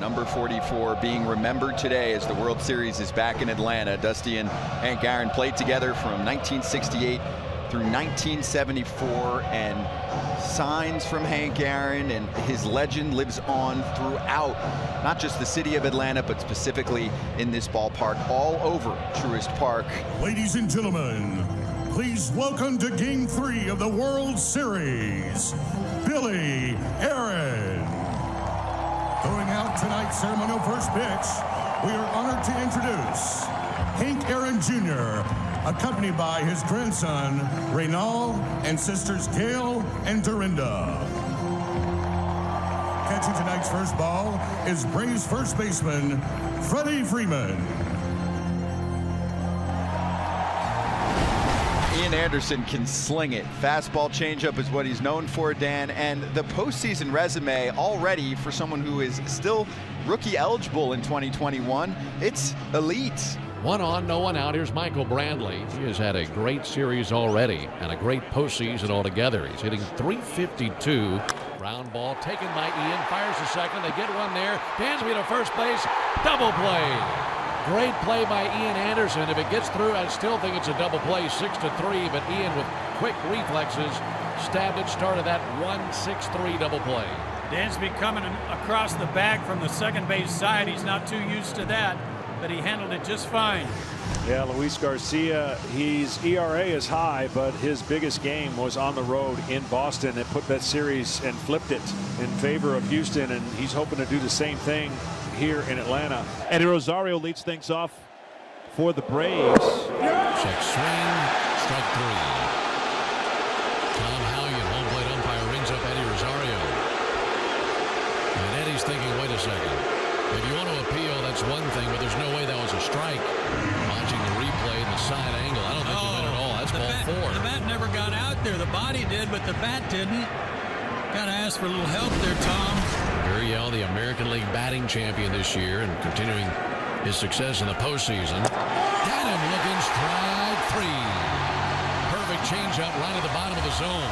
Number 44 being remembered today as the World Series is back in Atlanta. Dusty and Hank Aaron played together from 1968 through 1974, and signs from Hank Aaron and his legend lives on throughout not just the city of Atlanta, but specifically in this ballpark, all over Truist Park. Ladies and gentlemen, please welcome to Game 3 of the World Series, Billy Aaron. Throwing out tonight's ceremonial first pitch, we are honored to introduce Hank Aaron Jr., accompanied by his grandson, Reynald, and sisters Gail and Dorinda. Catching tonight's first ball is Braves first baseman, Freddie Freeman. Ian Anderson can sling it. Fastball changeup is what he's known for, Dan, and the postseason resume already for someone who is still rookie eligible in 2021, it's elite. 1 on, no one out. Here's Michael Brantley. He has had a great series already and a great postseason altogether. He's hitting .352. Ground ball taken by Ian. Fires the second. They get one there. Dansby to first base. Double play. Great play by Ian Anderson. If it gets through, I still think it's a double play, 6-3. But Ian, with quick reflexes, stabbed it, started that 1-6-3 double play. Dansby coming across the bag from the second base side. He's not too used to that, but he handled it just fine. Yeah, Luis Garcia, his ERA is high, but his biggest game was on the road in Boston and put that series and flipped it in favor of Houston, and he's hoping to do the same thing here in Atlanta. Eddie Rosario leads things off for the Braves. Check swing, strike 3. Tom Hallion, home plate umpire, rings up Eddie Rosario. And Eddie's thinking, wait a second. If you want to appeal, that's one thing, but there's no way that was a strike. Watching the replay and the side angle, I don't think he went at all. That's ball 4. The bat never got out there. The body did, but the bat didn't. Got to ask for a little help there, Tom. Gurriel, the American League batting champion this year and continuing his success in the postseason. Got him looking, strike 3. Perfect changeup right at the bottom of the zone.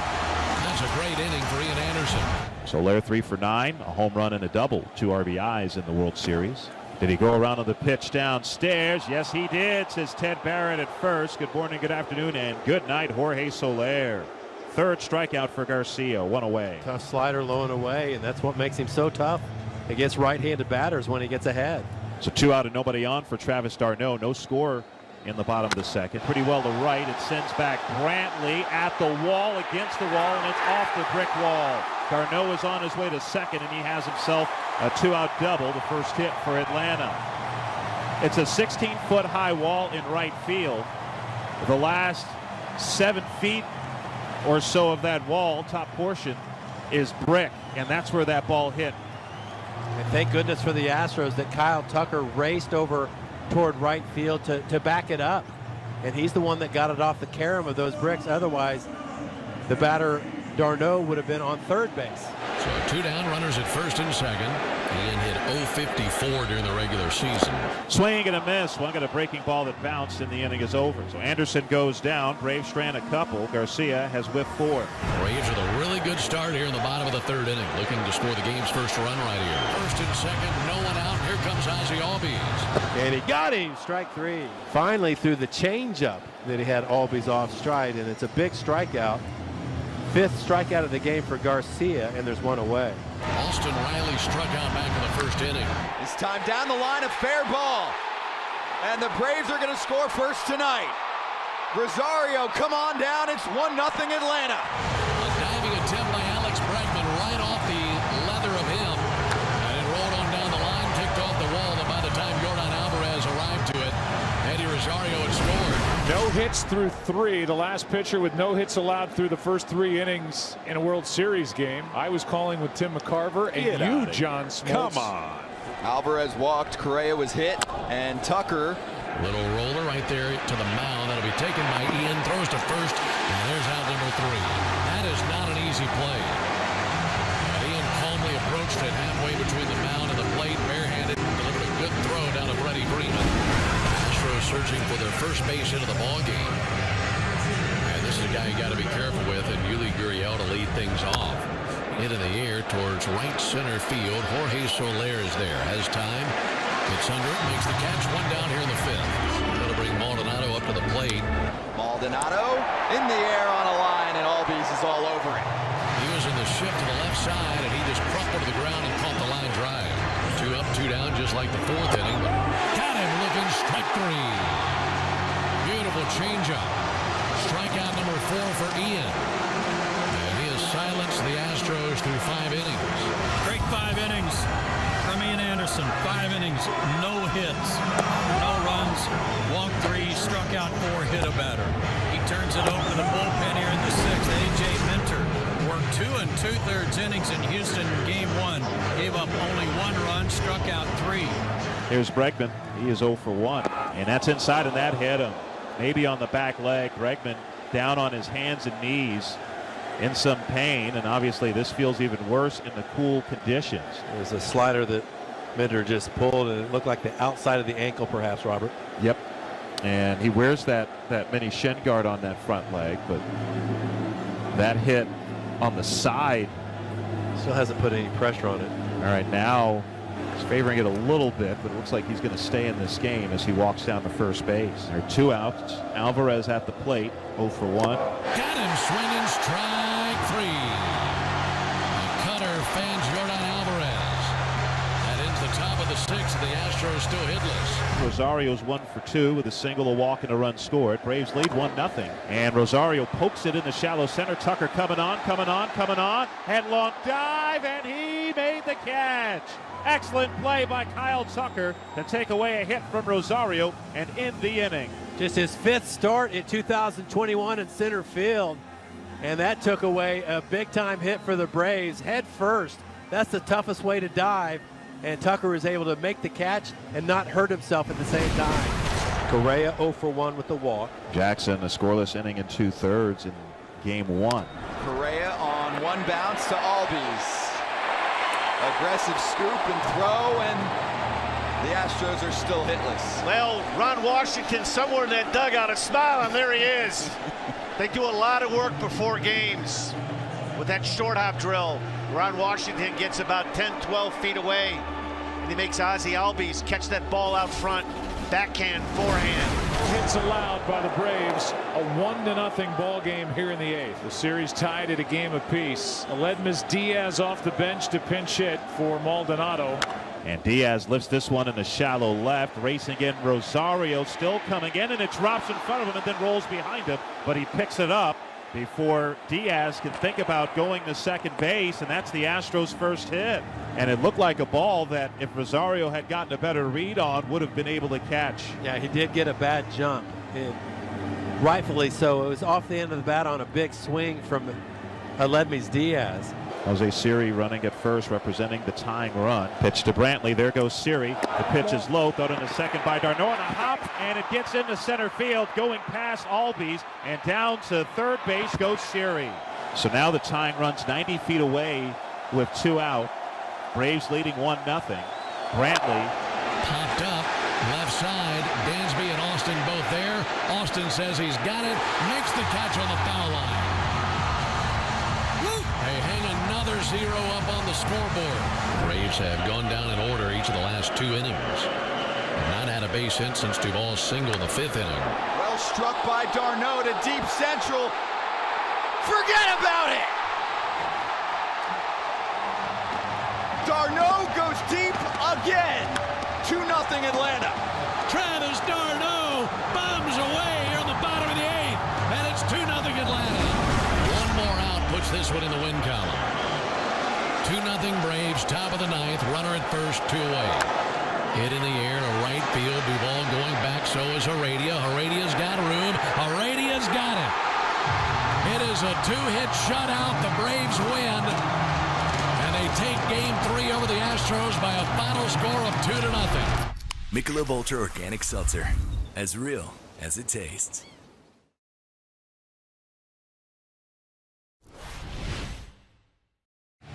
That's a great inning for Ian Anderson. Soler 3 for 9, a home run and a double, 2 RBIs in the World Series. Did he go around on the pitch downstairs? Yes, he did, says Ted Barrett at first. Good morning, good afternoon, and good night, Jorge Soler. Third strikeout for Garcia, 1 away. Tough slider low and away, and that's what makes him so tough against right-handed batters when he gets ahead. So 2 out and nobody on for Travis d'Arnaud. No score in the bottom of the second. Pretty well to right. It sends back Brantley at the wall, against the wall, and it's off the brick wall. d'Arnaud is on his way to second, and he has himself a 2-out double, the first hit for Atlanta. It's a 16-foot high wall in right field. The last 7 feet or so of that wall, top portion, is brick, and that's where that ball hit. And thank goodness for the Astros that Kyle Tucker raced over toward right field to back it up. And he's the one that got it off the carom of those bricks. Otherwise, the batter d'Arnaud would have been on third base. So 2 down, runners at first and second. Ian hit .054 during the regular season. Swing and a miss. One got a breaking ball that bounced, and the inning is over. So Anderson goes down. Braves strand a couple. Garcia has whiffed 4. Braves with a really good start here in the bottom of the 3rd inning, looking to score the game's first run right here. First and second, no one out. Here comes Ozzie Albies. And he got him, strike 3. Finally threw the changeup that he had Albies off stride, and it's a big strikeout. 5th strikeout of the game for Garcia, and there's 1 away. Austin Riley struck out back in the 1st inning. This time down the line, a fair ball. And the Braves are going to score first tonight. Rosario, come on down. It's 1-0 Atlanta. A diving attempt by Alex Bregman right off the leather of him. And it rolled on down the line, ticked off the wall. And by the time Yordan Alvarez arrived to it, Eddie Rosario had scored. No hits through 3. The last pitcher with no hits allowed through the first 3 innings in a World Series game. I was calling with Tim McCarver, and you, John Smoltz. Come on. Alvarez walked, Correa was hit, and Tucker. Little roller right there to the mound. That'll be taken by Ian. Throws to first, and there's out number 3. That is not an easy play. And Ian calmly approached it halfway between the mound and the plate, barehanded, and delivered a good throw down to Freddie Freeman. Astros searching for their first base hit of the ball game. And this is a guy you got to be careful with, and Yuli Gurriel to lead things off. Hit in the air towards right center field. Jorge Soler is there. Has time. Gets under it. Makes the catch. One down here in the 5th. Going to bring Maldonado up to the plate. Maldonado in the air on a line, and Albies is all over it. He was in the shift to the left side, and he just crumpled to the ground and caught the line drive. 2 up, 2 down, just like the 4th inning. But got him looking. Strike 3. Beautiful changeup. Strikeout number 4 for Ian. And he has silenced the Astros through 5 innings. Great 5 innings from Ian Anderson. 5 innings, no hits, no runs, walked 3, struck out 4, hit a batter. He turns it over to the bullpen here in the 6th. A.J. Minter worked 2 2/3 innings in Houston in Game 1. Gave up only 1 run, struck out 3. Here's Bregman. He is 0 for 1. And that's inside, and that hit him. Maybe on the back leg. Bregman down on his hands and knees in some pain, and obviously this feels even worse in the cool conditions. There's a slider that Minter just pulled, and it looked like the outside of the ankle, perhaps, Robert. Yep. And he wears that mini shin guard on that front leg, but that hit on the side still hasn't put any pressure on it. All right, now he's favoring it a little bit, but it looks like he's going to stay in this game as he walks down to first base. There are 2 outs. Alvarez at the plate, 0 for 1. Got him swinging, strike 3. The cutter fans Yordan Alvarez. That ends the top of the 6th, and the Astros still hitless. Rosario's 1 for 2 with a single, a walk, and a run scored. Braves lead 1-0. And Rosario pokes it in the shallow center. Tucker coming on. Headlong dive, and he made the catch. Excellent play by Kyle Tucker to take away a hit from Rosario and end the inning. Just his 5th start in 2021 in center field, and that took away a big-time hit for the Braves. Head first. That's the toughest way to dive, and Tucker was able to make the catch and not hurt himself at the same time. Correa 0 for 1 with the walk. Jackson, a scoreless inning in 2/3 in Game 1. Correa on 1 bounce to Albies. Aggressive scoop and throw, and the Astros are still hitless. Well, Ron Washington somewhere in that dugout is smiling. There he is. They do a lot of work before games with that short hop drill. Ron Washington gets about 10, 12 feet away, and he makes Ozzie Albies catch that ball out front. Backhand, forehand. Hits allowed by the Braves. A 1-0 ball game here in the 8th. The series tied at a game apiece. Aledmys Diaz off the bench to pinch hit for Maldonado. And Diaz lifts this one in the shallow left. Racing in Rosario, still coming in, and it drops in front of him and then rolls behind him. But he picks it up before Diaz can think about going to second base, and that's the Astros' first hit. And it looked like a ball that if Rosario had gotten a better read on, would have been able to catch. Yeah, he did get a bad jump, and rightfully so. It was off the end of the bat on a big swing from Aledmys Diaz. Jose Siri running at first, representing the tying run. Pitch to Brantley. There goes Siri. The pitch is low. Thrown into second by d'Arnaud, and a hop, and it gets into center field, going past Albies, and down to third base goes Siri. So now the tying run's 90 feet away with 2 out. Braves leading 1-0. Brantley Popped up, left side. Dansby and Austin both there. Austin says he's got it. Makes the catch on the foul line. They hang another 0 up on the scoreboard. Braves have gone down in order each of the last 2 innings. Not had a base hit since Duvall's single in the 5th inning. Well struck by d'Arnaud to deep central. Forget about it! d'Arnaud goes deep again. 2-0 Atlanta. Travis d'Arnaud bombs away here on the bottom of the 8th, and it's 2-0 Atlanta. One more out puts this one in the win column. 2-0 Braves, top of the 9th, runner at first, 2 away. Hit in the air to right field. Duvall going back, so is Heredia. Heredia's got room. Heredia's got it. It is a 2-hit shutout. The Braves win. And they take Game 3 over the Astros by a final score of 2-0. Michelob Ultra Organic Seltzer. As real as it tastes.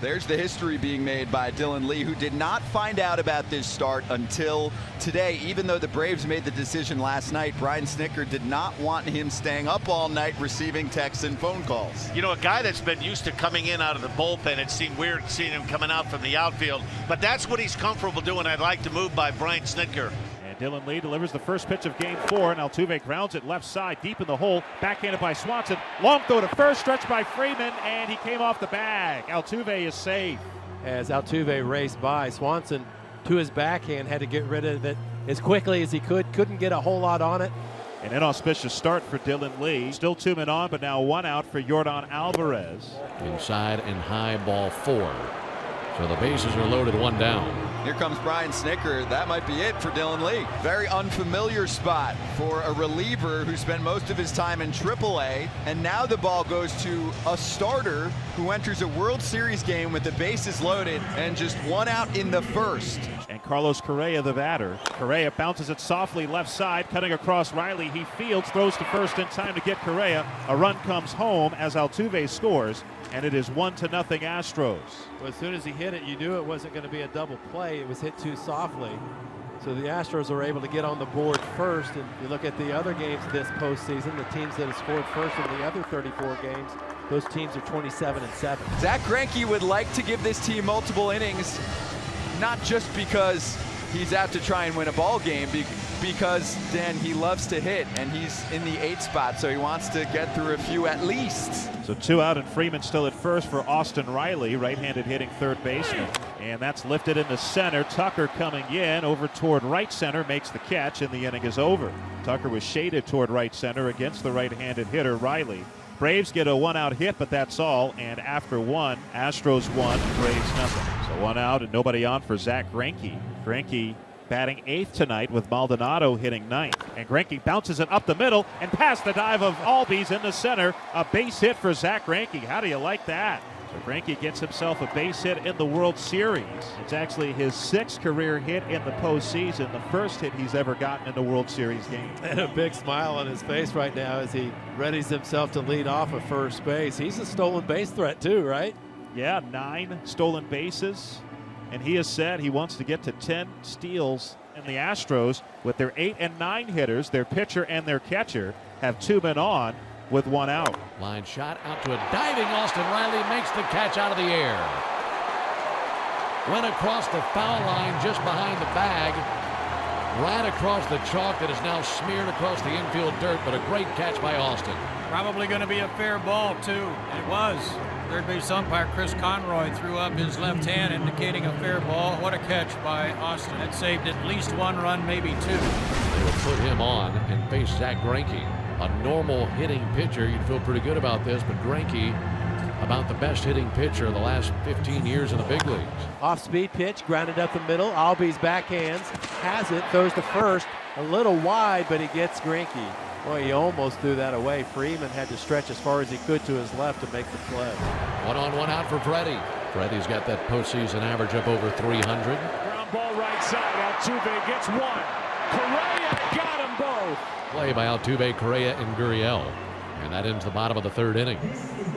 There's the history being made by Dylan Lee, who did not find out about this start until today. Even though the Braves made the decision last night, Brian Snitker did not want him staying up all night receiving texts and phone calls. You know, a guy that's been used to coming in out of the bullpen, it seemed weird seeing him coming out from the outfield, but that's what he's comfortable doing. I'd like to move by Brian Snitker. And Dylan Lee delivers the first pitch of game 4, and Altuve grounds it left side deep in the hole, backhanded by Swanson. Long throw to first, stretched by Freeman, and he came off the bag. Altuve is safe. As Altuve raced by, Swanson to his backhand had to get rid of it as quickly as he could. Couldn't get a whole lot on it. An inauspicious start for Dylan Lee. Still 2 men on, but now 1 out for Yordan Alvarez. Inside and high, ball 4. So the bases are loaded, 1 down. Here comes Brian Snitker. That might be it for Dylan Lee. Very unfamiliar spot for a reliever who spent most of his time in AAA. And now the ball goes to a starter who enters a World Series game with the bases loaded and just 1 out in the first. And Carlos Correa, the batter. Correa bounces it softly left side, cutting across Riley. He fields, throws to first in time to get Correa. A run comes home as Altuve scores, and it is 1-0 Astros. Well, as soon as he hit it, you knew it wasn't going to be a double play. It was hit too softly. So the Astros were able to get on the board first. And if you look at the other games this postseason, the teams that have scored first in the other 34 games, those teams are 27-7. Zack Greinke would like to give this team multiple innings, not just because he's out to try and win a ball game, because, Dan, he loves to hit, and he's in the 8th spot, so he wants to get through a few at least. So 2 out and Freeman still at first for Austin Riley, right-handed hitting third baseman. And that's lifted into center. Tucker coming in over toward right center, makes the catch, and the inning is over. Tucker was shaded toward right center against the right-handed hitter Riley. Braves get a 1-out hit, but that's all. And after 1, Astros 1, Braves nothing. So 1 out and nobody on for Zack Greinke. Greinke batting 8th tonight with Maldonado hitting 9th. And Greinke bounces it up the middle and past the dive of Albies in the center. A base hit for Zack Greinke. How do you like that? So Greinke gets himself a base hit in the World Series. It's actually his 6th career hit in the postseason, the first hit he's ever gotten in a World Series game. And a big smile on his face right now as he readies himself to lead off at first base. He's a stolen base threat too, right? Yeah, 9 stolen bases. And he has said he wants to get to 10 steals. And the Astros, with their 8 and 9 hitters, their pitcher and their catcher, have 2 men on with 1 out. Line shot out to a diving Austin Riley, makes the catch out of the air. Went across the foul line just behind the bag. Right across the chalk that is now smeared across the infield dirt, but a great catch by Austin. Probably going to be a fair ball, too. And it was. Third base umpire Chris Conroy threw up his left hand indicating a fair ball. What a catch by Austin. It saved at least 1 run, maybe 2. They will put him on and face Zack Greinke. A normal hitting pitcher, you'd feel pretty good about this, but Greinke, about the best hitting pitcher of the last 15 years in the big leagues. Off-speed pitch, grounded up the middle. Albies backhands, has it, throws to first. A little wide, but he gets Greinke. Boy, he almost threw that away. Freeman had to stretch as far as he could to his left to make the play. 1 on, 1 out for Freddie. Freddie's got that postseason average up over 300. Ground ball right side. Altuve gets 1. Correa got them both. Play by Altuve, Correa, and Gurriel. And that ends the bottom of the 3rd inning.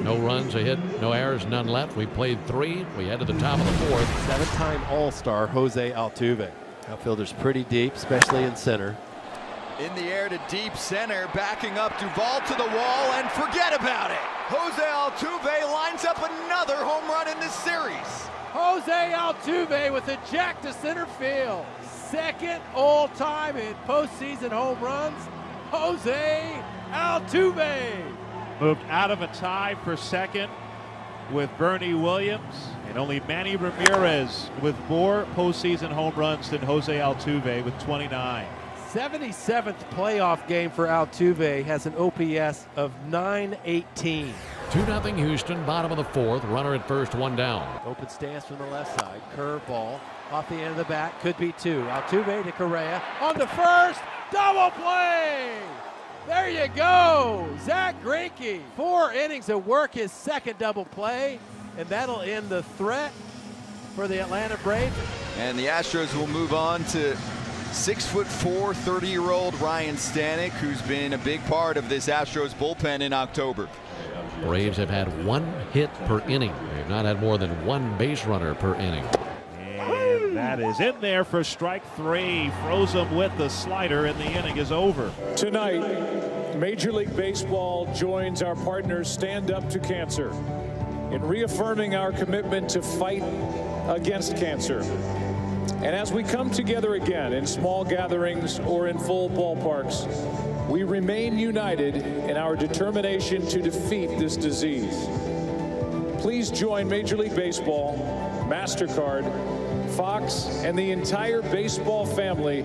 No runs, a hit, no errors, none left. We played 3. We head to the top of the 4th. 7-time All-Star Jose Altuve. Outfielder's pretty deep, especially in center. In the air to deep center, backing up Duvall to the wall, and forget about it. Jose Altuve lines up another home run in this series. Jose Altuve with a jack to center field. 2nd all-time in postseason home runs. Jose Altuve. Moved out of a tie for 2nd with Bernie Williams. And only Manny Ramirez with more postseason home runs than Jose Altuve with 29. 77th playoff game for Altuve, has an OPS of .918. 2-0 Houston, bottom of the 4th. Runner at first, 1 down. Open stance from the left side. Curveball off the end of the bat. Could be 2. Altuve to Correa. On the first. Double play. There you go. Zack Greinke. 4 innings of work, his 2nd double play. And that'll end the threat for the Atlanta Braves. And the Astros will move on to 6'4", 30-year-old Ryan Stanek, who's been a big part of this Astros bullpen in October. Braves have had 1 hit per inning. They've They've not had more than one base runner per inning. And that is in there for strike 3. Froze him with the slider, and the inning is over. Tonight, Major League Baseball joins our partners Stand Up to Cancer in reaffirming our commitment to fight against cancer. And as we come together again in small gatherings or in full ballparks, we remain united in our determination to defeat this disease. Please join Major League Baseball, MasterCard, Fox, and the entire baseball family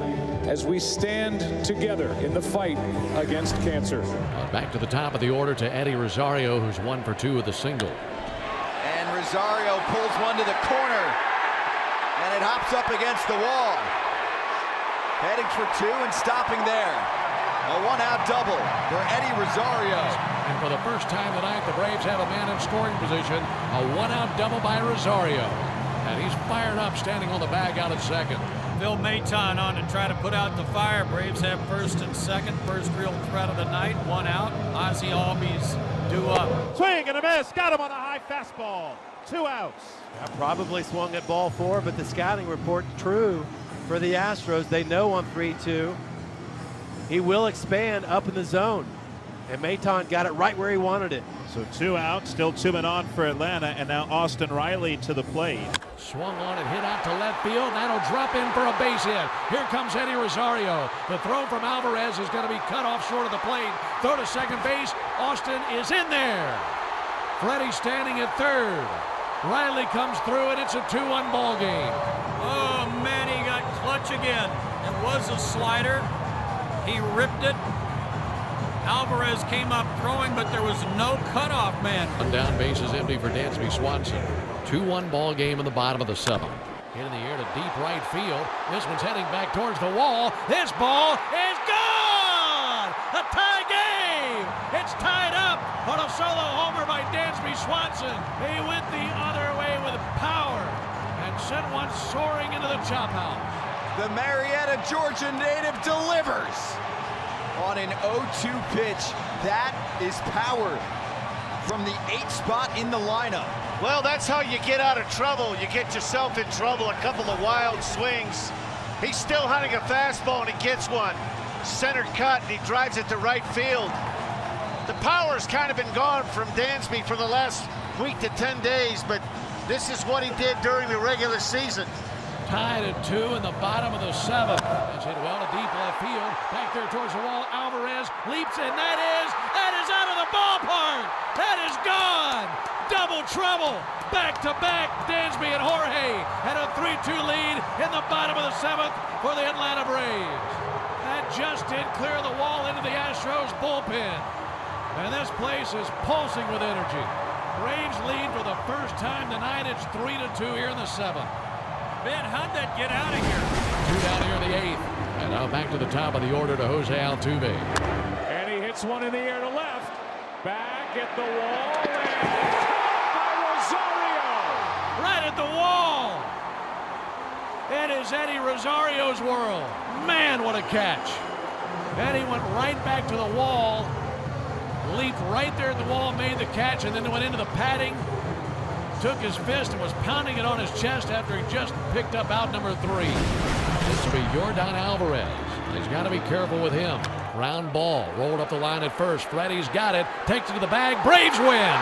as we stand together in the fight against cancer. Back to the top of the order to Eddie Rosario, who's 1 for 2 with a single. And Rosario pulls one to the corner, and it hops up against the wall. Heading for 2 and stopping there. A 1-out double for Eddie Rosario. And for the first time tonight, the Braves have a man in scoring position. A 1-out double by Rosario. And he's fired up, standing on the bag out at second. Phil Maton on to try to put out the fire. Braves have first and second. First real threat of the night. 1 out. Ozzie Albies due up. Swing and a miss. Got him on a high fastball. 2 outs. Probably swung at ball 4, but the scouting report true for the Astros. They know on 3-2 he will expand up in the zone. And Maton got it right where he wanted it. So 2 outs, still 2 men on for Atlanta, and now Austin Riley to the plate. Swung on and hit out to left field. That'll drop in for a base hit. Here comes Eddie Rosario. The throw from Alvarez is going to be cut off short of the plate. Throw to second base. Austin is in there. Freddie standing at third. Riley comes through, and it's a 2-1 ball game. Oh, man, he got clutch again. It was a slider. He ripped it. Alvarez came up throwing, but there was no cutoff man. Down base is empty for Dansby Swanson. 2-1 ball game in the bottom of the 7th. Hit in the air to deep right field. This one's heading back towards the wall. This ball is gone! A tie game! It's tied up on a solo homer by Dansby Swanson. He went the other way with power and sent one soaring into the chop house. The Marietta, Georgia native delivers on an 0-2 pitch. That is power from the 8th spot in the lineup. Well, that's how you get out of trouble. You get yourself in trouble. A couple of wild swings. He's still hunting a fastball, and he gets one. Center cut, and he drives it to right field. The power's kind of been gone from Dansby for the last week to 10 days, but this is what he did during the regular season. Tied at 2 in the bottom of the 7th. That's hit well to deep left field. Back there towards the wall. Alvarez leaps in. That is out of the ballpark. That is gone. Double trouble. Back to back. Dansby and Jorge had a 3-2 lead in the bottom of the 7th for the Atlanta Braves. That just did clear the wall into the Astros bullpen. And this place is pulsing with energy. Braves lead for the first time tonight. It's 3-2 here in the 7th. Ben, how'd that get out of here? 2 down here in the 8th. And now back to the top of the order to Jose Altuve. And he hits one in the air to left. Back at the wall. And by Rosario. Right at the wall. It is Eddie Rosario's world. Man, what a catch. Eddie went right back to the wall. Leaped right there at the wall, made the catch, and then went into the padding. Took his fist and was pounding it on his chest after he just picked up out number 3. This will be Yordan Alvarez. He's got to be careful with him. Ground ball, rolled up the line at first. Freddie's got it, takes it to the bag. Braves win!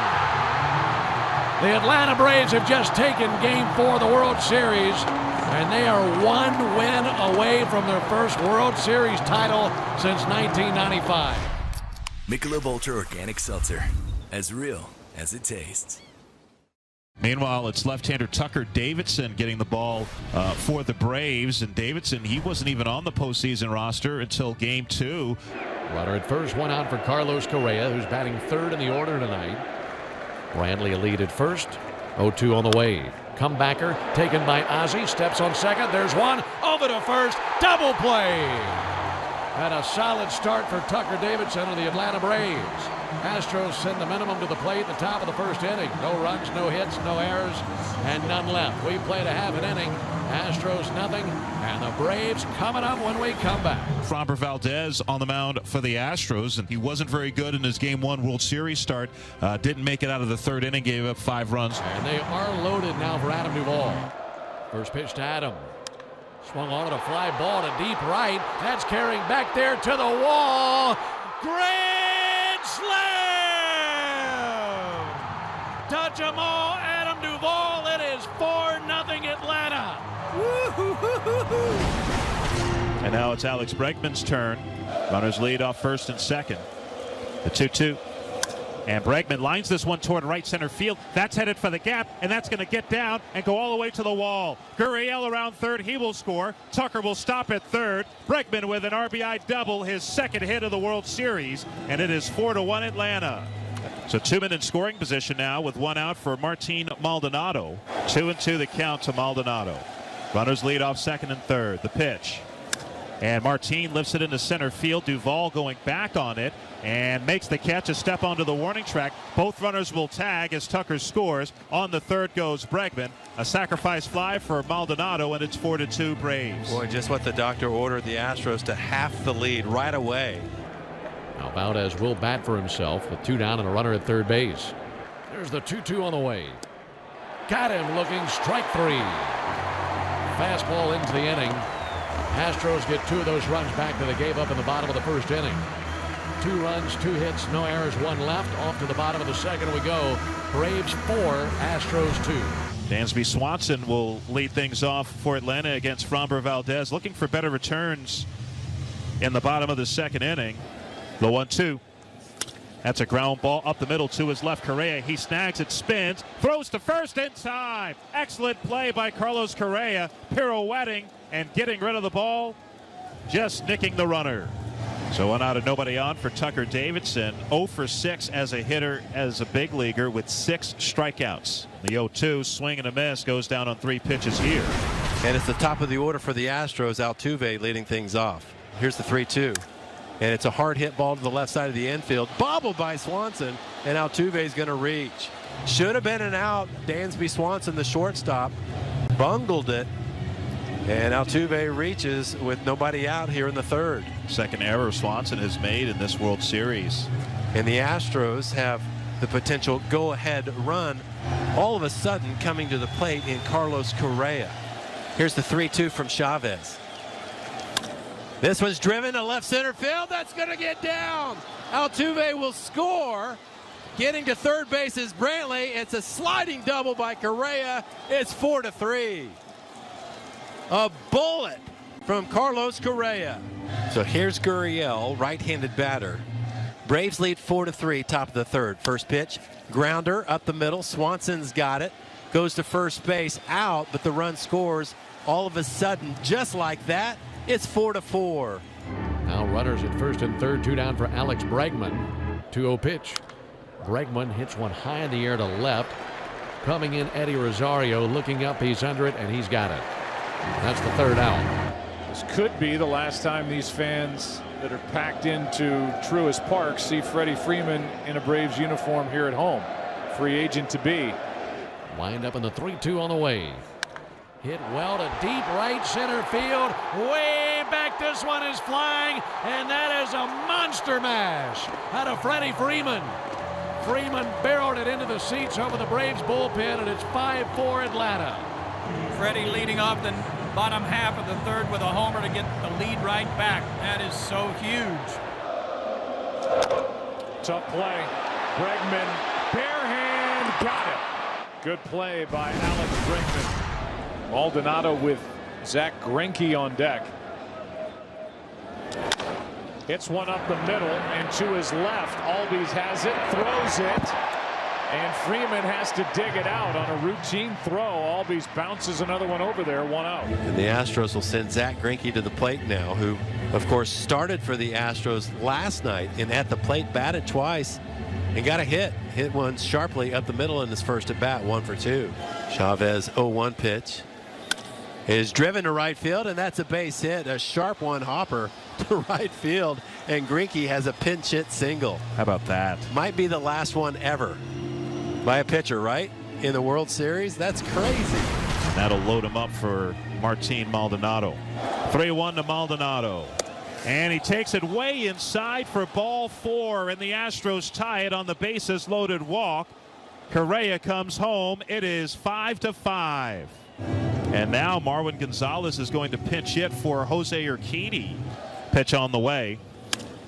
The Atlanta Braves have just taken Game 4 of the World Series, and they are 1 win away from their first World Series title since 1995. Michelob Ultra Organic Seltzer. As real as it tastes. Meanwhile, it's left-hander Tucker Davidson getting the ball for the Braves. And Davidson, he wasn't even on the postseason roster until Game 2. Runner at first, 1 out for Carlos Correa, who's batting 3rd in the order tonight. Brantley a lead at first. 0-2 on the way. Comebacker taken by Ozzie. Steps on second. There's one. Over to first. Double play. And a solid start for Tucker Davidson of the Atlanta Braves. Astros send the minimum to the plate at the top of the first inning. No runs, no hits, no errors, and none left. We played a half an inning. Astros nothing, and the Braves coming up when we come back. Framber Valdez on the mound for the Astros, and he wasn't very good in his Game 1 World Series start. Didn't make it out of the third inning, gave up 5 runs. And they are loaded now for Adam Duvall. First pitch to Adam. Swung on with a fly ball to deep right. That's carrying back there to the wall. Grand slam! Touch 'em all, Adam Duvall. It is 4-0 Atlanta. And now it's Alex Bregman's turn. Runners lead off first and second. The 2-2. And Bregman lines this one toward right center field. That's headed for the gap, and that's going to get down and go all the way to the wall. Gurriel around third. He will score. Tucker will stop at third. Bregman with an RBI double, his second hit of the World Series, and it is 4-1 Atlanta. So 2-men in scoring position now with 1 out for Martin Maldonado. 2-2 the count to Maldonado. Runners lead off second and third. The pitch. And Martin lifts it into center field. Duvall going back on it and makes the catch, a step onto the warning track. Both runners will tag as Tucker scores. On the third goes Bregman. A sacrifice fly for Maldonado, and it's 4-2 Braves. Boy, just what the doctor ordered the Astros to half the lead right away. Now Valdez will bat for himself with 2 down and a runner at third base. There's the 2-2 on the way. Got him looking, strike 3. Fastball into the inning. Astros get 2 of those runs back that they gave up in the bottom of the first inning. 2 runs, 2 hits, no errors, 1 left. Off to the bottom of the second we go. Braves 4, Astros 2. Dansby Swanson will lead things off for Atlanta against Framber Valdez, looking for better returns in the bottom of the second inning. The 1-2. That's a ground ball up the middle to his left. Correa, he snags it, spins, throws to first in time. Excellent play by Carlos Correa, pirouetting and getting rid of the ball, just nicking the runner. So 1 out and nobody on for Tucker Davidson. 0 for 6 as a hitter, as a big leaguer, with 6 strikeouts. The 0-2 swing and a miss, goes down on 3 pitches here. And it's the top of the order for the Astros. Altuve leading things off. Here's the 3-2. And it's a hard hit ball to the left side of the infield. Bobbled by Swanson, and Altuve is going to reach. Should have been an out. Dansby Swanson, the shortstop, bungled it. And Altuve reaches with nobody out here in the third. Second error Swanson has made in this World Series. And the Astros have the potential go-ahead run all of a sudden coming to the plate in Carlos Correa. Here's the 3-2 from Chavez. This one's driven to left center field. That's going to get down. Altuve will score. Getting to third base is Brantley. It's a sliding double by Correa. It's 4-3. A bullet from Carlos Correa. So here's Gurriel, right-handed batter. Braves lead 4-3, top of the third. First pitch, grounder up the middle. Swanson's got it. Goes to first base, out, but the run scores all of a sudden, just like that. It's 4-4. Now runners at first and third, 2 down for Alex Bregman. 2-0 pitch. Bregman hits one high in the air to left. Coming in, Eddie Rosario looking up. He's under it, and he's got it. That's the third out. This could be the last time these fans that are packed into Truist Park see Freddie Freeman in a Braves uniform here at home. Free agent to be. Wind up in the 3-2 on the way. Hit well to deep right center field. Way back, this one is flying, and that is a monster mash out of Freddie Freeman. Freeman barreled it into the seats over the Braves bullpen, and it's 5-4 Atlanta. Freddie leading off the bottom half of the third with a homer to get the lead right back. That is so huge. Tough play. Bregman, bare hand, got it. Good play by Alex Bregman. Maldonado with Zach Greinke on deck. Hits one up the middle and to his left. Albies has it, throws it, and Freeman has to dig it out on a routine throw. Albies bounces another one over there, 1 out. And the Astros will send Zach Greinke to the plate now, who, of course, started for the Astros last night and at the plate batted twice and got a hit. Hit one sharply up the middle in his first at bat, 1 for 2. Chavez 0-1 pitch. is driven to right field, and that's a base hit. A sharp one hopper to right field, and Greinke has a pinch hit single. How about that? Might be the last one ever by a pitcher, right? In the World Series? That's crazy. That'll load him up for Martin Maldonado. 3-1 to Maldonado. And he takes it way inside for ball 4, and the Astros tie it on the bases loaded walk. Correa comes home. It is 5-5. And now Marwin Gonzalez is going to pinch hit for Jose Urquidy. Pitch on the way.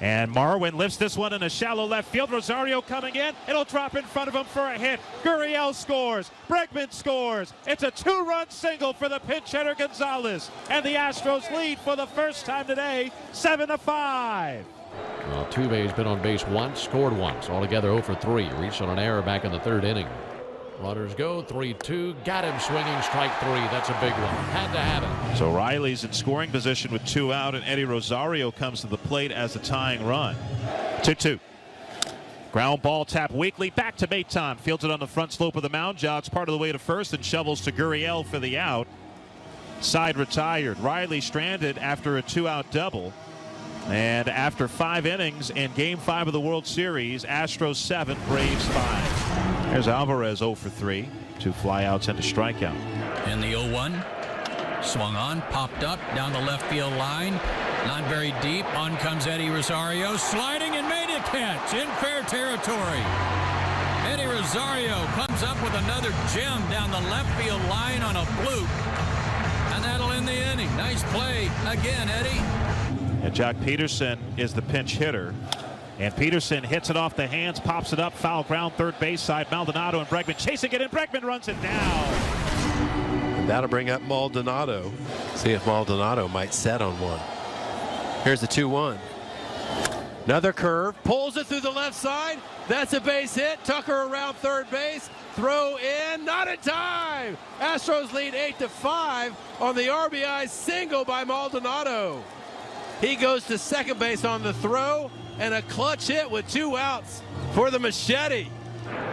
And Marwin lifts this one in a shallow left field. Rosario coming in. It'll drop in front of him for a hit. Gurriel scores. Bregman scores. It's a 2-run single for the pinch hitter Gonzalez. And the Astros lead for the first time today, 7-5. Well, Tuve's been on base once, scored once. Altogether 0 for 3. Reached on an error back in the 3rd inning. Runners go, 3-2. Got him swinging, strike 3. That's a big one. Had to have it. So Riley's in scoring position with 2 out, and Eddie Rosario comes to the plate as a tying run. 2-2. Ground ball tap weakly back to Maton. Fields it on the front slope of the mound. Jogs part of the way to first and shovels to Gurriel for the out. Side retired. Riley stranded after a 2-out double. And after 5 innings in Game 5 of the World Series, Astros 7, Braves 5. There's Alvarez 0 for 3. 2 flyouts and a strikeout. And the 0-1. Swung on, popped up, down the left field line. Not very deep. On comes Eddie Rosario, sliding and made a catch in fair territory. Eddie Rosario comes up with another gem down the left field line on a bloop. And that'll end the inning. Nice play again, Eddie. And Jock Peterson is the pinch hitter. And Peterson hits it off the hands, pops it up, foul ground, third base side. Maldonado and Bregman chasing it, and Bregman runs it down. And that'll bring up Maldonado. See if Maldonado might set on one. Here's the 2-1. Another curve, pulls it through the left side. That's a base hit. Tucker around third base. Throw in, not in time. Astros lead 8-5 on the RBI single by Maldonado. He goes to second base on the throw, and a clutch hit with 2 outs for the Machete.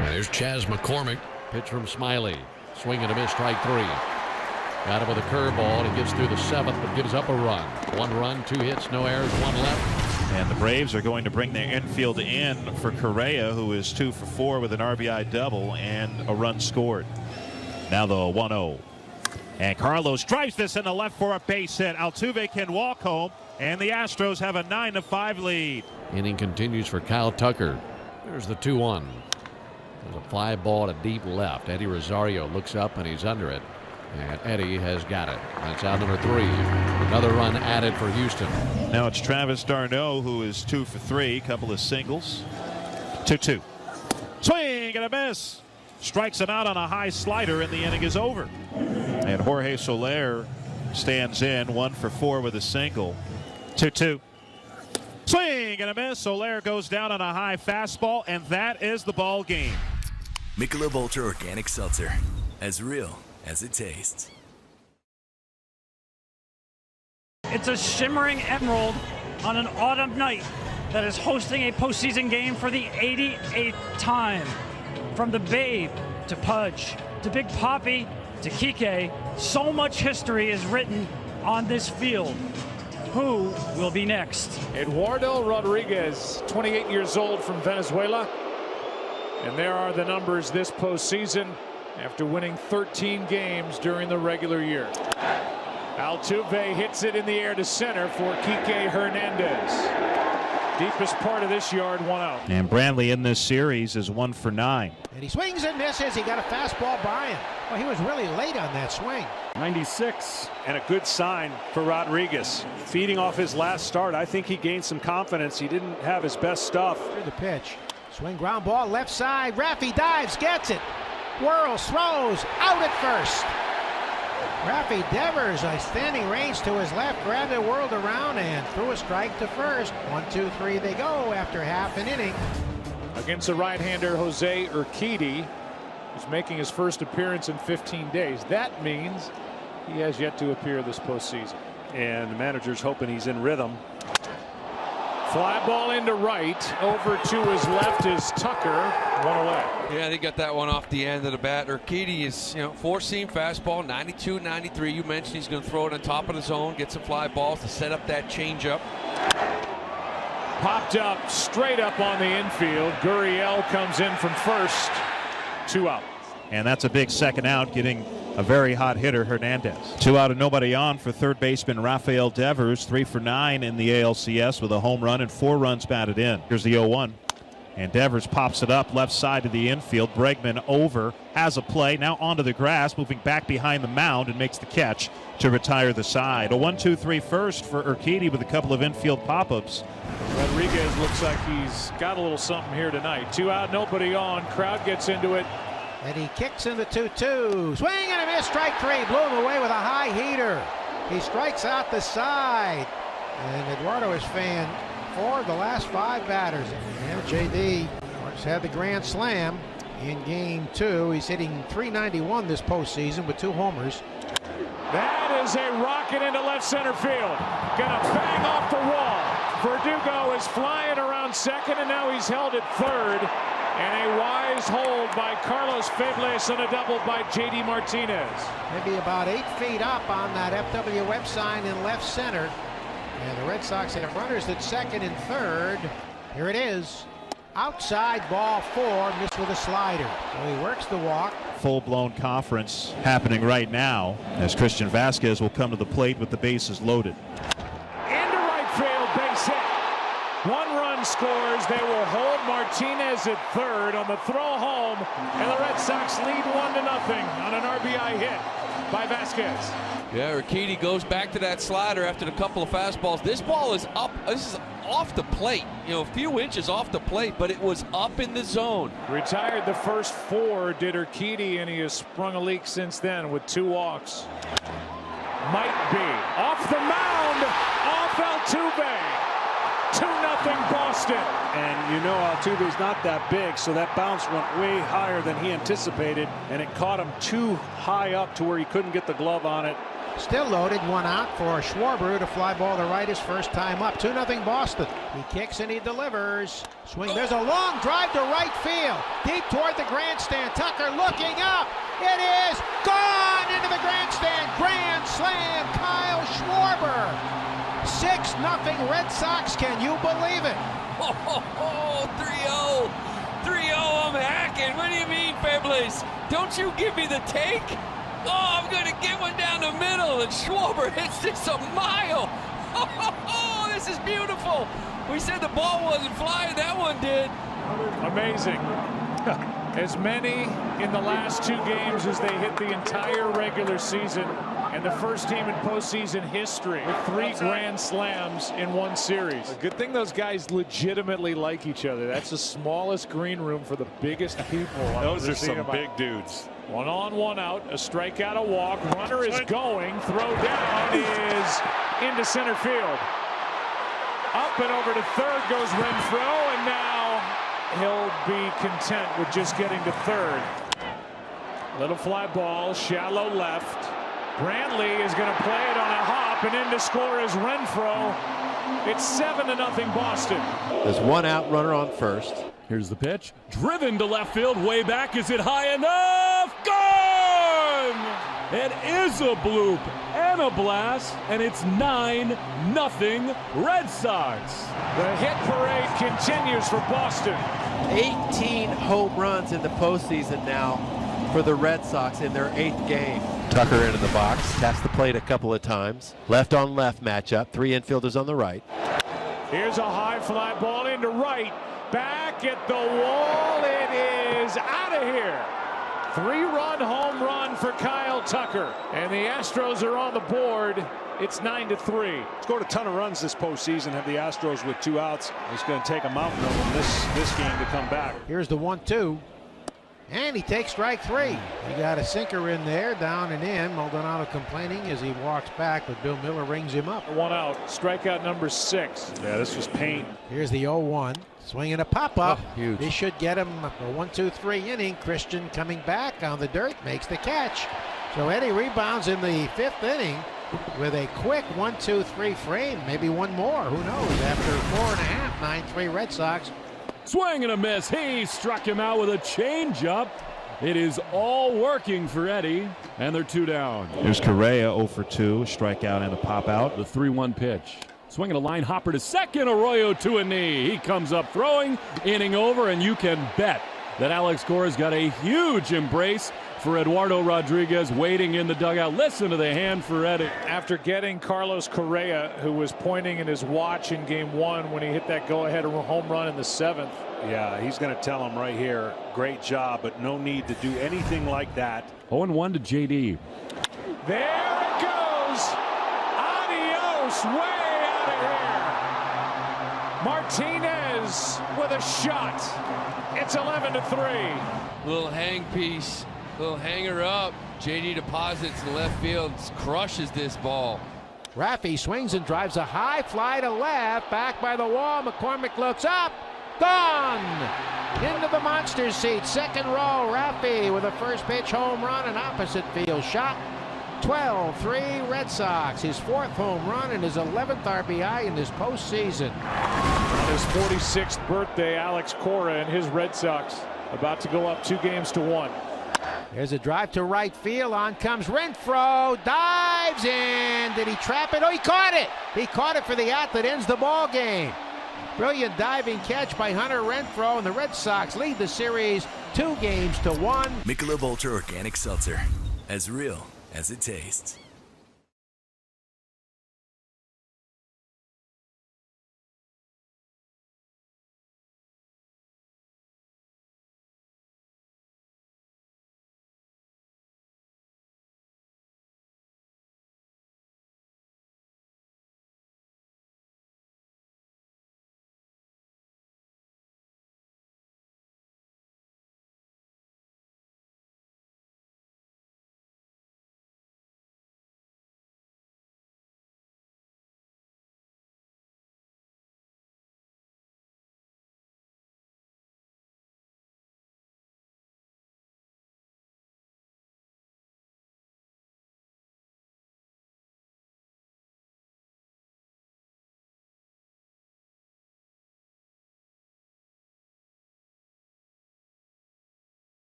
There's Chas McCormick. Pitch from Smiley. Swing and a miss, strike 3. Got him with a curveball. He gets through the 7th, but gives up a run. 1 run, 2 hits, no errors, 1 left. And the Braves are going to bring their infield in for Correa, who is 2 for 4 with an RBI double and a run scored. Now the 1-0. And Carlos drives this in the left for a base hit. Altuve can walk home, and the Astros have a 9-5 lead. Inning continues for Kyle Tucker. There's the 2-1. There's a fly ball to deep left. Eddie Rosario looks up, and he's under it. And Eddie has got it. That's out number 3. Another run added for Houston. Now it's Travis d'Arnaud, who is 2 for 3. Couple of singles. 2-2. Swing and a miss. Strikes him out on a high slider, and the inning is over. And Jorge Soler stands in 1 for 4 with a single. 2-2. Swing and a miss. Soler goes down on a high fastball, and that is the ball game. Michelob Ultra Organic Seltzer. As real as it tastes. It's a shimmering emerald on an autumn night that is hosting a postseason game for the 88th time. From the Babe to Pudge to Big Papi to Kike, so much history is written on this field. Who will be next? Eduardo Rodriguez, 28 years old from Venezuela. And there are the numbers this postseason after winning 13 games during the regular year. Altuve hits it in the air to center for Kike Hernandez. Deepest part of this yard, 1 out. And Brantley in this series is 1 for 9. And he swings and misses. He got a fastball by him. Well, he was really late on that swing. 96, and a good sign for Rodriguez. Feeding off his last start, I think he gained some confidence. He didn't have his best stuff. Through the pitch. Swing, ground ball, left side. Raffy dives, gets it. Whirls, throws, out at first. Raffy Devers, a standing range to his left, grabbed it, whirled around, and threw a strike to first. 1, 2, 3 they go after half an inning. Against the right-hander Jose Urquidy, who's making his first appearance in 15 days. That means he has yet to appear this postseason. And the manager's hoping he's in rhythm. Fly ball into right. Over to his left is Tucker. One away. Yeah, they got that one off the end of the bat. Urquidy is, four-seam fastball, 92, 93. You mentioned he's going to throw it on top of the zone, get some fly balls to set up that changeup. Popped up, straight up on the infield. Gurriel comes in from first. 2 out. And that's a big second out, getting a very hot hitter, Hernandez. 2 out and nobody on for third baseman Rafael Devers. 3 for 9 in the ALCS with a home run and 4 runs batted in. Here's the 0-1. And Devers pops it up left side to the infield. Bregman over, has a play, now onto the grass, moving back behind the mound and makes the catch to retire the side. A 1-2-3 first for Urquidy with a couple of infield pop-ups. Rodriguez looks like he's got a little something here tonight. 2 out, nobody on. Crowd gets into it. And he kicks in the 2-2. Swing and a miss. Strike 3. Blew him away with a high heater. He strikes out the side. And Eduardo is fanned 4 of the last 5 batters. And JD has had the grand slam in game 2. He's hitting .391 this postseason with 2 homers. That is a rocket into left center field. Gonna bang off the wall. Verdugo is flying around second, and now he's held at third. And a wise hold by Carlos Febles and a double by J.D. Martinez. Maybe about 8 feet up on that FWF sign in left center. And the Red Sox have runners at second and third. Here it is. Outside ball 4, missed with a slider. So he works the walk. Full-blown conference happening right now as Christian Vasquez will come to the plate with the bases loaded. Into right field, base hit. 1 run scores. They will hold Martinez at third on the throw home, and the Red Sox lead 1-0 on an RBI hit by Vasquez. Yeah, Urquidy goes back to that slider after a couple of fastballs. This ball is up. This is off the plate, a few inches off the plate, but it was up in the zone. Retired the first 4, did Urquidy, and he has sprung a leak since then with 2 walks. Might be off the mound, off Altuve. 2-0 Boston. And Altuve's not that big, so that bounce went way higher than he anticipated, and it caught him too high up to where he couldn't get the glove on it. Still loaded, 1 out for Schwarber to fly ball to right his first time up. 2-0 Boston. He kicks and he delivers. Swing. There's a long drive to right field. Deep toward the grandstand. Tucker looking up. It is gone into the grandstand. Grand slam, Kyle Schwarber. 6-0 Red Sox. Can you believe it? 3-0. 3-0, I'm hacking. What do you mean, Febles? Don't you give me the take? Oh, I'm going to get one down the middle, and Schwarber hits this a mile. Oh, this is beautiful. We said the ball wasn't flying. That one did. Amazing. As many in the last 2 games as they hit the entire regular season, and the first team in postseason history with 3 grand slams in 1 series. A good thing those guys legitimately like each other. That's the smallest green room for the biggest people. Those are some big dudes. 1 on, 1 out, a strikeout, a walk. Runner is going. Throw down is into center field. Up and over to third goes Renfroe, and now he'll be content with just getting to third. Little fly ball, shallow left. Brantley is going to play it on a hop, and in to score is Renfroe. It's 7-0 Boston. There's 1 out, runner on first. Here's the pitch. Driven to left field, way back. Is it high enough? Gone! It is a bloop and a blast, and it's 9-0 Red Sox. The hit parade continues for Boston. 18 home runs in the postseason now for the Red Sox in their 8th game. Tucker into the box, taps the plate a couple of times. Left on left matchup, 3 infielders on the right. Here's a high fly ball into right. Back at the wall, it is out of here. 3-run home run for Kyle Tucker, and the Astros are on the board. It's 9-3. Scored a ton of runs this postseason. Have the Astros with 2 outs. It's going to take a mountain of them this game to come back. Here's the 1-2. And he takes strike 3. He got a sinker in there, down and in. Maldonado complaining as he walks back, but Bill Miller rings him up. 1 out. Strikeout number 6. Yeah, this was pain. Here's the 0-1. Swinging a pop-up. Oh, huge. This should get him a 1-2-3 inning. Christian coming back on the dirt, makes the catch. So Eddie rebounds in the 5th inning. with a quick 1-2-3 frame, maybe one more, who knows, after 4.5, 9-3 Red Sox. Swing and a miss. He struck him out with a changeup. It is all working for Eddie, and they're 2 down. Here's Correa, 0 for 2, strikeout and a pop out. The 3-1 pitch. Swinging a line hopper to second. Arroyo to a knee. He comes up throwing, inning over, and you can bet that Alex Cora's got a huge embrace for Eduardo Rodriguez waiting in the dugout. Listen to the hand for Eddie. After getting Carlos Correa, who was pointing in his watch in game 1 when he hit that go-ahead home run in the 7th. Yeah, he's going to tell him right here, great job, but no need to do anything like that. 0-1 to JD. There it goes. Adios, way out of here. Martinez with a shot. It's 11-3. Little hang piece, little hanger up. JD deposits in left field, crushes this ball. Raffy swings and drives a high fly to left, back by the wall. McCormick looks up, gone! Into the monster seat, second row. Raffy with a first pitch home run, an opposite field shot. 12-3 Red Sox, his 4th home run and his 11th RBI in this postseason. On his 46th birthday, Alex Cora and his Red Sox about to go up 2-1. There's a drive to right field. On comes Renfroe. Dives in. Did he trap it? Oh, he caught it. He caught it for the out that ends the ball game. Brilliant diving catch by Hunter Renfroe, and the Red Sox lead the series 2-1. Michelob Ultra Organic Seltzer. As real as it tastes.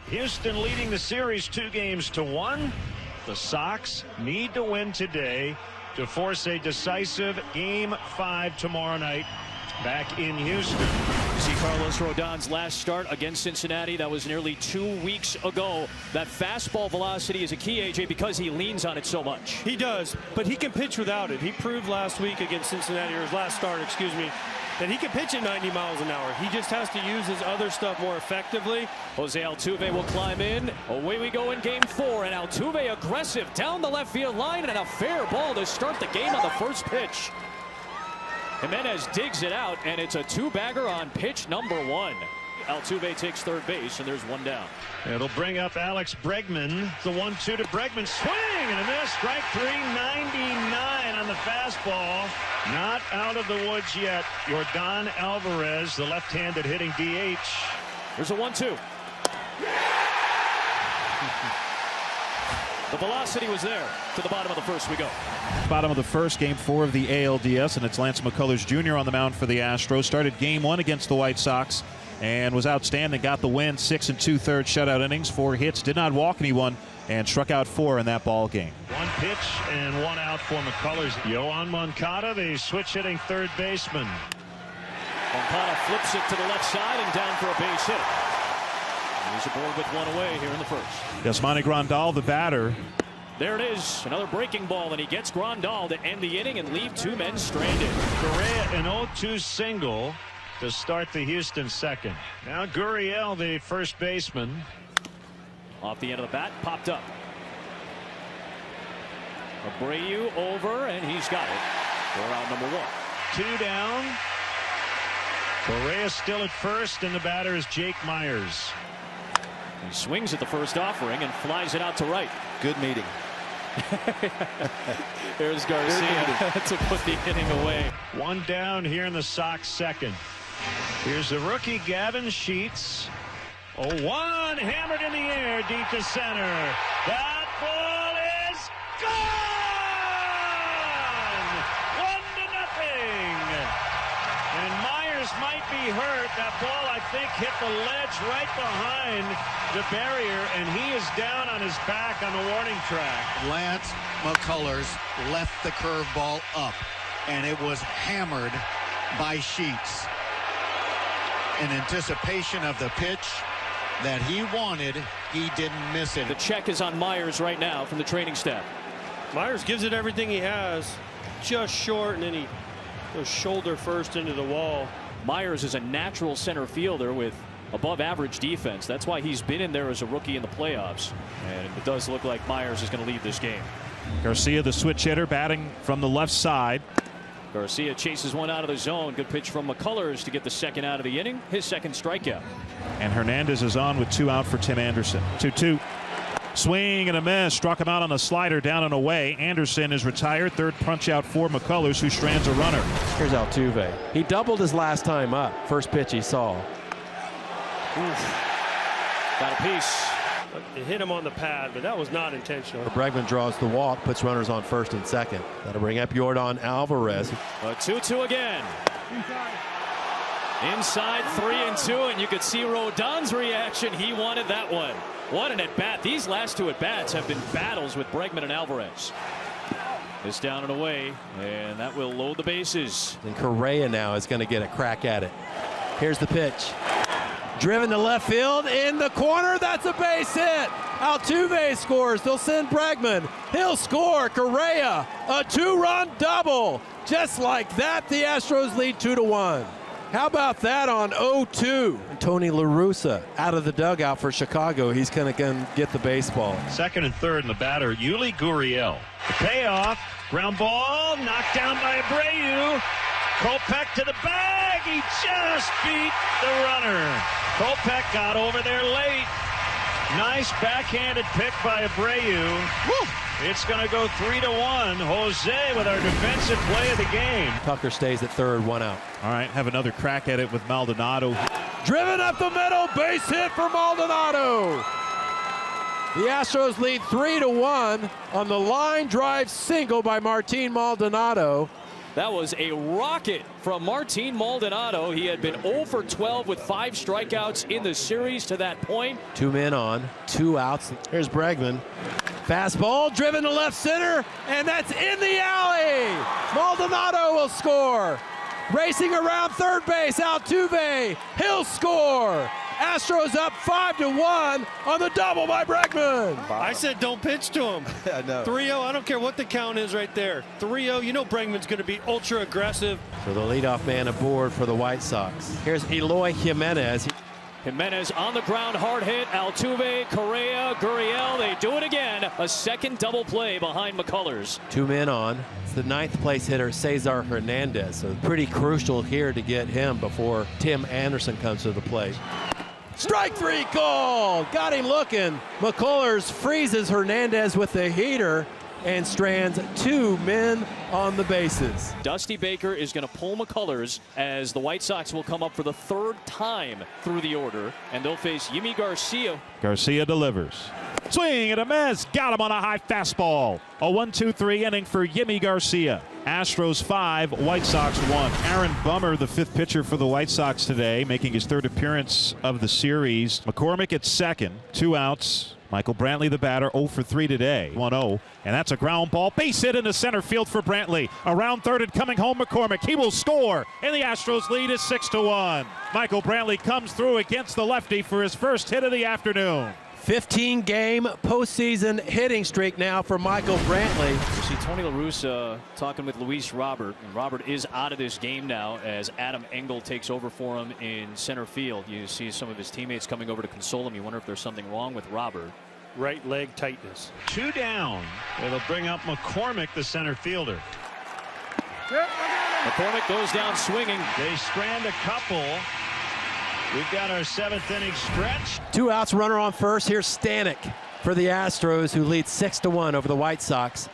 Houston leading the series 2-1. The Sox need to win today to force a decisive Game 5 tomorrow night back in Houston. You see Carlos Rodon's last start against Cincinnati. That was nearly 2 weeks ago. That fastball velocity is a key, AJ, because he leans on it so much. He does, but he can pitch without it. He proved last week against Cincinnati, or his last start, excuse me, that he can pitch at 90 miles an hour. He just has to use his other stuff more effectively. Jose Altuve will climb in. Away we go in Game 4, and Altuve aggressive down the left field line, and a fair ball to start the game on the first pitch. Jimenez digs it out, and it's a 2-bagger on pitch number 1. Altuve takes third base, and there's 1 down. It'll bring up Alex Bregman. The 1-2 to Bregman. Swing and a miss. Strike 3, 99 on the fastball. Not out of the woods yet. Yordan Alvarez, the left-handed hitting DH. There's a 1-2. The velocity was there. To the bottom of the first we go. Bottom of the first, Game 4 of the ALDS, and it's Lance McCullers Jr. on the mound for the Astros. Started Game 1 against the White Sox and was outstanding. Got the win, 6 2/3 shutout innings, 4 hits, did not walk anyone, and struck out 4 in that ball game. 1 pitch and 1 out for McCullers. Yoan Moncada, the switch hitting third baseman. Moncada flips it to the left side and down for a base hit. He's aboard with 1 away here in the first. Yasmani Grandal, the batter. There it is, another breaking ball, and he gets Grandal to end the inning and leave 2 men stranded. Correa, an 0-2 single to start the Houston second. Now Gurriel, the first baseman. Off the end of the bat, popped up. Abreu over, and he's got it. We're out number 1. 2 down. Correa still at first, and the batter is Jake Myers. He swings at the first offering and flies it out to right. Good meeting. There's Garcia to put the inning away. 1 down here in the Sox second. Here's the rookie Gavin Sheets. 0-1 hammered in the air deep to center. That ball is gone! 1-0. And Myers might be hurt. That ball, I think, hit the ledge right behind the barrier, and he is down on his back on the warning track. Lance McCullers left the curveball up, and it was hammered by Sheets. In anticipation of the pitch that he wanted, he didn't miss it. The check is on Myers right now from the training staff. Myers gives it everything he has, just short, and then he goes shoulder first into the wall. Myers is a natural center fielder with above average defense. That's why he's been in there as a rookie in the playoffs. And it does look like Myers is going to lead this game. Garcia, the switch hitter, batting from the left side. Garcia chases one out of the zone. Good pitch from McCullers to get the second out of the inning. His second strikeout. And Hernandez is on with 2 out for Tim Anderson. 2-2. Swing and a miss. Struck him out on a slider down and away. Anderson is retired. Third punch out for McCullers, who strands a runner. Here's Altuve. He doubled his last time up. First pitch he saw. Oof. Got a piece. It hit him on the pad, but that was not intentional. Bregman draws the walk, puts runners on first and second. That'll bring up Yordan Alvarez. A 2-2 again. Inside 3-2, and you could see Rodon's reaction. He wanted that one. What an at-bat. These last 2 at-bats have been battles with Bregman and Alvarez. This down and away, and that will load the bases. And Correa now is going to get a crack at it. Here's the pitch. Driven to left field in the corner. That's a base hit. Altuve scores. They'll send Bregman. He'll score. Correa, a 2-run double. Just like that, the Astros lead 2-1. How about that on 0-2? Tony La Russa out of the dugout for Chicago. He's going to get the baseball. Second and third in the batter, Yuli Gurriel. The payoff, ground ball, knocked down by Abreu. Kopech to the bag. He just beat the runner. Kopech got over there late. Nice backhanded pick by Abreu. Woo! It's going to go 3-1. Jose with our defensive play of the game. Tucker stays at third, 1 out. All right, have another crack at it with Maldonado. Driven up the middle, base hit for Maldonado. The Astros lead 3-1 on the line drive single by Martin Maldonado. That was a rocket from Martin Maldonado. He had been 0 for 12 with 5 strikeouts in the series to that point. 2 men on, 2 outs. Here's Bregman. Fastball driven to left center, and that's in the alley. Maldonado will score. Racing around third base, Altuve. He'll score. Astros up 5-1 on the double by Bregman. I said don't pitch to him. I know. 3-0, I don't care what the count is right there. 3-0, you know Bregman's going to be ultra aggressive. For the leadoff man aboard for the White Sox. Here's Eloy Jimenez. Jimenez on the ground, hard hit. Altuve, Correa, Gurriel, they do it again. A second double play behind McCullers. 2 men on. It's the 9th place hitter, Cesar Hernandez. So pretty crucial here to get him before Tim Anderson comes to the plate. Strike 3 called. Got him looking. McCullers freezes Hernandez with the heater and strands 2 men on the bases. Dusty Baker is going to pull McCullers as the White Sox will come up for the 3rd time through the order, and they'll face Yimi Garcia. Garcia delivers. Swing and a miss. Got him on a high fastball. A 1-2-3 inning for Yimi Garcia. Astros 5, White Sox 1. Aaron Bummer, the 5th pitcher for the White Sox today, making his 3rd appearance of the series. McCormick at 2nd, 2 outs. Michael Brantley, the batter, 0 for 3 today. 1-0, and that's a ground ball. Base hit into center field for Brantley. Around third and coming home, McCormick. He will score, and the Astros lead is 6-1. Michael Brantley comes through against the lefty for his first hit of the afternoon. 15-game postseason hitting streak now for Michael Brantley. You see Tony La Russa talking with Luis Robert, and Robert is out of this game now as Adam Engel takes over for him in center field. You see some of his teammates coming over to console him. You wonder if there's something wrong with Robert. Right leg tightness. 2 down. It'll bring up McCormick, the center fielder. McCormick goes down swinging. They strand a couple. We've got our 7th inning stretch. 2 outs, runner on first. Here's Stanek for the Astros, who lead 6-1 over the White Sox.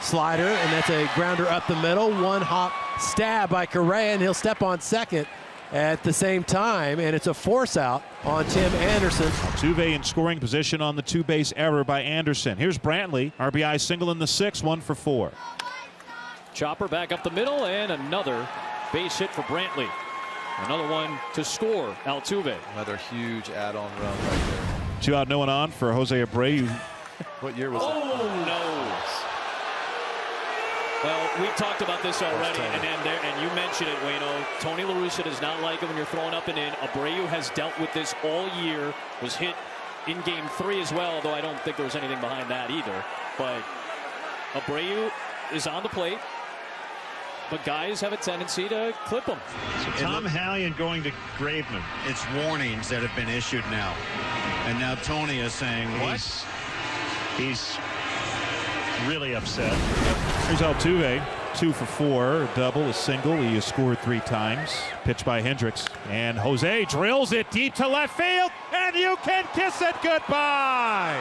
Slider, and that's a grounder up the middle. 1-hop stab by Correa, and he'll step on second at the same time, and it's a force out on Tim Anderson. Altuve in scoring position on the 2-base error by Anderson. Here's Brantley, RBI single in the 6th, 1 for 4. Chopper back up the middle, and another base hit for Brantley. Another one to score, Altuve. Another huge add-on run right there. 2 out, no one on for Jose Abreu. What year was it? Oh, no. Well, we've talked about this already, and you mentioned it, Wayno. Tony La Russa does not like it when you're throwing up and in. Abreu has dealt with this all year. Was hit in Game 3 as well, although I don't think there was anything behind that either. But Abreu is on the plate. But guys have a tendency to clip him. So Tom Hallion going to Graveman. It's warnings that have been issued now. And now Tony is saying what? He's really upset. Here's Altuve, 2 for 4, a double, a single. He has scored 3 times. Pitch by Hendricks. And Jose drills it deep to left field, and you can kiss it goodbye.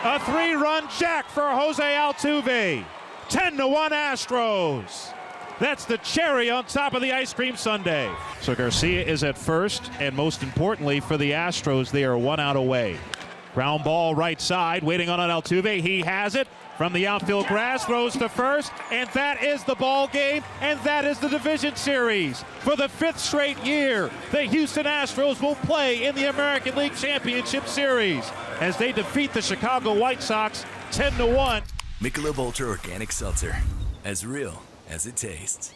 A 3-run jack for Jose Altuve. 10-1 Astros. That's the cherry on top of the ice cream sundae. So Garcia is at first, and most importantly for the Astros, they are 1 out away. Ground ball right side, waiting on Altuve. He has it from the outfield grass, throws to first, and that is the ball game, and that is the division series. For the 5th straight year, the Houston Astros will play in the American League Championship Series as they defeat the Chicago White Sox 10-1. Michelob Ultra Organic Seltzer, as real as it tastes.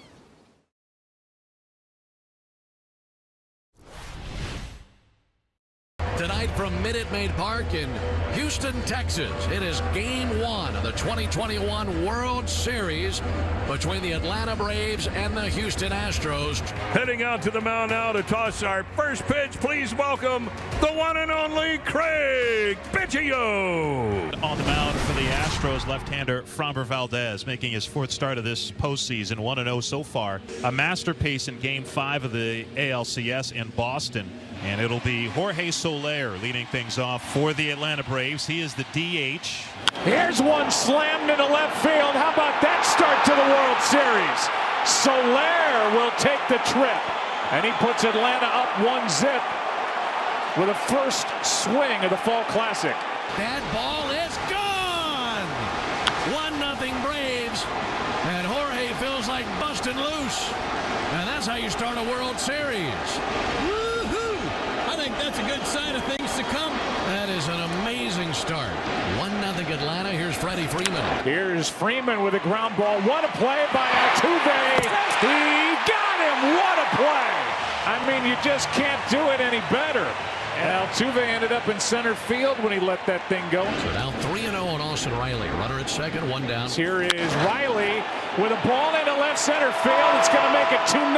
Tonight from Minute Maid Park in Houston, Texas, it is Game 1 of the 2021 World Series between the Atlanta Braves and the Houston Astros. Heading out to the mound now to toss our first pitch. Please welcome the one and only Craig Biggio. On the mound for the Astros, left-hander Framber Valdez, making his 4th start of this postseason, 1-0 so far. A masterpiece in Game 5 of the ALCS in Boston. And it'll be Jorge Soler leading things off for the Atlanta Braves. He is the DH. Here's one slammed into left field. How about that start to the World Series? Soler will take the trip, and he puts Atlanta up 1-0 with a first swing of the Fall Classic. That ball is gone. 1-0 Braves, and Jorge Houston loose. And that's how you start a World Series. Woo-hoo! I think that's a good sign of things to come. That is an amazing start. 1-0 Atlanta. Here's Freddie Freeman. Here's Freeman with a ground ball. What a play by Altuve. He got him. What a play. I mean, you just can't do it any better. And Altuve ended up in center field when he let that thing go. So now 3-0 on Austin Riley. Runner at second, 1 down. Here is Riley with a ball into left center field. It's going to make it 2-0.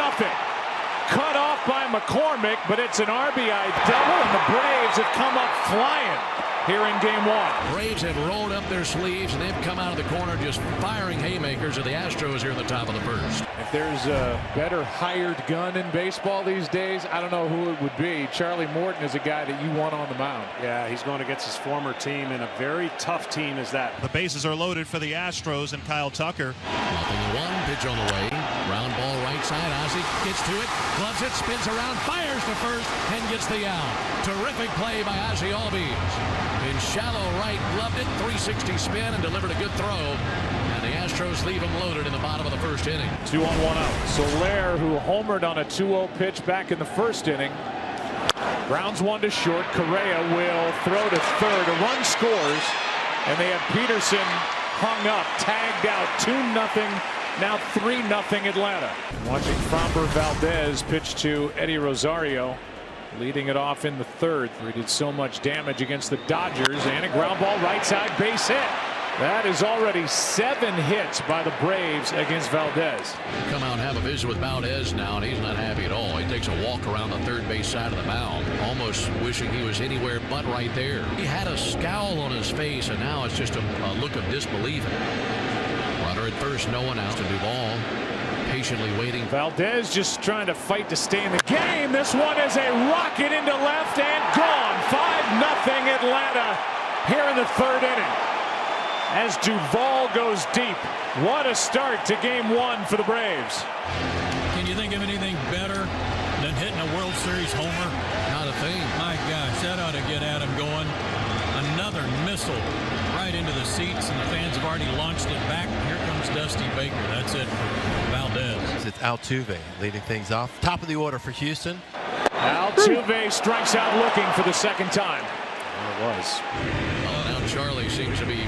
Cut off by McCormick, but it's an RBI double, and the Braves have come up flying here in game 1. Braves have rolled up their sleeves, and they've come out of the corner just firing haymakers at the Astros here in the top of the first. If there's a better hired gun in baseball these days, I don't know who it would be. Charlie Morton is a guy that you want on the mound. Yeah, he's going against his former team, and a very tough team is that. The bases are loaded for the Astros and Kyle Tucker. 0-1, pitch on the way. Ground ball right side. Ozzie gets to it, gloves it, spins around, fires to first, and gets the out. Terrific play by Ozzie Albies. In shallow right, gloved it, 360 spin, and delivered a good throw. And the Astros leave him loaded in the bottom of the first inning. 2 on 1 out. Soler, who homered on a 2-0 pitch back in the first inning. Grounds 1 to short. Correa will throw to third. A run scores, and they have Peterson hung up, tagged out. 2-0. Now 3-0 Atlanta. Watching Framber Valdez pitch to Eddie Rosario, leading it off in the third, where he did so much damage against the Dodgers, and a ground ball right side base hit. That is already 7 hits by the Braves against Valdez. Come out and have a visit with Valdez now, and he's not happy at all. He takes a walk around the third base side of the mound, almost wishing he was anywhere but right there. He had a scowl on his face, and now it's just a look of disbelief. Runner at first, no one out to Duvall. Patiently waiting. Valdez just trying to fight to stay in the game. This one is a rocket into left and gone. 5-0 Atlanta here in the third inning, as Duvall goes deep. What a start to game 1 for the Braves. Can you think of anything better than hitting a World Series homer? Not a thing. My gosh, that ought to get Adam going. Another missile right into the seats, and the fans have already launched it back. Here comes Dusty Baker. That's it for Valdez. It's Altuve leading things off. Top of the order for Houston. Altuve strikes out looking for the second time. Well, it was. Well, now Charlie seems to be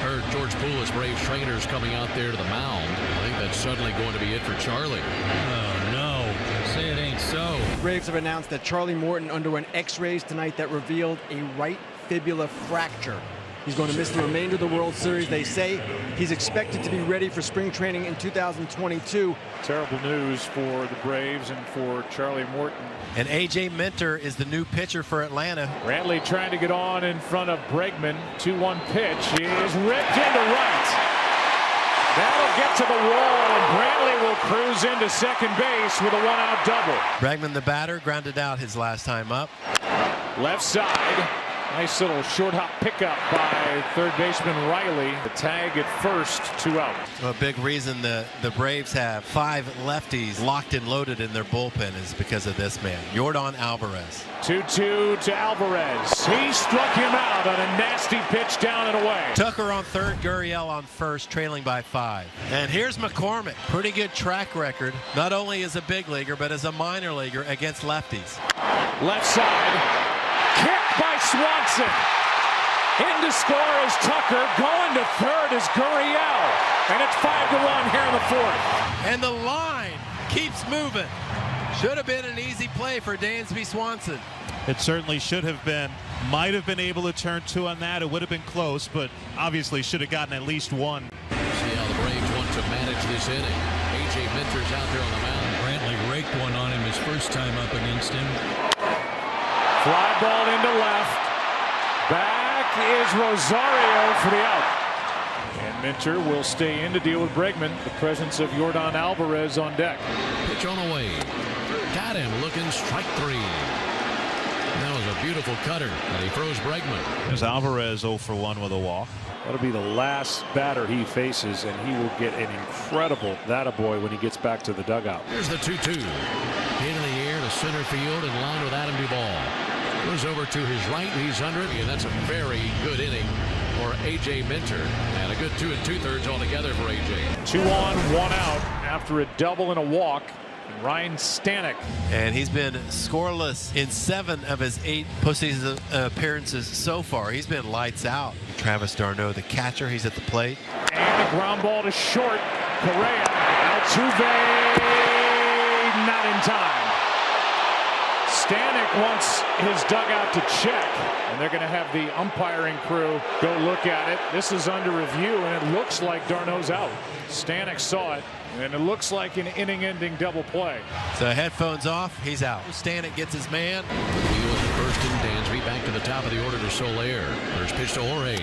heard. George Poulis, Braves trainers, coming out there to the mound. I think that's suddenly going to be it for Charlie. Oh, no. Say it ain't so. Braves have announced that Charlie Morton underwent x-rays tonight that revealed a right fibula fracture. He's going to miss the remainder of the World Series. They say he's expected to be ready for spring training in 2022. Terrible news for the Braves and for Charlie Morton. And A.J. Minter is the new pitcher for Atlanta. Brantley trying to get on in front of Bregman. 2-1 pitch is ripped into right. That'll get to the wall, and Brantley will cruise into second base with a 1-out double. Bregman, the batter, grounded out his last time up. Left side. Nice little short hop pickup by third baseman Riley. The tag at first, 2 out. A big reason the Braves have 5 lefties locked and loaded in their bullpen is because of this man, Yordan Alvarez. 2-2 to Alvarez. He struck him out on a nasty pitch down and away. Tucker on third, Gurriel on first, trailing by 5. And here's McCormick. Pretty good track record, not only as a big leaguer, but as a minor leaguer against lefties. Left side. Kick by Swanson. In to score is Tucker. Going to third is Gurriel. And it's 5-1 here in the fourth. And the line keeps moving. Should have been an easy play for Dansby Swanson. It certainly should have been. Might have been able to turn 2 on that. It would have been close, but obviously should have gotten at least 1. See how the Braves want to manage this inning. A.J. Minter's out there on the mound. Brantley raked one on him his first time up against him. Fly ball into left. Back is Rosario for the out. And Minter will stay in to deal with Bregman. The presence of Yordan Alvarez on deck. Pitch on the way. Got him looking, strike 3. That was a beautiful cutter, and he throws Bregman. There's Alvarez 0 for 1 with a walk. That'll be the last batter he faces, and he will get an incredible that-a-boy when he gets back to the dugout. Here's the 2-2. Hit in the air to center field in line with Adam Duvall. Goes over to his right, he's under it, and that's a very good inning for for A.J. Minter. And a good 2 2/3 altogether for A.J. 2 on, 1 out after a double and a walk. Ryan Stanek. And he's been scoreless in 7 of his 8 postseason appearances so far. He's been lights out. Travis d'Arnaud, the catcher, he's at the plate. And a ground ball to short. Correa. Altuve. Not in time. Stanek wants his dugout to check. And they're going to have the umpiring crew go look at it. This is under review, and it looks like d'Arnaud's out. Stanek saw it. And it looks like an inning-ending double play. So headphones off, he's out. Stanek gets his man. Deals first in Dansby, back to the top of the order to Soler. First pitch to Jorge.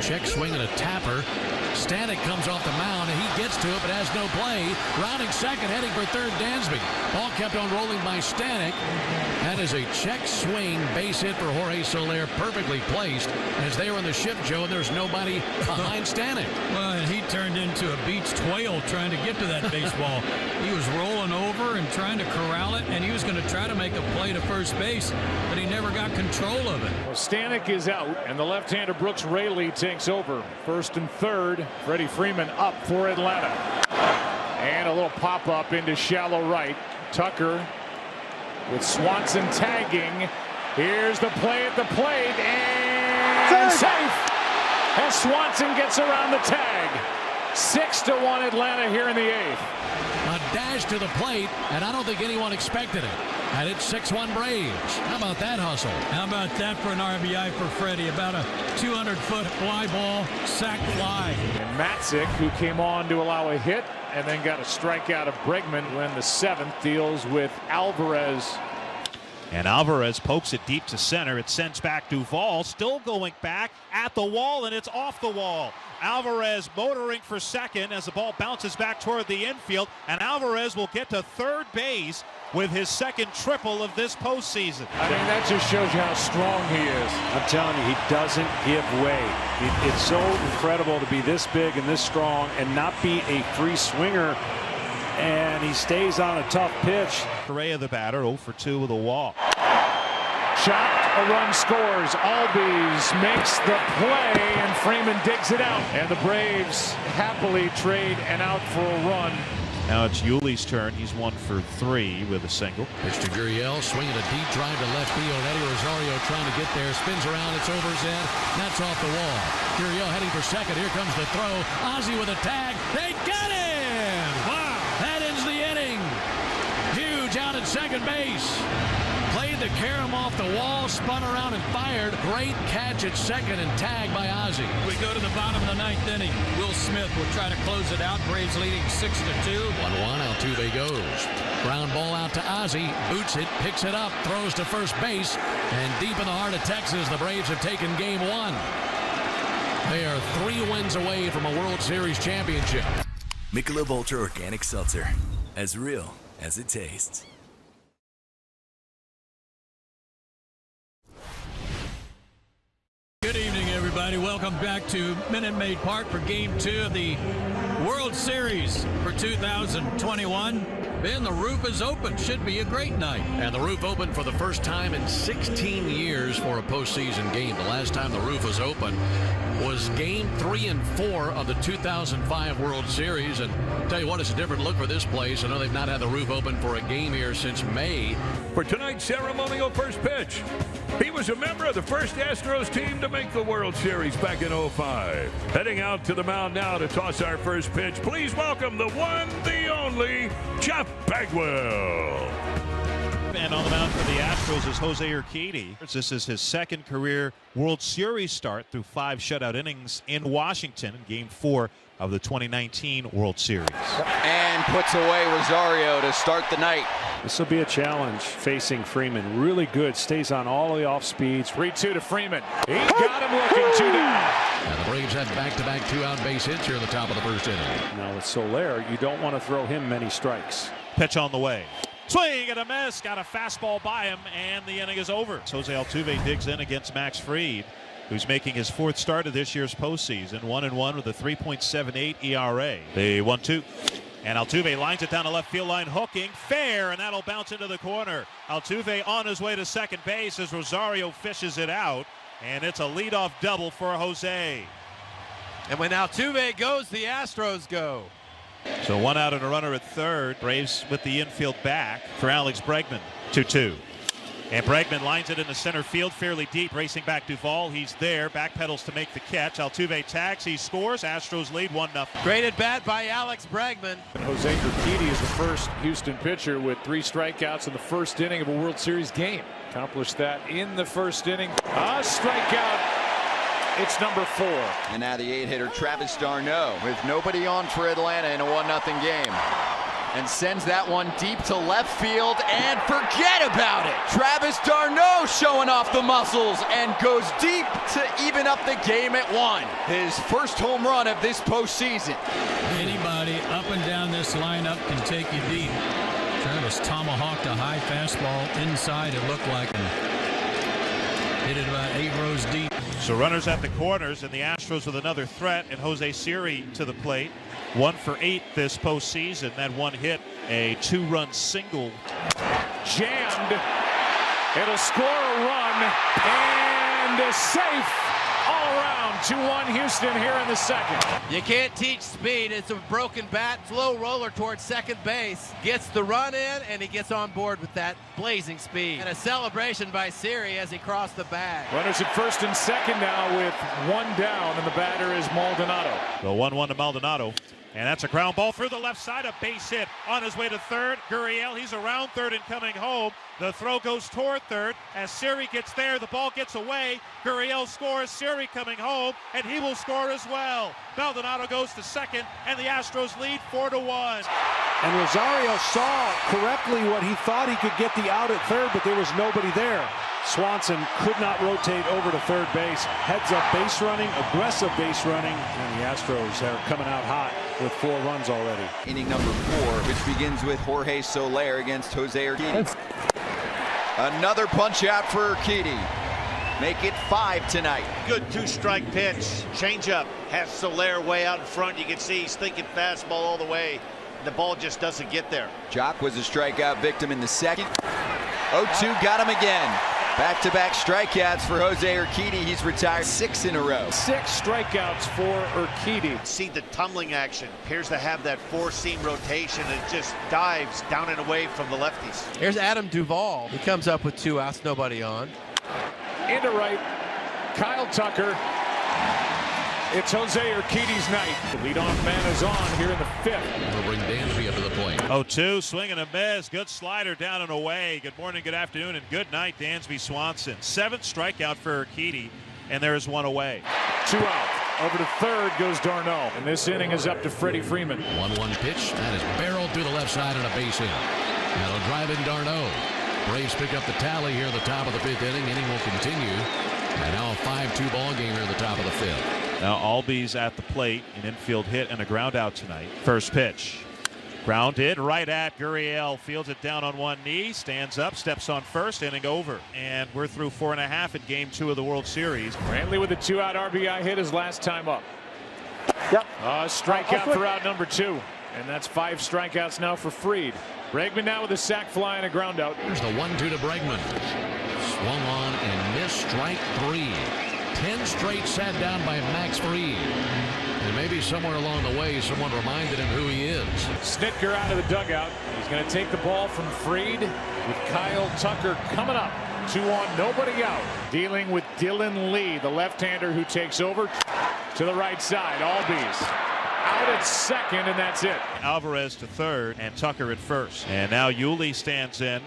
Check swing and a tapper. Stanek comes off the mound, and he gets to it, but has no play. Rounding second, heading for third, Dansby. Ball kept on rolling by Stanek. That is a check swing, base hit for Jorge Soler, perfectly placed as they were in the shift, Joe, and there's nobody behind Stanek. Well, and he turned into a beached whale trying to get to that baseball. He was rolling over and trying to corral it, and he was going to try to make a play to first base, but he never got control of it. Well, Stanek is out, and the left-hander Brooks Raley takes over. First and third, Freddie Freeman up for Atlanta. And a little pop-up into shallow right. Tucker with Swanson tagging. Here's the play at the plate, and safe as Swanson gets around the tag. 6-1 Atlanta here in the 8th. A dash to the plate, and I don't think anyone expected it. And it's 6-1 Braves. How about that hustle? How about that for an RBI for Freddie? About a 200-foot fly ball, sac fly. And Matzik, who came on to allow a hit and then got a strikeout of Bregman when the 7th deals with Alvarez. And Alvarez pokes it deep to center. It sends back Duvall, still going back at the wall, and it's off the wall. Alvarez motoring for second as the ball bounces back toward the infield, and Alvarez will get to third base with his second triple of this postseason. I mean, that just shows you how strong he is. I'm telling you, he doesn't give way. It's so incredible to be this big and this strong and not be a free swinger. And he stays on a tough pitch. Correa, the batter, 0 for 2 with a walk. Chopped, a run scores. Albies makes the play, and Freeman digs it out. And the Braves happily trade an out for a run. Now it's Yuli's turn. He's 1 for 3 with a single. Pitch to Gurriel, swinging a deep drive to left field. Eddie Rosario trying to get there, spins around, it's over his head. That's off the wall. Gurriel heading for second. Here comes the throw. Ozzie with a tag. They got him! Wow! That ends the inning. Huge out at second base. Played the carom off the wall, spun around and fired. Great catch at second and tag by Ozzie. We go to the bottom of the 9th inning. Will Smith will try to close it out. Braves leading 6-2. 1-1, Altuve goes. Ground ball out to Ozzie. Boots it, picks it up, throws to first base. And deep in the heart of Texas, the Braves have taken game 1. They are 3 wins away from a World Series championship. Michelob Ultra Organic Seltzer. As real as it tastes. Good evening, everybody. Welcome back to Minute Maid Park for Game 2 of the World Series for 2021. Ben, the roof is open. Should be a great night. And the roof opened for the first time in 16 years for a postseason game. The last time the roof was open was Game 3 and 4 of the 2005 World Series. And I'll tell you what, it's a different look for this place. I know they've not had the roof open for a game here since May. For tonight's ceremonial first pitch, he was a member of the first Astros team to make the World Series back in 05. Heading out to the mound now to toss our first pitch. Please welcome the one, the only, Jeff Bagwell. And on the mound for the Astros is Jose Urquidy. This is his second career World Series start through 5 shutout innings in Washington in Game 4 of the 2019 World Series. And puts away Rosario to start the night. This will be a challenge facing Freeman. Really good. Stays on all the off speeds. 3-2 to Freeman. He got him looking 2 down. And the Braves had back-to-back 2-out base hits here in the top of the first inning. Now with Soler, you don't want to throw him many strikes. Pitch on the way. Swing and a miss. Got a fastball by him, and the inning is over. Jose Altuve digs in against Max Fried, who's making his 4th start of this year's postseason. 1-1 with a 3.78 ERA. The 1-2. And Altuve lines it down the left field line, hooking, fair, and that'll bounce into the corner. Altuve on his way to second base as Rosario fishes it out. and it's a leadoff double for Jose. And when Altuve goes, the Astros go. So 1 out and a runner at third. Braves with the infield back for Alex Bregman. 2-2. And Bregman lines it into center field fairly deep. Racing back Duvall. He's there. Backpedals to make the catch. Altuve tags. He scores. Astros lead 1-0. Great at bat by Alex Bregman. And Jose Urquidy is the first Houston pitcher with 3 strikeouts in the first inning of a World Series game. Accomplished that in the first inning. A strikeout. It's number 4. And now the 8-hitter Travis d'Arnaud with nobody on for Atlanta in a 1-0 game. And sends that one deep to left field and forget about it. Travis d'Arnaud showing off the muscles and goes deep to even up the game at 1. His first home run of this postseason. Anybody up and down this lineup can take you deep. Travis tomahawked a high fastball inside, it looked like, and hit it about 8 rows deep. So runners at the corners, and the Astros with another threat, and Jose Siri to the plate. 1 for 8 this postseason. That one hit, a 2-run single. Jammed. It'll score a run and safe all around. 2-1 Houston here in the second. You can't teach speed. It's a broken bat. Slow roller towards second base. Gets the run in, and he gets on board with that blazing speed. And a celebration by Siri as he crossed the bag. Runners at first and second now with 1 down, and the batter is Maldonado. The 1-1 to Maldonado. And that's a ground ball through the left side, a base hit on his way to third. Gurriel, he's around third and coming home. The throw goes toward third. As Siri gets there, the ball gets away. Gurriel scores, Siri coming home, and he will score as well. Maldonado goes to second, and the Astros lead 4-1. And Rosario saw correctly what he thought he could get the out at third, but there was nobody there. Swanson could not rotate over to third base. Heads up base running, aggressive base running, and the Astros are coming out hot with 4 runs already. Inning number 4, which begins with Jorge Soler against Jose Urquidy. Another punch out for Urquidy. Make it 5 tonight. Good 2-strike pitch. Changeup has Soler way out in front. You can see he's thinking fastball all the way. The ball just doesn't get there. Jock was a strikeout victim in the second. 0-2 got him again. Back-to-back strikeouts for Jose Urquidy. He's retired 6 in a row. 6 strikeouts for Urquidy. See the tumbling action. Appears to have that 4-seam rotation. It just dives down and away from the lefties. Here's Adam Duvall. He comes up with 2 outs, nobody on. Into right, Kyle Tucker. It's Jose Urquidy's night. The leadoff man is on here in the 5th. We'll bring Dansby up to the plate. 0-2, swing and a miss. Good slider down and away. Good morning, good afternoon, and good night, Dansby Swanson. 7th strikeout for Urquidy, and there is 1 away. 2 out. Over to third goes d'Arnaud. And this inning is up to Freddie Freeman. 1-1 pitch. That is barreled through the left side and a base hit. That'll drive in d'Arnaud. Braves pick up the tally here at the top of the 5th inning. Inning will continue. And now a 5-2 ball game here at the top of the 5th. Now Albies at the plate, an infield hit and a ground out tonight. First pitch. Grounded right at Gurriel. Fields it down on one knee. Stands up, steps on first, inning over. And we're through 4.5 in Game 2 of the World Series. Brantley with a 2-out RBI hit his last time up. Yep. Strikeout for out number 2. And that's 5 strikeouts now for Fried. Bregman now with a sac fly and a ground out. Here's the 1-2 to Bregman. Swung on and missed strike 3. 10 straight sat down by Max Fried. And maybe somewhere along the way someone reminded him who he is. Snitker out of the dugout. He's going to take the ball from Fried with Kyle Tucker coming up. 2 on, nobody out. Dealing with Dylan Lee, the left-hander who takes over to the right side. Albies out at second, and that's it. Alvarez to third and Tucker at first. And now Yuli stands in,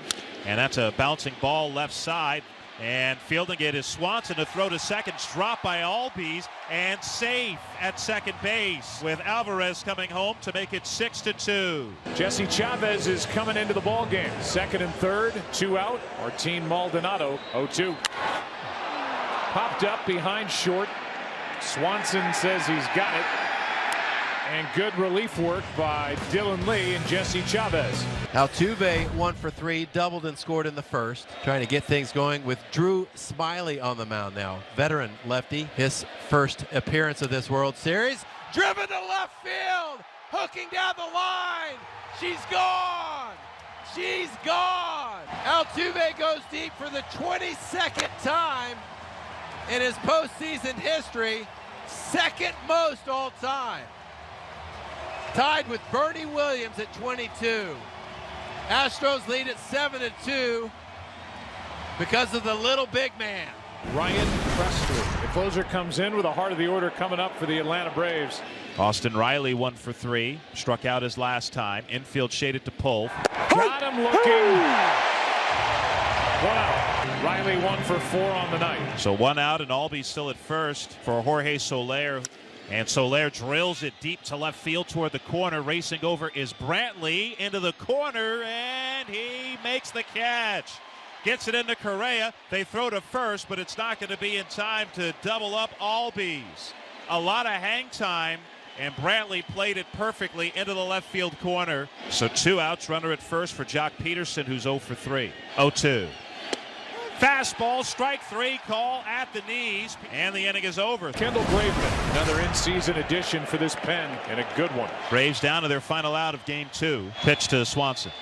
and that's a bouncing ball left side. And fielding it is Swanson to throw to second. Dropped by Albies and safe at second base with Alvarez coming home to make it 6-2. Jesse Chavez is coming into the ball game. Second and third, 2 out. Martin Maldonado, 0-2. Popped up behind short. Swanson says he's got it. And good relief work by Dylan Lee and Jesse Chavez. Altuve 1 for 3, doubled and scored in the first. Trying to get things going with Drew Smiley on the mound now. Veteran lefty, his first appearance of this World Series. Driven to left field, hooking down the line. She's gone. She's gone. Altuve goes deep for the 22nd time. in his postseason history, second most all time. Tied with Bernie Williams at 22. Astros lead at 7-2 because of the little big man. Ryan Presley. The closer comes in with a heart of the order coming up for the Atlanta Braves. Austin Riley 1 for 3. Struck out his last time. Infield shaded to pull. Got him looking. 1 out. Riley 1 for 4 on the night. So 1 out, and Albies still at first for Jorge Soler. And Soler drills it deep to left field toward the corner. Racing over is Brantley into the corner, and he makes the catch. Gets it into Correa. They throw to first, but it's not going to be in time to double up Albies. A lot of hang time, and Brantley played it perfectly into the left field corner. So 2 outs, runner at first for Jock Peterson, who's 0 for 3. 0-2. Fastball, strike 3, call at the knees, and the inning is over. Kendall Graveman, another in-season addition for this pen, and a good one. Braves down to their final out of game 2. Pitch to Swanson.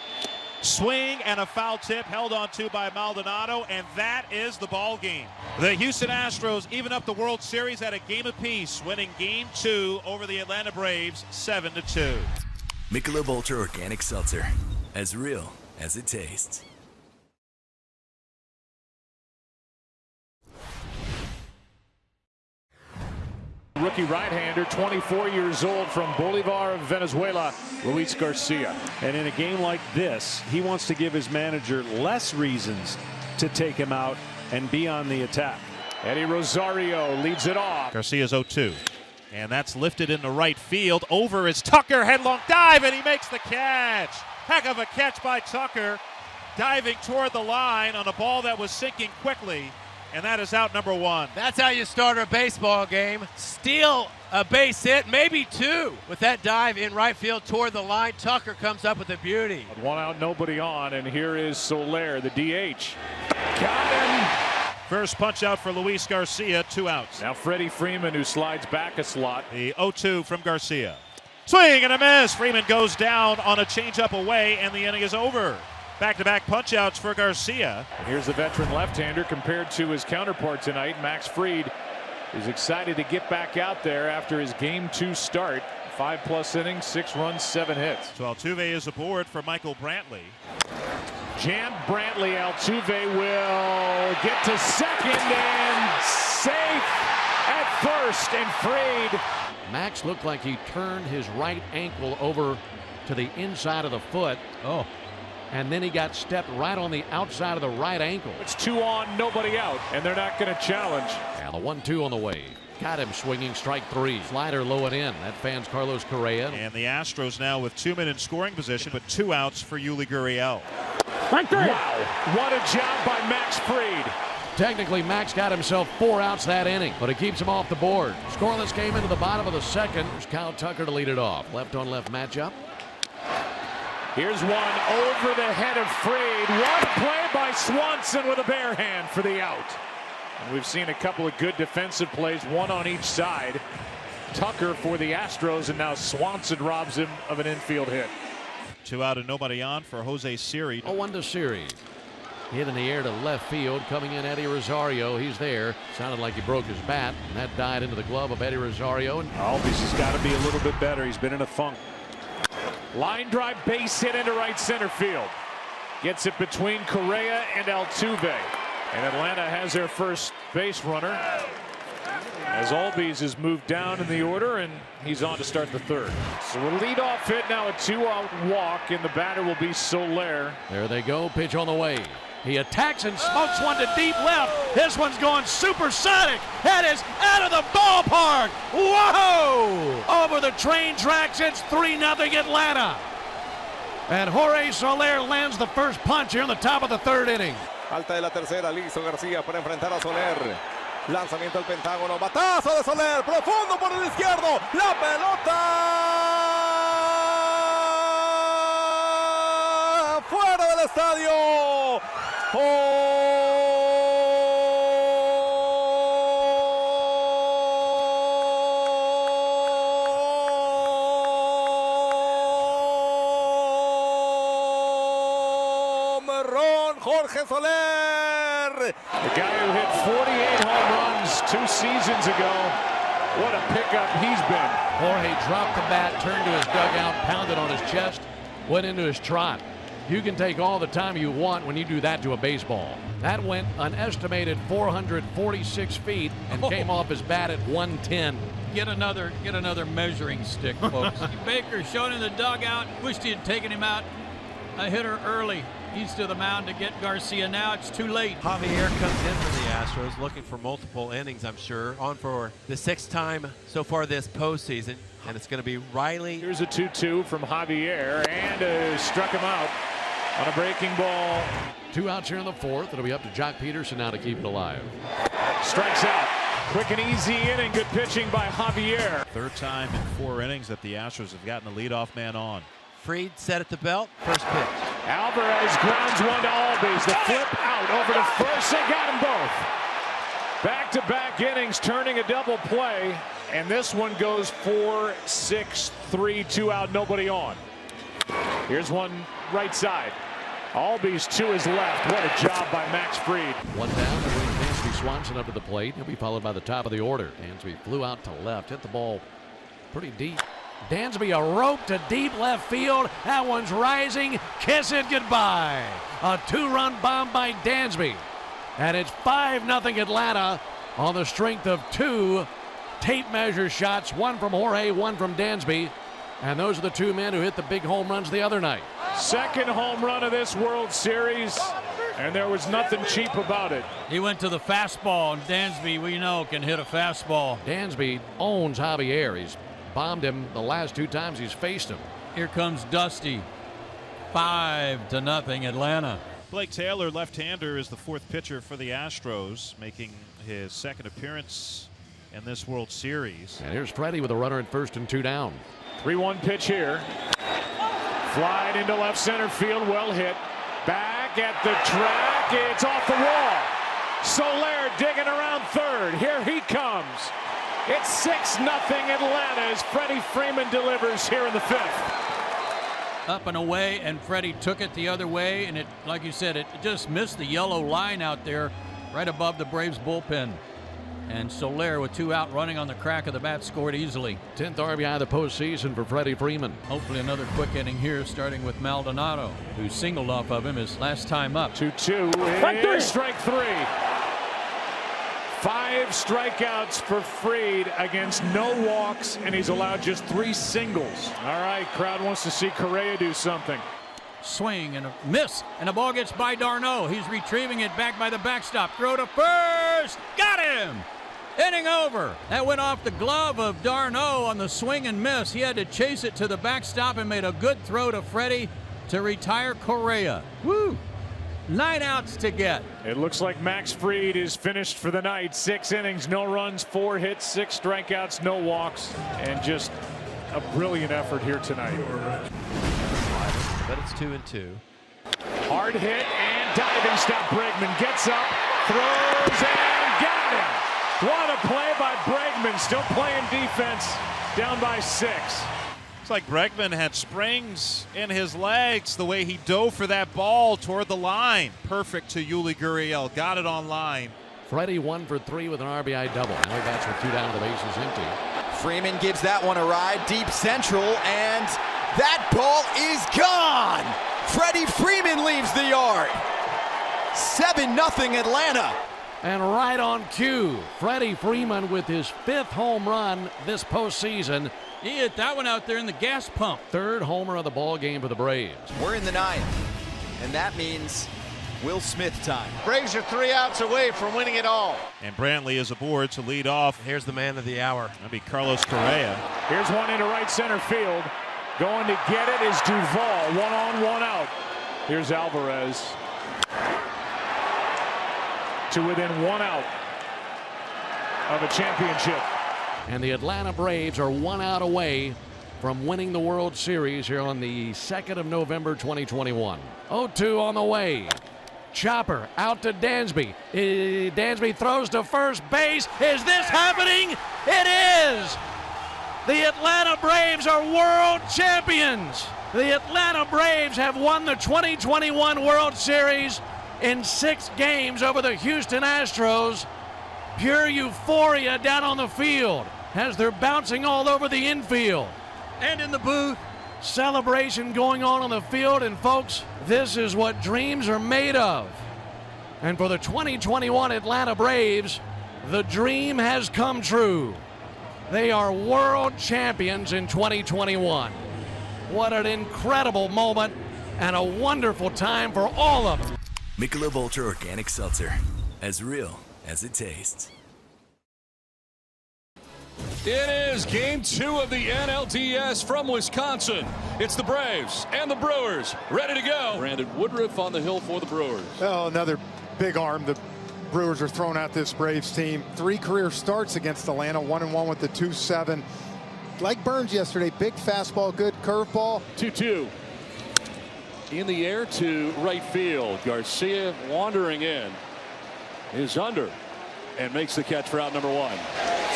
Swing and a foul tip held on to by Maldonado, and that is the ball game. The Houston Astros even up the World Series at a game apiece, winning game 2 over the Atlanta Braves 7-2. Michelob Ultra Organic Seltzer, as real as it tastes. Rookie right-hander, 24 years old, from Bolivar of Venezuela, Luis Garcia. And in a game like this, he wants to give his manager less reasons to take him out and be on the attack. Eddie Rosario leads it off. Garcia's 0-2. And that's lifted into right field. Over is Tucker, headlong dive, and he makes the catch. Heck of a catch by Tucker, diving toward the line on a ball that was sinking quickly. And that is out number 1. That's how you start a baseball game. Steal a base hit, maybe 2. With that dive in right field toward the line, Tucker comes up with a beauty. 1 out, nobody on, and here is Soler, the DH. Got him. First punch out for Luis Garcia, 2 outs. Now Freddie Freeman, who slides back a slot. The 0-2 from Garcia. Swing and a miss. Freeman goes down on a changeup away, and the inning is over. Back-to-back punch-outs for Garcia. And here's the veteran left-hander compared to his counterpart tonight. Max Fried is excited to get back out there after his game 2 start. 5+ innings, 6 runs, 7 hits. So Altuve is aboard for Michael Brantley. Jammed Brantley. Altuve will get to second and safe at first. And Fried. Max looked like he turned his right ankle over to the inside of the foot. Oh. And then he got stepped right on the outside of the right ankle. It's 2 on, nobody out, and they're not going to challenge. And the 1-2 on the way. Got him swinging, strike 3. Slider low and in. That fans Carlos Correa. And the Astros now with 2 men in scoring position, but 2 outs for Yuli Gurriel. Wow, what a job by Max Fried. Technically, Max got himself 4 outs that inning, but it keeps him off the board. Scoreless game into the bottom of the second. There's Kyle Tucker to lead it off. Left-on-left matchup. Here's one over the head of Fried. One play by Swanson with a bare hand for the out. And we've seen a couple of good defensive plays, 1 on each side. Tucker for the Astros, and now Swanson robs him of an infield hit. 2 out and nobody on for Jose Siri. 0-1 to Siri. Hit in the air to left field. Coming in, Eddie Rosario. He's there. Sounded like he broke his bat, and that died into the glove of Eddie Rosario. Albies has got to be a little bit better. He's been in a funk. Line drive base hit into right center field. Gets it between Correa and Altuve. And Atlanta has their first base runner, as Albies has moved down in the order, and he's on to start the 3rd. So a leadoff hit, now a 2-out walk, and the batter will be Soler. There they go. Pitch on the way. He attacks and smokes one to deep left. This one's going supersonic. That is out of the ballpark. Whoa! Over the train tracks, it's 3-0 Atlanta. And Jorge Soler lands the first punch here in the top of the 3rd inning. Alta de la tercera, listo García para enfrentar a Soler. Lanzamiento al Pentágono, batazo de Soler, profundo por el izquierdo. La pelota fuera del estadio. jonrón, Jorge Soler. The guy who hit 48 home runs 2 seasons ago. What a pickup he's been. Jorge dropped the bat, turned to his dugout, pounded on his chest, went into his trot. You can take all the time you want when you do that to a baseball. That went an estimated 446 feet and came off his bat at 110. Get another measuring stick, folks. Baker showed in the dugout. Wished he had taken him out a hitter early east of the mound to get Garcia. Now it's too late. Javier comes in for the Astros looking for multiple innings, I'm sure, on for the 6th time so far this postseason. And it's going to be Riley. Here's a 2-2 from Javier, and struck him out on a breaking ball. 2 outs here in the 4th. It'll be up to Jock Peterson now to keep it alive. Strikes out. Quick and easy inning. Good pitching by Javier. 3rd time in 4 innings that the Astros have gotten the leadoff man on. Fried set at the belt. First pitch. Alvarez grounds one to Albies. The flip out over to first. They got them both. Back-to-back innings, turning a double play. And this one goes 4-6-3, 2 out, nobody on. Here's one right side. Albies to his left. What a job by Max Fried. 1 down to bring Dansby Swanson up to the plate. He'll be followed by the top of the order. Dansby flew out to left, hit the ball pretty deep. Dansby a rope to deep left field. That one's rising. Kiss it goodbye. A 2-run bomb by Dansby. And it's 5-0 Atlanta on the strength of 2 tape measure shots. 1 from Jorge, 1 from Dansby. And those are the 2 men who hit the big home runs the other night. 2nd home run of this World Series, and there was nothing cheap about it. He went to the fastball, and Dansby, we know, can hit a fastball. Dansby owns Javier. He's bombed him the last 2 times he's faced him. Here comes Dusty. 5-0 Atlanta. Blake Taylor, left-hander, is the 4th pitcher for the Astros, making his 2nd appearance in this World Series. And here's Freddie with a runner at first and 2 down. 3-1 pitch here. Flied into left center field, well hit. Back at the track, it's off the wall. Soler digging around 3rd. Here he comes. It's 6-0 Atlanta as Freddie Freeman delivers here in the 5th. Up and away, and Freddie took it the other way, and it, like you said, it just missed the yellow line out there right above the Braves bullpen. And Soler with 2 out running on the crack of the bat scored easily. 10th RBI of the postseason for Freddie Freeman. Hopefully another quick inning here, starting with Maldonado, who singled off of him his last time up. 2-2. Strike 3. 5 strikeouts for Fried against no walks, and he's allowed just 3 singles. All right, crowd wants to see Correa do something. Swing and a miss, and the ball gets by d'Arnaud. He's retrieving it back by the backstop. Throw to first. Got him. Inning over. That went off the glove of d'Arnaud on the swing and miss. He had to chase it to the backstop and made a good throw to Freddie to retire Correa. Woo! 9 outs to get. It looks like Max Fried is finished for the night. 6 innings, no runs, 4 hits, 6 strikeouts, no walks, and just a brilliant effort here tonight. But it's 2-2. Hard hit and diving stop. Bregman gets up, throws, and got him. What a play by Bregman. Still playing defense, down by 6. It's like Bregman had springs in his legs the way he dove for that ball toward the line. Perfect to Yuli Gurriel. Got it on line. Freddie 1 for 3 with an RBI double. Now he bats with 2 down, the bases empty. Freeman gives that one a ride deep central, and that ball is gone. Freddie Freeman leaves the yard. 7-0 Atlanta. And right on cue, Freddie Freeman with his 5th home run this postseason. He hit that one out there in the gas pump. 3rd homer of the ball game for the Braves. We're in the 9th, and that means Will Smith time. Braves are 3 outs away from winning it all. And Brantley is aboard to lead off. Here's the man of the hour. That'll be Carlos Correa. Here's one into right center field. Going to get it is Duvall. 1 on, 1 out. Here's Alvarez. To within 1 out of a championship. And the Atlanta Braves are 1 out away from winning the World Series here on the 2nd of November 2021. 0-2 on the way. Chopper out to Dansby. Dansby throws to first base. Is this happening? It is! The Atlanta Braves are world champions! The Atlanta Braves have won the 2021 World Series in 6 games over the Houston Astros. Pure euphoria down on the field as they're bouncing all over the infield. And in the booth, celebration going on the field. And folks, this is what dreams are made of. And for the 2021 Atlanta Braves, the dream has come true. They are world champions in 2021. What an incredible moment and a wonderful time for all of them. Michelob Ultra Organic Seltzer, as real as it tastes. It is Game 2 of the NLDS from Wisconsin. It's the Braves and the Brewers ready to go. Brandon Woodruff on the hill for the Brewers. Oh, another big arm. The Brewers are throwing out this Braves team. 3 career starts against Atlanta, 1-1 with the 2-7. Like Burns yesterday, big fastball, good curveball. 2-2. In the air to right field. Garcia wandering in. Is under and makes the catch for out number 1.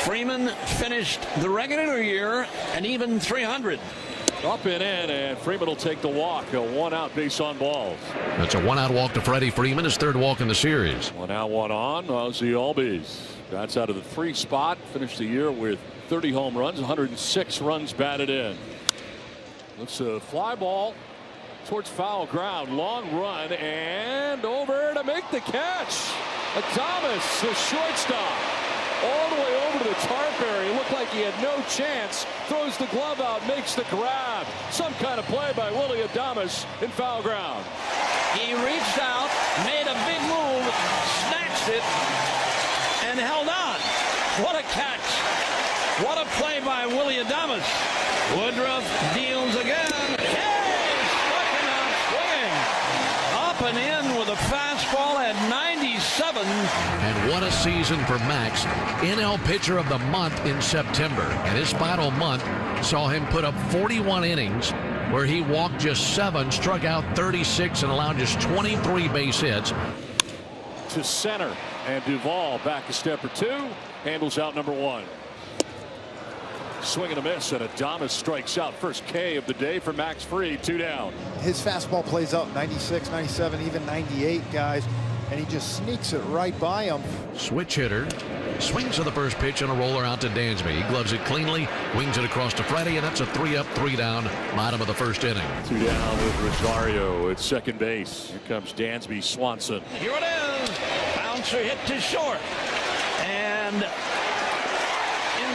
Freeman finished the regular year an even 300. Up and in, and Freeman will take the walk. A 1-out base on balls. That's a 1-out walk to Freddie Freeman, his 3rd walk in the series. 1 out, 1 on. Ozzie Albies. That's out of the 3 spot. Finished the year with 30 home runs, 106 runs batted in. It's a fly ball towards foul ground. Long run and over to make the catch. Thomas, the shortstop, all the way over to the tarp area. Looked like he had no chance. Throws the glove out, makes the grab. Some kind of play by Willie Adames in foul ground. He reached out, made a big move, snatched it, and held on. What a catch. What a play by Willie Adames. Woodruff deals again. Hey, struck him out swinging. Up and in with a fastball at 97. And what a season for Max, NL Pitcher of the Month in September. And his final month saw him put up 41 innings where he walked just 7, struck out 36, and allowed just 23 base hits. To center, and Duvall back a step or 2, handles out number 1. Swing and a miss, and Adames strikes out. First K of the day for Max Fried. 2 down. His fastball plays up 96, 97, even 98, guys, and he just sneaks it right by him. Switch hitter. Swings to the first pitch and a roller out to Dansby. He gloves it cleanly, wings it across to Freddie, and that's a 3-up, 3-down bottom of the first inning. 2 down with Rosario at second base. Here comes Dansby Swanson. Here it is. Bouncer hit to short. And in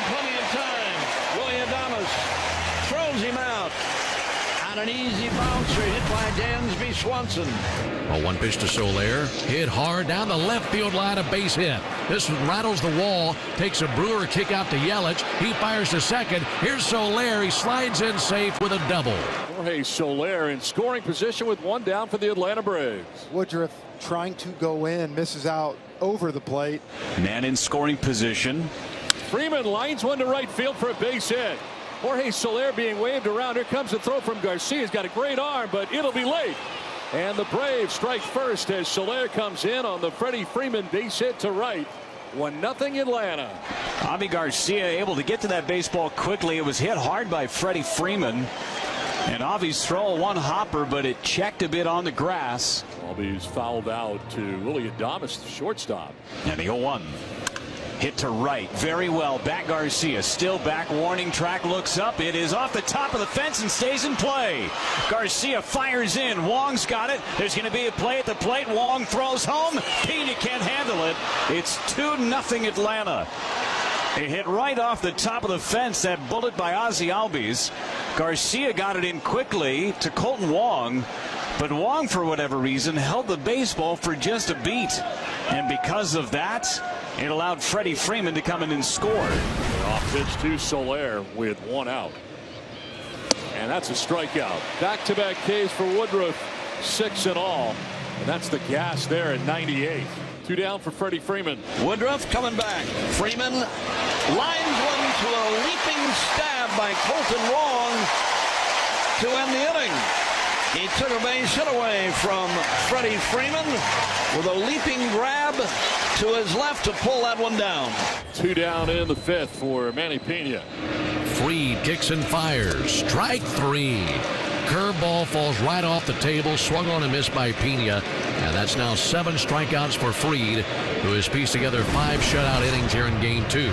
plenty of time, Willie Adames throws him out. On an easy bouncer hit by Dansby Swanson. A 1 pitch to Soler. Hit hard down the left field line, a base hit. This one rattles the wall, takes a Brewer kick out to Yelich. He fires to second. Here's Soler. He slides in safe with a double. Jorge Soler in scoring position with 1 down for the Atlanta Braves. Woodruff trying to go in, misses out over the plate. Man in scoring position. Freeman lines one to right field for a base hit. Jorge Soler being waved around. Here comes the throw from Garcia. He's got a great arm, but it'll be late. And the Braves strike first as Soler comes in on the Freddie Freeman base hit to right. 1-0 Atlanta. Avi Garcia able to get to that baseball quickly. It was hit hard by Freddie Freeman. And Avi's throw, 1 hopper, but it checked a bit on the grass. Avi's fouled out to Willie Adames, the shortstop. And the 0-1. Hit to right. Very well. Back Garcia. Still back. Warning track looks up. It is off the top of the fence and stays in play. Garcia fires in. Wong's got it. There's going to be a play at the plate. Wong throws home. Pena can't handle it. It's 2-0 Atlanta. It hit right off the top of the fence. That bullet by Ozzie Albies. Garcia got it in quickly to Colton Wong. But Wong, for whatever reason, held the baseball for just a beat. And because of that, it allowed Freddie Freeman to come in and score. Off pitch to Soler with 1 out. And that's a strikeout. Back-to-back Ks for Woodruff, 6 in all. And that's the gas there at 98. 2 down for Freddie Freeman. Woodruff coming back. Freeman lines one to a leaping stab by Colton Wong to end the inning. He took a base hit away from Freddie Freeman with a leaping grab to his left to pull that one down. 2 down in the 5th for Manny Pena. Fried kicks and fires. Strike 3. curveball falls right off the table, swung on and missed by Pena. And that's now 7 strikeouts for Fried, who has pieced together 5 shutout innings here in game 2.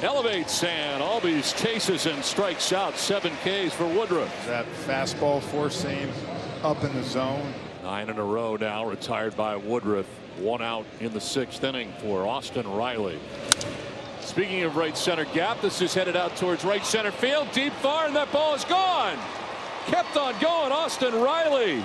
Elevates and Albies chases and strikes out. 7 Ks for Woodruff. That fastball 4-seam up in the zone. 9 in a row now retired by Woodruff. 1 out in the 6th inning for Austin Riley. Speaking of right center gap, this is headed out towards right center field. Deep far, and that ball is gone. Kept on going. Austin Riley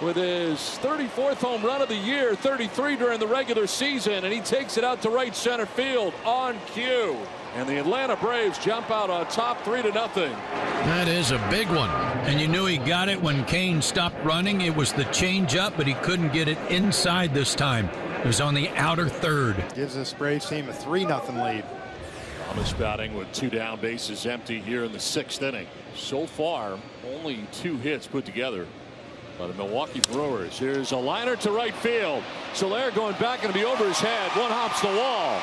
with his 34th home run of the year, 33 during the regular season, and he takes it out to right center field on cue. And the Atlanta Braves jump out on top 3-0. That is a big one. And you knew he got it when Kane stopped running. It was the changeup, but he couldn't get it inside this time. It was on the outer third. Gives this Braves team a 3-0 lead. Thomas batting with 2 down, bases empty here in the 6th inning. So far, only 2 hits put together by the Milwaukee Brewers. Here's a liner to right field. Soler going back and be over his head. One hops the wall.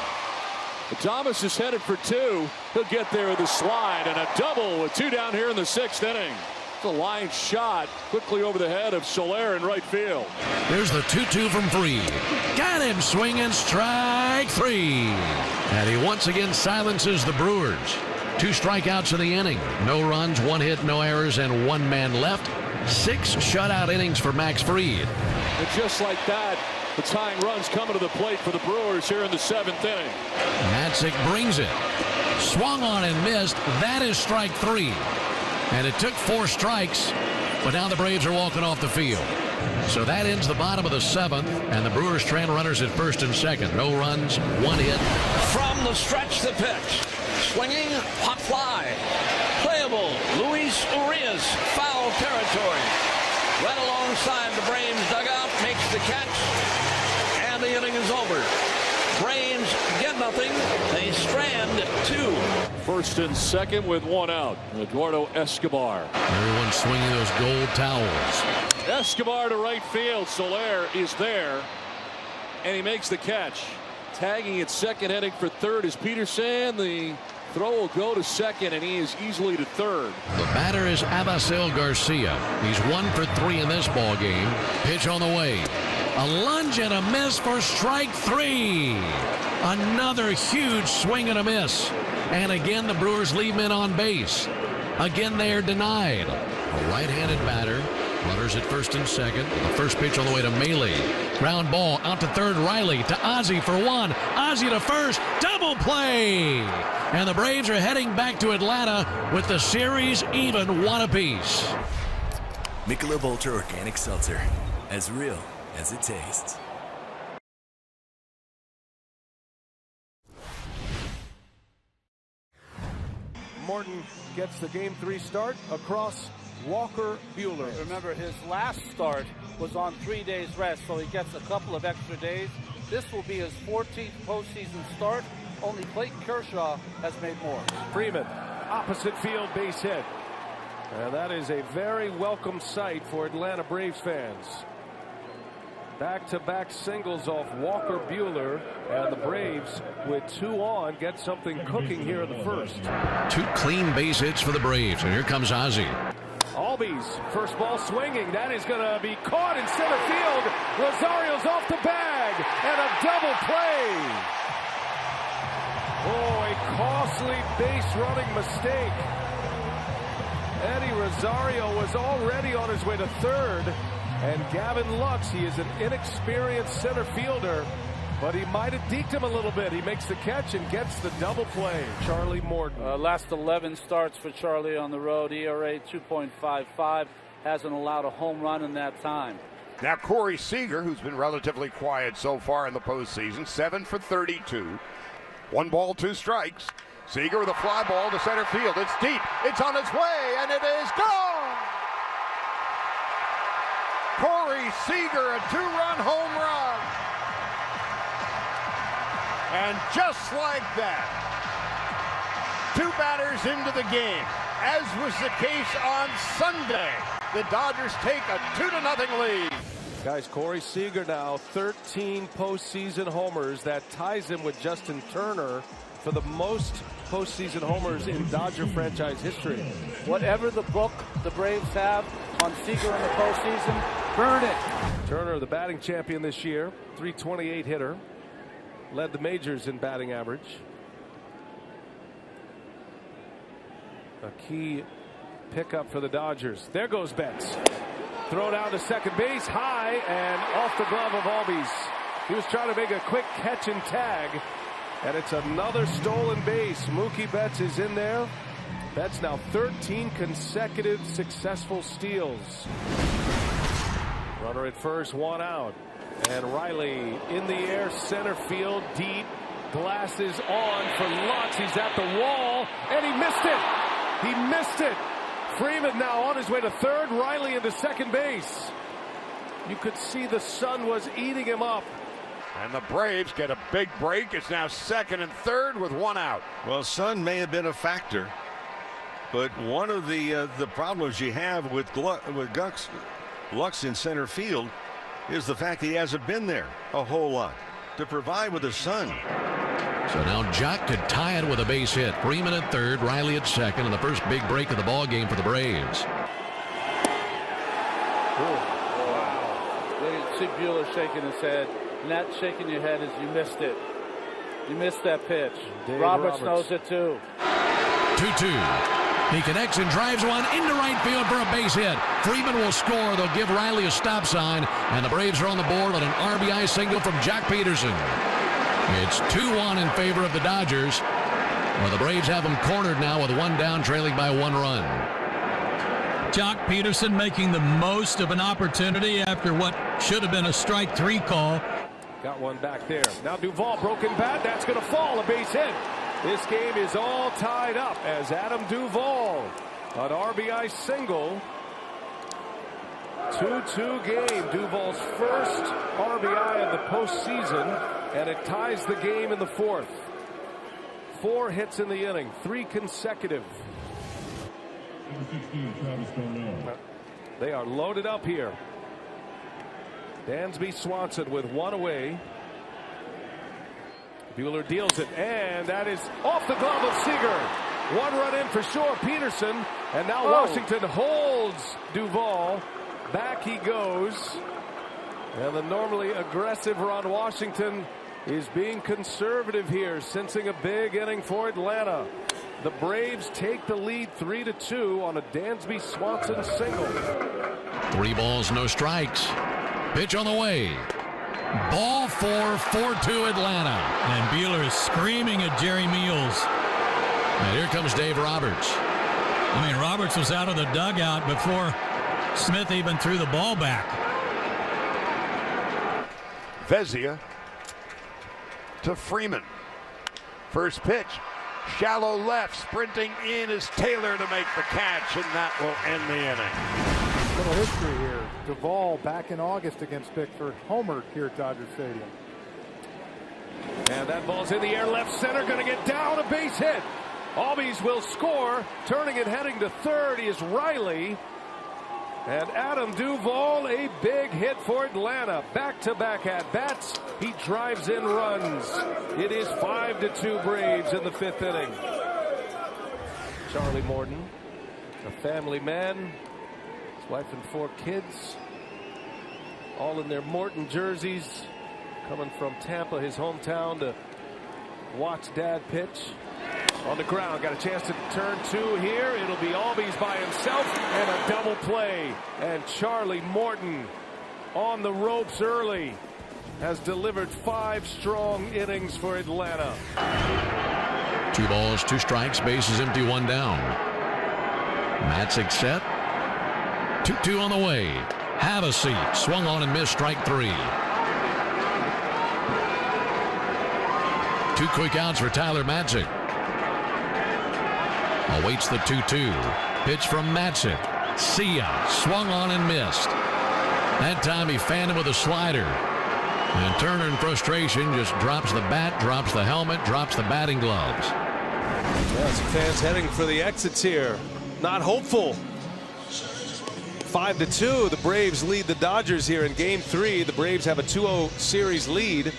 But Thomas is headed for 2. He'll get there with a slide and a double with 2 down here in the 6th inning. It's a line shot quickly over the head of Soler in right field. There's the 2-2 from Fried. Got him swinging, strike 3. And he once again silences the Brewers. 2 strikeouts in the inning. No runs, 1 hit, no errors, and 1 man left. 6 shutout innings for Max Fried. And just like that, the tying runs coming to the plate for the Brewers here in the 7th inning. Matzik brings it. Swung on and missed. That is strike 3. And it took 4 strikes, but now the Braves are walking off the field. So that ends the bottom of the 7th, and the Brewers trail runners at 1st and 2nd. No runs, 1 hit. From the stretch, the pitch. Swinging, hot fly. Playable, Luis Urias, foul territory. Right alongside the Braves dugout, makes the catch, and the inning is over. Braves get nothing. They strand 2. 1st and 2nd with 1 out. Eduardo Escobar. Everyone swinging those gold towels. Escobar to right field. Soler is there, and he makes the catch. Tagging at 2nd, heading for 3rd is Peterson. The throw will go to 2nd, and he is easily to 3rd. The batter is Abasil Garcia. He's 1 for 3 in this ball game. Pitch on the way. A lunge and a miss for strike 3. Another huge swing and a miss. And again, the Brewers leave him in on base. Again, they are denied. A right-handed batter. Runners at 1st and 2nd. The first pitch on the way to Melee. Ground ball out to 3rd. Riley to Ozzie for 1. Ozzie to 1st. Double play. And the Braves are heading back to Atlanta with the series even 1 apiece. Michelob Ultra Organic Seltzer. As real as it tastes. Morton gets the Game 3 start across Walker Buehler. Remember, his last start was on 3 days rest, so he gets a couple of extra days. This will be his 14th postseason start. Only Clayton Kershaw has made more. Freeman, opposite field base hit. And that is a very welcome sight for Atlanta Braves fans. Back-to-back singles off Walker Buehler, and the Braves, with 2 on, get something cooking here in the 1st. 2 clean base hits for the Braves, and here comes Ozzie. Albies, first ball swinging. That is going to be caught in center field. Rosario's off the bag, and a double play. Oh, a costly base running mistake. Eddie Rosario was already on his way to 3rd. And Gavin Lux, he is an inexperienced center fielder, but he might have deked him a little bit. He makes the catch and gets the double play. Charlie Morton. Last 11 starts for Charlie on the road. ERA 2.55. Hasn't allowed a home run in that time. Now Corey Seager, who's been relatively quiet so far in the postseason, 7 for 32. 1 ball, 2 strikes. Seager with a fly ball to center field. It's deep. It's on its way, and it is gone. Corey Seager, a 2-run home run. And just like that, 2 batters into the game, as was the case on Sunday. The Dodgers take a 2-0 lead. Guys, Corey Seager now 13 postseason homers. That ties him with Justin Turner for the most postseason homers in Dodger franchise history. Whatever the book the Braves have on Seager in the postseason, burn it. Turner, the batting champion this year, 328 hitter, led the majors in batting average. A key pickup for the Dodgers. There goes Betts. Throw down to second base, high and off the glove of Albies. He was trying to make a quick catch and tag, and it's another stolen base. Mookie Betts is in there. Betts now 13 consecutive successful steals. Runner at first, one out. And Riley in the air, center field, deep. Glasses on for Lutz. He's at the wall, and he missed it. He missed it. Freeman now on his way to third. Riley into second base. You could see the sun was eating him up. And the Braves get a big break. It's now second and third with one out. Well, sun may have been a factor, but one of the problems you have with Lux in center field is the fact that he hasn't been there a whole lot to provide with the sun. So now Jock could tie it with a base hit. Freeman at third, Riley at second, and the first big break of the ball game for the Braves. Wow. Look at see Buehler shaking his head. Not shaking your head as you missed it. You missed that pitch. Roberts knows it too. 2-2. He connects and drives one into right field for a base hit. Freeman will score. They'll give Riley a stop sign, and the Braves are on the board on an RBI single from Jock Peterson. It's 2-1 in favor of the Dodgers. Well, the Braves have them cornered now with one down, trailing by one run. Jock Peterson making the most of an opportunity after what should have been a strike three call. Got one back there. Now Duvall, broken bat. That's going to fall. A base hit. This game is all tied up as Adam Duvall, an RBI single. 2-2 game. Duvall's first RBI of the postseason, and it ties the game in the fourth. 4 hits in the inning, 3 consecutive. They are loaded up here. Dansby Swanson with one away. Buehler deals it, and that is off the glove of Seager. 1 run in for sure. Peterson, and now Washington holds Duvall. Back he goes, and the normally aggressive Ron Washington is being conservative here, sensing a big inning for Atlanta. The Braves take the lead 3-2 on a Dansby Swanson single. 3 balls, no strikes. Pitch on the way. Ball 4, 4-2 Atlanta. And Buehler is screaming at Jerry Meals. And here comes Dave Roberts. I mean, Roberts was out of the dugout before Smith even threw the ball back. Vezia to Freeman. First pitch. Shallow left. Sprinting in is Taylor to make the catch, and that will end the inning. Little history here. Duvall back in August against Bickford, homered here at Dodger Stadium. And that ball's in the air, left center, going to get down, a base hit. Albies will score. Turning and heading to third is Riley. And Adam Duvall, a big hit for Atlanta. Back-to-back at-bats. He drives in runs. It is 5-2 Braves in the 5th inning. Charlie Morton, a family man. His wife and 4 kids. All in their Morton jerseys. Coming from Tampa, his hometown, to watch Dad pitch. On the ground, got a chance to turn 2 here. It'll be Albies by himself and a double play. And Charlie Morton on the ropes early has delivered 5 strong innings for Atlanta. 2 balls, 2 strikes, bases empty, 1 down. Matzik set. 2-2 on the way. Have a seat. Swung on and missed, strike 3. 2 quick outs for Tyler Matzik. Awaits the 2-2. Pitch from Matzik. See ya. Swung on and missed. That time he fanned him with a slider. And Turner in frustration just drops the bat, drops the helmet, drops the batting gloves. Yeah, some fans heading for the exits here. Not hopeful. 5-2. The Braves lead the Dodgers here in Game 3. The Braves have a 2-0 series lead.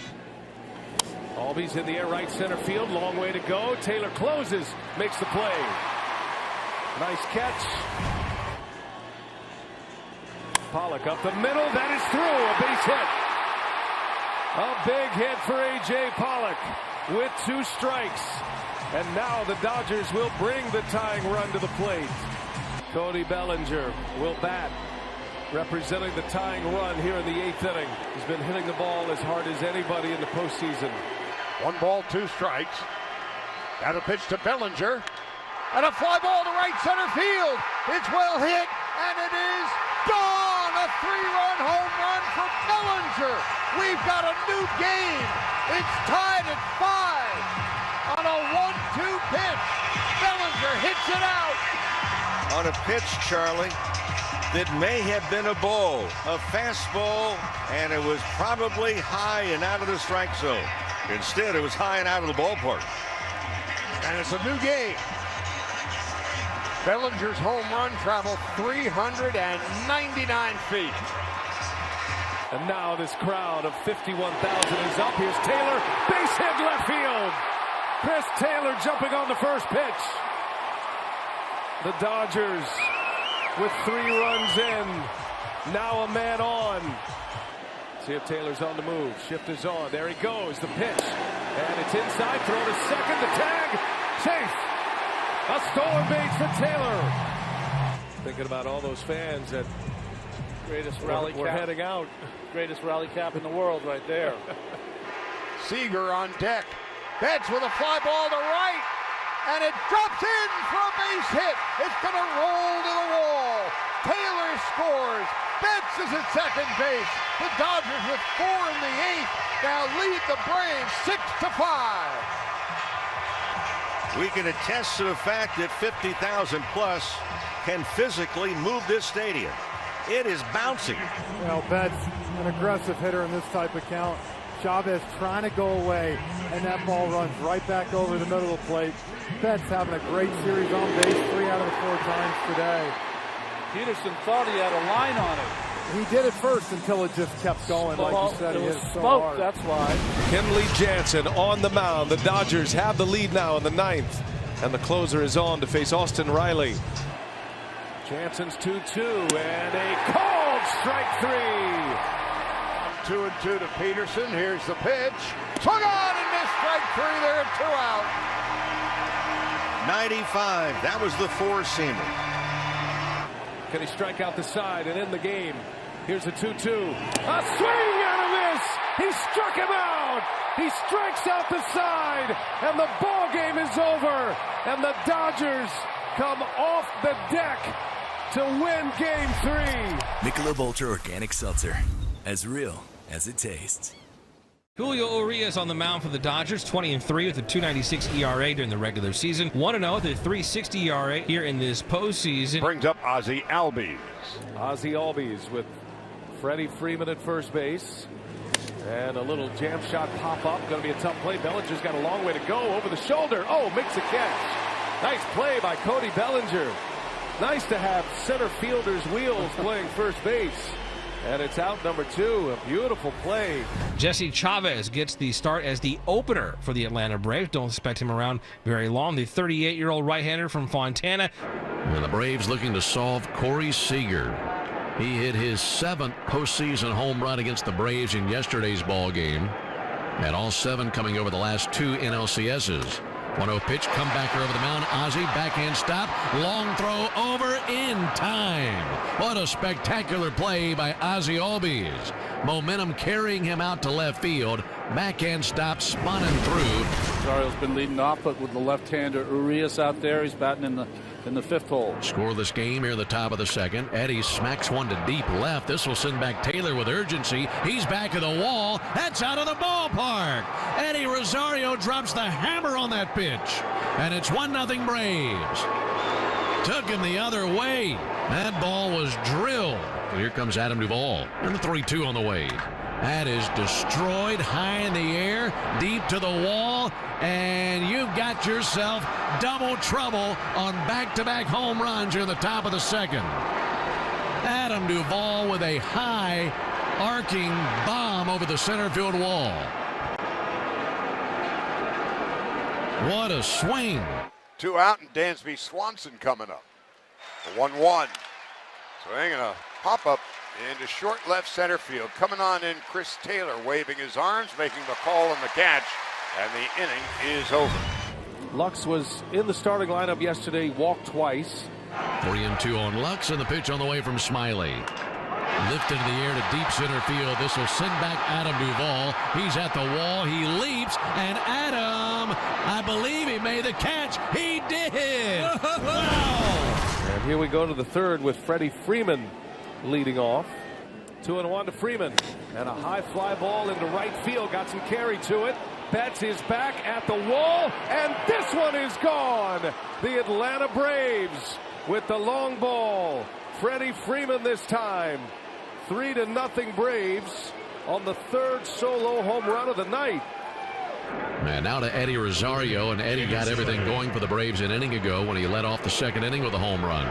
Albies in the air, right center field. Long way to go. Taylor closes, makes the play. Nice catch. Pollock up the middle. That is through. A base hit. A big hit for A.J. Pollock with 2 strikes. And now the Dodgers will bring the tying run to the plate. Cody Bellinger will bat, representing the tying run here in the 8th inning. He's been hitting the ball as hard as anybody in the postseason. 1 ball, 2 strikes. Got a pitch to Bellinger. And a fly ball to right center field. It's well hit, and it is gone! A 3-run home run for Bellinger. We've got a new game. It's tied at 5 on a 1-2 pitch. Bellinger hits it out. On a pitch, Charlie, that may have been a ball, a fastball, and it was probably high and out of the strike zone. Instead, it was high and out of the ballpark. And it's a new game. Bellinger's home run traveled 399 feet. And now this crowd of 51,000 is up. Here's Taylor, base hit left field. Chris Taylor jumping on the first pitch. The Dodgers with 3 runs in. Now a man on. See if Taylor's on the move. Shift is on. There he goes. The pitch. And it's inside. Throw to second. The tag. Safe. A stolen base for Taylor. Thinking about all those fans that greatest rally we're heading out. Greatest rally cap in the world right there. Seager on deck. Betts with a fly ball to right. And it drops in for a base hit. It's going to roll to the wall. Taylor scores. Betts is at second base. The Dodgers with 4 in the 8th now lead the Braves 6-5. We can attest to the fact that 50,000 plus can physically move this stadium. It is bouncing. Well, Betts, an aggressive hitter in this type of count. Chavez trying to go away, and that ball runs right back over the middle of the plate. Betts having a great series on base 3 out of the 4 times today. Peterson thought he had a line on it. He did it first until it just kept going, like you said. It He was hit it so smoke, hard. that's why. Kenley Jansen on the mound. The Dodgers have the lead now in the 9th. And the closer is on to face Austin Riley. Jansen's 2-2 and a called strike 3. 2-2 to Peterson. Here's the pitch. Swung on and missed strike 3 there, 2 out. 95. That was the 4-seamer. Can he strike out the side and end the game? Here's the 2-2. A swing and a miss. He struck him out. He strikes out the side, and the ball game is over. And the Dodgers come off the deck to win Game 3. Michelob Ultra Organic Seltzer, as real as it tastes. Julio Urias on the mound for the Dodgers, 20-3 with a 2.96 ERA during the regular season, 1-0 with a 3.60 ERA here in this postseason. Brings up Ozzie Albies. Ozzie Albies with Freddie Freeman at first base. And a little jam shot pop-up. Going to be a tough play. Bellinger's got a long way to go over the shoulder. Oh, makes a catch. Nice play by Cody Bellinger. Nice to have center fielder's wheels playing first base. And it's out number 2. A beautiful play. Jesse Chavez gets the start as the opener for the Atlanta Braves. Don't expect him around very long. The 38-year-old right-hander from Fontana. And the Braves looking to solve Corey Seager. He hit his 7th postseason home run against the Braves in yesterday's ball game. And all 7 coming over the last 2 NLCSs. 1-0 pitch, come back over the mound. Ozzie, backhand stop, long throw over in time. What a spectacular play by Ozzie Albies. Momentum carrying him out to left field. Backhand stop, spun and through. Rosario's been leading off, but with the left-hander Urias out there, he's batting in the 5th hole. Scoreless game here at the top of the 2nd. Eddie smacks one to deep left. This will send back Taylor with urgency. He's back of the wall. That's out of the ballpark. Eddie Rosario drops the hammer on that pitch. And it's 1-0 Braves. Took him the other way. That ball was drilled. And here comes Adam Duvall. And the 3-2 on the way. That is destroyed high in the air, deep to the wall, and you've got yourself double trouble on back-to-back home runs here in the top of the 2nd. Adam Duvall with a high arcing bomb over the center field wall. What a swing. 2 out, and Dansby Swanson coming up. The 1-1. Swing and a pop-up into short left center field. Coming on in, Chris Taylor waving his arms, making the call and the catch, and the inning is over. Lux was in the starting lineup yesterday, walked twice. 3-2 on Lux, and the pitch on the way from Smiley. Lifted in the air to deep center field. This will send back Adam Duvall. He's at the wall. He leaps, and Adam, I believe he made the catch. He did. Wow. And here we go to the third with Freddie Freeman leading off. 2-1 to Freeman, and a high fly ball into right field. Got some carry to it. Betts is back at the wall, and this one is gone. The Atlanta Braves with the long ball. Freddie Freeman this time. 3-0 Braves on the third solo home run of the night. And now to Eddie Rosario, and Eddie got everything going for the Braves an inning ago when he led off the second inning with a home run.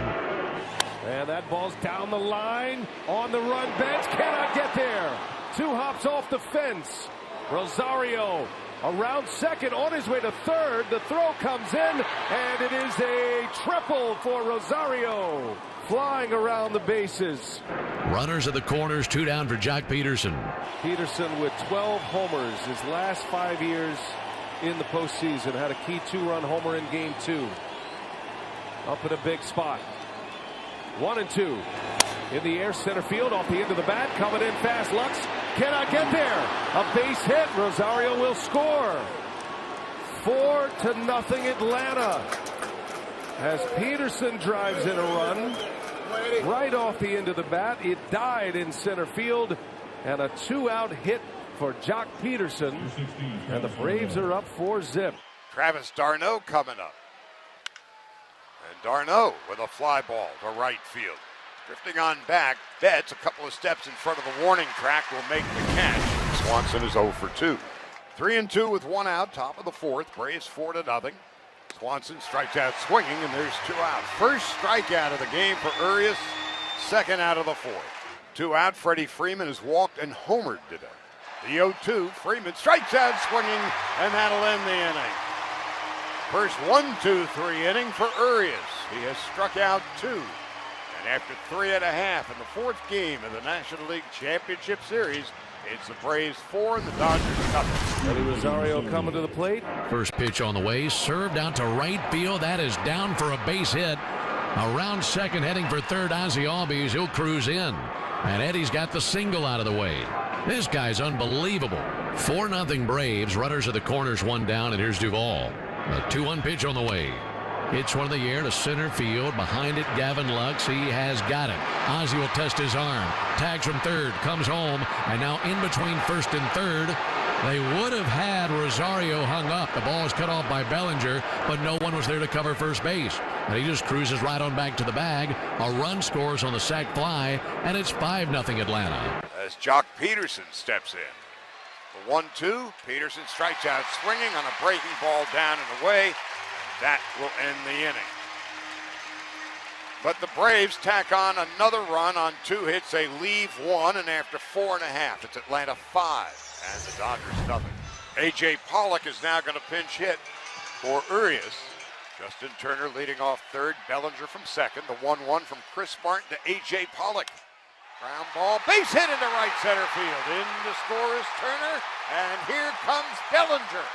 And that ball's down the line. On the run, Betts cannot get there. 2 hops off the fence. Rosario around second, on his way to third. The throw comes in, and it is a triple for Rosario. Flying around the bases. Runners at the corners, 2 down for Jock Peterson. Peterson with 12 homers his last 5 years in the postseason. Had a key 2-run homer in game 2. Up in a big spot. 1-2. In the air, center field, off the end of the bat, coming in fast. Lux cannot get there. A base hit. Rosario will score. 4-0 Atlanta. As Peterson drives in a run right off the end of the bat. It died in center field, and a 2-out hit for Jock Peterson, and the Braves are up 4-0. Travis d'Arnaud coming up. And d'Arnaud with a fly ball to right field. Drifting on back, Betts a couple of steps in front of the warning track will make the catch. Swanson is 0 for 2. 3-2 with 1 out, top of the 4th. Braves 4-0. Swanson strikes out swinging, and there's 2 out. First strikeout of the game for Urias, second out of the 4th. 2 out, Freddie Freeman has walked and homered today. The 0-2, Freeman strikes out swinging, and that'll end the inning. First 1-2-3 inning for Urias. He has struck out 2. And after 3.5 in the 4th game of the National League Championship Series, it's the Braves 4 and the Dodgers nothing. Eddie Rosario coming to the plate. First pitch on the way, served out to right field. That is down for a base hit. Around second, heading for third, Ozzie Albies. He'll cruise in. And Eddie's got the single out of the way. This guy's unbelievable. 4-0 Braves. Runners at the corners, 1 down, and here's Duvall. A 2-1 pitch on the way. Hits one in the air to center field. Behind it, Gavin Lux. He has got it. Ozzie will test his arm. Tags from third. Comes home. And now in between first and third. They would have had Rosario hung up. The ball is cut off by Bellinger, but no one was there to cover first base. And he just cruises right on back to the bag. A run scores on the sac fly, and it's 5-0 Atlanta. As Jock Peterson steps in. The 1-2, Peterson strikes out swinging on a breaking ball down and away. That will end the inning. But the Braves tack on another run on 2 hits. They leave 1, and after 4.5, it's Atlanta 5 and the Dodgers nothing. A.J. Pollock is now going to pinch hit for Urias. Justin Turner leading off third. Bellinger from second. The 1-1 from Chris Martin to A.J. Pollock. Ground ball, base hit into right center field. In to score is Turner, and here comes Bellinger.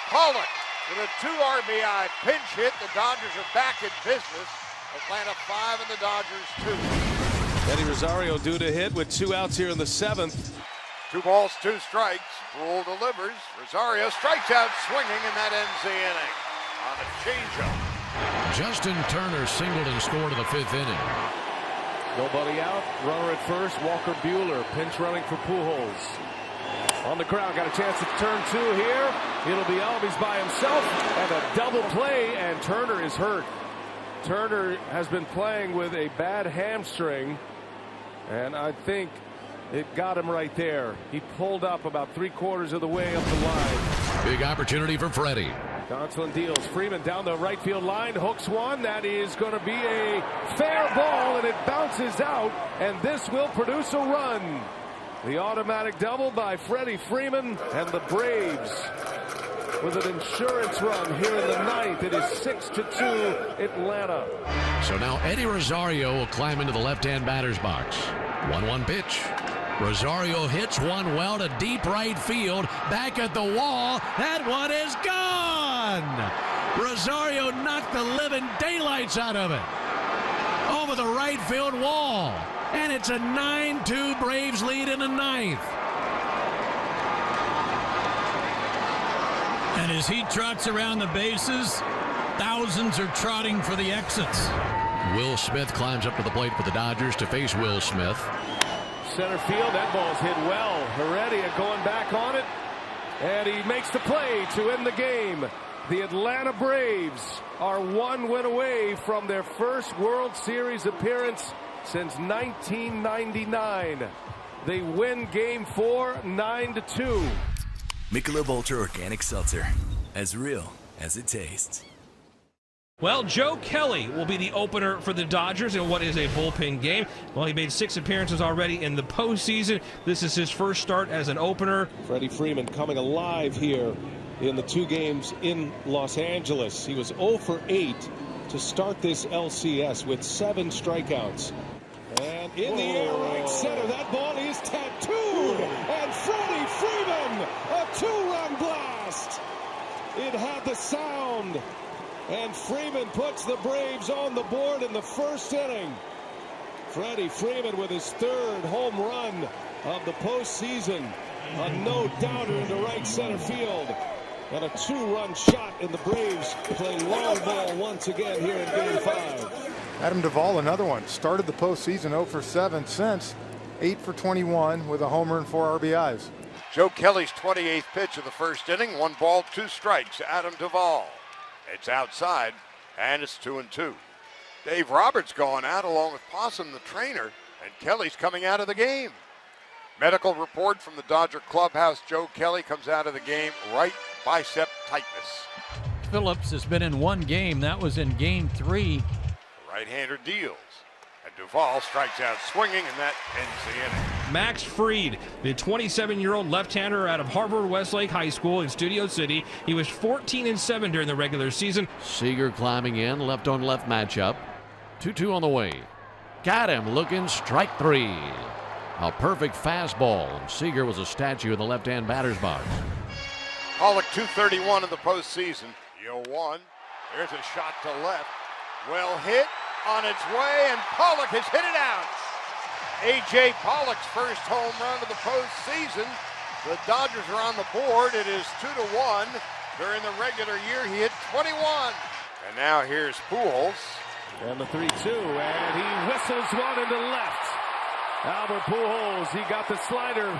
Pollock with a 2 RBI pinch hit. The Dodgers are back in business. Atlanta 5 and the Dodgers 2. Eddie Rosario due to hit with 2 outs here in the 7th. 2 balls, 2 strikes. Rule delivers. Rosario strikes out swinging, and that ends the inning on a changeup. Justin Turner singled and scored in the 5th inning. Nobody out. Runner at first. Walker Buehler pinch running for Pujols. On the ground, got a chance to turn 2 here. It'll be Albies by himself, and a double play, and Turner is hurt. Turner has been playing with a bad hamstring, and I think it got him right there. He pulled up about 3/4 of the way up the line. Big opportunity for Freddie. Gonsolin deals. Freeman down the right field line, hooks one. That is going to be a fair ball, and it bounces out, and this will produce a run. The automatic double by Freddie Freeman, and the Braves with an insurance run here in the ninth. It is 6-2 Atlanta. So now Eddie Rosario will climb into the left-hand batter's box. 1-1 pitch. Rosario hits one well to deep right field. Back at the wall. That one is gone. Rosario knocked the living daylights out of it. Over the right field wall. And it's a 9-2 Braves lead in the ninth. And as he trots around the bases, thousands are trotting for the exits. Will Smith climbs up to the plate for the Dodgers to face Will Smith. Center field, that ball's hit well. Heredia going back on it, and he makes the play to end the game. The Atlanta Braves are one win away from their first World Series appearance since 1999. They win Game 4, 9-2. Michelob Ultra Organic Seltzer, as real as it tastes. Well, Joe Kelly will be the opener for the Dodgers in what is a bullpen game. Well, he made 6 appearances already in the postseason. This is his first start as an opener. Freddie Freeman coming alive here in the 2 games in Los Angeles. He was 0 for 8 to start this LCS with 7 strikeouts. And in the air, right center, that ball is tattooed. And Freddie Freeman, a 2-run blast. It had the sound. And Freeman puts the Braves on the board in the first inning. Freddie Freeman with his 3rd home run of the postseason. A no-doubter into right center field. And a 2-run shot, in the Braves playing long ball once again here in Game 5. Adam Duvall, another one. Started the postseason 0 for 7 since. 8 for 21 with a homer and 4 RBIs. Joe Kelly's 28th pitch of the first inning. 1 ball, 2 strikes. Adam Duvall. It's outside, and it's 2-2. Dave Roberts going out along with Possum, the trainer, and Kelly's coming out of the game. Medical report from the Dodger clubhouse. Joe Kelly comes out of the game, right bicep tightness. Phillips has been in 1 game. That was in Game 3. The right-hander deals, and Duvall strikes out swinging, and that ends the inning. Max Fried, the 27-year-old left-hander out of Harvard-Westlake High School in Studio City. He was 14-7 during the regular season. Seager climbing in, left-on-left matchup. 2-2 on the way. Got him, looking, strike 3. A perfect fastball, and Seager was a statue in the left-hand batter's box. Pollock 231 in the postseason. 0-1. There's a shot to left. Well hit, on its way, and Pollock has hit it out. A.J. Pollock's first home run of the postseason. The Dodgers are on the board. It is 2-1. During the regular year, he hit 21. And now here's Pujols. And the 3-2, and he whistles one into left. Albert Pujols, he got the slider,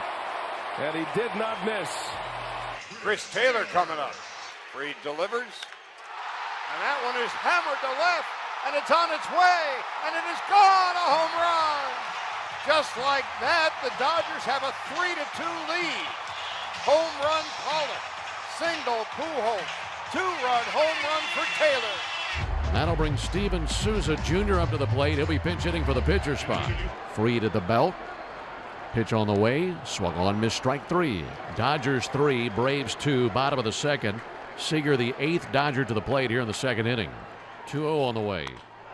and he did not miss. Chris Taylor coming up. Fried delivers, and that one is hammered to left, and it's on its way, and it is gone, a home run. Just like that, the Dodgers have a 3-2 lead. Home run Pollock, single Pujols, 2-run home run for Taylor. That'll bring Steven Souza Jr. up to the plate. He'll be pinch hitting for the pitcher spot. Fried at the belt. Pitch on the way. Swung on, missed, strike 3. Dodgers 3, Braves 2, bottom of the second. Seager, the 8th Dodger to the plate here in the second inning. 2-0 on the way.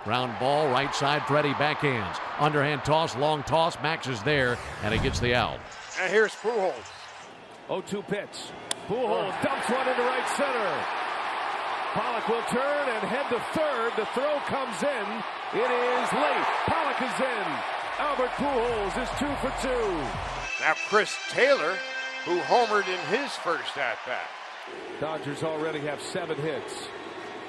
Ground ball, right side, Freddie backhands. Underhand toss, long toss. Max is there, and he gets the out. And here's Pujols. 0-2 pitch. Pujols dumps one into right center. Pollock will turn and head to third. The throw comes in. It is late. Pollock is in. Albert Pujols is 2 for 2. Now Chris Taylor, who homered in his first at-bat. Dodgers already have 7 hits.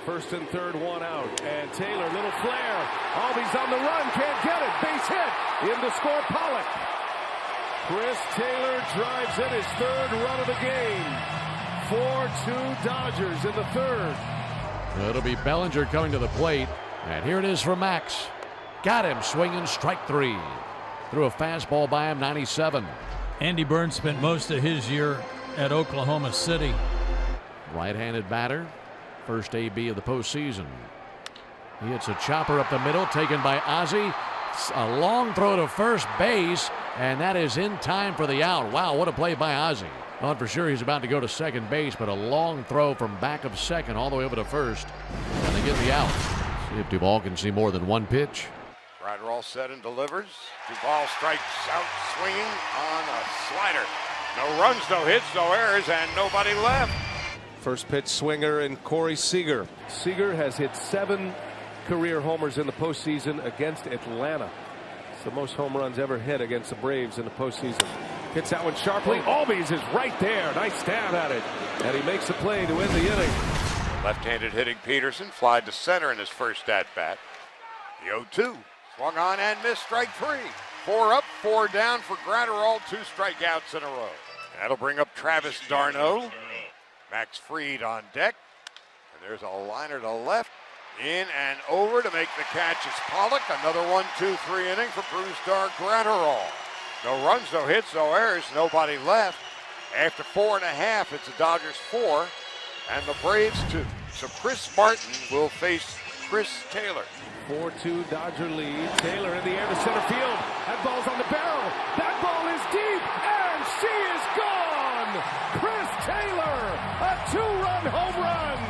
First and third, 1 out. And Taylor, little flare. Albies on the run, can't get it. Base hit. In to score Pollock. Chris Taylor drives in his 3rd run of the game. 4-2 Dodgers in the 3rd. It'll be Bellinger coming to the plate. And here it is for Max. Got him, swinging, strike 3. Threw a fastball by him, 97. Andy Burns spent most of his year at Oklahoma City. Right-handed batter. First AB of the postseason. He hits a chopper up the middle, taken by Ozzie. A long throw to first base, and that is in time for the out. Wow, what a play by Ozzie. Thought for sure he's about to go to second base, but a long throw from back of second all the way over to first. And they get the out. See if Duvall can see more than one pitch. Gratterall set and delivers. Duvall strikes out swinging on a slider. No runs, no hits, no errors, and nobody left. First pitch swinger and Corey Seager. Seager has hit 7 career homers in the postseason against Atlanta. It's the most home runs ever hit against the Braves in the postseason. Hits that one sharply. Albies is right there. Nice stab at it. And he makes the play to end the inning. Left-handed hitting Peterson flied to center in his first at-bat. The 0-2. Swung on and missed, strike 3. 4 up, 4 down for Gratterall. 2 strikeouts in a row. That'll bring up Travis d'Arnaud. Max Fried on deck. And there's a liner to left. In and over to make the catch is Pollock. Another 1-2-3 inning for Brusdar Gratterall. No runs, no hits, no errors, nobody left. After 4.5, it's the Dodgers 4 and the Braves 2. So Chris Martin will face Chris Taylor. 4-2 Dodger lead. Taylor in the air to center field. That ball's on the barrel. That ball is deep, and she is gone. Chris Taylor, a 2-run home run.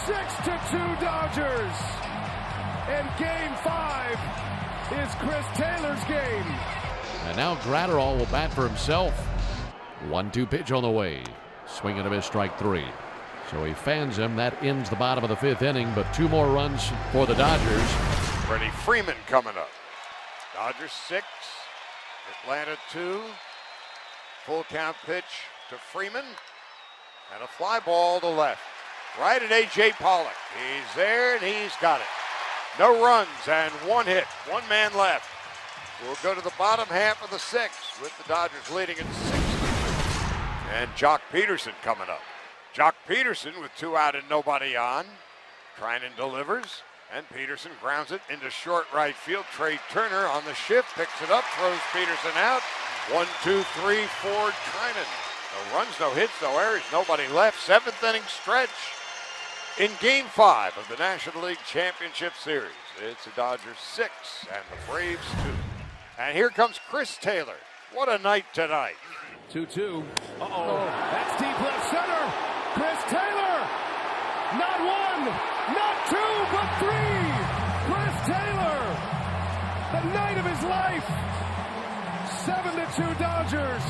6-2 Dodgers. And game 5 is Chris Taylor's game. And now Gratterall will bat for himself. 1-2 pitch on the way. Swing and a miss, strike 3. So he fans him. That ends the bottom of the 5th inning, but 2 more runs for the Dodgers. Freddie Freeman coming up. Dodgers 6, Atlanta 2. Full count pitch to Freeman. And a fly ball to left. Right at A.J. Pollock. He's there and he's got it. No runs and 1 hit. 1 man left. We'll go to the bottom half of the 6th with the Dodgers leading at 6-2. And Jock Peterson coming up. Jock Peterson with 2 out and nobody on. Trinan delivers, and Peterson grounds it into short right field. Trey Turner on the shift, picks it up, throws Peterson out. 1, 2, 3, 4, Trinan. No runs, no hits, no errors, nobody left. 7th inning stretch in Game 5 of the National League Championship Series. It's the Dodgers 6 and the Braves 2. And here comes Chris Taylor. What a night tonight. 2-2. Uh-oh. That's deep left center. Chris Taylor. Not 1, not 2, but 3. Chris Taylor. The night of his life. 7-2 Dodgers.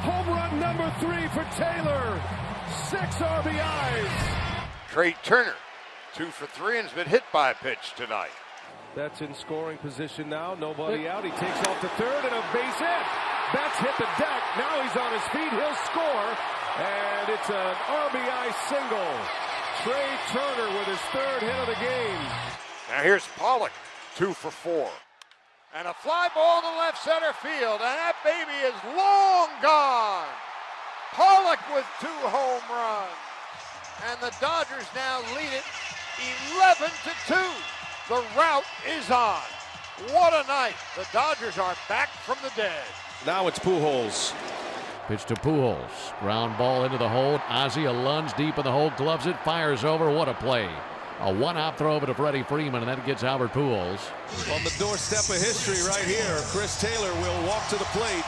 Home run number 3 for Taylor. 6 RBIs. Trey Turner, 2 for 3, and has been hit by a pitch tonight. That's in scoring position now. Nobody out. He takes off to third and a base hit. Betts hit the deck. Now he's on his feet. He'll score. And it's an RBI single. Trey Turner with his 3rd hit of the game. Now here's Pollock, 2 for 4. And a fly ball to left center field. And that baby is long gone. Pollock with 2 home runs. And the Dodgers now lead it 11-2. The rout is on. What a night. The Dodgers are back from the dead. Now it's Pujols. Pitch to Pujols. Ground ball into the hold. Ozzie, a lunge deep in the hold, gloves it, fires over. What a play. A one-hop throw over to Freddie Freeman, and that gets Albert Pujols. On the doorstep of history right here, Chris Taylor will walk to the plate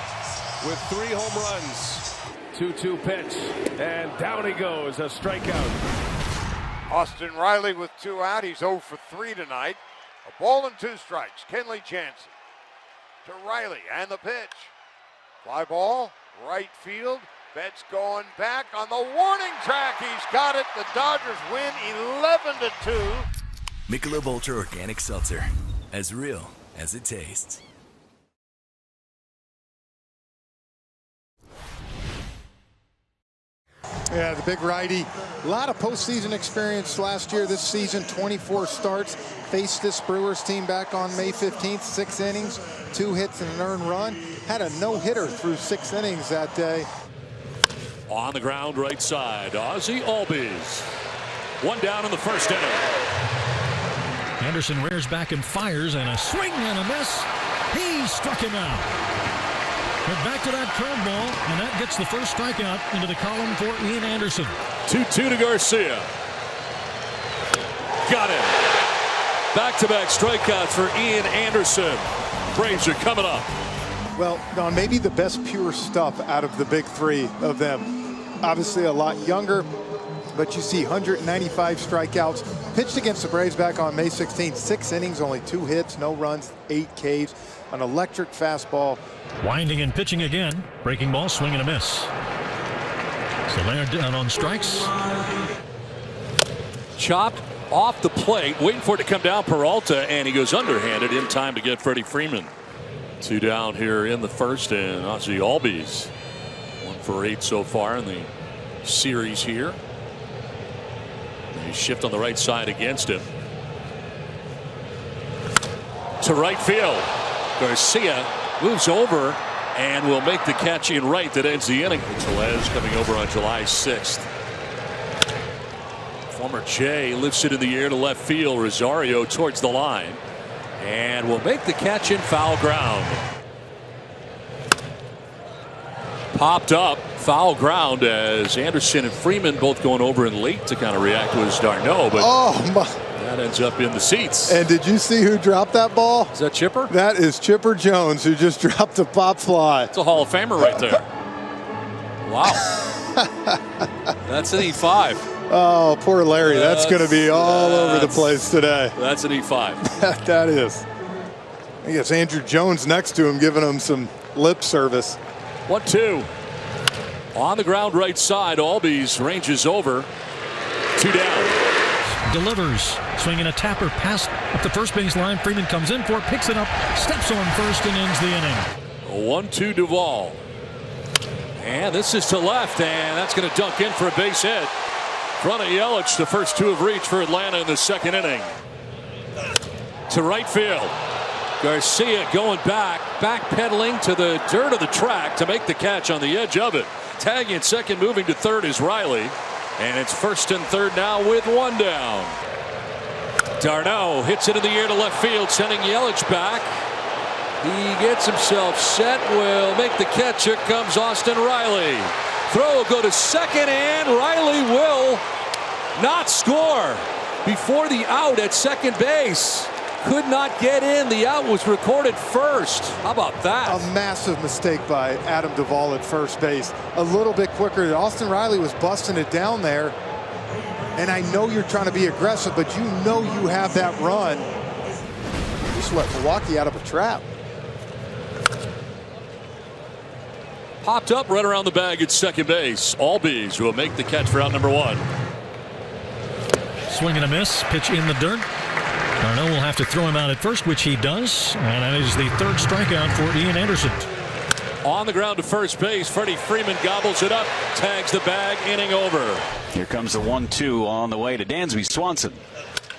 with 3 home runs. 2-2 pitch, and down he goes, a strikeout. Austin Riley with 2 out. He's 0 for 3 tonight. A ball and 2 strikes. Kenley Jansen to Riley, and the pitch. Fly ball, right field. Betts going back on the warning track. He's got it. The Dodgers win 11-2. Michelob Ultra Organic Seltzer, as real as it tastes. Yeah, the big righty. A lot of postseason experience last year. This season, 24 starts. Faced this Brewers team back on May 15th. 6 innings, 2 hits, and an earned run. Had a no-hitter through 6 innings that day. On the ground, right side, Ozzie Albies. 1 down in the 1st inning. Anderson rears back and fires, and a swing and a miss. He struck him out. But back to that curveball, and that gets the first strikeout into the column for Ian Anderson. 2-2 to Garcia. Got him. Back-to-back strikeouts for Ian Anderson. Braves are coming up. Well, Don, maybe the best pure stuff out of the big three of them. Obviously a lot younger, but you see 195 strikeouts. Pitched against the Braves back on May 16th. 6 innings, only 2 hits, no runs, 8 Ks. An electric fastball. Winding and pitching again. Breaking ball, swing and a miss. Soler down on strikes. Chopped off the plate, waiting for it to come down. Peralta, and he goes underhanded in time to get Freddie Freeman. 2 down here in the first, and Ozzie Albies 1 for 8 so far in the series here. They shift on the right side against him. To right field. Garcia moves over and will make the catch in right that ends the inning. Tellez coming over on July 6th. Former Jay lifts it in the air to left field. Rosario towards the line and will make the catch in foul ground. Popped up foul ground as Anderson and Freeman both going over and late to kind of react to his d'Arnaud, but that ends up in the seats. And did you see who dropped that ball? Is that Chipper? That is Chipper Jones, who just dropped a pop fly. It's a Hall of Famer right there. Wow. That's an E5. Oh, poor Larry. That's going to be all over the place today. That's an E5. That is. I guess Andrew Jones next to him giving him some lip service. 1-2. On the ground right side. Albies ranges over. 2 down. Delivers. Swinging a tapper past up the first base line. Freeman comes in for it, picks it up, steps on first, and ends the inning. 1-2 Duvall. And this is to left, and that's going to dunk in for a base hit. Front of Yelich, the first 2 have reached for Atlanta in the second inning. To right field. Garcia going backpedaling to the dirt of the track to make the catch on the edge of it. Tagging at second, moving to third is Riley. And it's first and third now with 1 down. d'Arnaud hits it in the air to left field, sending Yelich back. He gets himself set, will make the catch. Here comes Austin Riley. Throw will go to second, and Riley will not score before the out at second base. Could not get in. The out was recorded first. How about that? A massive mistake by Adam Duvall at first base. A little bit quicker. Austin Riley was busting it down there. And I know you're trying to be aggressive, but you know you have that run. Just let Milwaukee out of a trap. Popped up right around the bag at second base. Albies will make the catch for out number 1. Swing and a miss. Pitch in the dirt. d'Arnaud will have to throw him out at first, which he does. And that is the 3rd strikeout for Ian Anderson. On the ground to first base. Freddie Freeman gobbles it up. Tags the bag. Inning over. Here comes the 1-2 on the way to Dansby Swanson.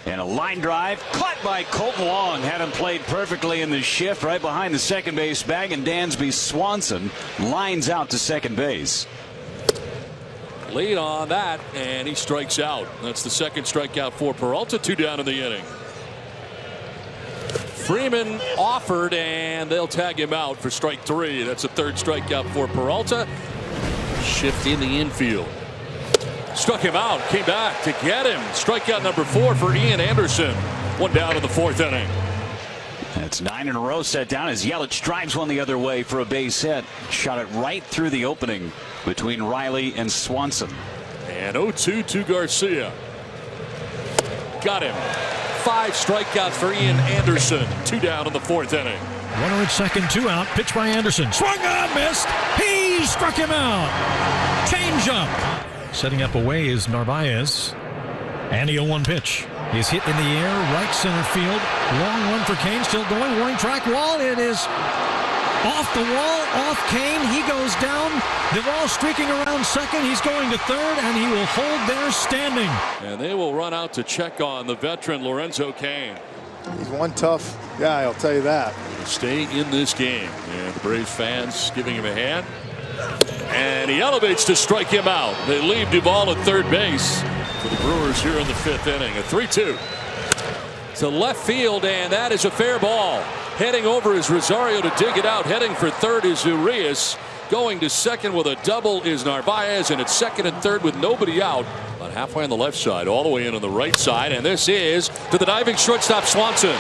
And a line drive caught by Colton Long. Had him played perfectly in the shift right behind the second base bag. And Dansby Swanson lines out to second base. Lead on that, and he strikes out. That's the 2nd strikeout for Peralta. 2 down in the inning. Freeman offered, and they'll tag him out for strike 3. That's a 3rd strikeout for Peralta. Shift in the infield. Struck him out, came back to get him. Strikeout number 4 for Ian Anderson. 1 down in the 4th inning. That's 9 in a row set down as Yelich drives one the other way for a base hit. Shot it right through the opening between Riley and Swanson. And 0-2 to Garcia. Got him. 5 strikeouts for Ian Anderson. 2 down in the 4th inning. Runner at second, 2 out. Pitch by Anderson. Swung on, missed. He struck him out. Change up. Setting up away is Narvaez. And the 0-1 pitch. He's hit in the air, right center field. Long one for Kane, still going. Warning track wall. It is off the wall, off Kane. He goes down. Duvall streaking around second. He's going to third, and he will hold there standing. And they will run out to check on the veteran Lorenzo Cain. He's one tough guy, I'll tell you that. Stay in this game. And the Braves fans giving him a hand. And he elevates to strike him out. They leave Duvall at third base for the Brewers here in the 5th inning. A 3-2 to left field, and that is a fair ball. Heading over is Rosario to dig it out. Heading for third is Urias. Going to second with a double is Narvaez, and it's second and third with nobody out. About halfway on the left side, all the way in on the right side, and this is to the diving shortstop Swanson.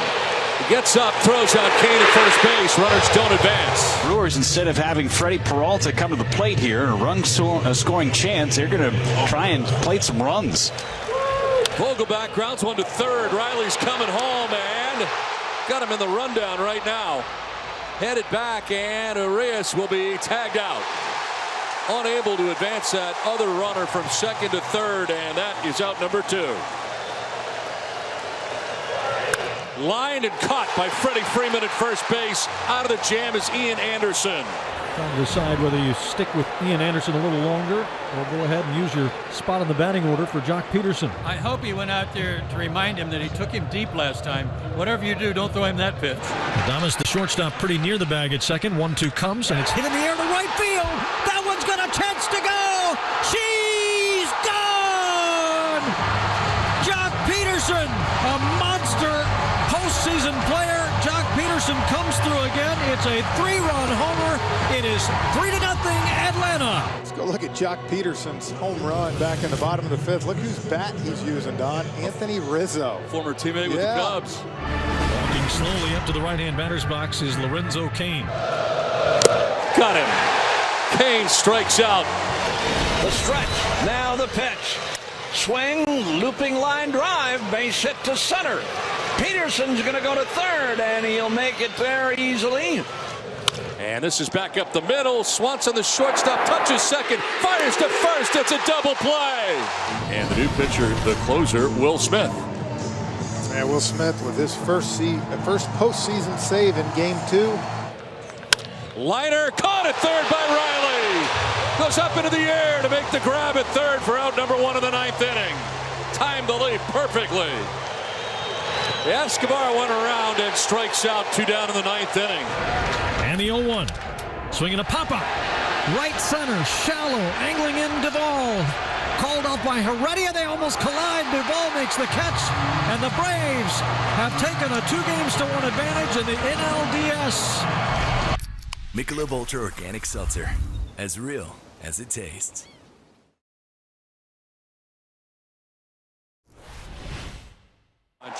He gets up, throws out Kane at first base. Runners don't advance. Brewers, instead of having Freddie Peralta come to the plate here and a run scoring chance, they're going to try and plate some runs. Vogelback grounds one to third. Riley's coming home and got him in the rundown right now. Headed back, and Arias will be tagged out. Unable to advance that other runner from second to third, and that is out number 2. Lined and caught by Freddie Freeman at first base. Out of the jam is Ian Anderson. Trying to decide whether you stick with Ian Anderson a little longer or go ahead and use your spot in the batting order for Jock Peterson. I hope he went out there to remind him that he took him deep last time. Whatever you do, don't throw him that pitch. Adames, the shortstop, pretty near the bag at second. 1-2 comes, and it's hit in the air to right field. That one's got a chance to go. She's gone! Jock Peterson, a monster postseason player. Jock Peterson comes through again. It's a 3-run homer. It is 3-0 Atlanta. Let's go look at Jock Peterson's home run back in the bottom of the 5th. Look whose bat he's using, Don. Anthony Rizzo. Former teammate with the Cubs. Walking slowly up to the right-hand batter's box is Lorenzo Cain. Got him. Cain strikes out. The stretch. Now the pitch. Swing, looping line drive, base hit to center. Peterson's going to go to third, and he'll make it there easily. And this is back up the middle. Swanson, the shortstop, touches second, fires to first. It's a double play. And the new pitcher, the closer, Will Smith. Yeah, Will Smith with his first postseason save in Game 2. Liner caught at third by Riley. Goes up into the air to make the grab at third for out number 1 in the 9th inning. Timed the leap perfectly. Escobar went around and strikes out 2 down in the 9th inning. And the 0-1. Swinging a pop-up. Right center, shallow, angling in Duvall. Called off by Heredia. They almost collide. Duvall makes the catch. And the Braves have taken a 2-1 advantage in the NLDS. Michelob Ultra Organic Seltzer. As real as it tastes.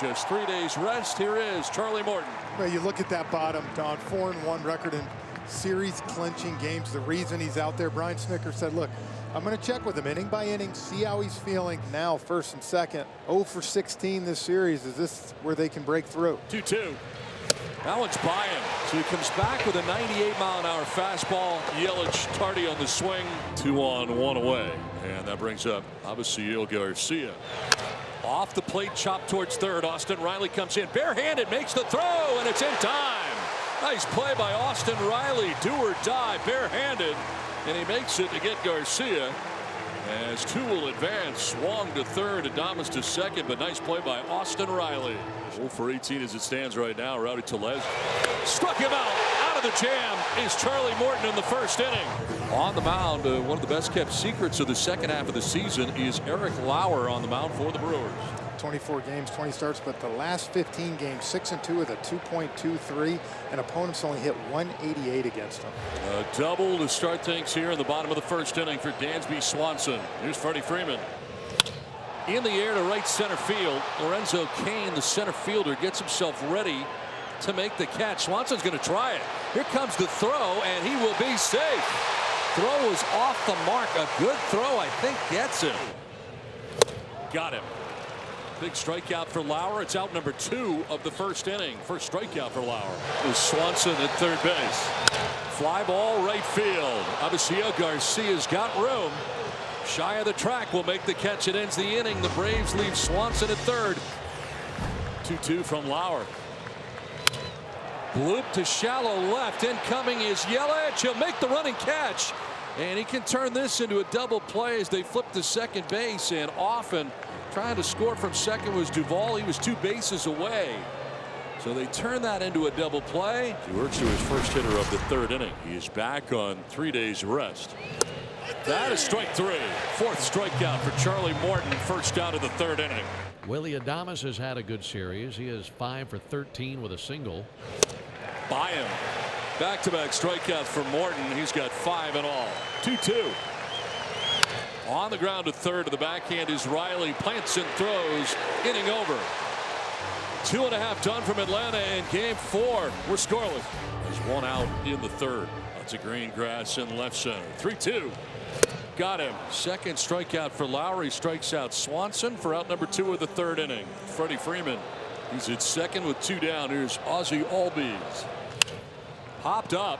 Just 3 days rest. Here is Charlie Morton. Well, you look at that bottom, Don, 4-1 record in series clinching games. The reason he's out there, Brian Snitker said, look, I'm going to check with him inning by inning, see how he's feeling. Now, first and second, 0 for 16 this series. Is this where they can break through? 2-2. That one's by him. So he comes back with a 98-mile-an-hour fastball. Yelich tardy on the swing. 2 on, 1 away. And that brings up Abisail Garcia. Off the plate, chop towards third. Austin Riley comes in barehanded, makes the throw, and it's in time. Nice play by Austin Riley. Do or die, barehanded. And he makes it to get Garcia. As 2 will advance, swung to third, Adames to second, but nice play by Austin Riley. 0 for 18 as it stands right now. Rowdy Tellez struck him out. Out of the jam is Charlie Morton in the first inning. On the mound, one of the best kept secrets of the second half of the season is Eric Lauer on the mound for the Brewers. 24 games, 20 starts, but the last 15 games, 6-2 with a 2.23, and opponents only hit 188 against him. A double to start things here in the bottom of the first inning for Dansby Swanson. Here's Freddie Freeman. In the air to right center field. Lorenzo Cain, the center fielder, gets himself ready to make the catch. Swanson's going to try it. Here comes the throw, and he will be safe. Throw is off the mark. A good throw, I think, gets him. Got him. Big strikeout for Lauer. It's out number 2 of the first inning. First strikeout for Lauer. It was Swanson at third base. Fly ball right field. Abisail Garcia's got room. Shy of the track will make the catch. It ends the inning. The Braves leave Swanson at third. 2-2 from Lauer. Bloop to shallow left. Incoming is Yelich. He'll make the running catch. And he can turn this into a double play as they flip to second base. And often trying to score from second was Duvall. He was 2 bases away. So they turn that into a double play. He works to his first hitter of the third inning. He is back on 3 days rest. That is strike 3. 4th strikeout for Charlie Morton. First out of the third inning. Willie Adames has had a good series. He is 5 for 13 with a single. By him. Back-to-back strikeouts for Morton. He's got 5 in all. 2-2. On the ground to third. To the backhand is Riley. Plants and throws. Inning over. 2.5 done from Atlanta in game 4. We're scoreless. There's one out in the third. That's a green grass in left center. 3-2. Got him. Second strikeout for Lowry. Strikes out Swanson for out number 2 of the third inning. Freddie Freeman. He's at second with 2 down. Here's Ozzie Albies. Popped up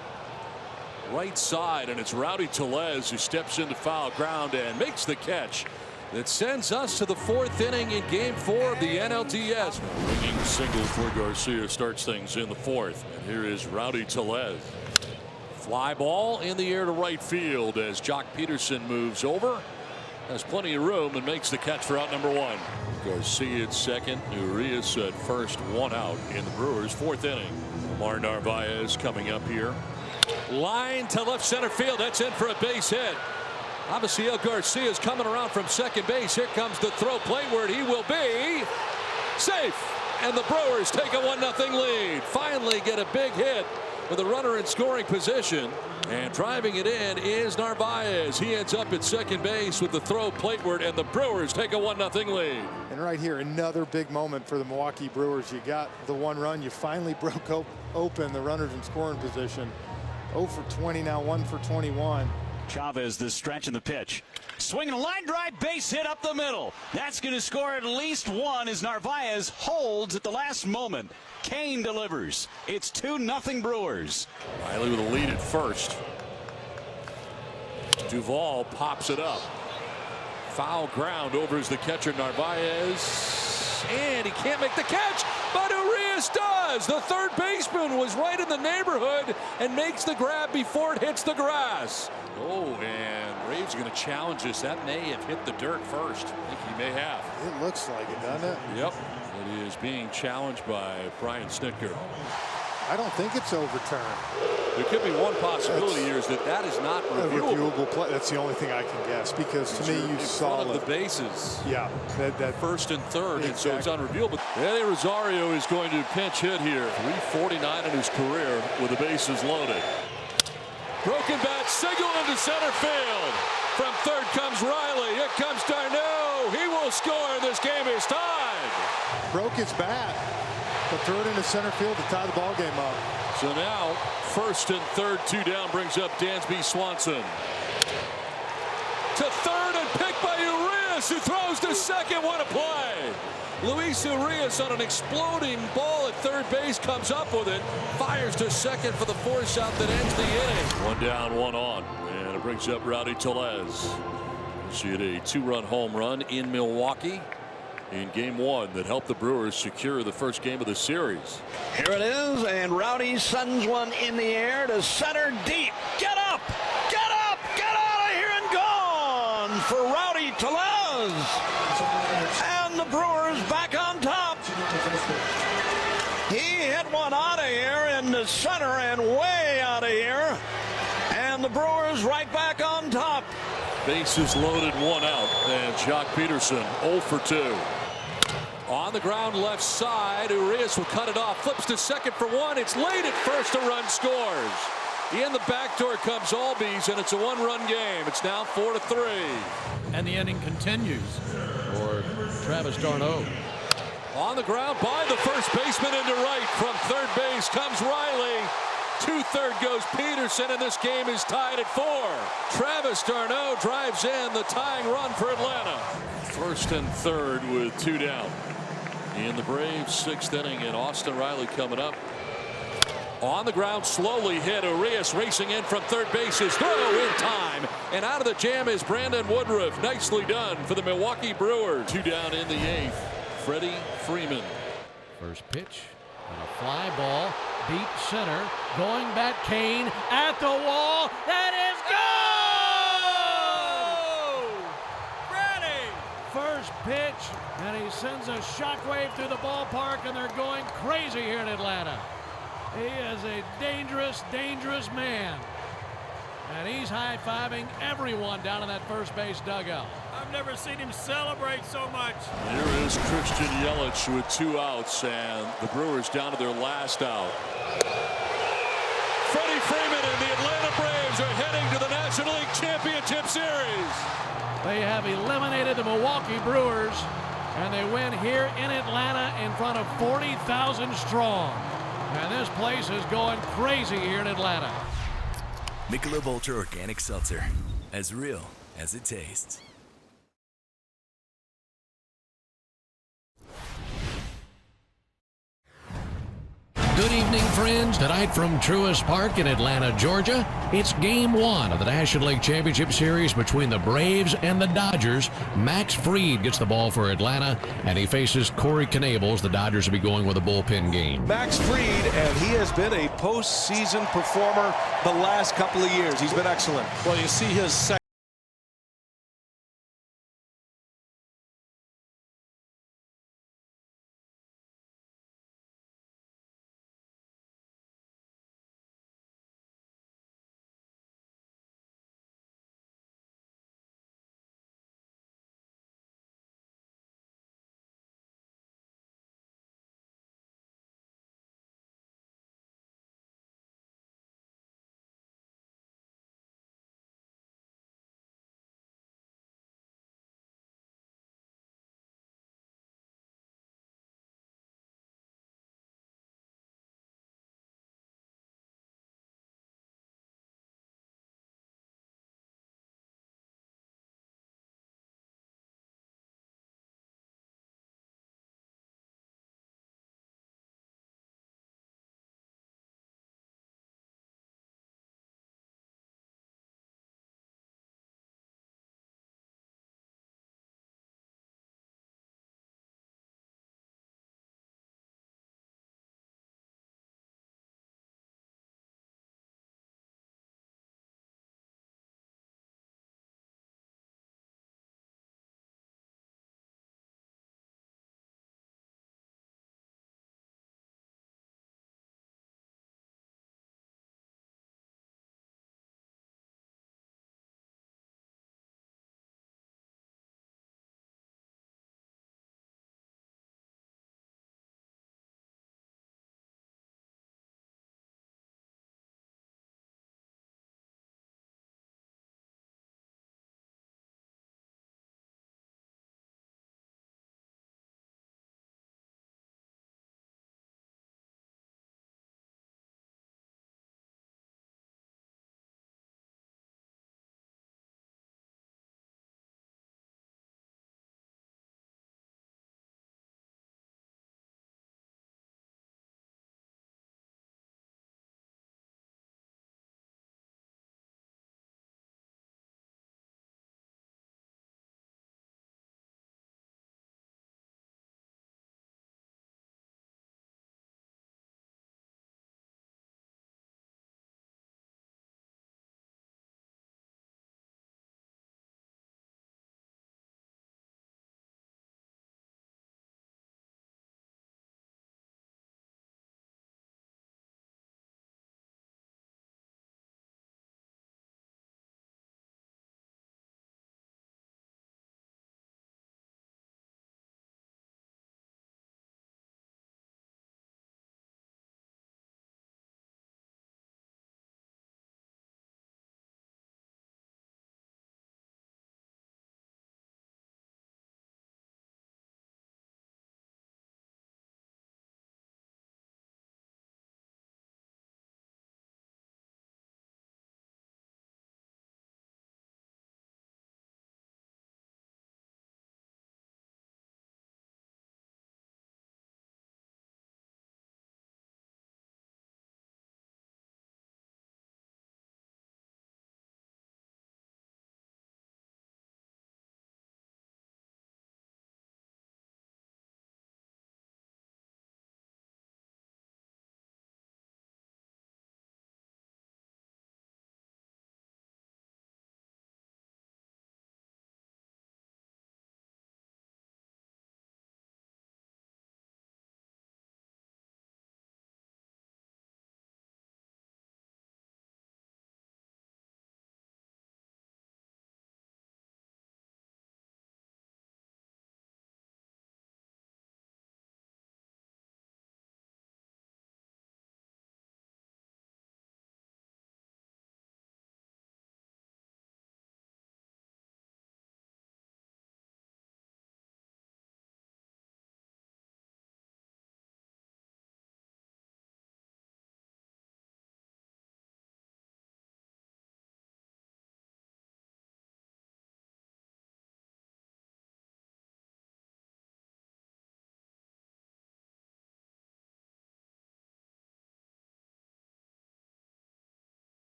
right side, and it's Rowdy Tellez who steps into foul ground and makes the catch that sends us to the 4th inning in game 4 of the NLDS. Ringing single for Garcia starts things in the 4th. And here is Rowdy Tellez. Fly ball in the air to right field as Jock Peterson moves over. Has plenty of room and makes the catch for out number 1. Garcia at second. Urias at first. 1 out in the Brewers' 4th inning. Omar Narvaez coming up here. Line to left center field. That's in for a base hit. Abisail Garcia is coming around from second base. Here comes the throw plateward. He will be safe. And the Brewers take a 1-0 lead. Finally get a big hit with a runner in scoring position. And driving it in is Narvaez. He ends up at second base with the throw plateward, and the Brewers take a 1-0 lead. And right here, another big moment for the Milwaukee Brewers. You got the 1 run. You finally broke open the runners in scoring position. 0 for 20 now, 1 for 21. Chavez, the stretch and the pitch. Swinging a line drive, base hit up the middle. That's going to score at least 1 as Narvaez holds at the last moment. Kane delivers. It's 2-0 Brewers. Riley with a lead at first. Duvall pops it up. Foul ground over as the catcher Narvaez. And he can't make the catch, but Urias does. The third baseman was right in the neighborhood and makes the grab before it hits the grass. Oh, and Braves are going to challenge this. That may have hit the dirt first. I think he may have. It looks like it, doesn't it? Yep. It is being challenged by Brian Snitker. I don't think it's overturned. There could be one possibility here is that is not reviewable. A reviewable play. That's the only thing I can guess, because to me you saw one of the bases. Yeah, that first and third, exactly. And so it's unreviewable. Eddie Rosario is going to pinch hit here. 349 in his career with the bases loaded. Broken bat signal into center field. From third comes Riley. Here comes Darno. He will score. This game is tied. Broke his bat. But throw it into center field to tie the ball game up. So now first and third, 2 down, brings up Dansby Swanson. To third and picked by Urias, who throws to second. What a play. Luis Urias on an exploding ball at third base comes up with it. Fires to second for the force out that ends the inning. 1 down, 1 on. And it brings up Rowdy Tellez. See it, a 2-run home run in Milwaukee in game 1 that helped the Brewers secure the first game of the series. Here it is, and Rowdy sends one in the air to center deep. Get up! Get up! Get out of here and gone for Rowdy Tellez. And the Brewers back on top. He hit one out of here into center and way out of here. And the Brewers right back on top. Bases loaded, 1 out, and Jock Peterson 0 for 2. On the ground left side, Urias will cut it off, flips to second for 1. It's late at first, a run scores. In the back door comes Albies, and it's a 1-run game. It's now 4-3. And the inning continues for Travis d'Arnaud. On the ground by the first baseman into right. From third base comes Riley. To third goes Peterson, and this game is tied at 4. Travis d'Arnaud drives in the tying run for Atlanta. First and third with 2 down. In the Braves' 6th inning, and Austin Riley coming up. On the ground, slowly hit. Urias racing in from third base. His throw in time. And out of the jam is Brandon Woodruff. Nicely done for the Milwaukee Brewers. 2 down in the 8th. Freddie Freeman. First pitch and a fly ball. Deep center. Going back, Kane at the wall. That is good! Freddie! First pitch, and he sends a shockwave through the ballpark, and they're going crazy here in Atlanta. He is a dangerous, dangerous man. And he's high-fiving everyone down in that first base dugout. I've never seen him celebrate so much. Here is Christian Yelich with 2 outs, and the Brewers down to their last out. Freddie Series. They have eliminated the Milwaukee Brewers, and they win here in Atlanta in front of 40,000 strong. And this place is going crazy here in Atlanta. Michelob Ultra Organic Seltzer, as real as it tastes. Good evening, friends. Tonight from Truist Park in Atlanta, Georgia, it's Game 1 of the National League Championship Series between the Braves and the Dodgers. Max Fried gets the ball for Atlanta, and he faces Corey Knables. The Dodgers will be going with a bullpen game. Max Fried, and he has been a postseason performer the last couple of years. He's been excellent. Well, you see his second.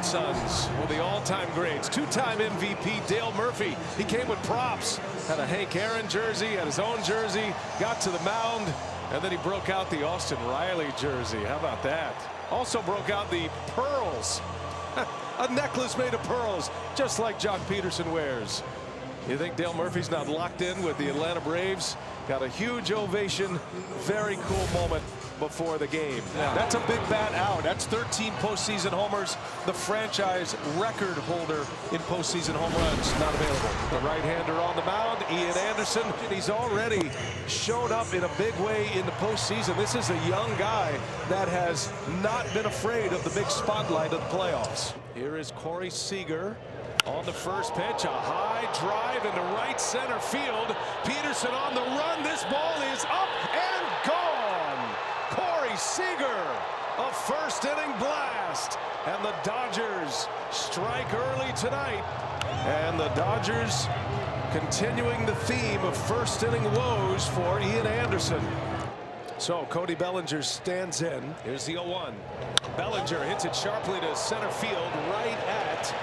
Sanford Sons, one of the all-time greats. Two-time MVP Dale Murphy. He came with props. Had a Hank Aaron jersey, had his own jersey, got to the mound, and then he broke out the Austin Riley jersey. How about that? Also broke out the pearls. A necklace made of pearls, just like Jock Peterson wears. You think Dale Murphy's not locked in with the Atlanta Braves? Got a huge ovation. Very cool moment before the game. Yeah. That's a big bat out. That's 13 postseason homers. The franchise record holder in postseason home runs not available. The right-hander on the mound, Ian Anderson. He's already shown up in a big way in the postseason. This is a young guy that has not been afraid of the big spotlight of the playoffs. Here is Corey Seager. On the first pitch, a high drive into right center field. Peterson on the run. This ball is up and gone. Corey Seager, a first inning blast. And the Dodgers strike early tonight. And the Dodgers continuing the theme of first inning woes for Ian Anderson. So Cody Bellinger stands in. Here's the 0-1. Bellinger hits it sharply to center field right at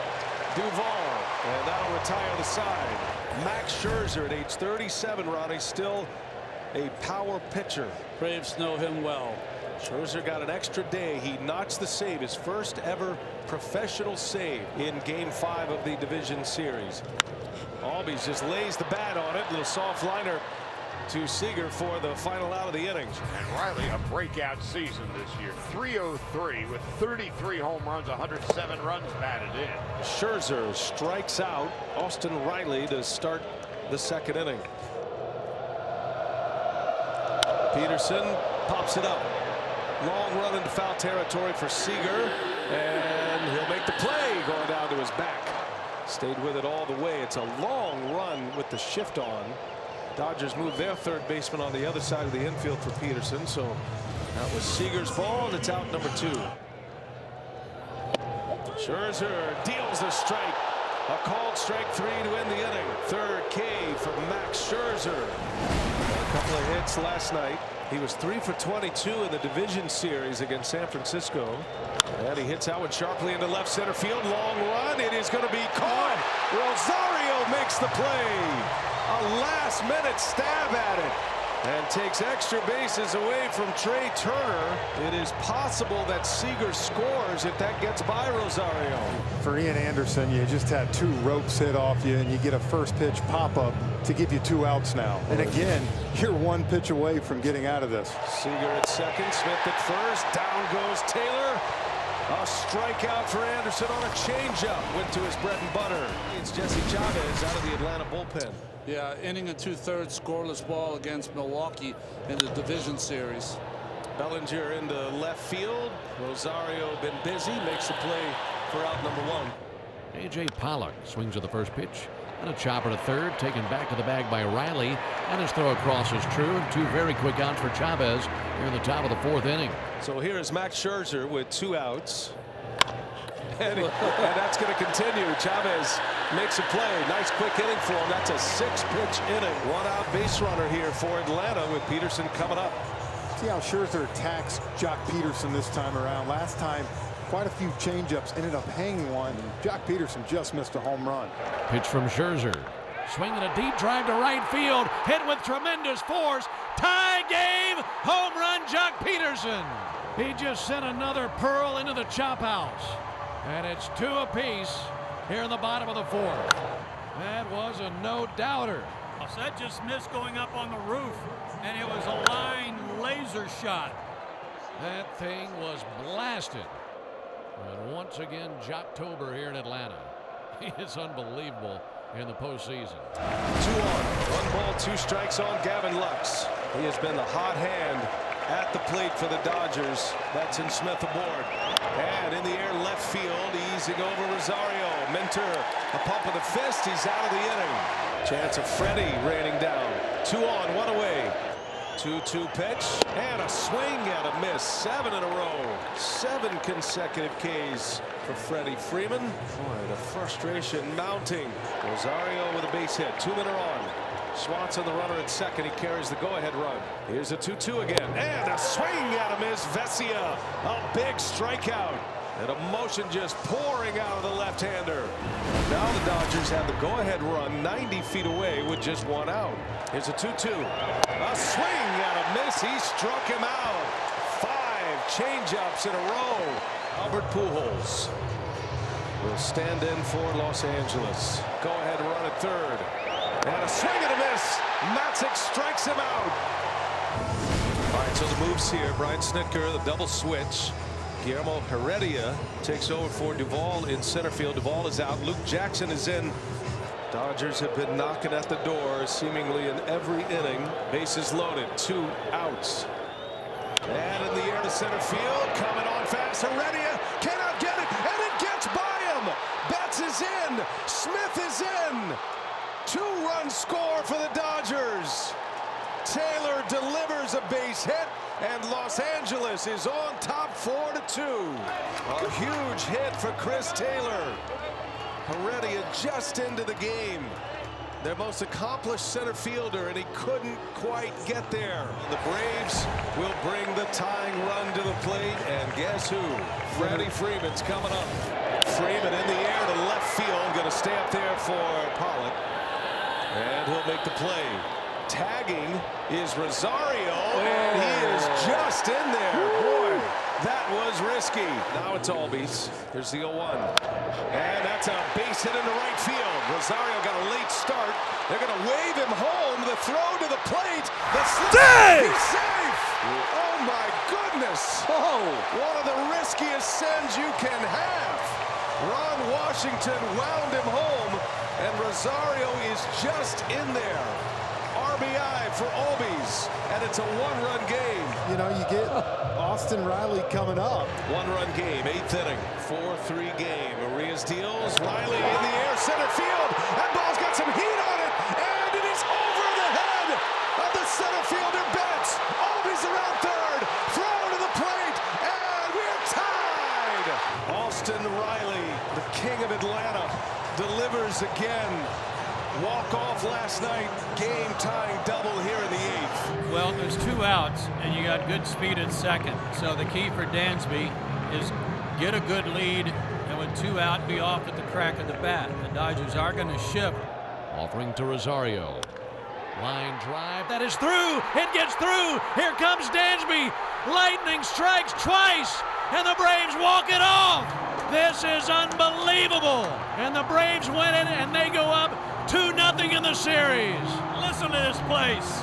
Duvall, and that'll retire the side. Max Scherzer at age 37, Ronnie, still a power pitcher. Braves know him well. Scherzer got an extra day. He notched the save, his first ever professional save in Game 5 of the division series. Albies just lays the bat on it. Little soft liner to Seager for the final out of the innings. And Riley, a breakout season this year. 303 with 33 home runs, 107 runs batted in. Scherzer strikes out Austin Riley to start the second inning. Peterson pops it up. Long run into foul territory for Seager, and he'll make the play going down to his back. Stayed with it all the way. It's a long run with the shift on. Dodgers move their third baseman on the other side of the infield for Peterson. So that was Seager's ball, and it's out number 2. Scherzer deals the strike. A called strike 3 to end the inning. Third K for Max Scherzer. A couple of hits last night. He was 3 for 22 in the division series against San Francisco. And he hits out one sharply into left center field. Long run. It is going to be caught. Rosario makes the play. A last-minute stab at it, and takes extra bases away from Trey Turner. It is possible that Seager scores if that gets by Rosario. For Ian Anderson, you just had 2 ropes hit off you, and you get a first pitch pop-up to give you 2 outs now. And again, you're 1 pitch away from getting out of this. Seager at second, Smith at first. Down goes Taylor. A strikeout for Anderson on a changeup. Went to his bread and butter. It's Jesse Chavez out of the Atlanta bullpen. Yeah, inning and 2/3 scoreless ball against Milwaukee in the division series. Bellinger into left field. Rosario been busy. Makes the play for out number 1. A.J. Pollock swings at the first pitch. And a chopper to third, taken back to the bag by Riley. And his throw across is true. And 2 very quick outs for Chavez here in the top of the 4th inning. So here is Max Scherzer with 2 outs. And that's going to continue. Chavez makes a play. Nice quick inning for him. That's a 6-pitch inning. 1 out base runner here for Atlanta with Peterson coming up. See how Scherzer attacks Jock Peterson this time around. Last time, quite a few changeups, ended up hanging one. Jock Peterson just missed a home run. Pitch from Scherzer. Swinging a deep drive to right field. Hit with tremendous force. Tie game. Home run, Jock Peterson. He just sent another pearl into the chop house. And it's 2 apiece here in the bottom of the 4th. That was a no-doubter. That just missed going up on the roof, and it was a line laser shot. That thing was blasted. And once again, Jocktober here in Atlanta. He is unbelievable in the postseason. 2 on, 1 ball, 2 strikes on Gavin Lux. He has been the hot hand at the plate for the Dodgers. That's in Smith aboard. And in the air left field, easing over Rosario. Minter, a pump of the fist. He's out of the inning. Chance of Freddie raining down. 2 on, 1 away. 2-2 pitch. And a swing and a miss. 7 in a row. 7 consecutive Ks for Freddie Freeman. Boy, the frustration mounting. Rosario with a base hit. 2 men are on. Swanson, the runner at second. He carries the go-ahead run. Here's a 2-2 again. And a swing at him is Vesia. A big strikeout. And emotion just pouring out of the left-hander. Now the Dodgers have the go-ahead run 90 feet away with just one out. Here's a 2-2. A swing and a miss. He struck him out. 5 change-ups in a row. Albert Pujols will stand in for Los Angeles. Go-ahead run at third. And a swing and a miss. Matzik strikes him out. All right, so the moves here. Brian Snitker, the double switch. Guillermo Heredia takes over for Duvall in center field. Duvall is out. Luke Jackson is in. Dodgers have been knocking at the door seemingly in every inning. Bases loaded. 2 outs. And in the air to center field. Coming on fast. Heredia cannot get it. And it gets by him. Betts is in. Smith is in. 2-run score for the Dodgers. Taylor delivers a base hit, and Los Angeles is on top 4-2. A huge hit for Chris Taylor. Heredia just into the game. Their most accomplished center fielder, and he couldn't quite get there. The Braves will bring the tying run to the plate, and guess who? Freddie Freeman's coming up. Freeman in the air to left field, going to stay up there for Pollock, and he'll make the play. Tagging is Rosario, and he is just in there. Boy, that was risky. Now it's Albies. There's the 0-1. And that's a base hit into right field. Rosario got a late start. They're going to wave him home. The throw to the plate. The slip. He's safe. Oh, my goodness. Oh, one of the riskiest sends you can have. Ron Washington wound him home, and Rosario is just in there. RBI for Albies, and it's a 1-run game. You know, you get Austin Riley coming up. 1-run game, 8th inning, 4-3 game. Arias deals, Riley in the air, center field. That ball's got some heat on it, and it is over the head of the center fielder Betts. Albies around third, throw to the plate, and we're tied. Austin Riley, the king of Atlanta, delivers again. Walk-off last night, game-tying double here in the 8th. Well, there's 2 outs, and you got good speed at second. So the key for Dansby is get a good lead, and with 2 out, be off at the crack of the bat. The Dodgers are going to shift. Offering to Rosario. Line drive. That is through. It gets through. Here comes Dansby. Lightning strikes twice, and the Braves walk it off. This is unbelievable. And the Braves win it, and they go up 2-0 in the series. Listen to this place.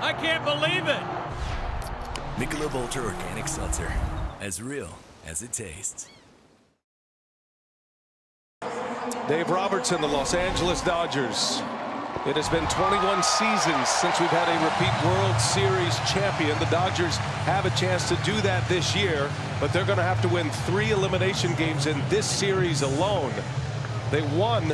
I can't believe it. Michelob Ultra Organic Seltzer. As real as it tastes. Dave Robertson, the Los Angeles Dodgers. It has been 21 seasons since we've had a repeat World Series champion. The Dodgers have a chance to do that this year, but they're going to have to win 3 elimination games in this series alone. They won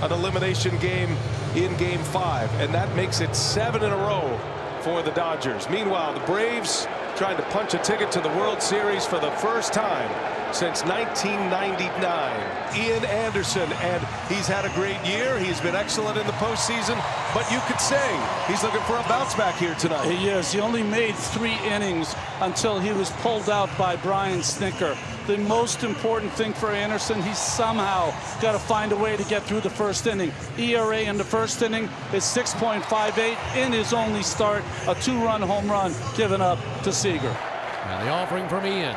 an elimination game in Game 5, and that makes it 7 in a row for the Dodgers. Meanwhile, the Braves trying to punch a ticket to the World Series for the first time since 1999. Ian Anderson, and he's had a great year. He's been excellent in the postseason, but you could say he's looking for a bounce back here tonight. He is. He only made 3 innings until he was pulled out by Brian Snitker. The most important thing for Anderson, he's somehow got to find a way to get through the first inning. ERA in the first inning is 6.58 in his only start, a 2-run home run given up to Seager. And the offering from Ian.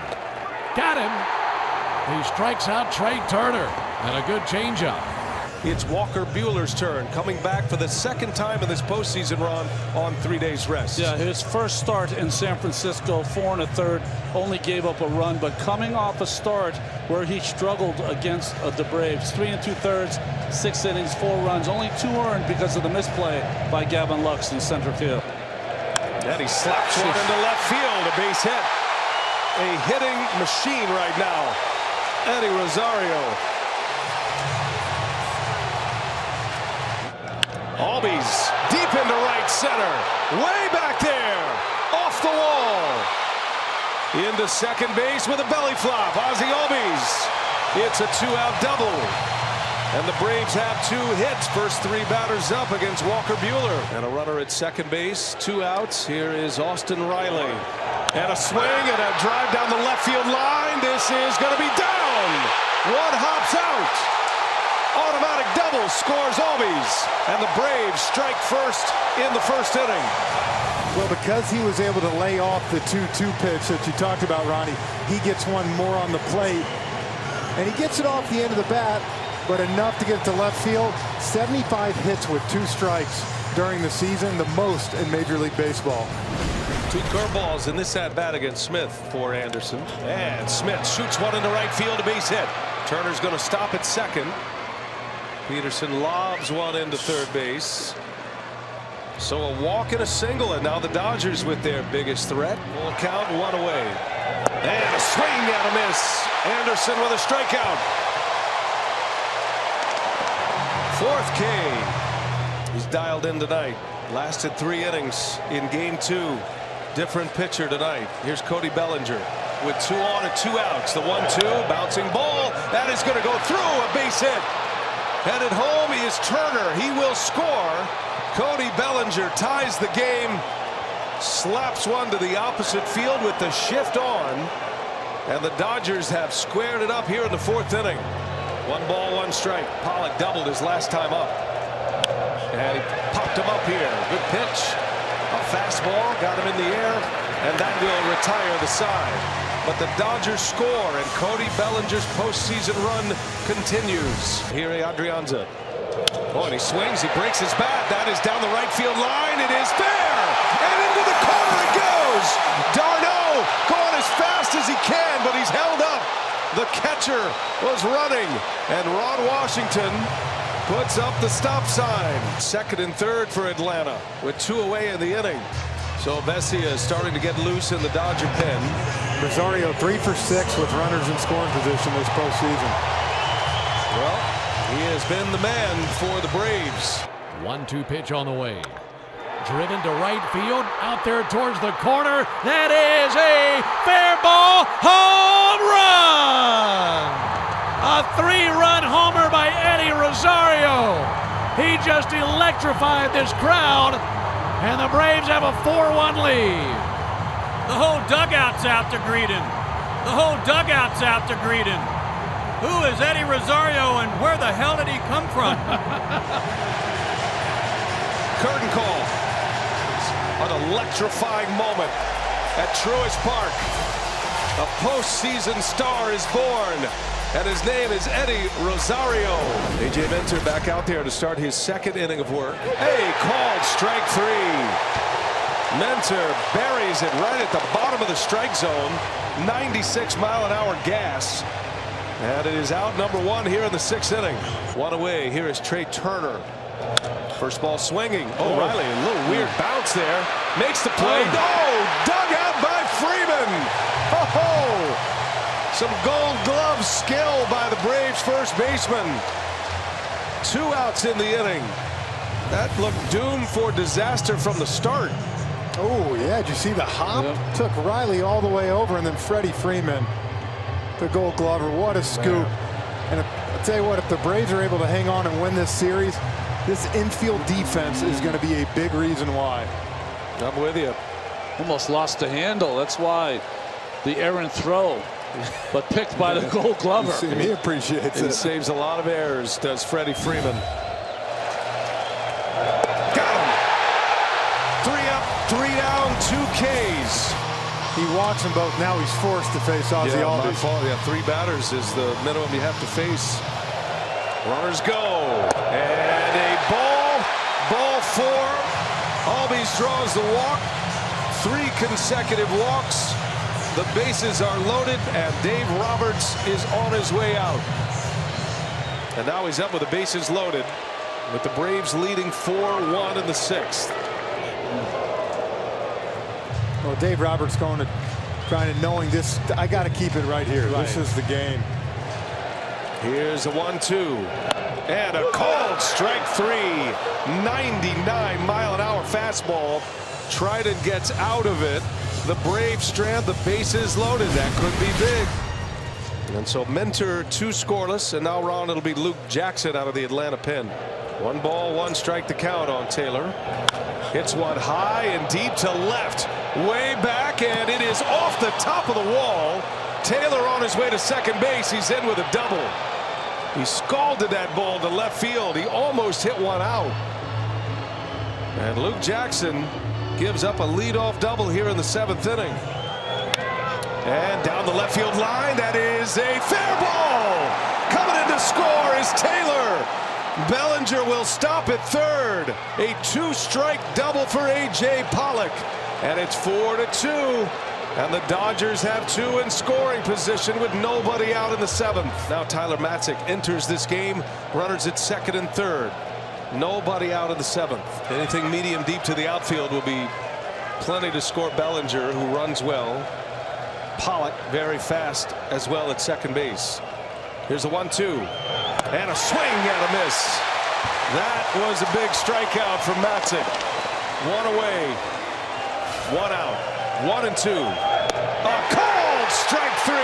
Got him. He strikes out Trey Turner, and a good changeup. It's Walker Buehler's turn, coming back for the 2nd time in this postseason run on 3 days rest. Yeah, his first start in San Francisco, 4 1/3, only gave up a run, but coming off a start where he struggled against the Braves. 3 2/3, 6 innings, 4 runs, only 2 earned because of the misplay by Gavin Lux in center field. And he slaps one into left field, a base hit. A hitting machine right now, Eddie Rosario. Albies deep into right center, way back there, off the wall. Into second base with a belly flop, Ozzie Albies. It's a 2-out double. And the Braves have 2 hits, first 3 batters up against Walker Buehler. And a runner at second base, 2 outs. Here is Austin Riley. And a swing and a drive down the left field line. This is going to be down. One hops out. Automatic double scores Albies. And the Braves strike first in the first inning. Well, because he was able to lay off the 2-2 pitch that you talked about, Ronnie, he gets one more on the plate. And he gets it off the end of the bat, but enough to get it to left field. 75 hits with 2 strikes during the season, the most in Major League Baseball. 2 curveballs in this at-bat against Smith for Anderson. And Smith shoots one into right field, a base hit. Turner's going to stop at second. Peterson lobs one into third base. So a walk and a single, and now the Dodgers with their biggest threat. Full count, 1 away. And a swing and a miss. Anderson with a strikeout. 4th K. He's dialed in tonight. Lasted 3 innings in game 2. Different pitcher tonight. Here's Cody Bellinger with 2 on and 2 outs. The 1-2 bouncing ball that is going to go through, a base hit. Headed home is Turner. He will score. Cody Bellinger ties the game. Slaps one to the opposite field with the shift on. And the Dodgers have squared it up here in the 4th inning. 1 ball, 1 strike. Pollock doubled his last time up. And he popped him up here. Good pitch. A fastball got him in the air, and that will retire the side. But the Dodgers score, and Cody Bellinger's postseason run continues. Here, Adrianza. Oh, and he swings. He breaks his bat. That is down the right field line. It is fair, and into the corner it goes. Darno going as fast as he can, but he's held up. The catcher was running, and Ron Washington puts up the stop sign. 2nd and 3rd for Atlanta with 2 away in the inning. So Vesia is starting to get loose in the Dodger pen. Rosario 3 for 6 with runners in scoring position this postseason. Well, he has been the man for the Braves. 1-2 pitch on the way. Driven to right field, out there towards the corner. That is a fair ball, home run! A 3-run homer by Eddie Rosario. He just electrified this crowd, and the Braves have a 4-1 lead. The whole dugout's out to greet him. The whole dugout's out to greet him. Who is Eddie Rosario, and where the hell did he come from? Curtain call. An electrifying moment at Truist Park. A postseason star is born, and his name is Eddie Rosario. A.J. Minter back out there to start his 2nd inning of work. Called strike 3. Minter buries it right at the bottom of the strike zone. 96-mile-an-hour gas. And it is out number 1 here in the 6th inning. 1 away. Here is Trey Turner. First ball swinging. O'Reilly, a little weird bounce there. Makes the play. Dug out by Freeman. Some Gold Glove skill by the Braves first baseman. 2 outs in the inning. That looked doomed for disaster from the start. Oh, yeah. Did you see the hop? Yep. Took Riley all the way over, and then Freddie Freeman, the Gold Glover. What a scoop. Man. And I'll tell you what, if the Braves are able to hang on and win this series, this infield defense is going to be a big reason why. I'm with you. Almost lost the handle. That's why the errant throw, but picked by the Gold Glover. He appreciates it. Saves a lot of errors, does Freddie Freeman. Got him. 3 up, 3 down, 2 Ks. He walks them both. Now he's forced to face Ozzy Albies. Yeah, 3 batters is the minimum you have to face. Runners go. And a ball 4. Albies draws the walk. 3 consecutive walks. The bases are loaded, and Dave Roberts is on his way out. And now he's up with the bases loaded, with the Braves leading 4-1 in the 6th. Well, Dave Roberts trying to knowing this. I got to keep it right here. Right. This is the game. Here's a 1-2 and a called strike 3. 99-mile-an-hour fastball. Trident gets out of it. The Braves strand, the bases loaded. That could be big. And so Minter 2 scoreless, and now Ron, it'll be Luke Jackson out of the Atlanta pen. 1 ball, 1 strike to count on Taylor. Hits one high and deep to left. Way back, and it is off the top of the wall. Taylor on his way to second base. He's in with a double. He scalded that ball to left field. He almost hit one out. And Luke Jackson gives up a leadoff double here in the 7th inning. And down the left field line, that is a fair ball. Coming in to score is Taylor. Bellinger will stop at third. A 2-strike double for A.J. Pollock. And it's 4-2. And the Dodgers have 2 in scoring position with nobody out in the 7th. Now Tyler Matzik enters this game. Runners at second and third. Nobody out in the 7th. Anything medium deep to the outfield will be plenty to score Bellinger, who runs well. Pollock very fast as well at second base. Here's a 1-2. And a swing and a miss. That was a big strikeout from Matzik. 1 away. 1 out. 1-2. A called strike 3.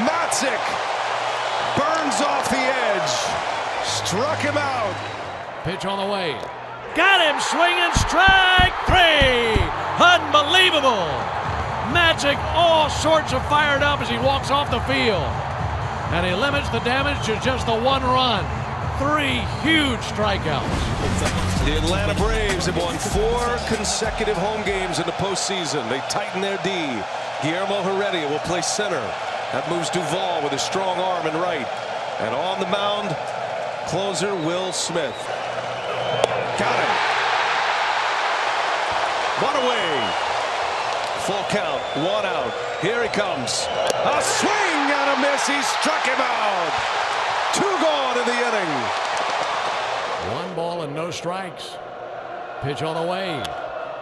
Matzik burns off the edge. Struck him out. Pitch on the way. Got him swinging, strike 3. Unbelievable. Matzik all sorts of fired up as he walks off the field. And he limits the damage to just the 1 run. 3 huge strikeouts. The Atlanta Braves have won 4 consecutive home games in the postseason. They tighten their D. Guillermo Heredia will play center. That moves Duvall with a strong arm and right. And on the mound, closer Will Smith. Got him. 1 away. Full count. 1 out. Here he comes. A swing and a miss. He struck him out. 2 gone in the inning. 1 ball and no strikes. Pitch on the way.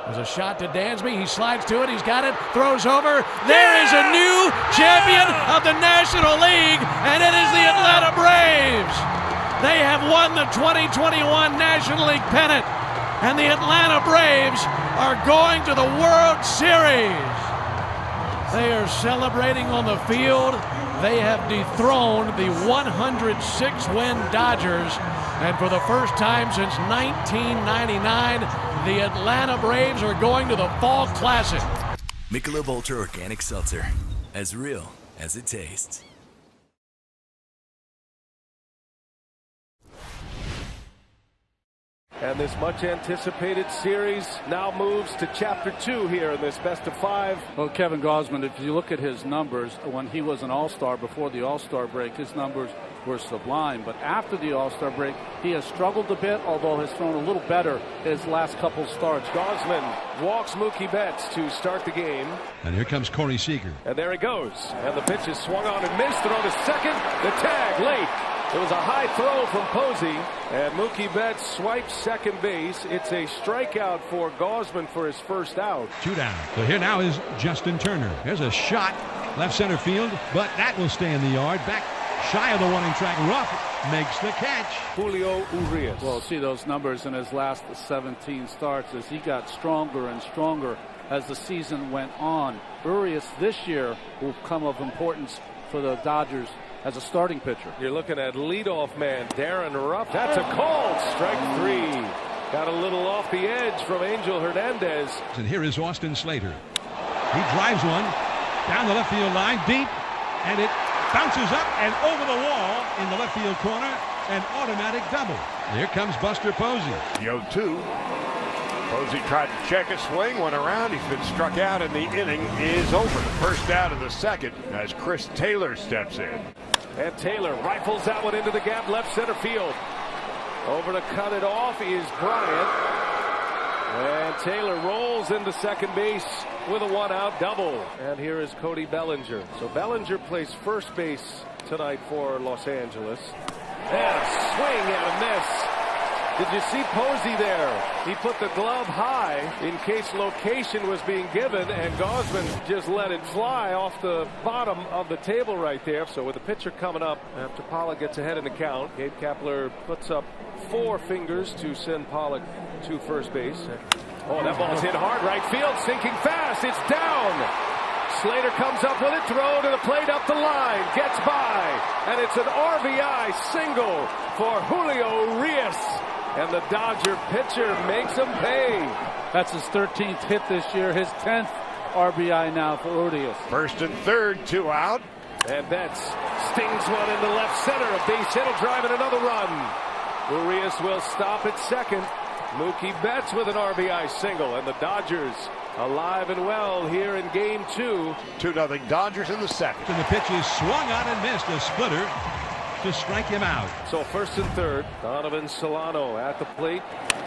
There's a shot to Dansby. He slides to it. He's got it. Throws over. There is a new champion of the National League, and it is the Atlanta Braves. They have won the 2021 National League pennant, and the Atlanta Braves are going to the World Series. They are celebrating on the field. They have dethroned the 106-win Dodgers, and for the first time since 1999, the Atlanta Braves are going to the Fall Classic. Michelob Ultra Organic Seltzer, as real as it tastes. And this much anticipated series now moves to chapter 2 here in this best of 5. Well, Kevin Gausman, if you look at his numbers, when he was an All-Star before the All-Star break, his numbers were sublime. But after the All-Star break, he has struggled a bit, although has thrown a little better his last couple starts. Gausman walks Mookie Betts to start the game. And here comes Corey Seager. And there he goes. And the pitch is swung on and missed. Throw to second. The tag late. It was a high throw from Posey, and Mookie Betts swipes second base. It's a strikeout for Gausman for his first out. 2 down. So here now is Justin Turner. There's a shot left center field, but that will stay in the yard. Back shy of the warning track. Ruff makes the catch. Julio Urias. Well, see those numbers in his last 17 starts as he got stronger and stronger as the season went on. Urias this year will come of importance for the Dodgers as a starting pitcher. You're looking at leadoff man Darren Ruff. That's a called strike 3. Got a little off the edge from Angel Hernandez. And here is Austin Slater. He drives one down the left field line deep, and it bounces up and over the wall in the left field corner. An automatic double. Here comes Buster Posey. The 0-2. Posey tried to check a swing, went around. He's been struck out, and the inning is over. First out of the second as Chris Taylor steps in. And Taylor rifles that one into the gap left center field. Over to cut it off is Bryant. And Taylor rolls into second base with a 1-out double. And here is Cody Bellinger. So Bellinger plays first base tonight for Los Angeles. And a swing and a miss. Did you see Posey there? He put the glove high in case location was being given, and Gausman just let it fly off the bottom of the table right there. So with the pitcher coming up after Pollock gets ahead in the count, Gabe Kapler puts up 4 fingers to send Pollock to first base. Oh, that ball's hit hard right field, sinking fast. It's down. Slater comes up with it, throw to the plate, up the line, gets by, and it's an RBI single for Julio Urias. and the Dodger pitcher makes him pay. That's his 13th hit this year, his 10th RBI now for Urias. First and third, 2 out. And Betts stings one into left center. A base hit will drive in another run. Urias will stop at second. Mookie Betts with an RBI single, and the Dodgers alive and well here in game 2. 2-0 Dodgers in the second. And the pitch is swung on and missed. A splitter to strike him out. So first and third, Donovan Solano at the plate.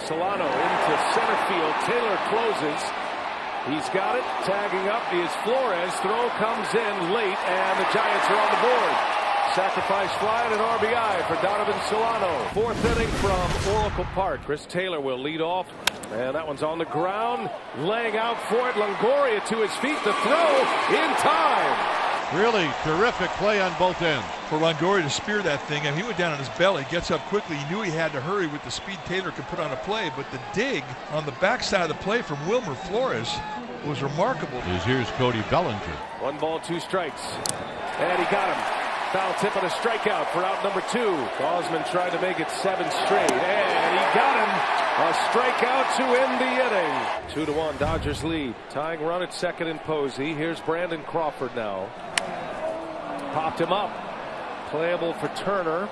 Solano into center field. Taylor closes. He's got it. Tagging up is Flores. Throw comes in late, and the Giants are on the board. Sacrifice fly and an RBI for Donovan Solano. 4th inning from Oracle Park. Chris Taylor will lead off, and that one's on the ground. Laying out for it. Longoria to his feet. The throw in time. Really terrific play on both ends. For Longoria to spear that thing, and he went down on his belly, gets up quickly. He knew he had to hurry with the speed Taylor could put on a play, but the dig on the backside of the play from Wilmer Flores was remarkable. Here's Cody Bellinger. 1 ball, 2 strikes. And he got him. Foul tip and a strikeout for out number 2. Gausman tried to make it 7 straight, and he got him. A strikeout to end the inning. 2-1 Dodgers lead. Tying run at second in Posey. Here's Brandon Crawford now. Popped him up. Playable for Turner.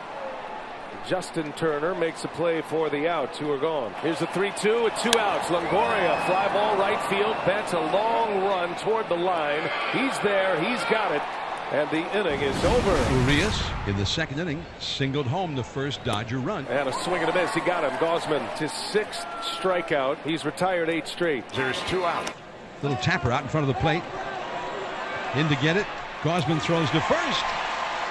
Justin Turner makes a play for the out. 2 are gone. Here's the 3-2 with 2 outs. Longoria, fly ball right field. Betts a long run toward the line. He's there. He's got it. And the inning is over. Urias in the second inning singled home the first Dodger run. And a swing and a miss. He got him. Gausman, his 6th strikeout. He's retired 8 straight. There's 2 out. Little tapper out in front of the plate. In to get it. Gausman throws to first.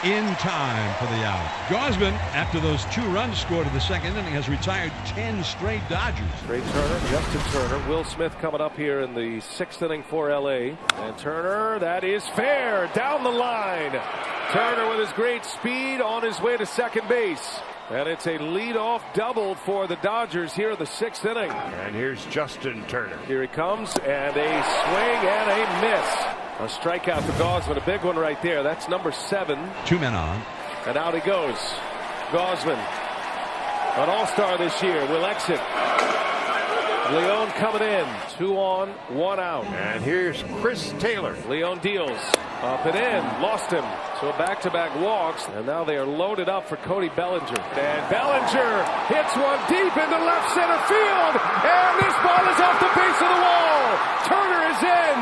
In time for the out. Gausman, after those 2 runs scored in the second inning, has retired 10 straight Dodgers. Trey Turner, Justin Turner, Will Smith coming up here in the 6th inning for LA. And Turner, that is fair, down the line. Turner with his great speed on his way to second base. And it's a leadoff double for the Dodgers here in the 6th inning. And here's Justin Turner. Here he comes, and a swing and a miss. A strikeout to Gausman, a big one right there. That's number 7. 2 men on. And out he goes. Gausman, an all-star this year, will exit. Leon coming in. 2 on, 1 out. And here's Chris Taylor. Leon deals. Up and in. Lost him. So back-to-back walks. And now they are loaded up for Cody Bellinger. And Bellinger hits one deep into left center field. And this ball is off the base of the wall. Turner is in.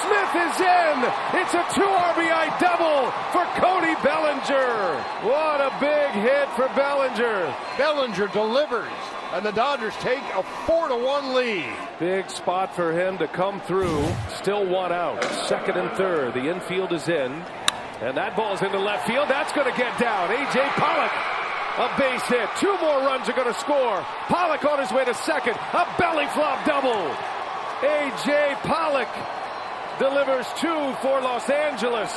Smith is in. It's a 2 RBI double for Cody Bellinger. What a big hit for Bellinger. Bellinger delivers, and the Dodgers take a 4-1 lead. Big spot for him to come through. Still 1 out. Second and third. The infield is in. And that ball's into left field. That's going to get down. A.J. Pollock. A base hit. 2 more runs are going to score. Pollock on his way to second. A belly flop double. A.J. Pollock delivers 2 for Los Angeles.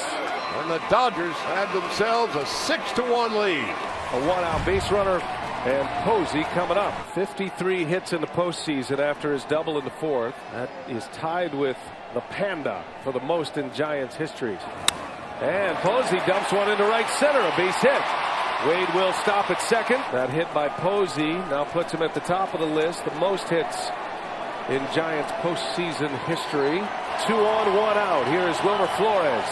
And the Dodgers have themselves a 6-1 lead. A 1-out base runner. And Posey coming up. 53 hits in the postseason after his double in the 4th. That is tied with the Panda for the most in Giants history. And Posey dumps one into right center. A base hit. Wade will stop at second. That hit by Posey now puts him at the top of the list. The most hits in Giants postseason history. 2 on, 1 out. Here is Wilmer Flores.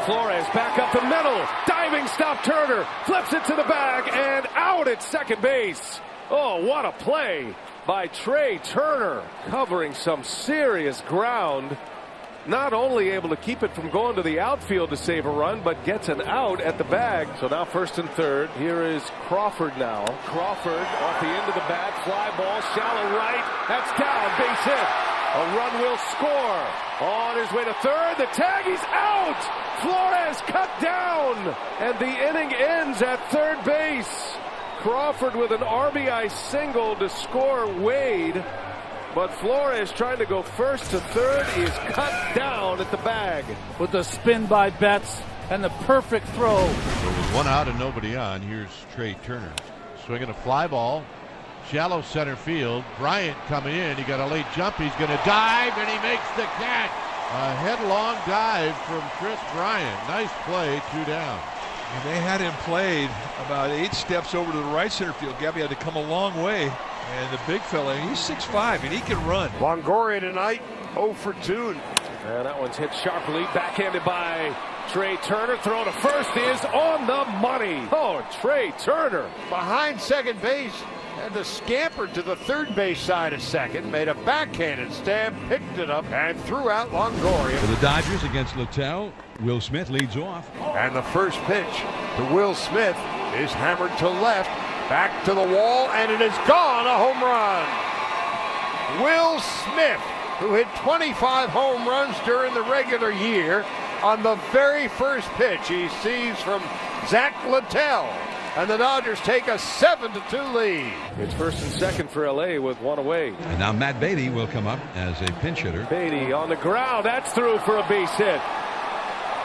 Flores back up the middle. Diving stop Turner. Flips it to the bag and out at second base. Oh, what a play by Trey Turner. Covering some serious ground. Not only able to keep it from going to the outfield to save a run, but gets an out at the bag. So now first and third. Here is Crawford now. Crawford off the end of the bat. Fly ball, shallow right. That's down. Base hit. A run will score. On his way to third. The tag, he's out. Flores cut down. And the inning ends at third base. Crawford with an RBI single to score Wade. But Flores trying to go first to third is cut down at the bag. With the spin by Betts and the perfect throw. So with 1 out and nobody on, here's Trey Turner. Swinging a fly ball. Shallow center field. Bryant coming in. He got a late jump. He's going to dive, and he makes the catch. A headlong dive from Chris Bryant. Nice play, 2 down. And they had him played about 8 steps over to the right center field. Gabby had to come a long way. And the big fella, he's 6'5", and he can run. Longoria tonight, 0 for 2. And that one's hit sharply, backhanded by Trey Turner. Throw to first is on the money. Oh, Trey Turner. Behind second base, had to scamper to the third base side of second, made a backhanded stab, picked it up, and threw out Longoria. For the Dodgers against Littell, Will Smith leads off. And the first pitch to Will Smith is hammered to left, back to the wall, and it is gone, a home run. Will Smith, who hit 25 home runs during the regular year, on the very first pitch he sees from Zach Littell. And the Dodgers take a 7-2 lead. It's first and second for LA with one away. And now Matt Beatty will come up as a pinch hitter. Beatty on the ground. That's through for a base hit.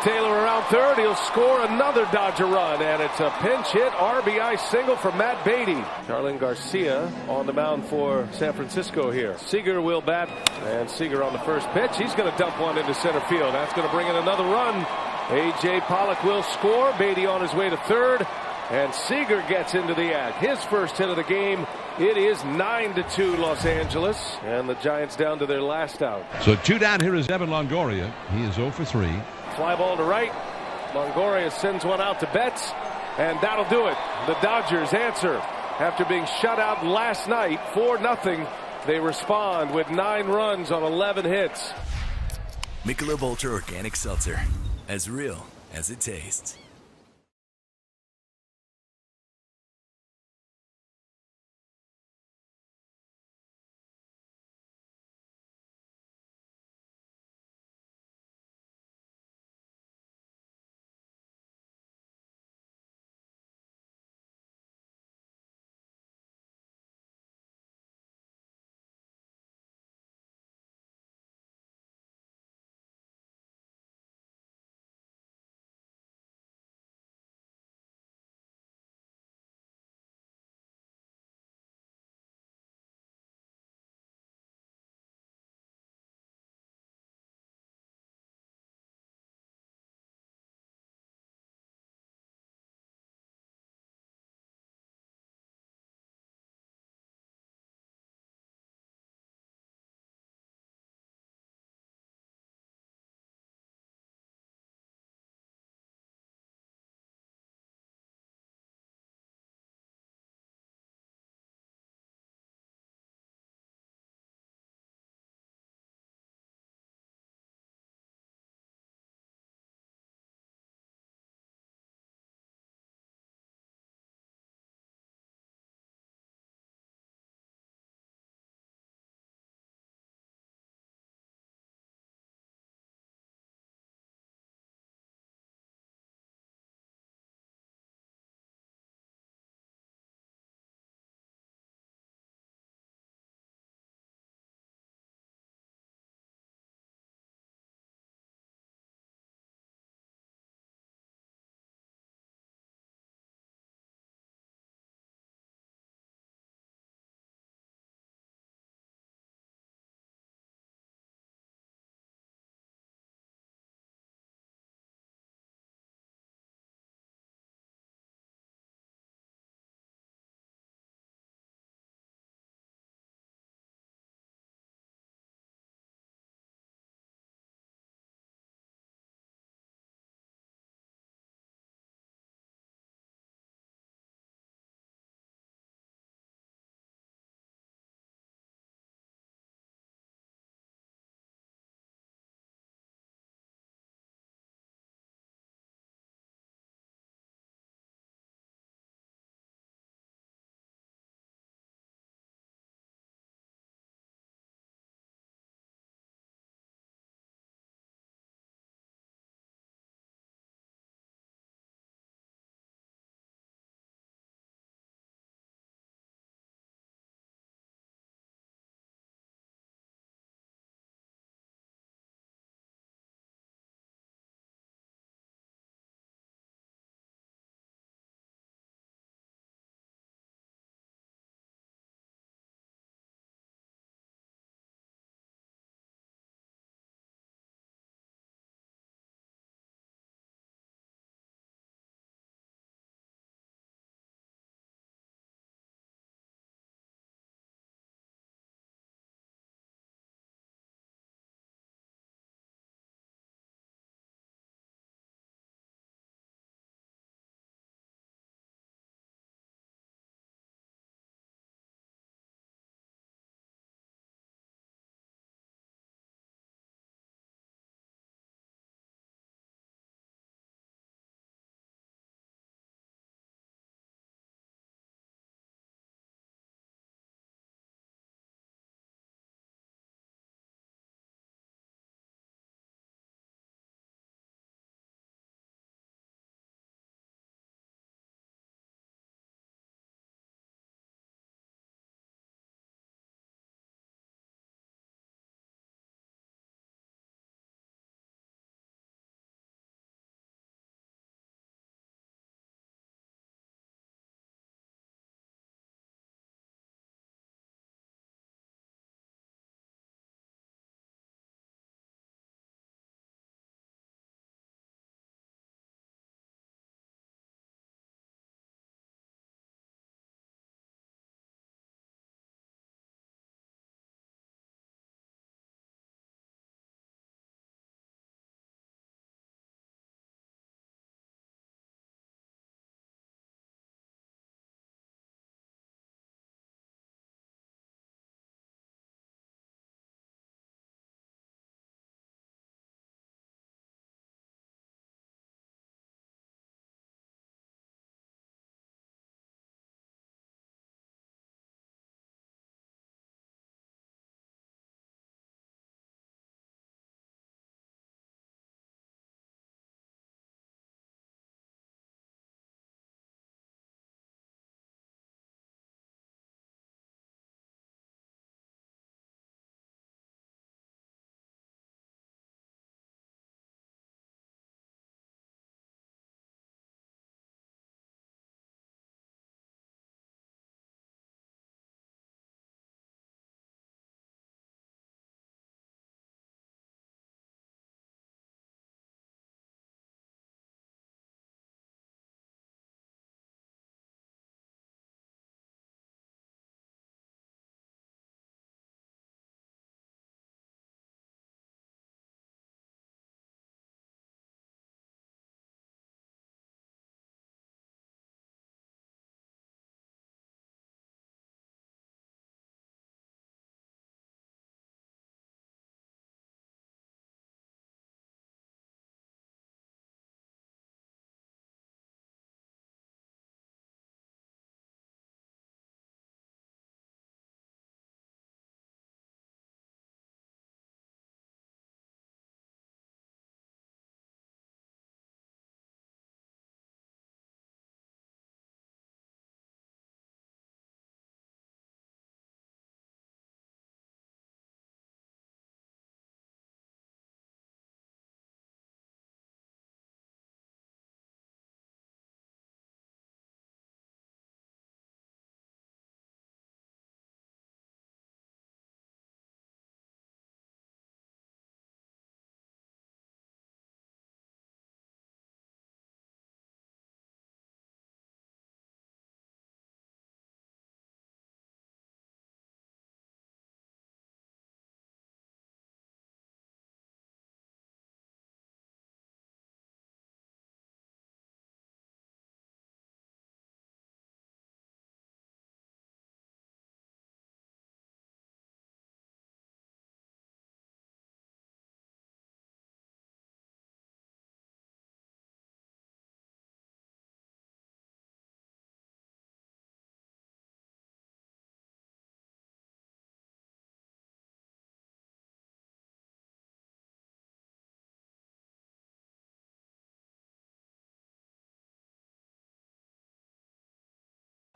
Taylor around third. He'll score another Dodger run. And it's a pinch hit RBI single for Matt Beatty. Carlin Garcia on the mound for San Francisco here. Seager will bat. And Seager on the first pitch. He's going to dump one into center field. That's going to bring in another run. A.J. Pollock will score. Beatty on his way to third. And Seager gets into the act. His first hit of the game. It is 9-2 Los Angeles. And the Giants down to their last out. So 2 down here is Evan Longoria. He is 0 for 3. Fly ball to right. Longoria sends one out to Betts. And that'll do it. The Dodgers answer. After being shut out last night 4-0, they respond with 9 runs on 11 hits. Michelob Ultra Organic Seltzer. As real as it tastes.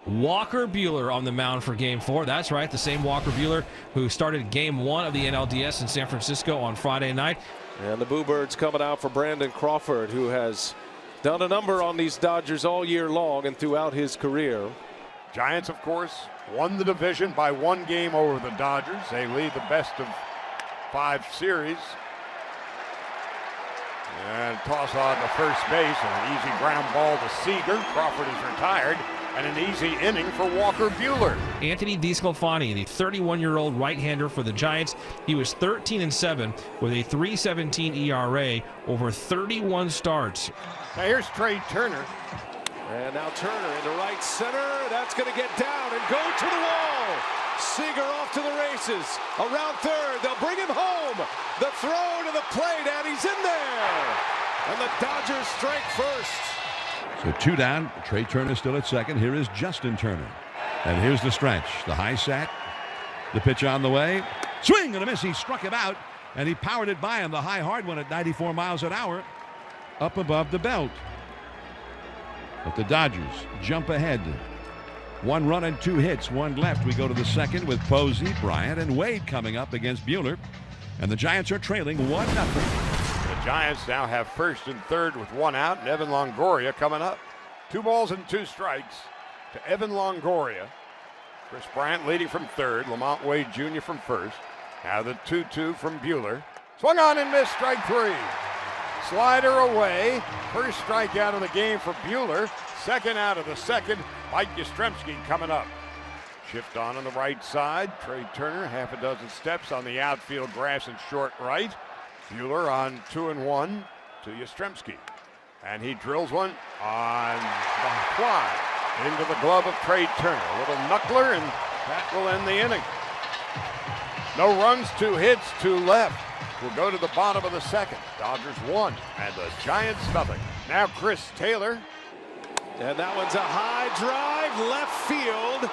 Walker Buehler on the mound for Game 4. That's right, the same Walker Buehler who started Game 1 of the NLDS in San Francisco on Friday night. And the Boo Birds coming out for Brandon Crawford, who has done a number on these Dodgers all year long and throughout his career. Giants, of course, won the division by 1 game over the Dodgers. They lead the best of 5 series. And toss on to first base, and an easy ground ball to Seager. Crawford is retired, and an easy inning for Walker Buehler. Anthony DeSclafani, the 31-year-old right-hander for the Giants. He was 13-7 with a 3.17 ERA over 31 starts. Now here's Trey Turner. And now Turner into right center. That's going to get down and go to the wall. Seager off to the races. Around third. They'll bring him home. The throw to the plate, and he's in there. And the Dodgers strike first. So 2 down. Trey Turner still at second. Here is Justin Turner. And here's the stretch. The high set. The pitch on the way. Swing and a miss. He struck him out, and he powered it by him. The high hard one at 94 miles an hour up above the belt. But the Dodgers jump ahead. 1 run and 2 hits, 1 left. We go to the second with Posey, Bryant, and Wade coming up against Buehler. And the Giants are trailing 1-0. The Giants now have first and third with 1 out, and Evan Longoria coming up. 2 balls and 2 strikes to Evan Longoria. Chris Bryant leading from third, Lamont Wade Jr. from first. Now the 2-2 from Buehler. Swung on and missed, strike 3. Slider away. First strikeout of the game for Buehler. Second out of the second. Mike Yastrzemski coming up. Shift on the right side. Trey Turner, half a dozen steps on the outfield grass and short right. Buehler on 2-1 to Yastrzemski. And he drills one on the fly into the glove of Trey Turner. A little knuckler, and that will end the inning. No runs, 2 hits, 2 left. We'll go to the bottom of the second. Dodgers 1 and the Giants nothing. Now Chris Taylor. And that one's a high drive, left field.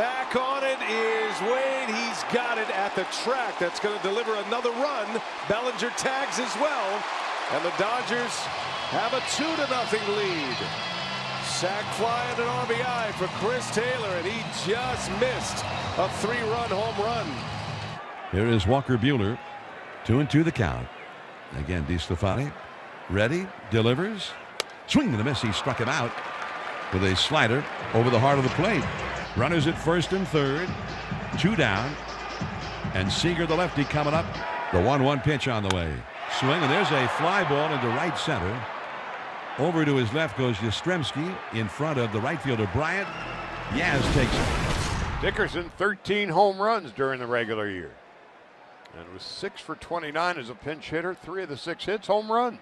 Back on it is Wade. He's got it at the track. That's going to deliver another run. Bellinger tags as well. And the Dodgers have a 2-0 lead. Sac fly and an RBI for Chris Taylor, and he just missed a 3-run home run. Here is Walker Buehler. 2-2 the count. Again, DeSclafani ready, delivers. Swing and a miss. He struck him out with a slider over the heart of the plate. Runners at first and third. 2 down. And Seager, the lefty, coming up. The 1-1 pitch on the way. Swing, and there's a fly ball into right center. Over to his left goes Yastrzemski in front of the right fielder Bryant. Yaz takes it. Dickerson, 13 home runs during the regular year. And was 6 for 29 as a pinch hitter. 3 of the 6 hits, home runs.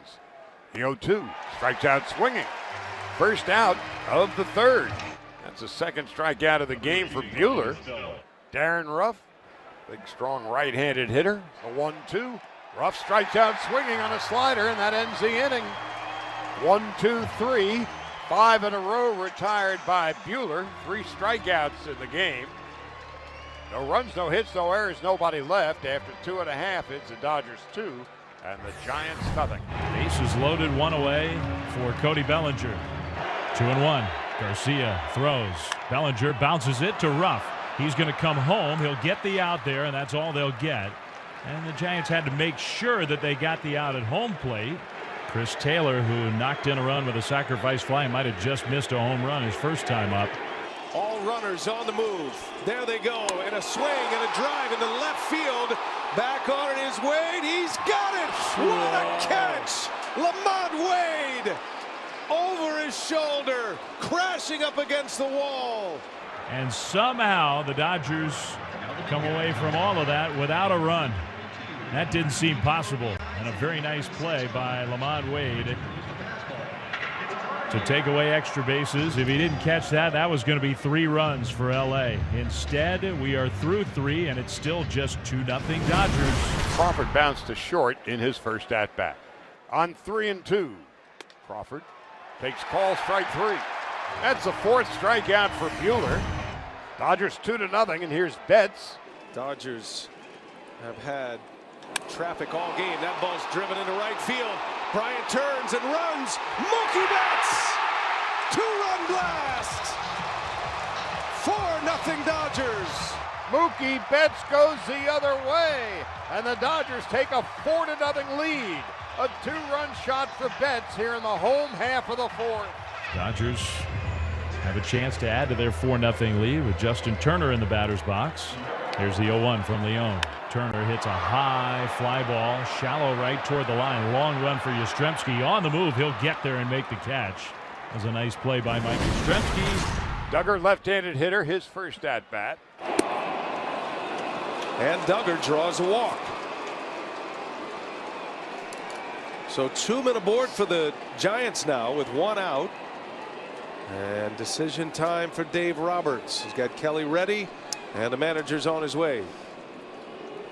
The 0-2 strikes out swinging. First out of the third. That's the second strikeout of the game for Buehler. Darren Ruff, big strong right-handed hitter. A 1-2. Ruff strikes out swinging on a slider, and that ends the inning. 1, 2, 3. 5 in a row retired by Buehler. 3 strikeouts in the game. No runs, no hits, no errors, nobody left. After 2.5 hits, the Dodgers 2 and the Giants nothing. Bases loaded, 1 away for Cody Bellinger. 2-1. Garcia throws. Bellinger bounces it to Ruff. He's going to come home. He'll get the out there, and that's all they'll get. And the Giants had to make sure that they got the out at home plate. Chris Taylor, who knocked in a run with a sacrifice fly, might have just missed a home run his first time up. All runners on the move. There they go. And a swing and a drive into left field. Back on it is Wade. He's got it. What a catch. Lamont Wade over his shoulder, crashing up against the wall. And somehow the Dodgers come away from all of that without a run. That didn't seem possible. And a very nice play by Lamont Wade to take away extra bases. If he didn't catch that, that was going to be 3 runs for L.A. Instead, we are through 3, and it's still just 2-0 Dodgers. Crawford bounced to short in his first at-bat. On 3-2, Crawford takes call, strike 3. That's the 4th strikeout for Buehler. Dodgers 2-0, and here's Betts. Dodgers have had traffic all game. That ball's driven into right field. Bryant turns and runs. Mookie Betts! 2-run blast! 4-0 Dodgers. Mookie Betts goes the other way, and the Dodgers take a 4-0 lead. A 2-run shot for Betts here in the home half of the fourth. Dodgers have a chance to add to their 4-0 lead with Justin Turner in the batter's box. Here's the 0-1 from Leone. Turner hits a high fly ball, shallow right toward the line. Long run for Yastrzemski. On the move, he'll get there and make the catch. That was a nice play by Mike Yastrzemski. Duggar, left-handed hitter, his first at-bat. And Duggar draws a walk. So 2 men aboard for the Giants now with 1 out. And decision time for Dave Roberts. He's got Kelly ready, and the manager's on his way.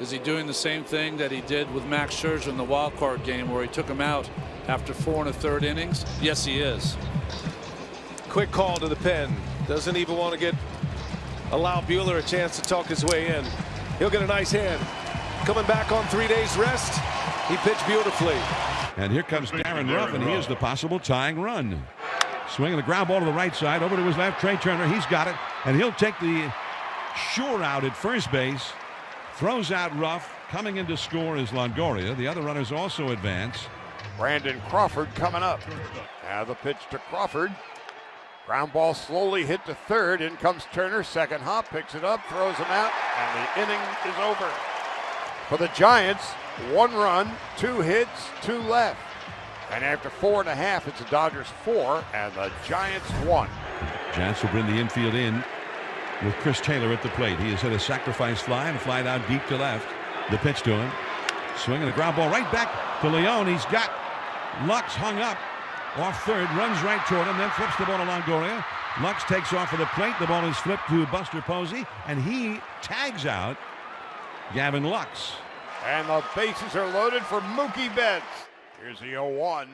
Is he doing the same thing that he did with Max Scherzer in the wild card game where he took him out after 4 1/3 innings? Yes, he is. Quick call to the pen. Doesn't even want to allow Buehler a chance to talk his way in. He'll get a nice hand. Coming back on 3 days rest. He pitched beautifully. And here comes Darren Ruff, and he is the possible tying run. Swinging the ground ball to the right side, over to his left, Trey Turner. He's got it, and he'll take the sure out at first base. Throws out Ruff. Coming in to score is Longoria. The other runners also advance. Brandon Crawford coming up. Now the pitch to Crawford. Ground ball slowly hit to third. In comes Turner. Second hop, picks it up, throws him out, and the inning is over. For the Giants, 1 run, 2 hits, 2 left. And after 4.5, it's the Dodgers 4 and the Giants 1. Giants will bring the infield in with Chris Taylor at the plate. He has hit a sacrifice fly and flied out deep to left. The pitch to him. Swinging the ground ball right back to Leone. He's got Lux hung up off third, runs right toward him, then flips the ball to Longoria. Lux takes off of the plate. The ball is flipped to Buster Posey, and he tags out Gavin Lux. And the bases are loaded for Mookie Betts. Here's the 0-1.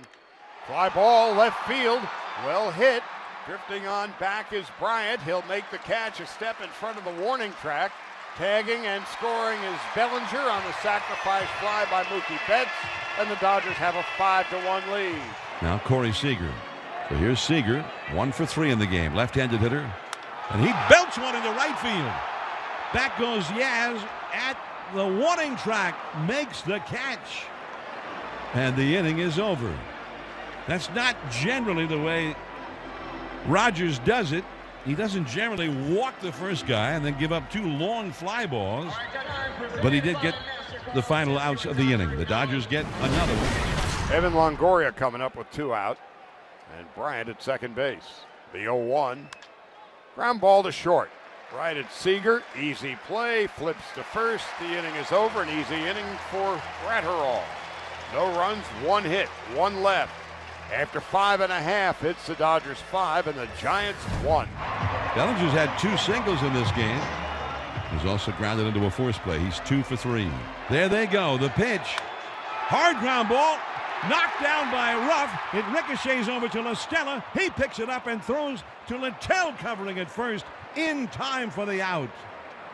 Fly ball left field. Well hit. Drifting on back is Bryant. He'll make the catch a step in front of the warning track. Tagging and scoring is Bellinger on the sacrifice fly by Mookie Betts. And the Dodgers have a 5-1 lead. Now Corey Seager. So here's Seager, 1 for 3 in the game. Left-handed hitter. And he belts one into right field. Back goes Yaz at the warning track. Makes the catch. And the inning is over. That's not generally the way Rogers does it. He doesn't generally walk the first guy and then give up 2 long fly balls. But he did get the final outs of the inning. The Dodgers get another one. Evan Longoria coming up with 2 out. And Bryant at second base. The 0-1. Ground ball to short. Right at Seager. Easy play. Flips to first. The inning is over. An easy inning for Gratterall. No runs, 1 hit, 1 left. After 5.5, it's the Dodgers 5 and the Giants 1. Bellinger's had 2 singles in this game. He's also grounded into a force play. He's 2 for 3. There they go. The pitch. Hard ground ball. Knocked down by Ruff. It ricochets over to La Stella. He picks it up and throws to Littell covering it first in time for the out.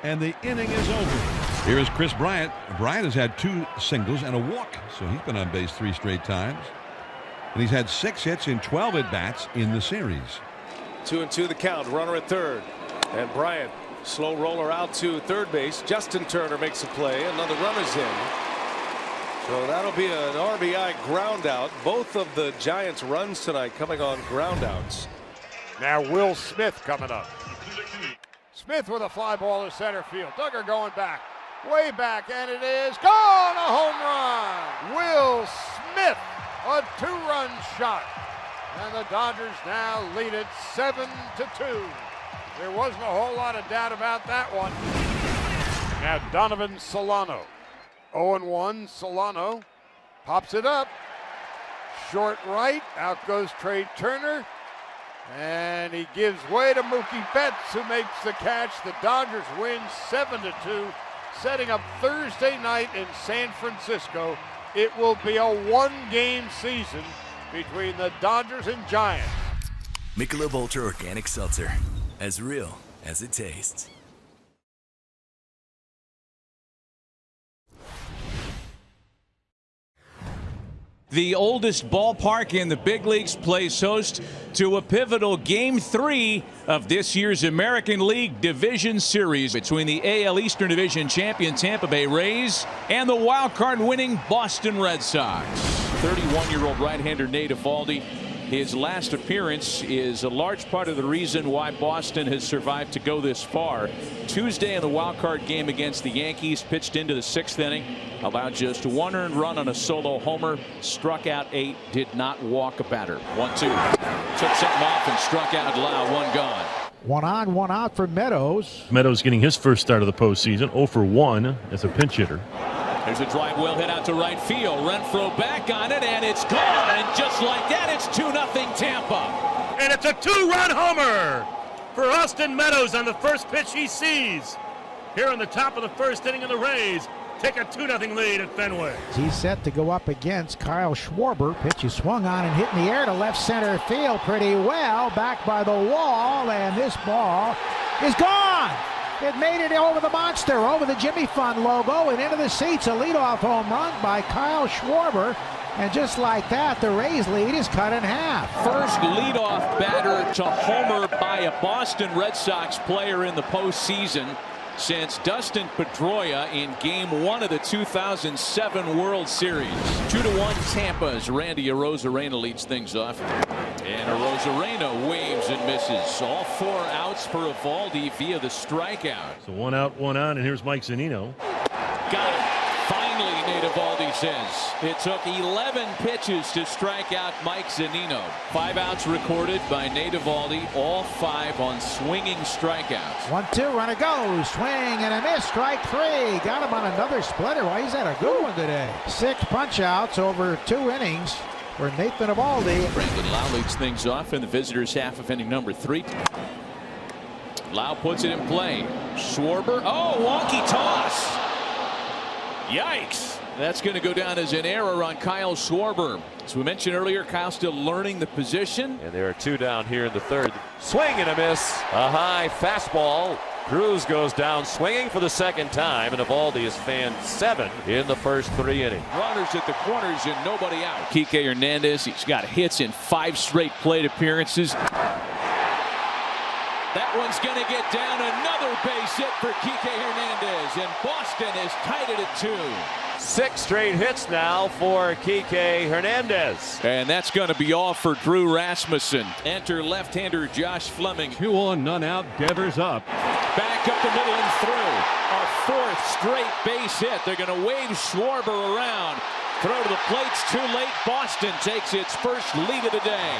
And the inning is over. Here is Chris Bryant. Bryant has had 2 singles and a walk, so he's been on base 3 straight times. And he's had 6 hits in 12 at-bats in the series. 2-2 the count. Runner at third. And Bryant, slow roller out to third base. Justin Turner makes a play. Another runner's in. So that'll be an RBI ground out. Both of the Giants' runs tonight coming on ground outs. Now Will Smith coming up. Smith with a fly ball to center field. Duggar going back. Way back, and it is gone! A home run! Will Smith, a 2-run shot. And the Dodgers now lead it 7-2. There wasn't a whole lot of doubt about that one. Now Donovan Solano. 0-1, Solano pops it up. Short right, out goes Trey Turner. And he gives way to Mookie Betts, who makes the catch. The Dodgers win 7-2, setting up Thursday night in San Francisco. It will be a 1-game season between the Dodgers and Giants. Michelob Ultra Organic Seltzer, as real as it tastes. The oldest ballpark in the big leagues plays host to a pivotal Game 3 of this year's American League Division Series between the AL Eastern Division champion Tampa Bay Rays and the wild card winning Boston Red Sox. 31-year-old right-hander Nate Eovaldi. His last appearance is a large part of the reason why Boston has survived to go this far. Tuesday in the wild card game against the Yankees, pitched into the 6th inning, allowed just 1 earned run on a solo homer, struck out 8, did not walk a batter. 1-2. Took something off and struck out loud. 1 gone. 1 on, 1 out for Meadows. Meadows getting his first start of the postseason, 0 for 1 as a pinch hitter. There's a drive well hit out to right field. Renfroe back on it, and it's gone. And just like that, it's 2-0 Tampa. And it's a 2-run homer for Austin Meadows on the first pitch he sees. Here in the top of the 1st inning of the Rays take a 2-0 lead at Fenway. He's set to go up against Kyle Schwarber. Pitch is swung on and hit in the air to left center field pretty well. Back by the wall, and this ball is gone. It made it over the monster, over the Jimmy Fund logo, and into the seats. A leadoff home run by Kyle Schwarber. And just like that, the Rays lead is cut in half. First leadoff batter to homer by a Boston Red Sox player in the postseason since Dustin Pedroia in Game 1 of the 2007 World Series. 2-1 Tampa's Randy Arozarena leads things off. And Arozarena waves and misses. All 4 outs for Eovaldi via the strikeout. So 1 out, 1 on, and here's Mike Zunino. Got it. Finally, Nate Eovaldi says. It took 11 pitches to strike out Mike Zunino. 5 outs recorded by Nate Eovaldi, all 5 on swinging strikeouts. 1-2, runner goes. Swing and a miss. Strike 3. Got him on another splitter. Well, he's had a good one today. 6 punch outs over 2 innings for Nathan Eovaldi. Brandon Lau leads things off in the visitors' half of inning number 3. Lau puts it in play. Schwarber. Oh, wonky toss. Yikes. That's going to go down as an error on Kyle Schwarber. As we mentioned earlier, Kyle still learning the position. And there are 2 down here in the 3rd. Swing and a miss. A high fastball. Cruz goes down swinging for the 2nd time, and Eovaldi has fanned 7 in the first 3 innings. Runners at the corners and nobody out. Kike Hernandez, he's got hits in 5 straight plate appearances. That one's going to get down. Another base hit for Kike Hernandez, and Boston has tied it at 2. 6 straight hits now for Kike Hernandez. And that's going to be all for Drew Rasmussen. Enter left-hander Josh Fleming. 2 on, none out. Devers up. Back up the middle and through. A 4th straight base hit. They're going to wave Schwarber around. Throw to the plate's too late. Boston takes its first lead of the day.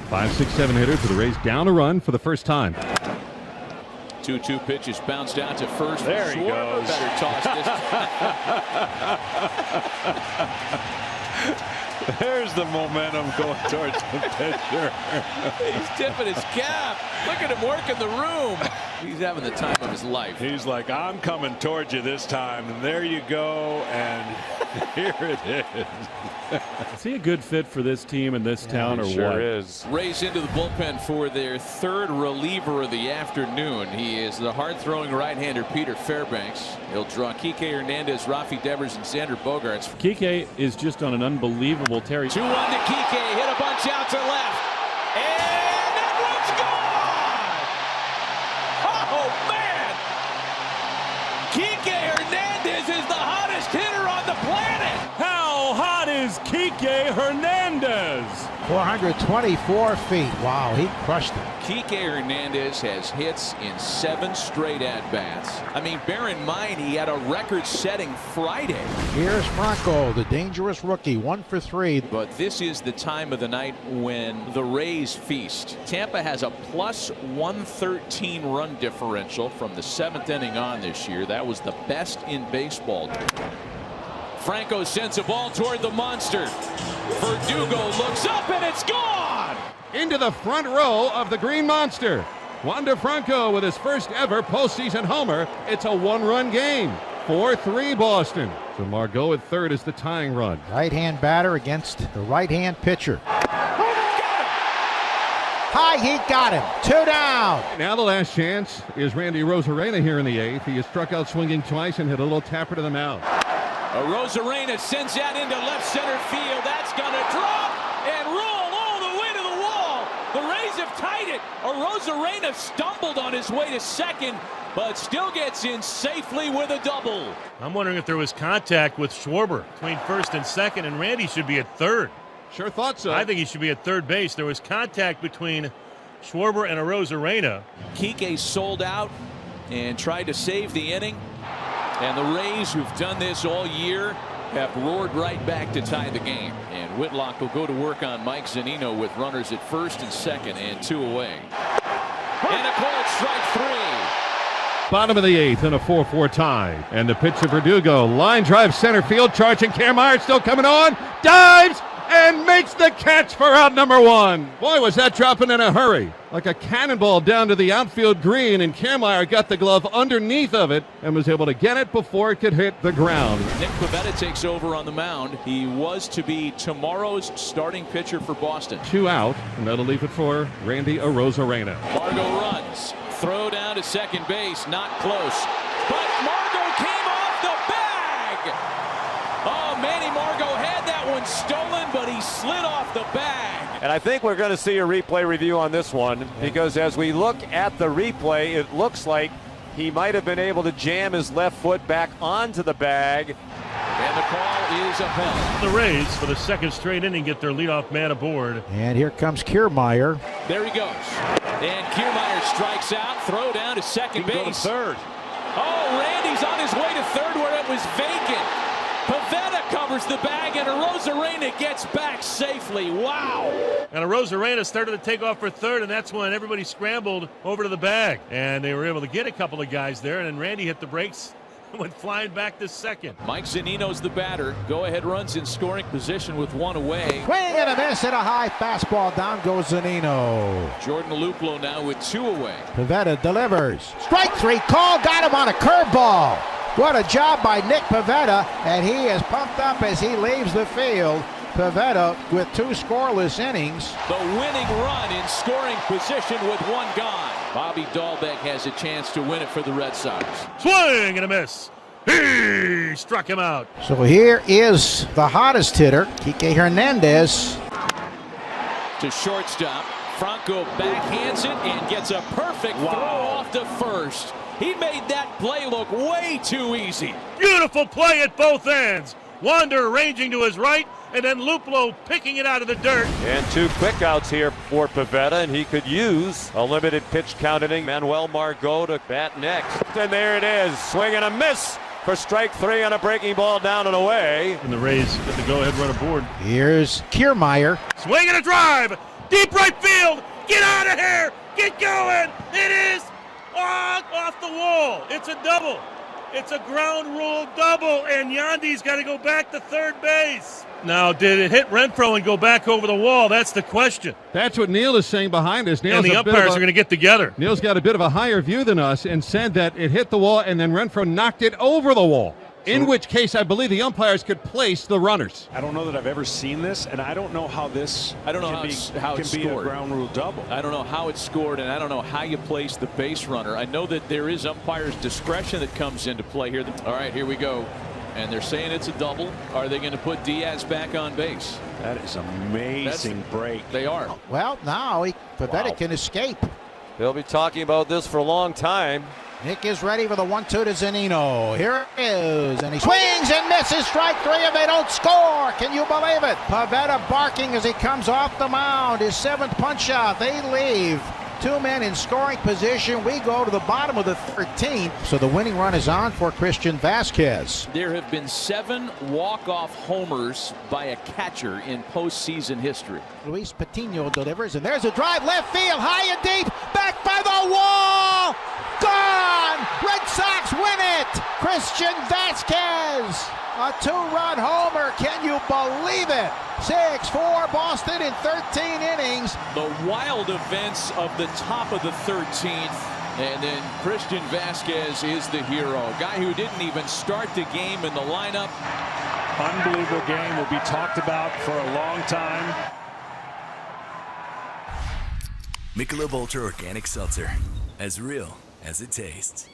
5, 6, 7 hitter for the Rays, down a run for the first time. 2-2 pitches bounced out to first. There he goes. Better toss this. There's the momentum going towards the pitcher. He's tipping his cap. Look at him working the room. He's having the time of his life. He's like, I'm coming towards you this time. And there you go. And here it is. Is he a good fit for this team in this town or sure what? Is. Rays into the bullpen for their 3rd reliever of the afternoon. He is the hard-throwing right-hander Peter Fairbanks. He'll draw Kike Hernandez, Rafi Devers, and Xander Bogaerts. Kike is just on an unbelievable tear. 2-1 to Kike. Hit a bunch out to left. And that one's gone! Oh, man! Kike Hernandez is the hottest hitter on the planet! How hot is Kike Hernandez? 424 feet. Wow, he crushed it. Kike Hernandez has hits in 7 straight at-bats. I mean, bear in mind, he had a record-setting Friday. Here's Franco, the dangerous rookie, 1 for 3. But this is the time of the night when the Rays feast. Tampa has a plus 113 run differential from the 7th inning on this year. That was the best in baseball. Franco sends a ball toward the monster. Verdugo looks up and it's gone! Into the front row of the Green Monster. Wander Franco with his first ever postseason homer. It's a 1-run game. 4-3 Boston. So Margot at 3rd is the tying run. Right-hand batter against the right-hand pitcher. High heat got him. 2 down. Now the last chance is Randy Arozarena here in the 8th. He has struck out swinging twice and hit a little tapper to the mouth. Arozarena sends that into left center field. That's going to drop and roll all the way to the wall. The Rays have tied it. Arozarena stumbled on his way to second, but still gets in safely with a double. I'm wondering if there was contact with Schwarber between first and second, and Randy should be at third. Sure thought so. I think he should be at third base. There was contact between Schwarber and Arozarena. Kike sold out and tried to save the inning. And the Rays, who've done this all year, have roared right back to tie the game. And Whitlock will go to work on Mike Zunino with runners at first and second and 2 away. And a called strike 3. Bottom of the 8th and a 4-4 tie. And the pitch to Verdugo. Line drive center field. Charging Kiermaier still coming on. Dives and makes the catch for out number 1. Boy, was that dropping in a hurry. Like a cannonball down to the outfield green. And Kiermaier got the glove underneath of it and was able to get it before it could hit the ground. Nick Pivetta takes over on the mound. He was to be tomorrow's starting pitcher for Boston. 2 out. And that'll leave it for Randy Arozarena. Margot runs. Throw down to second base. Not close. But Margot came off the bag. Oh, Manny Margot had that one stolen, but he slid off the bag. And I think we're going to see a replay review on this one, because as we look at the replay, it looks like he might have been able to jam his left foot back onto the bag. And the call is upheld. The Rays, for the second straight inning, get their leadoff man aboard. And here comes Kiermaier. There he goes. And Kiermaier strikes out. Throw down to second base. Go to third. Oh, Randy's on his way to third where it was vacant. Pivetta covers the bag, and Arozarena gets back safely. Wow. And Arozarena started to take off for third, and that's when everybody scrambled over to the bag. And they were able to get a couple of guys there, and then Randy hit the brakes and went flying back to second. Mike Zunino's the batter. Go-ahead runs in scoring position with 1 away. Swing and a miss and a high fastball. Down goes Zunino. Jordan Luplow now with 2 away. Pivetta delivers. Strike 3 call. Got him on a curveball. What a job by Nick Pivetta, and he is pumped up as he leaves the field. Pivetta with 2 scoreless innings. The winning run in scoring position with 1 gone. Bobby Dahlbeck has a chance to win it for the Red Sox. Swing and a miss. He struck him out. So here is the hottest hitter, Kike Hernandez. To shortstop. Franco backhands it and gets a perfect throw off to first. He made that play look way too easy. Beautiful play at both ends. Wander ranging to his right, and then Luplow picking it out of the dirt. And 2 quick outs here for Pivetta, and he could use a limited pitch count inning. Manuel Margot to bat next. And there it is. Swing and a miss for strike 3 on a breaking ball down and away. And the Rays get the go-ahead run aboard. Here's Kiermaier. Swing and a drive. Deep right field. Get out of here. Get going. It is off the wall. It's a double. It's a ground rule double, and Yandy's got to go back to third base. Now, did it hit Renfroe and go back over the wall? That's the question. That's what Neil is saying behind us. And the umpires are going to get together. Neil's got a bit of a higher view than us and said that it hit the wall and then Renfroe knocked it over the wall. In which case, I believe the umpires could place the runners. I don't know that I've ever seen this, and I don't know how this how it's be a scored. ground rule double. I don't know how it's scored, and I don't know how you place the base runner. I know that there is umpire's discretion that comes into play here. All right, here we go. And they're saying it's a double. Are they going to put Diaz back on base? That is amazing break. They are. Well, now Pivetta can escape. They'll be talking about this for a long time. Nick is ready for the 1-2 to Zunino. Here it is, and he swings and misses. Strike 3, and they don't score. Can you believe it? Pivetta barking as he comes off the mound. His 7th punch out. They leave 2 men in scoring position. We go to the bottom of the 13th. So the winning run is on for Christian Vasquez. There have been 7 walk-off homers by a catcher in postseason history. Luis Patino delivers, and there's a drive left field, high and deep, back by the wall. Gone! Red Sox win it! Christian Vasquez! A 2-run homer. Can you believe it? 6-4 Boston in 13 innings. The wild events of the top of the 13th. And then Christian Vasquez is the hero. A guy who didn't even start the game in the lineup. Unbelievable game. Will be talked about for a long time. Michelob Ultra Organic Seltzer. As real as it tastes.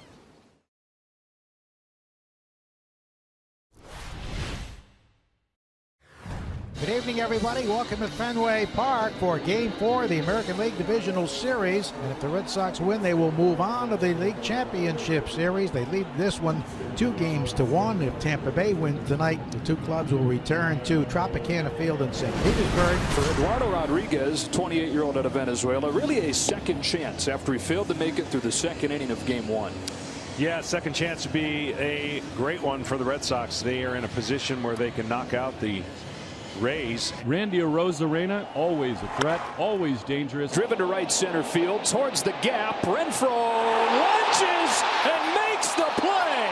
Good evening, everybody. Welcome to Fenway Park for Game 4 of the American League Divisional Series. And if the Red Sox win, they will move on to the League Championship Series. They lead this one 2-1. If Tampa Bay wins tonight, the two clubs will return to Tropicana Field in St. Petersburg. For Eduardo Rodriguez, 28-year-old out of Venezuela, really a second chance after he failed to make it through the second inning of Game 1. Yeah, second chance to be a great one for the Red Sox. They are in a position where they can knock out the Rays. Randy Arozarena, always a threat, always dangerous. Driven to right center field, towards the gap. Renfroe lunges and makes the play.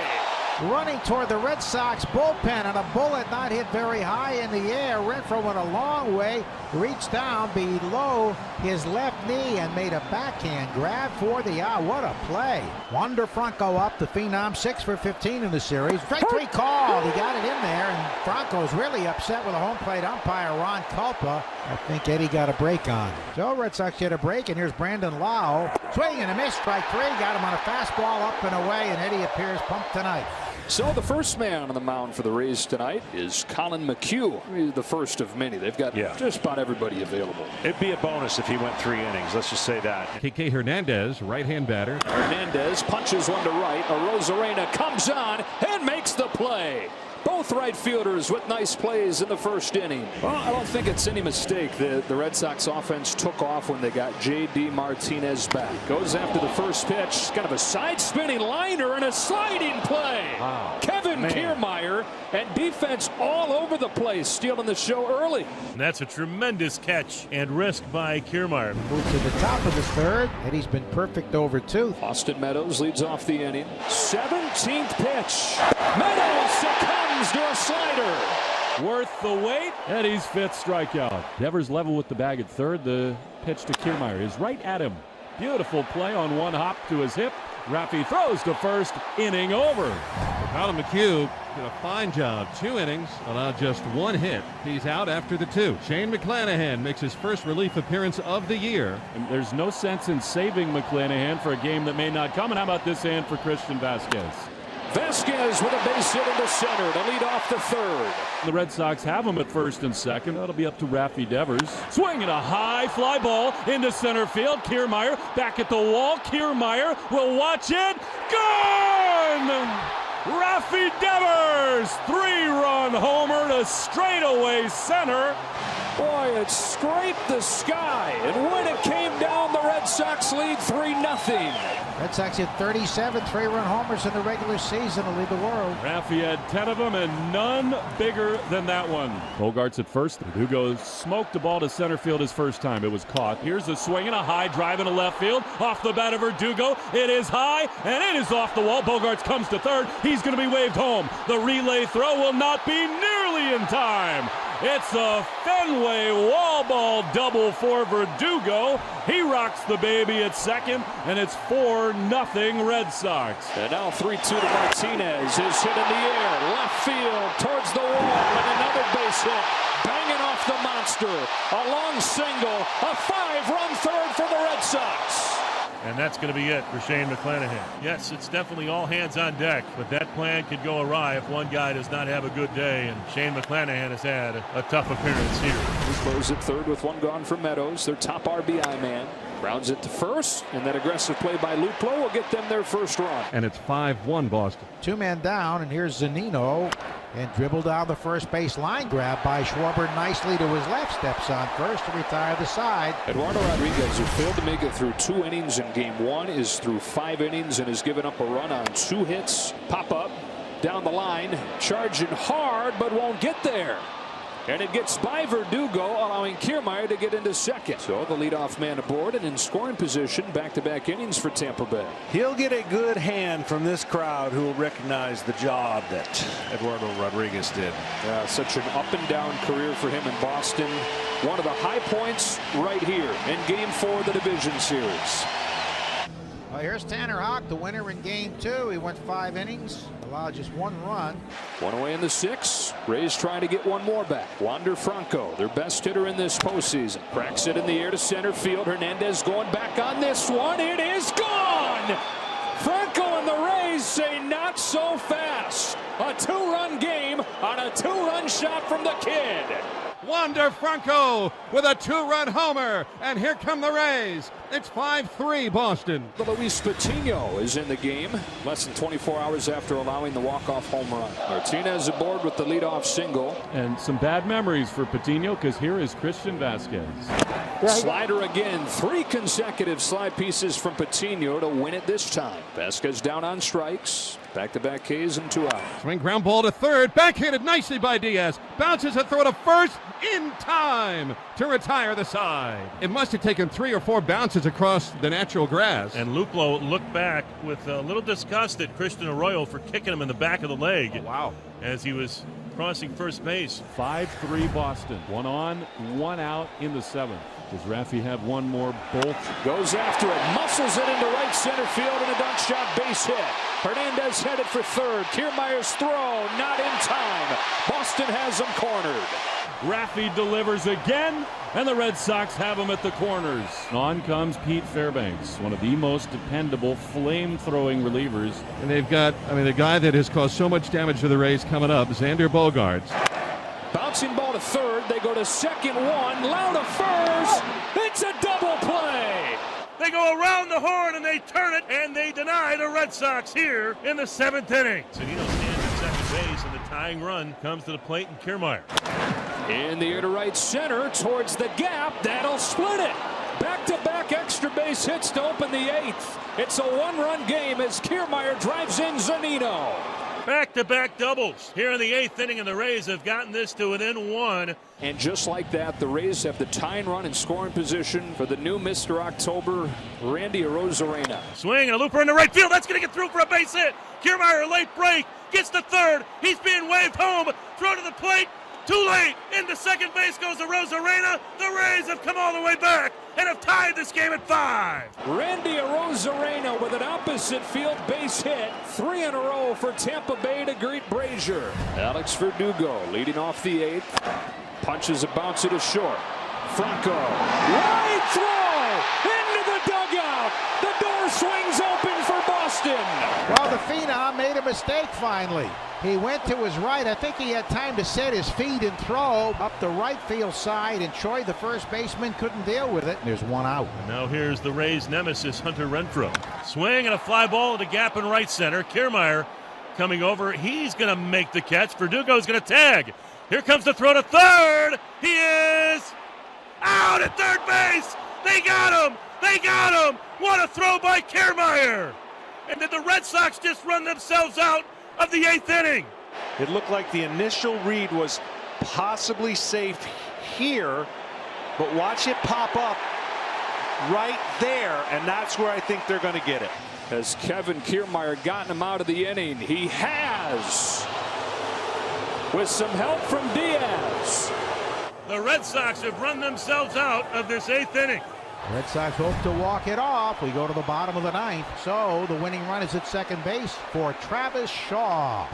Running toward the Red Sox bullpen, and a bullet not hit very high in the air. Renfroe went a long way, reached down below his left knee and made a backhand grab for the out. What a play. Wander Franco up, the Phenom, 6 for 15 in the series. Strike 3 called. He got it in there, and Franco's really upset with the home plate umpire, Ron Culpa. I think Eddie got a break on. So Red Sox get a break, and here's Brandon Lau. Swing and a miss, strike 3. Got him on a fastball up and away, and Eddie appears pumped tonight. So the first man on the mound for the Rays tonight is Colin McHugh, the first of many. They've got just about everybody available. It'd be a bonus if he went 3 innings. Let's just say that. KK Hernandez, right-hand batter. Hernandez punches one to right. Arozarena comes on and makes the play. Both right fielders with nice plays in the first inning. Well, I don't think it's any mistake that the Red Sox offense took off when they got J.D. Martinez back. Goes after the first pitch. Kind of a side-spinning liner and a sliding play. Wow. Kevin Kiermaier and defense all over the place, stealing the show early. And that's a tremendous catch and risk by Kiermaier. Move to the top of the third. Eddie's been perfect over 2. Austin Meadows leads off the inning. 17th pitch. Meadows succumbs to a slider. Worth the wait. Eddie's 5th strikeout. Devers level with the bag at third. The pitch to Kiermaier is right at him. Beautiful play on one hop to his hip. Raffy throws to first. Inning over. Colin McHugh did a fine job. 2 innings, allowed just 1 hit. He's out after the 2. Shane McClanahan makes his first relief appearance of the year. And there's no sense in saving McClanahan for a game that may not come. And how about this hand for Christian Vasquez? Vasquez with a base hit into center to lead off the third. The Red Sox have him at first and second. That'll be up to Raffy Devers. Swinging a high fly ball into center field. Kiermaier back at the wall. Kiermaier will watch it. Gone! Raffy Devers, 3-run homer to straightaway center. Boy, it scraped the sky, and when it came down, the Red Sox lead 3-0. Red Sox hit 37 3-run homers in the regular season to lead the world. Raffy had 10 of them, and none bigger than that one. Bogarts at first. Hugo smoked the ball to center field his first time. It was caught. Here's a swing and a high drive into left field. Off the bat of Verdugo. It is high, and it is off the wall. Bogarts comes to third. He's going to be waved home. The relay throw will not be nearly in time. It's a Fenway wall ball double for Verdugo. He rocks the baby at second, and it's 4-0 Red Sox. And now 3-2 to Martinez. His hit in the air, left field, towards the wall, and another base hit. Banging off the monster. A long single, a 5-run third for the Red Sox. And that's going to be it for Shane McClanahan. Yes, it's definitely all hands on deck, but that plan could go awry if one guy does not have a good day, and Shane McClanahan has had a tough appearance here. He closed at third with 1 gone for Meadows, their top RBI man. Grounds it to first, and that aggressive play by Luplo will get them their first run. And it's 5-1 Boston. 2 men down, and here's Zunino. And dribbled down the first base line grab by Schwarber nicely to his left. Steps on first to retire the side. Eduardo Rodriguez, who failed to make it through 2 innings in Game 1, is through 5 innings and has given up a run on 2 hits. Pop up down the line, charging hard, but won't get there. And it gets by Verdugo, allowing Kiermaier to get into second. So the leadoff man aboard and in scoring position, back-to-back innings for Tampa Bay. He'll get a good hand from this crowd who will recognize the job that Eduardo Rodriguez did. Such an up-and-down career for him in Boston. One of the high points right here in Game 4 of the Division Series. Well, here's Tanner Houck, the winner in Game 2. He went 5 innings, allowed just 1 run. 1 away in the 6th. Rays trying to get 1 more back. Wander Franco, their best hitter in this postseason. Cracks it in the air to center field. Hernandez going back on this one. It is gone! Franco and the Rays say not so fast. A 2-run game on a 2-run shot from the kid. Wander Franco with a 2-run homer, and here come the Rays. It's 5-3 Boston. Luis Patino is in the game less than 24 hours after allowing the walk-off home run. Martinez aboard with the leadoff single. And some bad memories for Patino, because here is Christian Vasquez. Slider again. 3 consecutive slide pieces from Patino to win it this time. Vasquez down on strikes. Back-to-back Ks and 2 out. Swing ground ball to third. Backhanded nicely by Diaz. Bounces a throw to first in time to retire the side. It must have taken 3 or 4 bounces across the natural grass. And Luplo looked back with a little disgust at Christian Arroyo for kicking him in the back of the leg. Oh, wow. As he was crossing first base. 5-3 Boston. 1 on, 1 out in the 7th. Does Raffy have one more bolt? Goes after it, muscles it into right center field, and a dunk shot base hit. Hernandez headed for third. Kiermaier's throw, not in time. Boston has him cornered. Raffy delivers again, and the Red Sox have him at the corners. On comes Pete Fairbanks, one of the most dependable flame-throwing relievers. And they've got, the guy that has caused so much damage to the Rays coming up, Xander Bogaerts. Bouncing ball to third. They go to second, 1. Loud to first. It's a double play. They go around the horn and they turn it, and they deny the Red Sox here in the 7th inning. Sedino stands at second base, and the tying run comes to the plate, and Kiermaier. In the air to right center towards the gap. That'll split it. Back-to-back extra base hits to open the 8th. It's a 1-run game as Kiermaier drives in Zunino. Back-to-back doubles here in the 8th inning, and the Rays have gotten this to within 1. And just like that, the Rays have the tying run in scoring position for the new Mr. October, Randy Arozarena. Swing and a looper into right field. That's going to get through for a base hit. Kiermaier, late break, gets to third. He's being waved home. Throw to the plate. Too late. Into second base goes Arozarena. The Rays have come all the way back and have tied this game at 5. Randy Arozarena with an opposite field base hit. 3 in a row for Tampa Bay to greet Brazier. Alex Verdugo leading off the 8th. Punches a bouncer to short. Franco. Wide throw into the dugout. The door swings open for Boston. Well, the Phenom made a mistake finally. He went to his right. I think he had time to set his feet and throw up the right field side, and Choi, the first baseman, couldn't deal with it. There's 1 out. And now here's the Rays' nemesis, Hunter Renfroe. Swing and a fly ball at the gap in right center. Kiermaier coming over. He's going to make the catch. Verdugo's going to tag. Here comes the throw to third. He is out at third base. They got him. They got him. What a throw by Kiermaier. And did the Red Sox just run themselves out of the 8th inning? It looked like the initial read was possibly safe here, but watch it pop up right there, and that's where I think they're going to get it. Has Kevin Kiermaier gotten him out of the inning? He has, with some help from Diaz. The Red Sox have run themselves out of this 8th inning. Red Sox hope to walk it off. We go to the bottom of the 9th. So the winning run is at second base for Travis Shaw.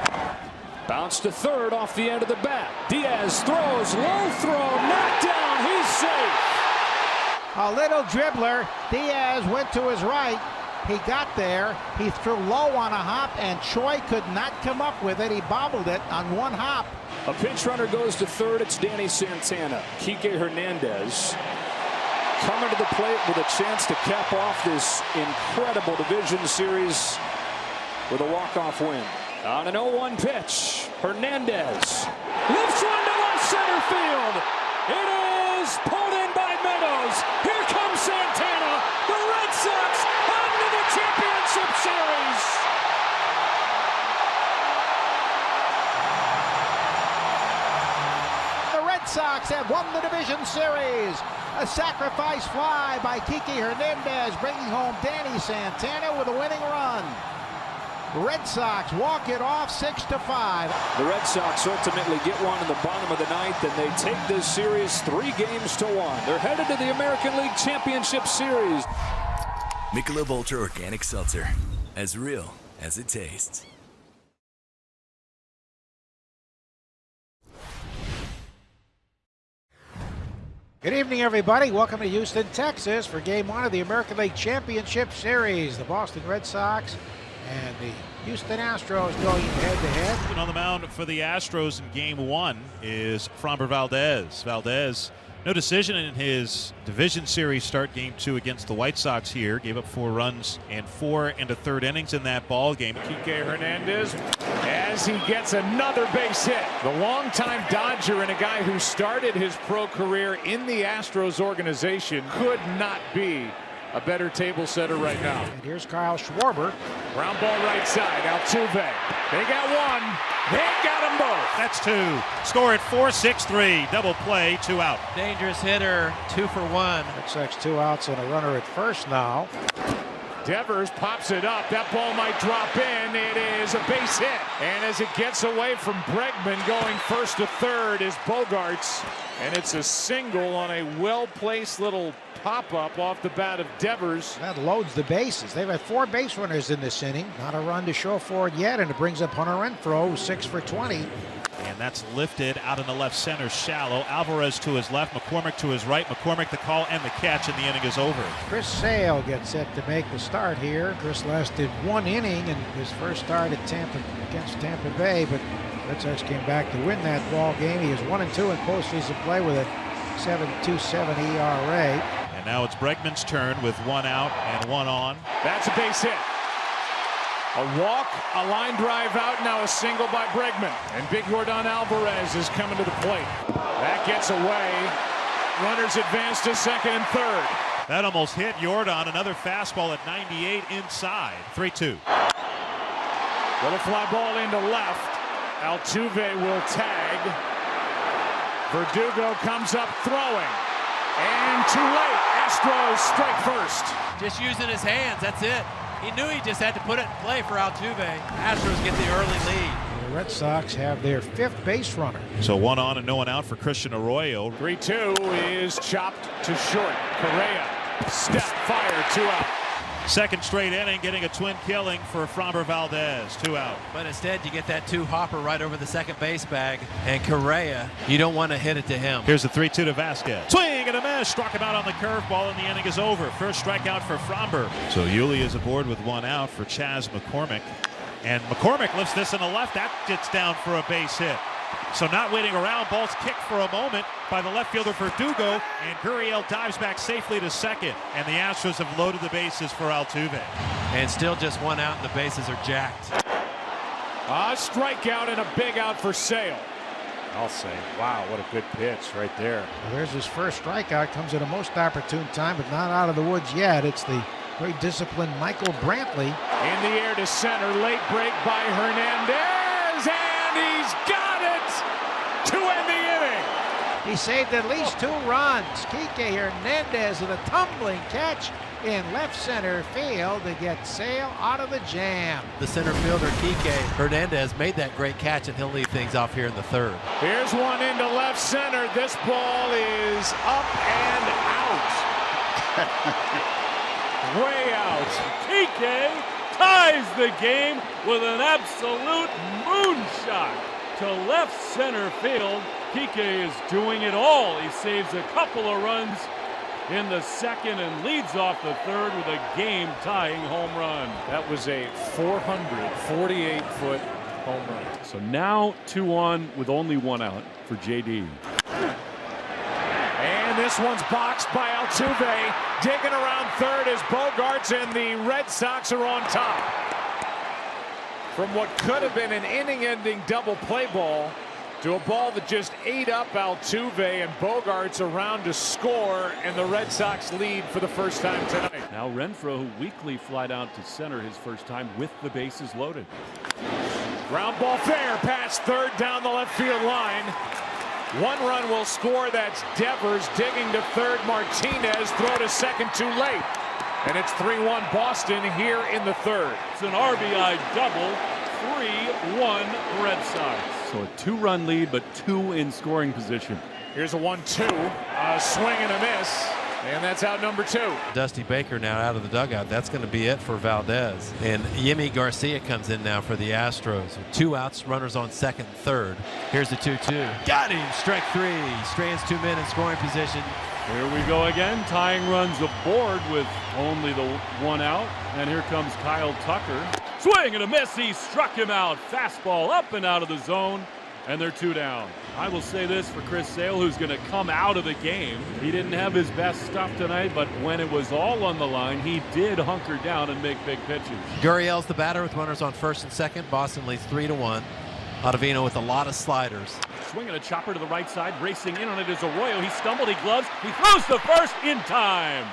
Bounce to third off the end of the bat. Diaz throws, low throw, knocked down. He's safe. A little dribbler. Diaz went to his right. He got there. He threw low on a hop, and Choi could not come up with it. He bobbled it on 1 hop. A pinch runner goes to third. It's Danny Santana. Kike Hernandez coming to the plate with a chance to cap off this incredible division series with a walk-off win. On an 0-1 pitch, Hernandez lifts one to left center field. It is pulled in by Meadows. Here comes Santana. The Red Sox on to the championship series. The Red Sox have won the division series. A sacrifice fly by Kike Hernandez, bringing home Danny Santana with a winning run. Red Sox walk it off 6-5. The Red Sox ultimately get one in the bottom of the 9th, and they take this series 3-1. They're headed to the American League Championship Series. Michelob Ultra Organic Seltzer, as real as it tastes. Good evening, everybody. Welcome to Houston, Texas for Game 1 of the American League Championship Series. The Boston Red Sox And the Houston Astros going head-to-head. On the mound for the Astros in Game 1 is Framber Valdez. Valdez, no decision in his division series start Game 2 against the White Sox here. Gave up 4 runs and 4 1/3 innings in that ball game. Kike Hernandez as he gets another base hit. The longtime Dodger and a guy who started his pro career in the Astros organization could not be a better table setter right now. And here's Kyle Schwarber. Ground ball right side. Altuve. They got one. They got them both. That's 2. Score at 4-6-3. Double play, 2 out. Dangerous hitter, 2 for 1. Red Sox 2 outs and a runner at first now. Devers pops it up. That ball might drop in. It is a base hit. And as it gets away from Bregman, going first to third is Bogarts. And it's a single on a well-placed little pop-up off the bat of Devers. That loads the bases. They've had 4 base runners in this inning. Not a run to show for it yet, and it brings up Hunter Renfroe, who's 6 for 20. And that's lifted out in the left center shallow. Alvarez to his left, McCormick to his right. McCormick the call and the catch, and the inning is over. Chris Sale gets set to make the start here. Chris lasted 1 inning in his first start at against Tampa Bay, but Red Sox came back to win that ball game. He is 1-2 in postseason play with a 7.27 ERA. And now it's Bregman's turn with 1 out and 1 on. That's a base hit. A walk, a line drive out, now a single by Bregman. And Big Yordan Alvarez is coming to the plate. That gets away. Runners advance to second and third. That almost hit Yordan. Another fastball at 98 inside. 3-2. Little fly ball into left. Altuve will tag. Verdugo comes up throwing. And too late. Astros strike first. Just using his hands, that's it. He knew he just had to put it in play for Altuve. Astros get the early lead. The Red Sox have their 5th base runner. So 1 on and no one out for Christian Arroyo. 3-2 is chopped to short. Correa, step, fire, 2 out. Second straight inning, getting a twin killing for Framber Valdez. 2 out. But instead, you get that 2-hopper right over the second base bag. And Correa, you don't want to hit it to him. Here's the 3-2 to Vasquez. Swing and a miss. Struck him out on the curveball, and the inning is over. First strikeout for Framber. So Yuli is aboard with 1 out for Chas McCormick. And McCormick lifts this in the left. That gets down for a base hit. So not waiting around, ball's kicked for a moment by the left fielder Verdugo, and Gurriel dives back safely to second. And the Astros have loaded the bases for Altuve. And still just 1 out, and the bases are jacked. A strikeout and a big out for Sale. I'll say, wow, what a good pitch right there. Well, there's his first strikeout. Comes at a most opportune time, but not out of the woods yet. It's the very disciplined Michael Brantley. In the air to center, late break by Hernandez, and he's got it to end the inning. He saved at least 2 runs. Kike Hernandez with a tumbling catch in left center field to get Sale out of the jam. The center fielder, Kike Hernandez, made that great catch, and he'll leave things off here in the 3rd. Here's one into left center. This ball is up and out. Way out. Kike ties the game with an absolute moonshot to left center field. Kike is doing it all. He saves a couple of runs in the 2nd and leads off the 3rd with a game-tying home run. That was a 448-foot home run. So now 2 on with only 1 out for JD. And this one's boxed by Altuve. Digging around 3rd as Bogarts and the Red Sox are on top. From what could have been an inning-ending double play ball to a ball that just ate up Altuve, and Bogarts around to score, and the Red Sox lead for the first time tonight. Now Renfroe, who weakly flied out to center his first time with the bases loaded. Ground ball fair past 3rd down the left field line. 1 run will score. That's Devers digging to 3rd. Martinez throw to 2nd too late. And it's 3-1 Boston here in the 3rd. It's an RBI double. 3-1 Red Sox. So a 2-run lead, but 2 in scoring position. Here's a 1-2. A swing and a miss. And that's out number 2. Dusty Baker now out of the dugout. That's going to be it for Valdez. And Yimi Garcia comes in now for the Astros. With 2 outs, runners on 2nd and 3rd. Here's the 2-2. Got him! Strike 3. Strands 2 men in scoring position. Here we go again. Tying runs aboard with only the one out. And here comes Kyle Tucker. Swing and a miss. He struck him out. Fastball up and out of the zone. And they're 2 down. I will say this for Chris Sale, who's going to come out of the game. He didn't have his best stuff tonight, but when it was all on the line, he did hunker down and make big pitches. Gurriel's the batter with runners on first and second. Boston leads 3-1. Ottavino with a lot of sliders. Swinging a chopper to the right side, racing in on it is Arroyo. He stumbled, he gloves, he throws the first in time.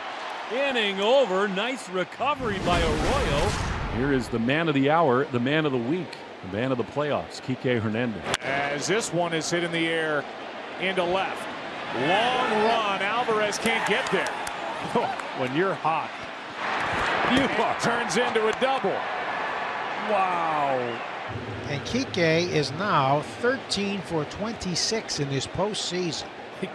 Inning over, nice recovery by Arroyo. Here is the man of the hour, the man of the week, the man of the playoffs, Kike Hernandez. As this one is hit in the air into left. Long run, Alvarez can't get there. When you're hot, turns into a double. Wow. And Kike is now 13 for 26 in this postseason.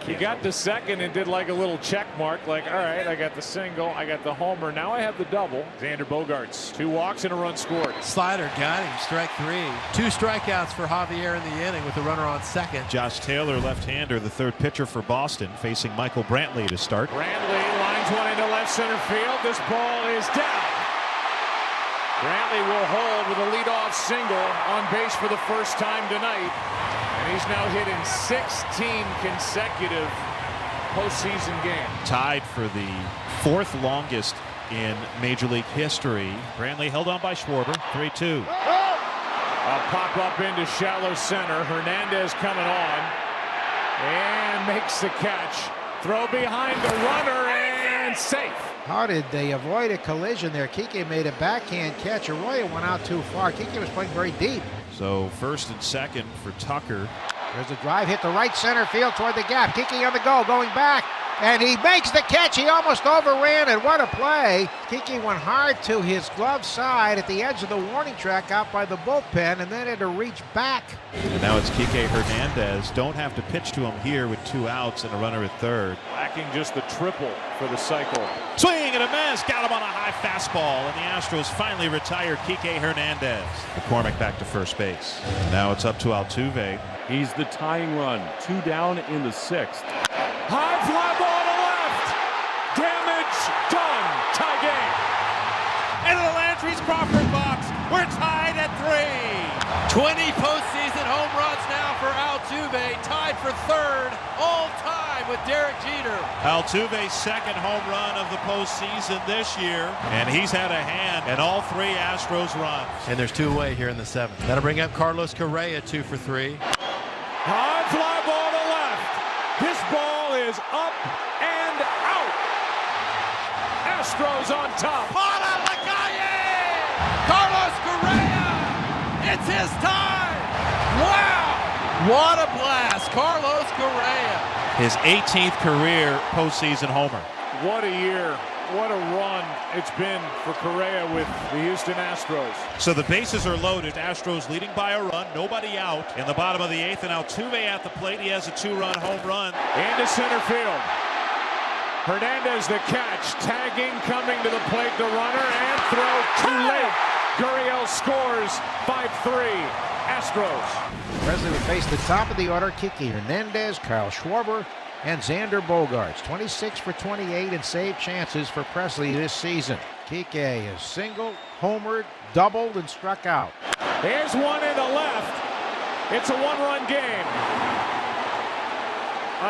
He got the second and did like a little check mark, like, all right, I got the single, I got the homer, now I have the double. Xander Bogaerts, 2 walks and a run scored. Slider got him, strike 3. 2 strikeouts for Javier in the inning with the runner on second. Josh Taylor, left-hander, the third pitcher for Boston, facing Michael Brantley to start. Brantley lines one into left center field. This ball is down. Brantley will hold with a leadoff single on base for the first time tonight. And he's now hit in 16 consecutive postseason games. Tied for the 4th longest in Major League history. Brantley held on by Schwarber, 3-2. A pop up into shallow center. Hernandez coming on and makes the catch. Throw behind the runner and safe. How did they avoid a collision there? Kike made a backhand catch. Arroyo went out too far. Kike was playing very deep. So first and second for Tucker. There's a drive hit the right center field toward the gap. Kike on the go, going back. And he makes the catch. He almost overran it. What a play. Kike went hard to his glove side at the edge of the warning track out by the bullpen, and then had to reach back. And now it's Kike Hernandez. Don't have to pitch to him here with 2 outs and a runner at third. Lacking just the triple for the cycle. Swing and a miss. Got him on a high fastball, and the Astros finally retire Kike Hernandez. McCormick back to first base. Now it's up to Altuve. He's the tying run. 2 down in the 6th. High fly ball to left. Damage done. Tie game. Into the Landry's Crawford box. We're tied at 3. 20 postseason home runs now for Altuve. Tied for 3rd all time with Derek Jeter. Altuve's 2nd home run of the postseason this year. And he's had a hand in all 3 Astros runs. And there's 2 away here in the 7th. That'll bring up Carlos Correa, 2 for 3. High fly ball to left. This ball is up and out. Astros on top. Carlos Correa! It's his time! Wow! What a blast! Carlos Correa! His 18th career postseason homer. What a year. What a run it's been for Correa with the Houston Astros. So the bases are loaded. Astros leading by a run. Nobody out in the bottom of the 8th. And Altuve at the plate. He has a 2-run home run. Into center field. Hernandez the catch. Tagging, coming to the plate. The runner and throw too late. Gurriel scores 5-3. Astros. Presley would face the top of the order. Kike Hernandez, Kyle Schwarber, and Xander Bogaerts. 26 for 28 and save chances for Presley this season. Kike is single, homered, doubled, and struck out. There's one into left. It's a 1-run game.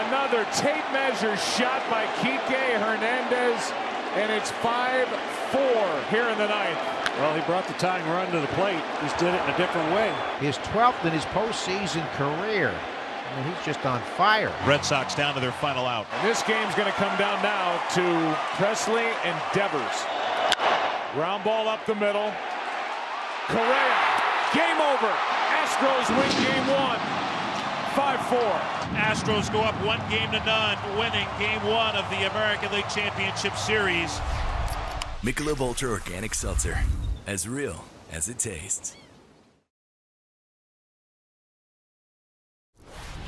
Another tape measure shot by Kike Hernandez, and it's 5-4 here in the 9th. Well, he brought the tying run to the plate. Just did it in a different way. His 12th in his postseason career. And he's just on fire. Red Sox down to their final out. And this game's going to come down now to Presley and Devers. Ground ball up the middle. Correa. Game over. Astros win game 1. 5-4. Astros go up 1-0, winning game 1 of the American League Championship Series. Michelob Ultra Organic Seltzer. As real as it tastes.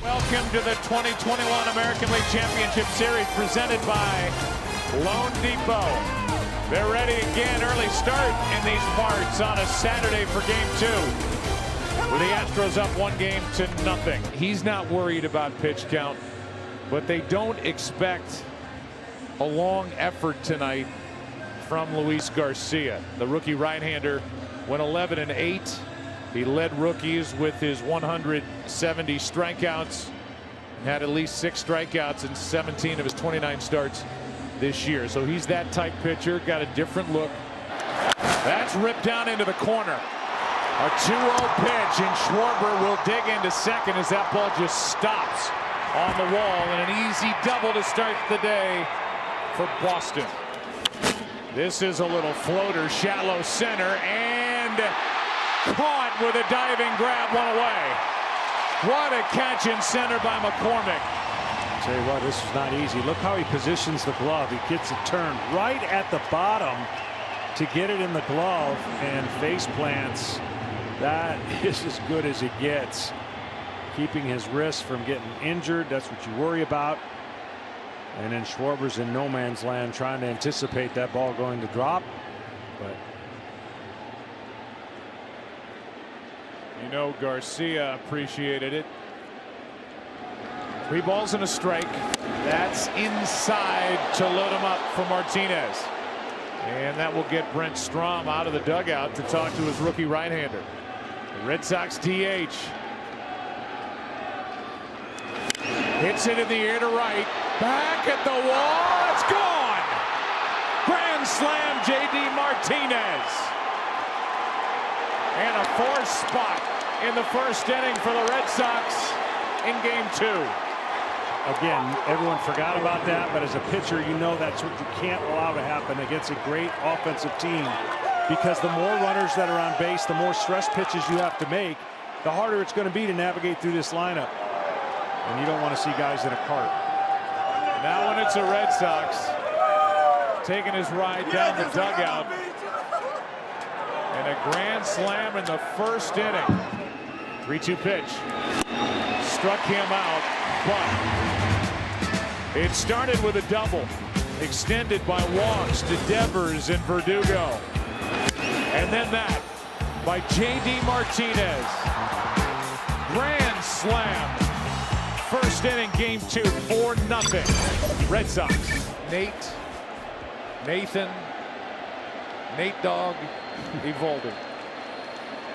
Welcome to the 2021 American League Championship Series presented by Loan Depot. They're ready again. Early start in these parts on a Saturday for game 2. With the Astros up 1-0. He's not worried about pitch count, but they don't expect a long effort tonight from Luis Garcia. The rookie right-hander went 11-8. He led rookies with his 170 strikeouts. Had at least 6 strikeouts in 17 of his 29 starts this year. So he's that type pitcher. Got a different look. That's ripped down into the corner. A 2-0 pitch, and Schwarber will dig into second as that ball just stops on the wall, and an easy double to start the day for Boston. This is a little floater, shallow center, and caught with a diving grab, one away. What a catch in center by McCormick. I'll tell you what, this is not easy. Look how he positions the glove. He gets it turned right at the bottom to get it in the glove, and face plants. That is as good as it gets. Keeping his wrist from getting injured, that's what you worry about. And then Schwarber's in no man's land trying to anticipate that ball going to drop. But you know, Garcia appreciated it. 3 balls and a strike. That's inside to load him up for Martinez. And that will get Brent Strom out of the dugout to talk to his rookie right-hander. The Red Sox DH. Hits it in the air to right. Back at the wall. It's gone. Grand slam, J.D. Martinez. And a forced spot in the first inning for the Red Sox in game 2. again, everyone forgot about that, but as a pitcher, you know that's what you can't allow to happen against a great offensive team, because the more runners that are on base, the more stress pitches you have to make, the harder it's going to be to navigate through this lineup. And you don't want to see guys in a cart. Now when it's a Red Sox taking his ride down the dugout, and a grand slam in the first inning. 3-2 pitch. Struck him out, but it started with a double, extended by walks to Devers and Verdugo. And then that by J.D. Martinez. Grand slam. First inning, game 2, 4-0. Red Sox. Nathan, Nate Dogg, Evaldi.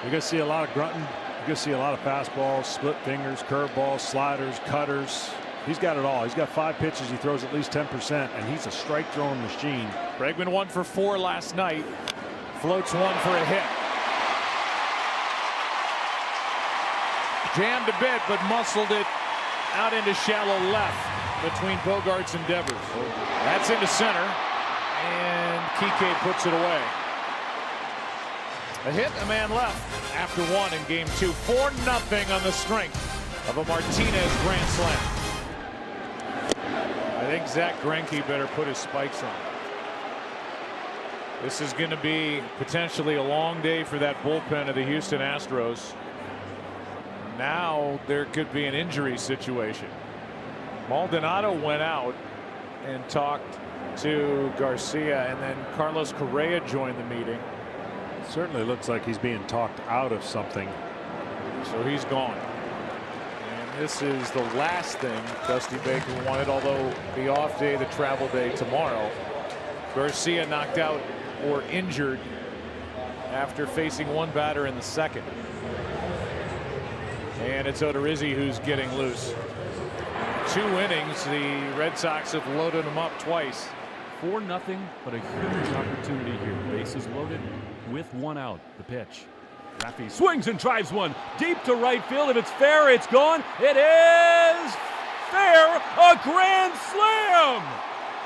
You're going to see a lot of grunting. You're going to see a lot of fastballs, split fingers, curveballs, sliders, cutters. He's got it all. He's got 5 pitches. He throws at least 10%, and he's a strike throwing machine. Bregman 1 for 4 last night. Floats 1 for a hit. Jammed a bit, but muscled it out into shallow left between Bogarts and Devers. That's into center, and Kike puts it away. A hit, a man left after 1 in game 2. 4-0 on the strength of a Martinez grand slam. I think Zach Greinke better put his spikes on. This is going to be potentially a long day for that bullpen of the Houston Astros. Now there could be an injury situation. Maldonado went out and talked to Garcia, and then Carlos Correa joined the meeting. Certainly looks like he's being talked out of something. So he's gone. And this is the last thing Dusty Baker wanted, although the off day, the travel day tomorrow. Garcia knocked out or injured after facing 1 batter in the second. And it's Odorizzi who's getting loose. 2 innings, the Red Sox have loaded him up twice. 4-0, but a huge opportunity here. Bases loaded with 1 out. The pitch. Raffy swings and drives one deep to right field. If it's fair, it's gone. It is fair. A grand slam.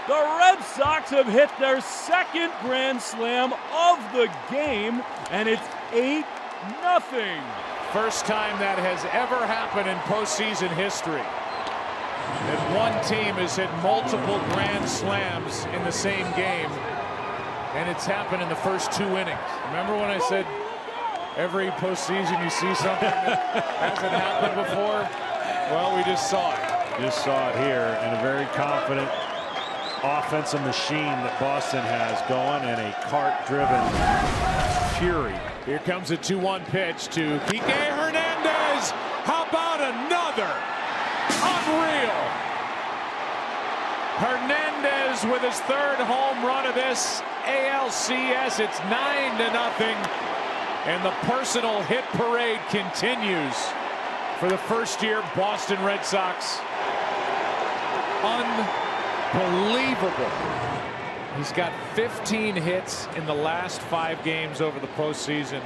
The Red Sox have hit their 2nd grand slam of the game, and it's 8-0. First time that has ever happened in postseason history, that one team has hit multiple grand slams in the same game, and it's happened in the first 2 innings. Remember when I said every postseason you see something that hasn't happened before? Well, we just saw it. Just saw it here, and a very confident offensive machine that Boston has going, and a cart-driven fury. Here comes a 2-1 pitch to Kike Hernandez. How about another? Unreal. Hernandez Alvarez with his third home run of this ALCS. It's 9-0. And the personal hit parade continues for the first-year Boston Red Sox. Unbelievable. He's got 15 hits in the last 5 games over the postseason.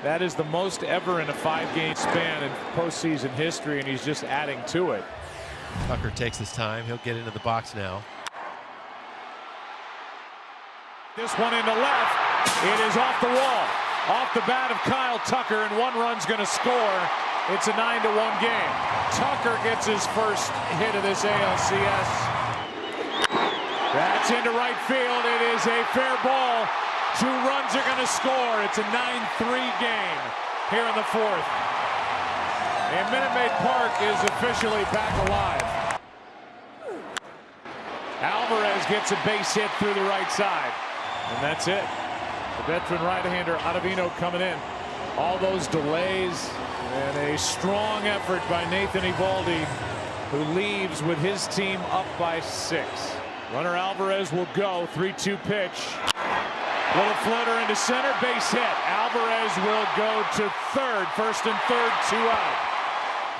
That is the most ever in a 5-game span in postseason history, and he's just adding to it. Tucker takes his time. He'll get into the box now. This one into left. It is off the wall. Off the bat of Kyle Tucker, and 1 run's going to score. It's a 9-1 game. Tucker gets his first hit of this ALCS. That's into right field. It is a fair ball. 2 runs are going to score. It's a 9-3 game here in the 4th. And Minute Maid Park is officially back alive. Alvarez gets a base hit through the right side. And that's it. The veteran right-hander Ottavino coming in. All those delays and a strong effort by Nathan Eovaldi, who leaves with his team up by 6. Runner Alvarez will go. 3-2 pitch. Little floater into center, base hit. Alvarez will go to third. First and third, 2 out.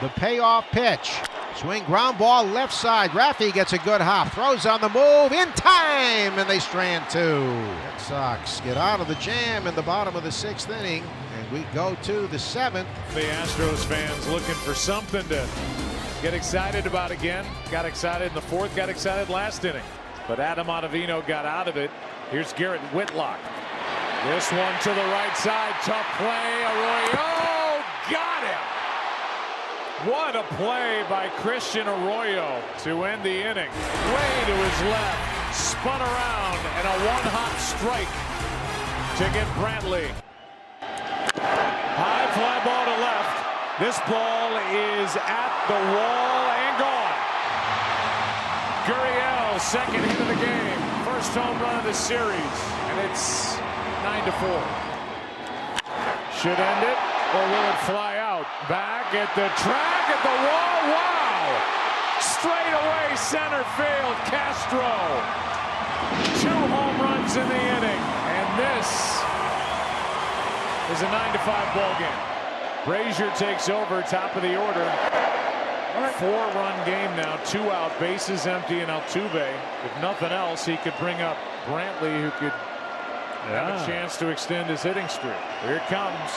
The payoff pitch. Swing, ground ball, left side. Raffy gets a good hop. Throws on the move in time, and they strand 2. Red Sox get out of the jam in the bottom of the 6th inning, and we go to the 7th. The Astros fans looking for something to get excited about again. Got excited in the 4th, got excited last inning. But Adam Ottavino got out of it. Here's Garrett Whitlock. This one to the right side. Tough play. Arroyo got him. What a play by Christian Arroyo to end the inning. Way to his left. Spun around and a 1-hop strike to get Brantley. High fly ball to left. This ball is at the wall and gone. Gurriel, second hit of the game. First home run of the series, and it's 9-4. Should end it, or will it fly out? Back at the track, at the wall. Wow! Straight away center field, Castro. 2 home runs in the inning, and this is a 9-5 ball game. Brazier takes over, top of the order. 4-run game now, 2 out, bases empty, and Altuve. If nothing else, he could bring up Brantley, who could have a chance to extend his hitting streak. Here it comes.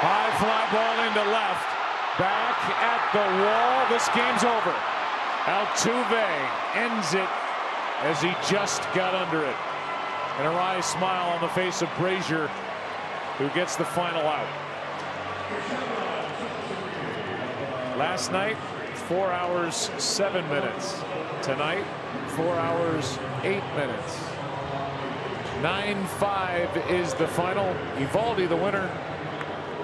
High fly ball into left. Back at the wall. This game's over. Altuve ends it as he just got under it. And a wry smile on the face of Brazier, who gets the final out. Last night, 4 hours, 7 minutes. Tonight, 4 hours, 8 minutes. 9-5 is the final. Eovaldi the winner,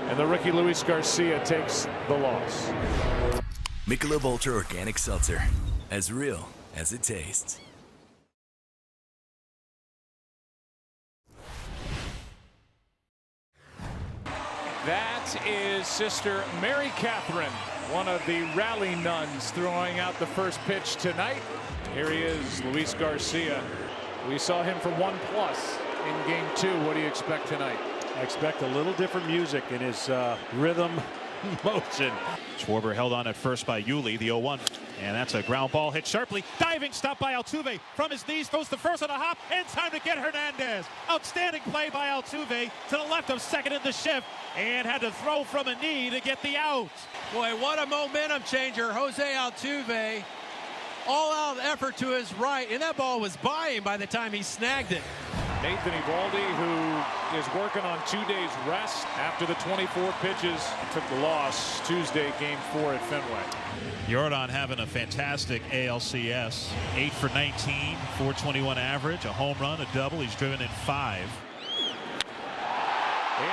and the rookie Luis Garcia takes the loss. Michelob Ultra Organic Seltzer, as real as it tastes. That is Sister Mary Catherine, one of the rally nuns, throwing out the first pitch tonight. Here he is, Luis Garcia. We saw him for 1+ in game 2. What do you expect tonight? I expect a little different music in his rhythm motion. Schwarber held on at first by Yuli, the 0-1. And that's a ground ball hit sharply. Diving stop by Altuve. From his knees, throws the first on a hop. In time to get Hernandez. Outstanding play by Altuve to the left of second in the shift. And had to throw from a knee to get the out. Boy, what a momentum changer. Jose Altuve, all-out effort to his right. And that ball was by him by the time he snagged it. Nathan Eovaldi, who is working on 2 days rest after the 24 pitches, took the loss Tuesday, game 4 at Fenway. Yordan having a fantastic ALCS. 8 for 19, 421 average, a home run, a double. He's driven in 5. In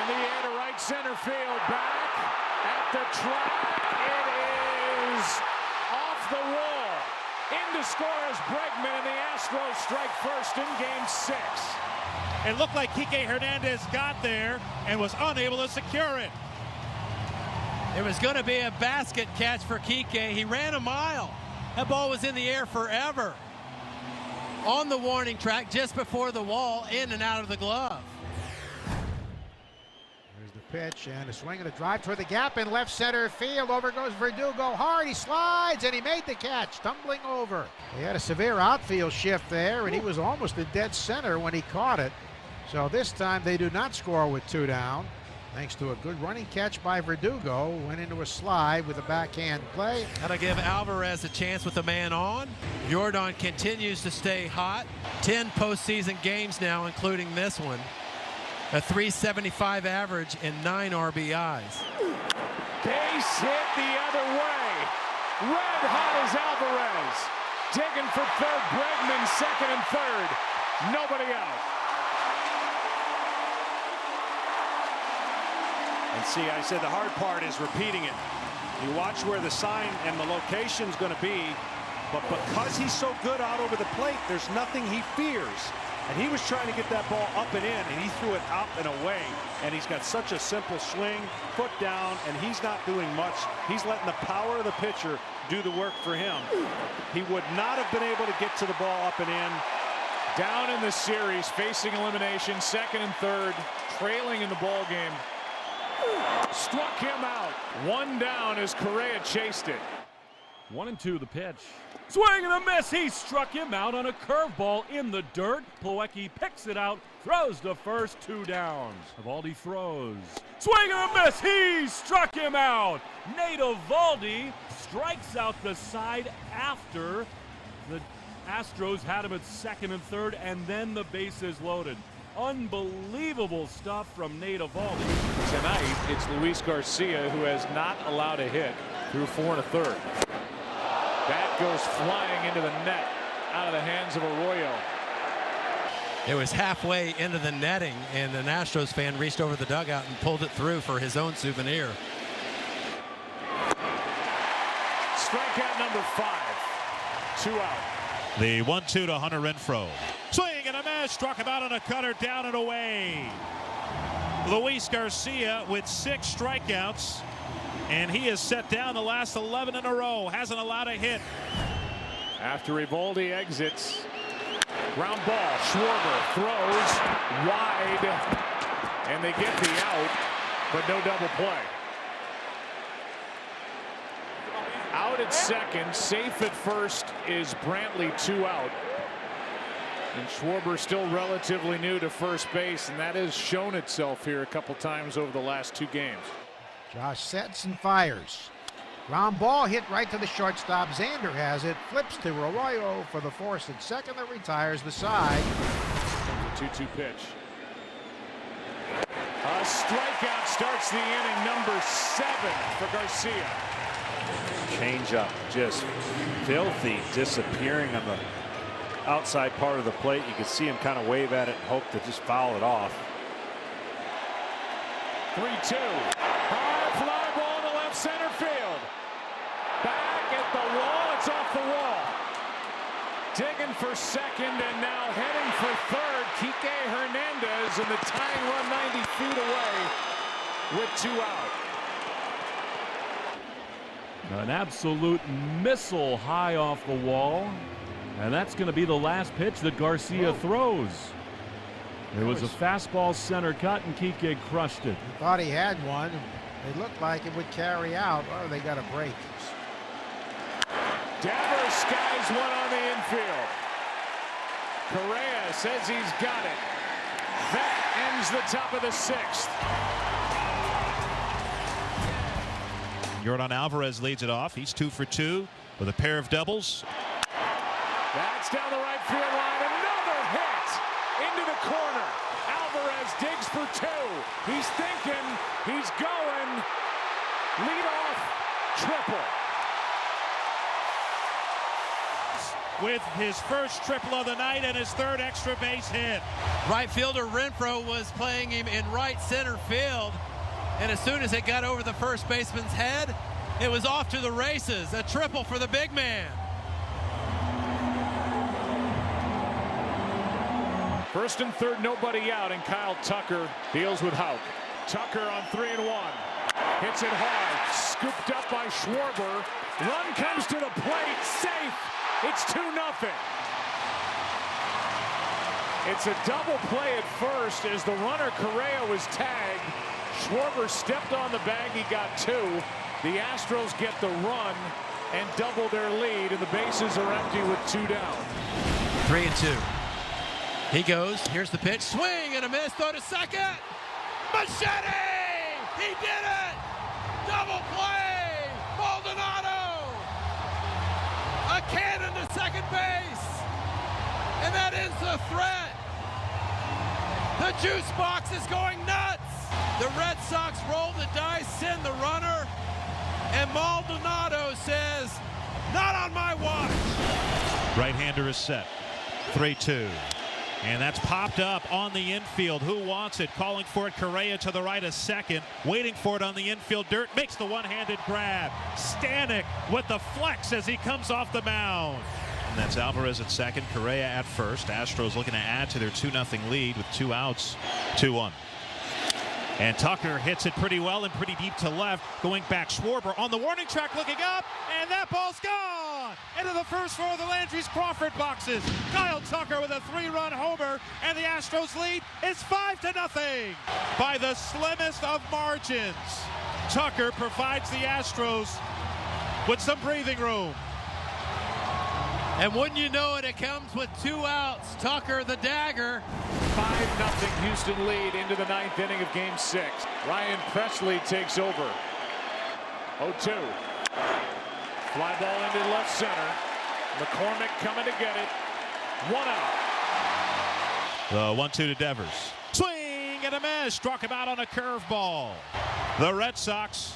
the air to right center field, back at the track. It is off the wall. In to score is Bregman, and the Astros strike first in game 6. It looked like Kike Hernandez got there and was unable to secure it. It was going to be a basket catch for Kike. He ran a mile. That ball was in the air forever. on the warning track just before the wall, in and out of the glove. There's the pitch and a swing and a drive toward the gap in left center field. Over goes Verdugo hard. He slides and he made the catch, tumbling over. He had a severe outfield shift there and he was almost in dead center when he caught it. So this time they do not score with 2 down. Thanks to a good running catch by Verdugo. Went into a slide with a backhand play. That'll give Alvarez a chance with the man on. Jordan continues to stay hot. 10 postseason games now, including this one. A .375 average and 9 RBIs. Base hit the other way. Red hot as Alvarez. Digging for third. Bregman second and third. Nobody out. And see, I said the hard part is repeating it. You watch where the sign and the location's going to be, but because he's so good out over the plate, there's nothing he fears. And he was trying to get that ball up and in, and he threw it up and away. And he's got such a simple swing, foot down, and he's not doing much. He's letting the power of the pitcher do the work for him. He would not have been able to get to the ball up and in. Down in the series, facing elimination, second and third, trailing in the ball game. Struck him out. 1 down as Correa chased it. 1-2 the pitch. Swing and a miss. He struck him out on a curveball in the dirt. Plawecki picks it out, throws to first, 2 downs. Eovaldi throws. Swing and a miss. He struck him out. Nate Eovaldi strikes out the side after the Astros had him at second and third, and then the bases loaded. Unbelievable stuff from Nate Eovaldi. Tonight, it's Luis Garcia who has not allowed a hit through 4 1/3. Bat goes flying into the net, out of the hands of Arroyo. It was halfway into the netting, and an Astros fan reached over the dugout and pulled it through for his own souvenir. Strikeout number 5. 2 out. The 1-2 to Hunter Renfroe. Swing and a miss, struck him out on a cutter, down and away. Luis Garcia with 6 strikeouts, and he has set down the last 11 in a row. Hasn't allowed a hit. After Eovaldi exits, ground ball. Schwarber throws wide, and they get the out, but no double play. Out at second, safe at first is Brantley, 2 out. And Schwarber still relatively new to first base, and that has shown itself here a couple times over the last 2 games. Josh sets and fires. Ground ball hit right to the shortstop. Xander has it. Flips to Arroyo for the force at second that retires the side. Comes a 2-2 pitch. A strikeout starts the inning, number 7 for Garcia. Changeup just filthy, disappearing on the outside part of the plate. You can see him kind of wave at it and hope to just foul it off. 3-2. High fly ball to left center field. Back at the wall. It's off the wall. Digging for second and now heading for third. Kike Hernandez, and the tying run 90 feet away with 2 out. An absolute missile high off the wall. And that's going to be the last pitch that Garcia throws. It was a fastball center cut, and Kike crushed it. He thought he had one. It looked like it would carry out. Oh, they got a break. Devers skies one on the infield. Correa says he's got it. That ends the top of the 6th. Jordan Alvarez leads it off. He's 2 for 2 with a pair of doubles. That's down the right field line. Another hit into the corner. Alvarez digs for 2. He's thinking. He's going. Lead off. Triple. With his first triple of the night and his 3rd extra base hit. Right fielder Renfroe was playing him in right center field. And as soon as it got over the first baseman's head, it was off to the races. A triple for the big man. First and third, nobody out, and Kyle Tucker deals with Houck. Tucker on 3-1. Hits it hard. Scooped up by Schwarber. Run comes to the plate. Safe. It's 2-0. It's a double play at first as the runner Correa was tagged. Schwarber stepped on the bag. He got 2. The Astros get the run and double their lead, and the bases are empty with 2 down. 3-2. He goes. Here's the pitch. Swing and a miss. Throw to second. Machete! He did it! Double play! Maldonado! A cannon to second base! And that ends the threat! The juice box is going nuts! The Red Sox roll the dice, send the runner, and Maldonado says, not on my watch! Right-hander is set. 3-2. And that's popped up on the infield. Who wants it? Calling for it. Correa to the right, a second. Waiting for it on the infield dirt. Makes the one-handed grab. Stanek with the flex as he comes off the mound. And that's Alvarez at second. Correa at first. Astros looking to add to their 2-0 lead with 2 outs. 2-1. And Tucker hits it pretty well and pretty deep to left. Going back, Schwarber on the warning track looking up. And that ball's gone! Into the first row of the Landry's Crawford boxes. Kyle Tucker with a 3-run homer. And the Astros lead is 5-0 by the slimmest of margins. Tucker provides the Astros with some breathing room. And wouldn't you know it, it comes with 2 outs. Tucker, the dagger. 5-0 Houston lead into the 9th inning of Game 6. Ryan Presley takes over. 0-2. Fly ball into left center. McCormick coming to get it. 1 out. The 1-2 to Devers. Swing and a miss. Struck him out on a curveball. The Red Sox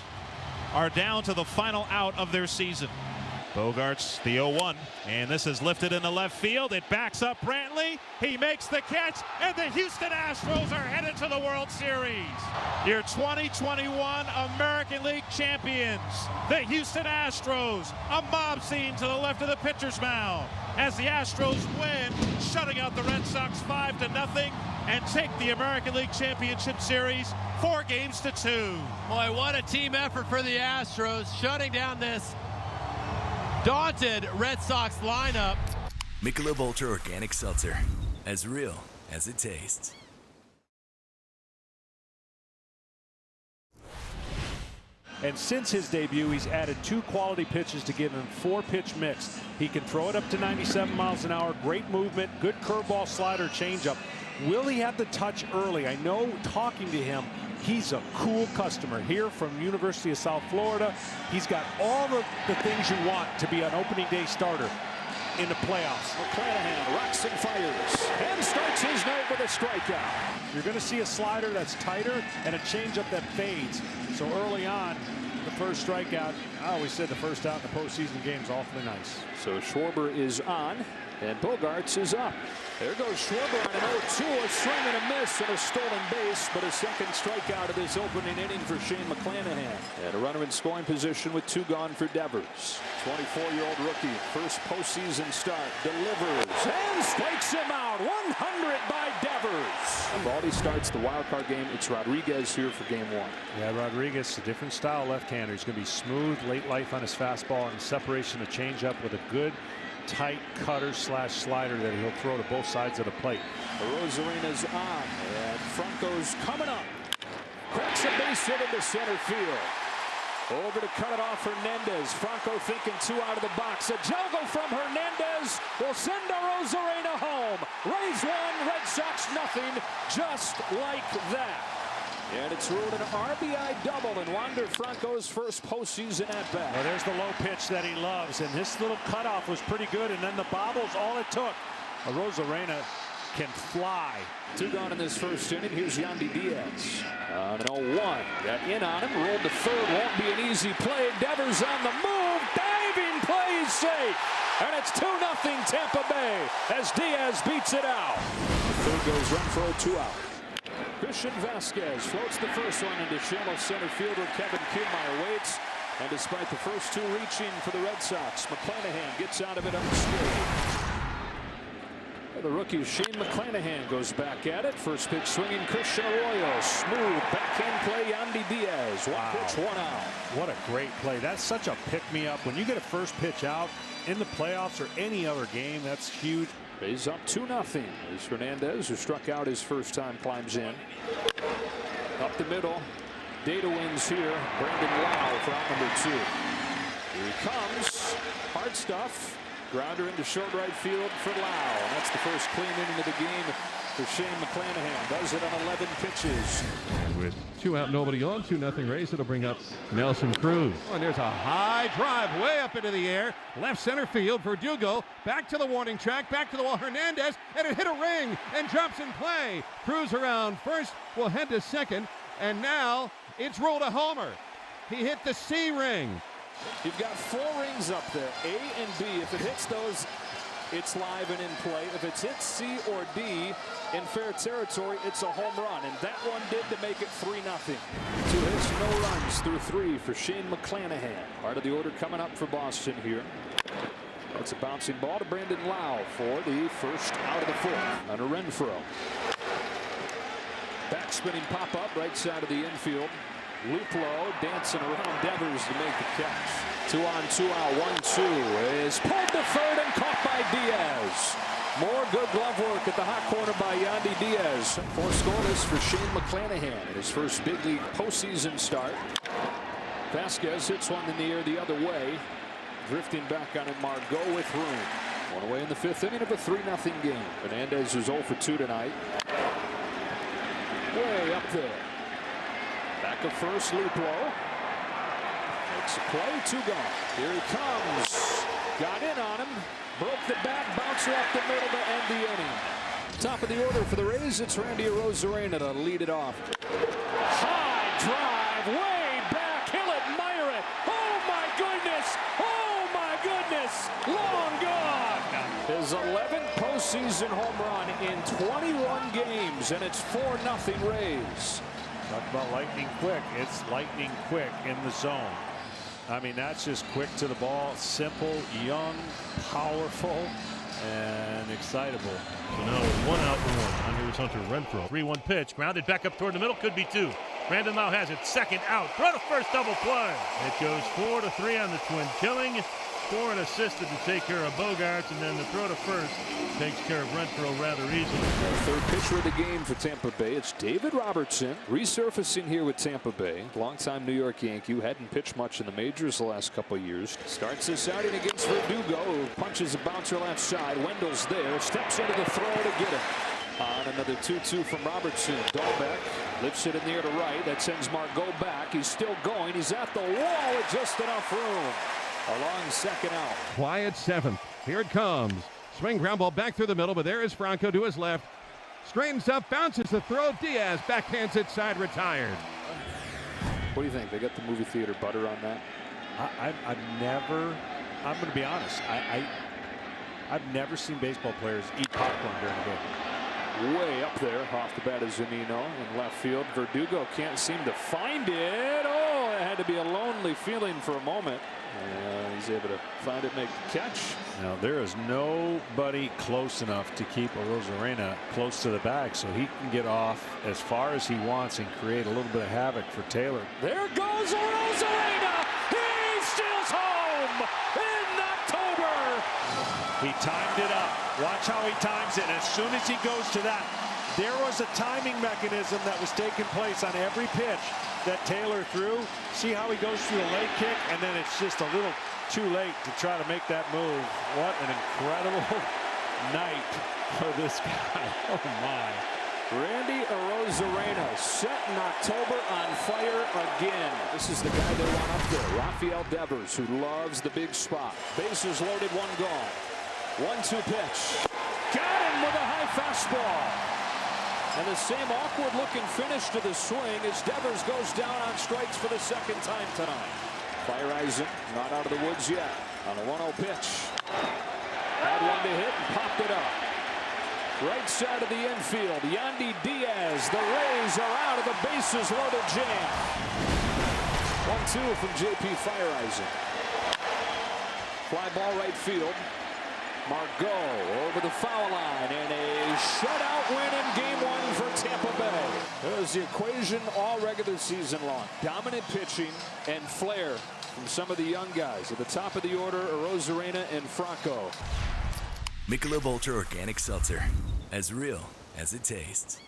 are down to the final out of their season. Bogarts the 0-1, and this is lifted into left field. It backs up Brantley. He makes the catch, and the Houston Astros are headed to the World Series. Your 2021 American League champions, the Houston Astros. A mob scene to the left of the pitcher's mound as the Astros win, shutting out the Red Sox 5-0 and take the American League Championship Series 4-2. Boy, what a team effort for the Astros, shutting down this daunted Red Sox lineup. Michelob Ultra Organic Seltzer, as real as it tastes. And since his debut, he's added 2 quality pitches to give him 4-pitch mix. He can throw it up to 97 miles an hour. Great movement, good curveball, slider, changeup. Will he have the touch early? I know talking to him, he's a cool customer here from University of South Florida. He's got all the things you want to be an opening day starter in the playoffs. McClanahan rocks and fires and starts his night with a strikeout. You're going to see a slider that's tighter and a changeup that fades. So early on, the first strikeout, I always said the first out in the postseason game is awfully nice. So Schwarber is on, and Bogarts is up. There goes Schwarber on an 0-2, a swing and a miss and a stolen base, but a second strikeout of this opening inning for Shane McClanahan. And a runner in scoring position with 2 gone for Devers. 24-year-old rookie, first postseason start, delivers and strikes him out. 100 by Devers. Baldy starts the wild card game. It's Rodriguez here for game 1. Yeah, Rodriguez, a different style left-hander. He's going to be smooth, late life on his fastball, and separation of changeup with a good tight cutter slash slider that he'll throw to both sides of the plate. Rosarena's on, and Franco's coming up. Cracks a base hit into center field. Over to cut it off Hernandez. Franco thinking 2 out of the box. A juggle from Hernandez will send a Rosarena home. Rays 1, Red Sox nothing, just like that. And it's ruled an RBI double in Wander Franco's first postseason at bat. Well, there's the low pitch that he loves, and this little cutoff was pretty good, and then the bobble's all it took. Rosarena can fly. 2 gone in this first inning. Here's Yandy Diaz on an 0-1. Got in on him, rolled to third. Won't be an easy play. Devers on the move. Diving play safe. And it's 2-0 Tampa Bay as Diaz beats it out. Third goes run for a 2 out. Christian Vasquez floats the first one into shallow center field where Kevin Kiermaier waits. And despite the first 2 reaching for the Red Sox, McClanahan gets out of it unscathed. The rookie Shane McClanahan goes back at it. First pitch swinging Christian Arroyo. Smooth backhand play Yandy Diaz. 1 pitch, 1 out. What a great play. That's such a pick-me-up. When you get a first pitch out in the playoffs or any other game, that's huge. Rays up 2-0 as Hernandez, who struck out his first time, climbs in. Up the middle. Data wins here. Brandon Lau for out number 2. Here he comes. Hard stuff. Grounder into short right field for Lau. And that's the first clean inning of the game for Shane McClanahan. Does it on 11 pitches. With 2 out, nobody on, 2-0 Rays. It'll bring up Nelson Cruz. Oh, and there's a high drive way up into the air. Left center field. Verdugo back to the warning track, back to the wall. Hernandez, and it hit a ring and drops in play. Cruz around first, will head to second, and now it's ruled a homer. He hit the C ring. You've got 4 rings up there, A and B. If it hits those, it's live and in play. If it's hit C or D in fair territory, it's a home run. And that one did to make it 3-0. 2 hits, no runs through 3 for Shane McClanahan. Part of the order coming up for Boston here. That's a bouncing ball to Brandon Lau for the first out of the 4th. Under Renfroe. Back spinning pop up right side of the infield. Luplo dancing around Devers to make the catch. 2 on, 2 out, 1-2 is pulled to third and caught by Diaz. More good glove work at the hot corner by Yandy Diaz. 4 scoreless for Shane McClanahan in his first big league postseason start. Vasquez hits one in the air the other way. Drifting back on it, Margot with room. One away in the 5th inning of a 3-0 game. Hernandez is 0 for 2 tonight. Way up there. Back of first, Luplo. Makes a play, 2 gone. Here he comes. Got in on him. Broke the bat, bouncer up the middle to end the inning. Top of the order for the Rays, it's Randy Arozarena to lead it off. High drive, way back. He'll admire it. Oh my goodness. Oh my goodness. Long gone. His 11th postseason home run in 21 games, and it's 4-0 Rays. Talk about lightning quick. It's lightning quick in the zone. I mean, that's just quick to the ball, simple, young, powerful, and excitable. So now it's 1 out for 1. On here's Hunter Renfroe. 3-1 pitch, grounded back up toward the middle, could be 2. Brandon Lau has it, second out, throw to first, double play. It goes 4-3 on the twin, killing. 4 and assisted to take care of Bogarts, and then the throw to first takes care of Renfroe rather easily. The 3rd pitcher of the game for Tampa Bay. It's David Robertson resurfacing here with Tampa Bay. Longtime New York Yankee who hadn't pitched much in the majors the last couple of years. Starts this outing against Verdugo, who punches a bouncer left side. Wendell's there, steps into the throw to get him. On another 2-2 from Robertson. Dahlbeck lifts it in the air to right. That sends Margot back. He's still going. He's at the wall with just enough room. A long second out. Quiet 7th. Here it comes. Swing ground ball back through the middle, but there is Franco to his left. Straightens up, bounces the throw. Diaz backhands it side, retired. What do you think? They got the movie theater butter on that? I've never, I'm going to be honest, I've never seen baseball players eat popcorn during the game. Way up there off the bat is Zunino in left field. Verdugo can't seem to find it. Oh, it had to be a lonely feeling for a moment. He's able to find it, make the catch. Now there is nobody close enough to keep Arozarena close to the bag, so he can get off as far as he wants and create a little bit of havoc for Taylor. There goes Arozarena. He steals home in October. He timed it up. Watch how he times it. And as soon as he goes to that, there was a timing mechanism that was taking place on every pitch that Taylor threw. See how he goes through a leg kick, and then it's just a little too late to try to make that move. What an incredible night for this guy. Oh my. Randy Arozarena set in October on fire again. This is the guy they want up there. Rafael Devers, who loves the big spot. Bases loaded, 1 gone. 1-2 pitch. Got him with a high fastball. And the same awkward-looking finish to the swing as Devers goes down on strikes for the 2nd time tonight. Fire-Eisen not out of the woods yet on a 1-0 pitch. Had one to hit and popped it up. Right side of the infield, Yandy Diaz. The Rays are out of the bases-loaded jam. 1-2 from J.P. Fire-Eisen. Fly ball right field. Margot over the foul line, and a shutout win in Game 1 for Tampa Bay. There's the equation all regular season long. Dominant pitching and flair from some of the young guys. At the top of the order, Arozarena and Franco. Michelob Ultra Organic Seltzer. As real as it tastes.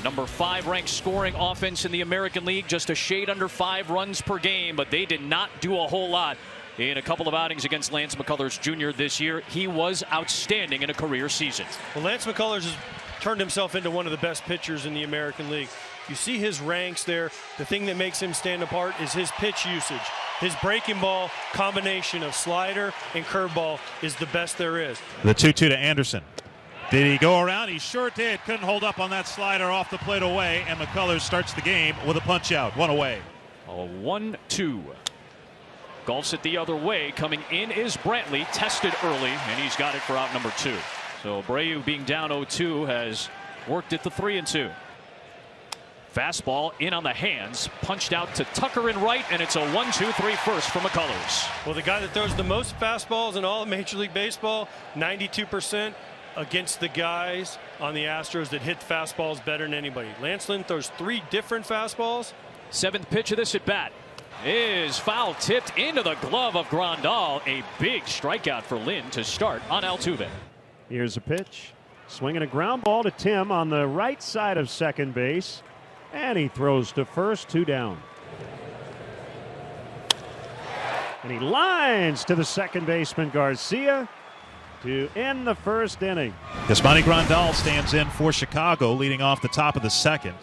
Number 5 ranked scoring offense in the American League, just a shade under 5 runs per game, but they did not do a whole lot in a couple of outings against Lance McCullers Jr. this year. He was outstanding in a career season. Well, Lance McCullers has turned himself into one of the best pitchers in the American League. You see his ranks there. The thing that makes him stand apart is his pitch usage. His breaking ball combination of slider and curveball is the best there is. The 2-2 to Anderson. Did he go around? He sure did. Couldn't hold up on that slider off the plate away, and McCullers starts the game with a punch out. 1 away. A 1-2. Golfs it the other way. Coming in is Brantley. Tested early, and he's got it for out number 2. So Abreu, being down 0-2, has worked at the 3-2. Fastball in on the hands, punched out to Tucker in right, and it's a 1-2-3 first for McCullers. Well, the guy that throws the most fastballs in all of Major League Baseball, 92%, against the guys on the Astros that hit fastballs better than anybody. Lance Lynn throws 3 different fastballs. 7th pitch of this at bat is foul tipped into the glove of Grandal. A big strikeout for Lynn to start on Altuve. Here's a pitch. Swinging a ground ball to Tim on the right side of second base. And he throws to first, 2 down. And he lines to the second baseman, Garcia, to end the first inning. Yasmani Grandal stands in for Chicago, leading off the top of the second.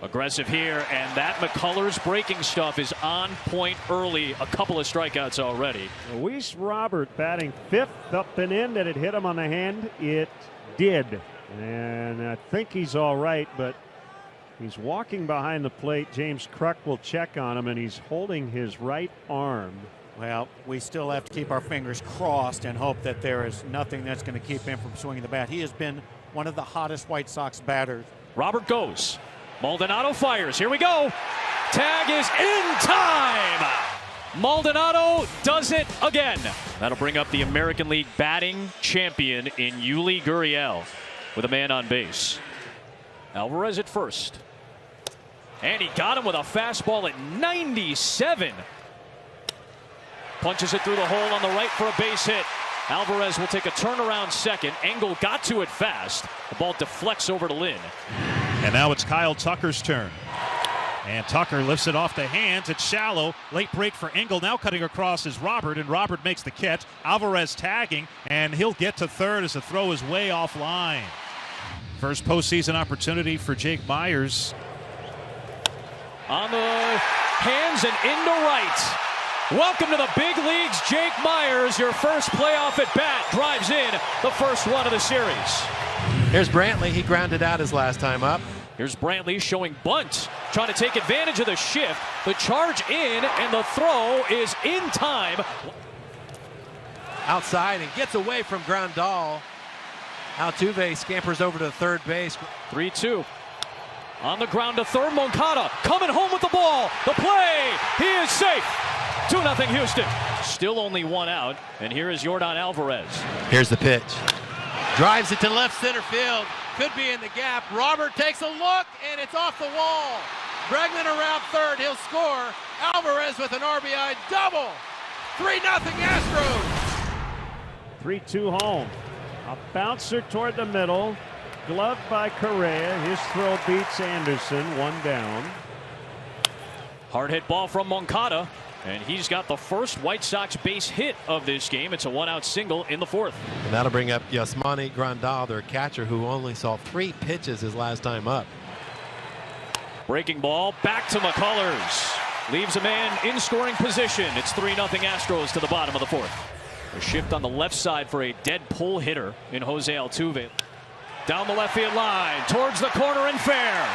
Aggressive here, and that McCullers breaking stuff is on point early. A couple of strikeouts already. Luis Robert batting 5th up and in. Did it hit him on the hand? It did. And I think he's all right, but he's walking behind the plate. James Kruk will check on him, and he's holding his right arm. Well, we still have to keep our fingers crossed and hope that there is nothing that's going to keep him from swinging the bat. He has been one of the hottest White Sox batters. Robert goes. Maldonado fires. Here we go. Tag is in time. Maldonado does it again. That'll bring up the American League batting champion in Yuli Gurriel with a man on base. Alvarez at first. And he got him with a fastball at 97. Punches it through the hole on the right for a base hit. Alvarez will take a turnaround second. Engel got to it fast. The ball deflects over to Lynn. And now it's Kyle Tucker's turn. And Tucker lifts it off the hands. It's shallow. Late break for Engel. Now cutting across is Robert, and Robert makes the catch. Alvarez tagging, and he'll get to third as the throw is way offline. First postseason opportunity for Jake Myers. On the hands and into right. Welcome to the big leagues, Jake Myers. Your first playoff at bat drives in the first one of the series. Here's Brantley. He grounded out his last time up. Here's Brantley showing bunt, trying to take advantage of the shift. The charge in, and the throw is in time. Outside and gets away from Grandal. Altuve scampers over to third base. 3-2. On the ground to third, Moncada coming home with the ball. The play, he is safe. 2-0 Houston. Still only 1 out, and here is Yordan Alvarez. Here's the pitch. Drives it to left center field. Could be in the gap. Robert takes a look, and it's off the wall. Bregman around third. He'll score. Alvarez with an RBI double. 3-0 Astros. 3-2 home. A bouncer toward the middle. Gloved by Correa. His throw beats Anderson. 1 down. Hard hit ball from Moncada. And he's got the first White Sox base hit of this game. It's a 1-out single in the 4th. And that'll bring up Yasmani Grandal, their catcher, who only saw 3 pitches his last time up. Breaking ball back to McCullers. Leaves a man in scoring position. It's 3-0 Astros to the bottom of the 4th. A shift on the left side for a dead pull hitter in Jose Altuve. Down the left field line, towards the corner and fair.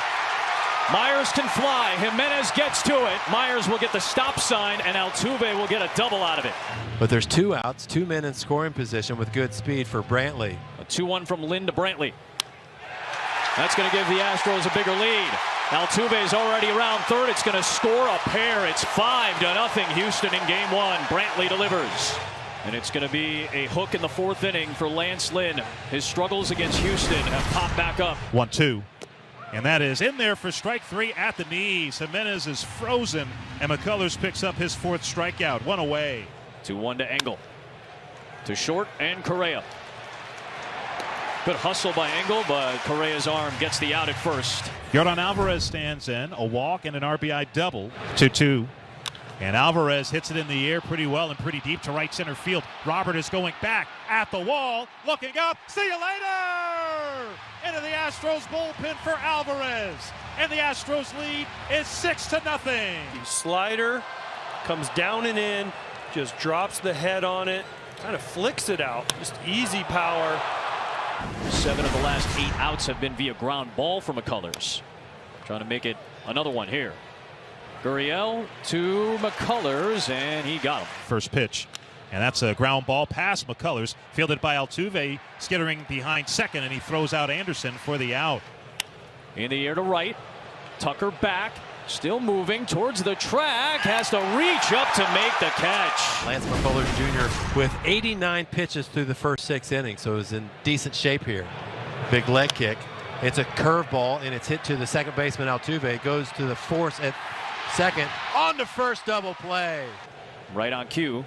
Myers can fly. Jimenez gets to it. Myers will get the stop sign, and Altuve will get a double out of it. But there's 2 outs, 2 men in scoring position with good speed for Brantley. A 2-1 from Lynn to Brantley. That's going to give the Astros a bigger lead. Altuve is already around third. It's going to score a pair. It's 5-0 Houston in game 1. Brantley delivers. And it's going to be a hook in the 4th inning for Lance Lynn. His struggles against Houston have popped back up. 1-2. And that is in there for strike 3 at the knees. Jimenez is frozen, and McCullers picks up his 4th strikeout. 1 away. 2-1 to Engel. To short and Correa. Good hustle by Engel, but Correa's arm gets the out at first. Yordan Alvarez stands in, a walk and an RBI double. 2-2. And Alvarez hits it in the air pretty well and pretty deep to right center field. Robert is going back at the wall, looking up. See you later! Into the Astros bullpen for Alvarez. And the Astros lead is 6-0. Slider comes down and in, just drops the head on it, kind of flicks it out. Just easy power. 7 of the last 8 outs have been via ground ball for McCullers. Trying to make it another one here. Gurriel to McCullers, and he got him. First pitch, and that's a ground ball past McCullers, fielded by Altuve, skittering behind second, and he throws out Anderson for the out. In the air to right, Tucker back, still moving towards the track, has to reach up to make the catch. Lance McCullers Jr. with 89 pitches through the first 6 innings, so he's in decent shape here. Big leg kick. It's a curveball, and it's hit to the second baseman Altuve. It goes to the force at second, on to first, double play. Right on cue.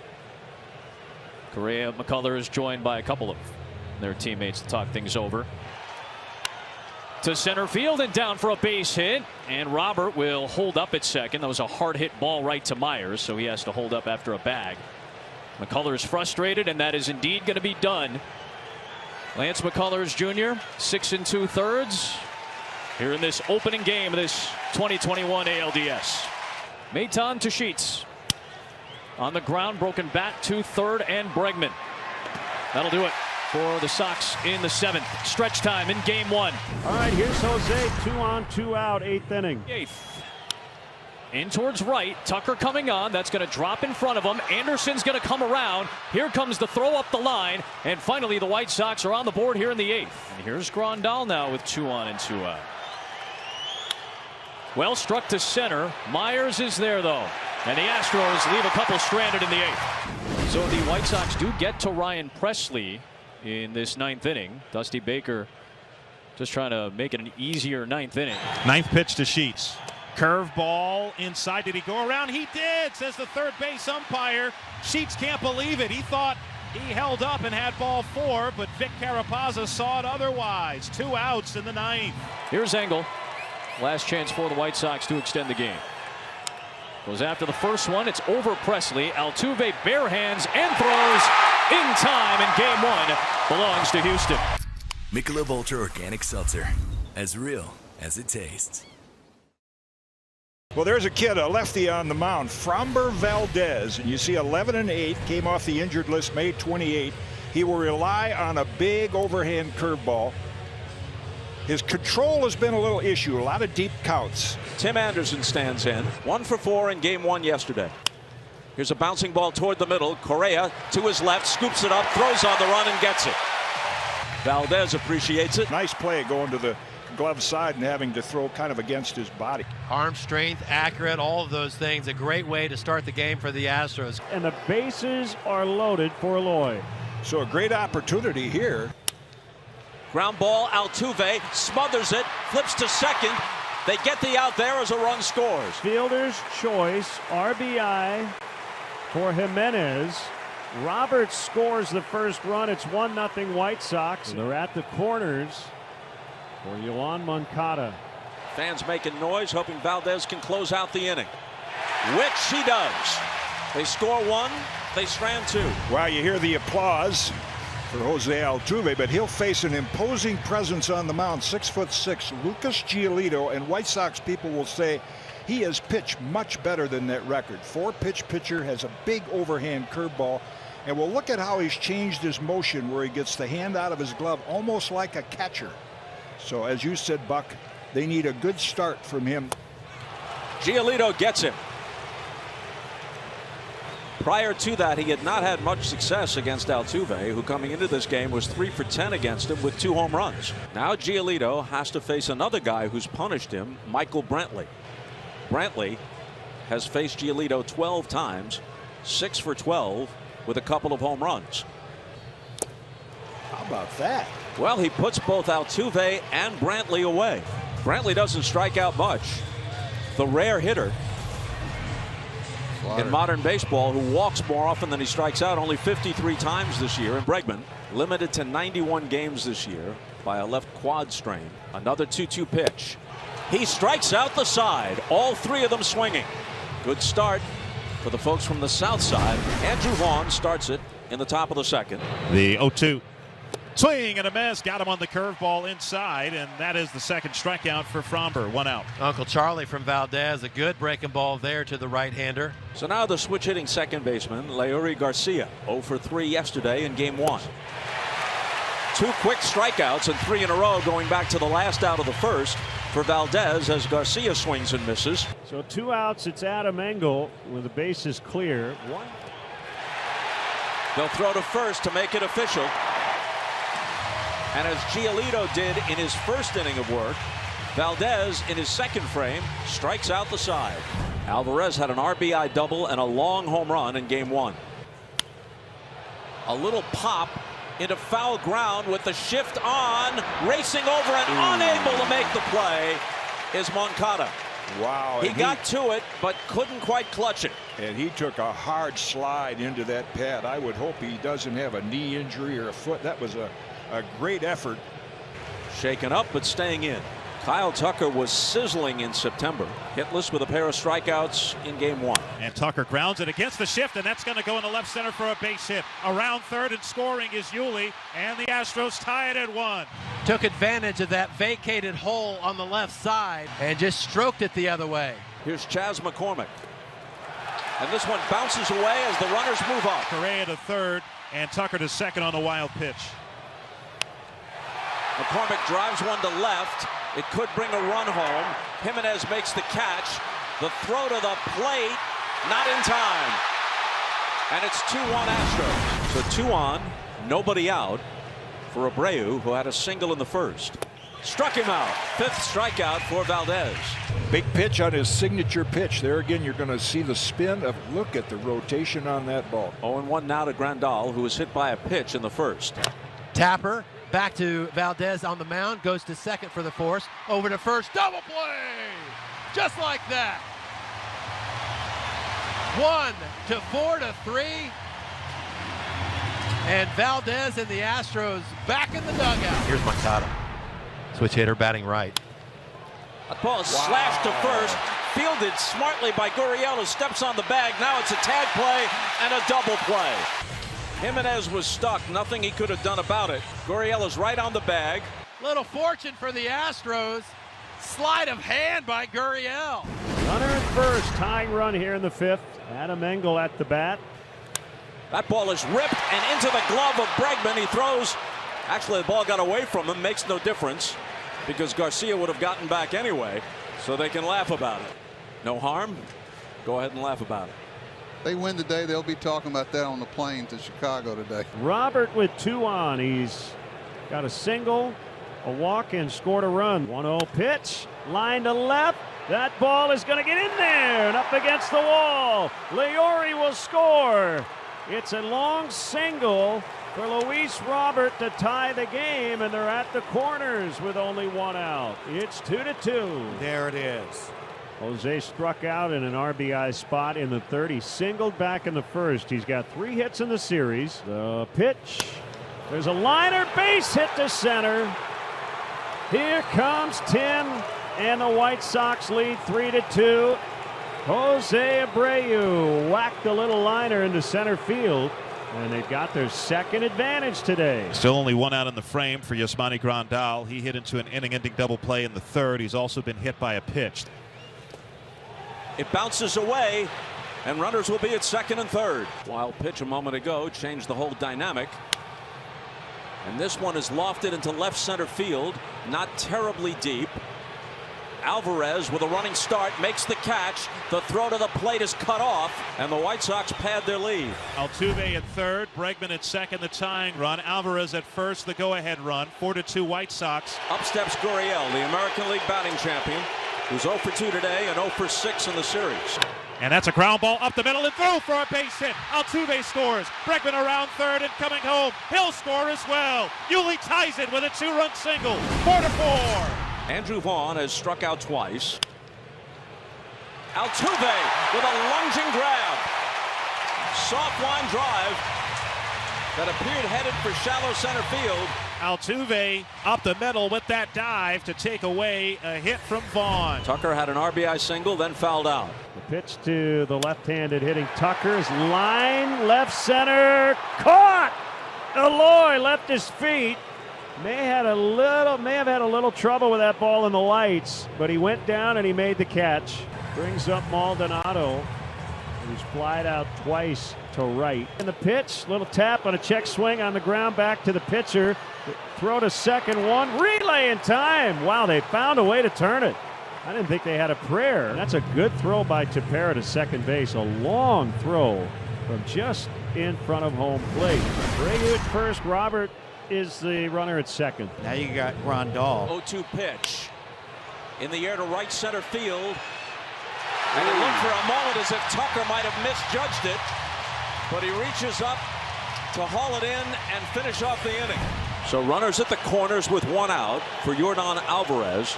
Correa, McCullers joined by a couple of their teammates to talk things over. To center field and down for a base hit, and Robert will hold up at second. That was a hard hit ball right to Myers, so he has to hold up after a bag. McCullers frustrated, and that is indeed going to be done. Lance McCullers Jr., 6 2/3 here in this opening game of this 2021 ALDS. Maton to Sheets. On the ground, broken bat to third, and Bregman. That'll do it for the Sox in the 7th. Stretch time in game 1. All right, here's Jose. 2 on, 2 out, 8th inning. 8th. In towards right. Tucker coming on. That's going to drop in front of him. Anderson's going to come around. Here comes the throw up the line. And finally, the White Sox are on the board here in the 8th. And here's Grandal now with 2 on and 2 out. Well struck to center. Myers is there, though. And the Astros leave a couple stranded in the 8th. So the White Sox do get to Ryan Presley in this 9th inning. Dusty Baker just trying to make it an easier 9th inning. 9th pitch to Sheets. Curve ball inside. Did he go around? He did, says the third base umpire. Sheets can't believe it. He thought he held up and had ball 4, but Vic Carapazza saw it otherwise. 2 outs in the 9th. Here's Engel. Last chance for the White Sox to extend the game. Goes after the first one. It's over Presley. Altuve bare hands and throws in time, and game 1 belongs to Houston. Michelob Ultra Organic Seltzer. As real as it tastes. Well, there's a kid, a lefty on the mound, Framber Valdez, and you see 11-8, came off the injured list May 28. He will rely on a big overhand curveball. His control has been a little issue, a lot of deep counts. Tim Anderson stands in, 1 for 4 in game 1 yesterday. Here's a bouncing ball toward the middle. Correa to his left, scoops it up, throws on the run, and gets it. Valdez appreciates it. Nice play going to the glove side and having to throw kind of against his body. Arm strength, accurate, all of those things. A great way to start the game for the Astros. And the bases are loaded for Eloy. So a great opportunity here. Ground ball, Altuve smothers it, flips to second. They get the out there as a run scores. Fielder's choice, RBI for Jimenez. Roberts scores the first run. It's 1-0 White Sox. They're at the corners for Yoan Moncada. Fans making noise, hoping Valdez can close out the inning, which he does. They score 1, they strand 2. Wow, you hear the applause for Jose Altuve, but he'll face an imposing presence on the mound, 6'6", Lucas Giolito, and White Sox people will say he has pitched much better than that record. 4-pitch pitcher, has a big overhand curveball, and we'll look at how he's changed his motion where he gets the hand out of his glove almost like a catcher. So as you said, Buck, they need a good start from him. Giolito gets him. Prior to that, he had not had much success against Altuve, who coming into this game was 3 for 10 against him with 2 home runs. Now Giolito has to face another guy who's punished him, Michael Brantley. Brantley has faced Giolito 12 times, 6 for 12 with a couple of home runs. How about that? Well, he puts both Altuve and Brantley away. Brantley doesn't strike out much. The rare hitter in modern baseball who walks more often than he strikes out, only 53 times this year. And Bregman limited to 91 games this year by a left quad strain. Another 2-2 pitch. He strikes out the side, all three of them swinging. Good start for the folks from the south side. Andrew Vaughn starts it in the top of the second. The 0-2. Swing and a miss. Got him on the curveball inside, and that is the second strikeout for Fromber. 1 out. Uncle Charlie from Valdez, a good breaking ball there to the right-hander. So now the switch-hitting second baseman, Leury Garcia, 0 for 3 yesterday in Game 1. 2 quick strikeouts and 3 in a row going back to the last out of the first for Valdez as Garcia swings and misses. So 2 outs. It's Adam Engel with the bases clear. 1. They'll throw to first to make it official. And as Giolito did in his first inning of work, Valdez in his second frame strikes out the side. Alvarez had an RBI double and a long home run in Game 1. A little pop into foul ground with the shift on, racing over and unable to make the play is Moncada. Wow. He got to it, but couldn't quite clutch it. And he took a hard slide into that pad. I would hope he doesn't have a knee injury or a foot. That was a great effort. Shaken up, but staying in. Kyle Tucker was sizzling in September. Hitless with a pair of strikeouts in Game 1. And Tucker grounds it against the shift, and that's going to go in the left center for a base hit. Around third and scoring is Yuli, and the Astros tie it at 1. Took advantage of that vacated hole on the left side and just stroked it the other way. Here's Chas McCormick. And this one bounces away as the runners move up. Correa to third, and Tucker to second on the wild pitch. McCormick drives one to left. It could bring a run home. Jimenez makes the catch. The throw to the plate, not in time. And it's 2-1 Astros. So 2 on, nobody out for Abreu, who had a single in the first. Struck him out. 5th strikeout for Valdez. Big pitch on his signature pitch. There again, you're going to see the spin of, look at the rotation on that ball. 0-1 now to Grandal, who was hit by a pitch in the first. Tapper back to Valdez on the mound, goes to second for the force, over to first, double play, just like that. 1 to 4 to 3, and Valdez and the Astros back in the dugout. Here's Moncada, switch hitter batting right. That ball is slashed to first, fielded smartly by Gurriel, who steps on the bag. Now it's a tag play and a double play. Jimenez was stuck. Nothing he could have done about it. Gurriel is right on the bag. Little fortune for the Astros. Slide of hand by Gurriel. Runner at first. Tying run here in the 5th. Adam Engel at the bat. That ball is ripped and into the glove of Bregman. He throws. Actually, the ball got away from him. Makes no difference because Garcia would have gotten back anyway. So they can laugh about it. No harm. Go ahead and laugh about it. They win today, they'll be talking about that on the plane to Chicago today. Robert with 2 on. He's got a single, a walk, and scored a run. 1-0 pitch, line to left. That ball is going to get in there and up against the wall. Leury will score. It's a long single for Luis Robert to tie the game, and they're at the corners with only 1 out. It's 2-2. There it is. Jose struck out in an RBI spot in the 3rd. He singled back in the 1st. He's got 3 hits in the series. The pitch. There's a liner, base hit to center. Here comes Tim, and the White Sox lead 3-2. Jose Abreu whacked a little liner into center field, and they've got their second advantage today. Still only 1 out in the frame for Yasmani Grandal. He hit into an inning-ending double play in the 3rd. He's also been hit by a pitch. It bounces away, and runners will be at second and third. Wild pitch a moment ago changed the whole dynamic. And this one is lofted into left center field, not terribly deep. Alvarez with a running start makes the catch. The throw to the plate is cut off, and the White Sox pad their lead. Altuve at third, Bregman at second, the tying run. Alvarez at first, the go-ahead run. 4-2 White Sox. Up steps Gurriel, the American League batting champion, who's 0 for 2 today and 0 for 6 in the series. And that's a ground ball up the middle and through for a base hit. Altuve scores. Bregman around third and coming home. He'll score as well. Yuli ties it with a 2-run single. 4-4. Andrew Vaughn has struck out twice. Altuve with a lunging grab. Soft line drive that appeared headed for shallow center field. Altuve up the middle with that dive to take away a hit from Vaughn. Tucker had an RBI single, then fouled out. The pitch to the left-handed hitting Tucker's line, left center, caught! Eloy left his feet. May have had a little trouble with that ball in the lights, but he went down and he made the catch. Brings up Maldonado, who's flied out twice to right. And the pitch, little tap on a check swing on the ground, back to the pitcher. Throw to second, one, relay in time. Wow, they found a way to turn it. I didn't think they had a prayer. That's a good throw by Tepera to second base. A long throw from just in front of home plate. Ryu at first, Robert is the runner at second. Now you got Grandal. 0-2 pitch. In the air to right center field. And it looked for a moment as if Tucker might have misjudged it. But he reaches up to haul it in and finish off the inning. So runners at the corners with one out for Yordan Alvarez.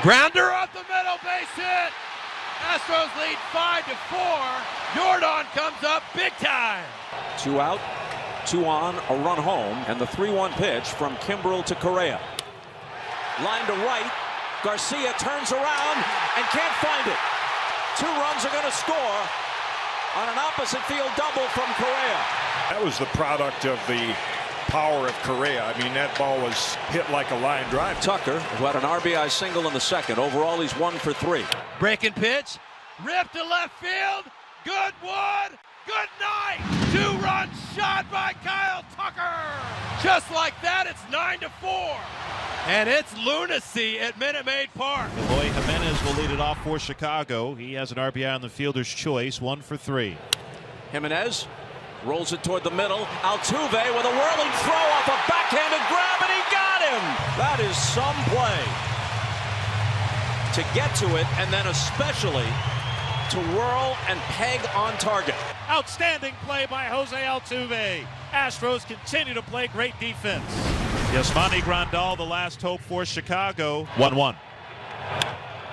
Grounder up the middle, base hit. Astros lead 5-4. Yordan comes up big time. 2 out, 2 on, a run home, and the 3-1 pitch from Kimbrel to Correa. Line to right. Garcia turns around and can't find it. 2 runs are going to score on an opposite field double from Correa. That was the product of the power of Correa. I mean, that ball was hit like a line drive. Tucker, who had an RBI single in the second. Overall, he's 1 for 3. Breaking pitch. Ripped to left field. Good one. Good night. 2-run shot by Kyle Tucker. Just like that, it's 9-4. And it's lunacy at Minute Maid Park. Eloy Jimenez will lead it off for Chicago. He has an RBI on the fielder's choice, 1 for 3. Jimenez rolls it toward the middle. Altuve with a whirling throw off a backhanded grab, and he got him. That is some play. To get to it, and then especially to whirl and peg on target. Outstanding play by Jose Altuve. Astros continue to play great defense. Yasmani Grandal, the last hope for Chicago. 1-1.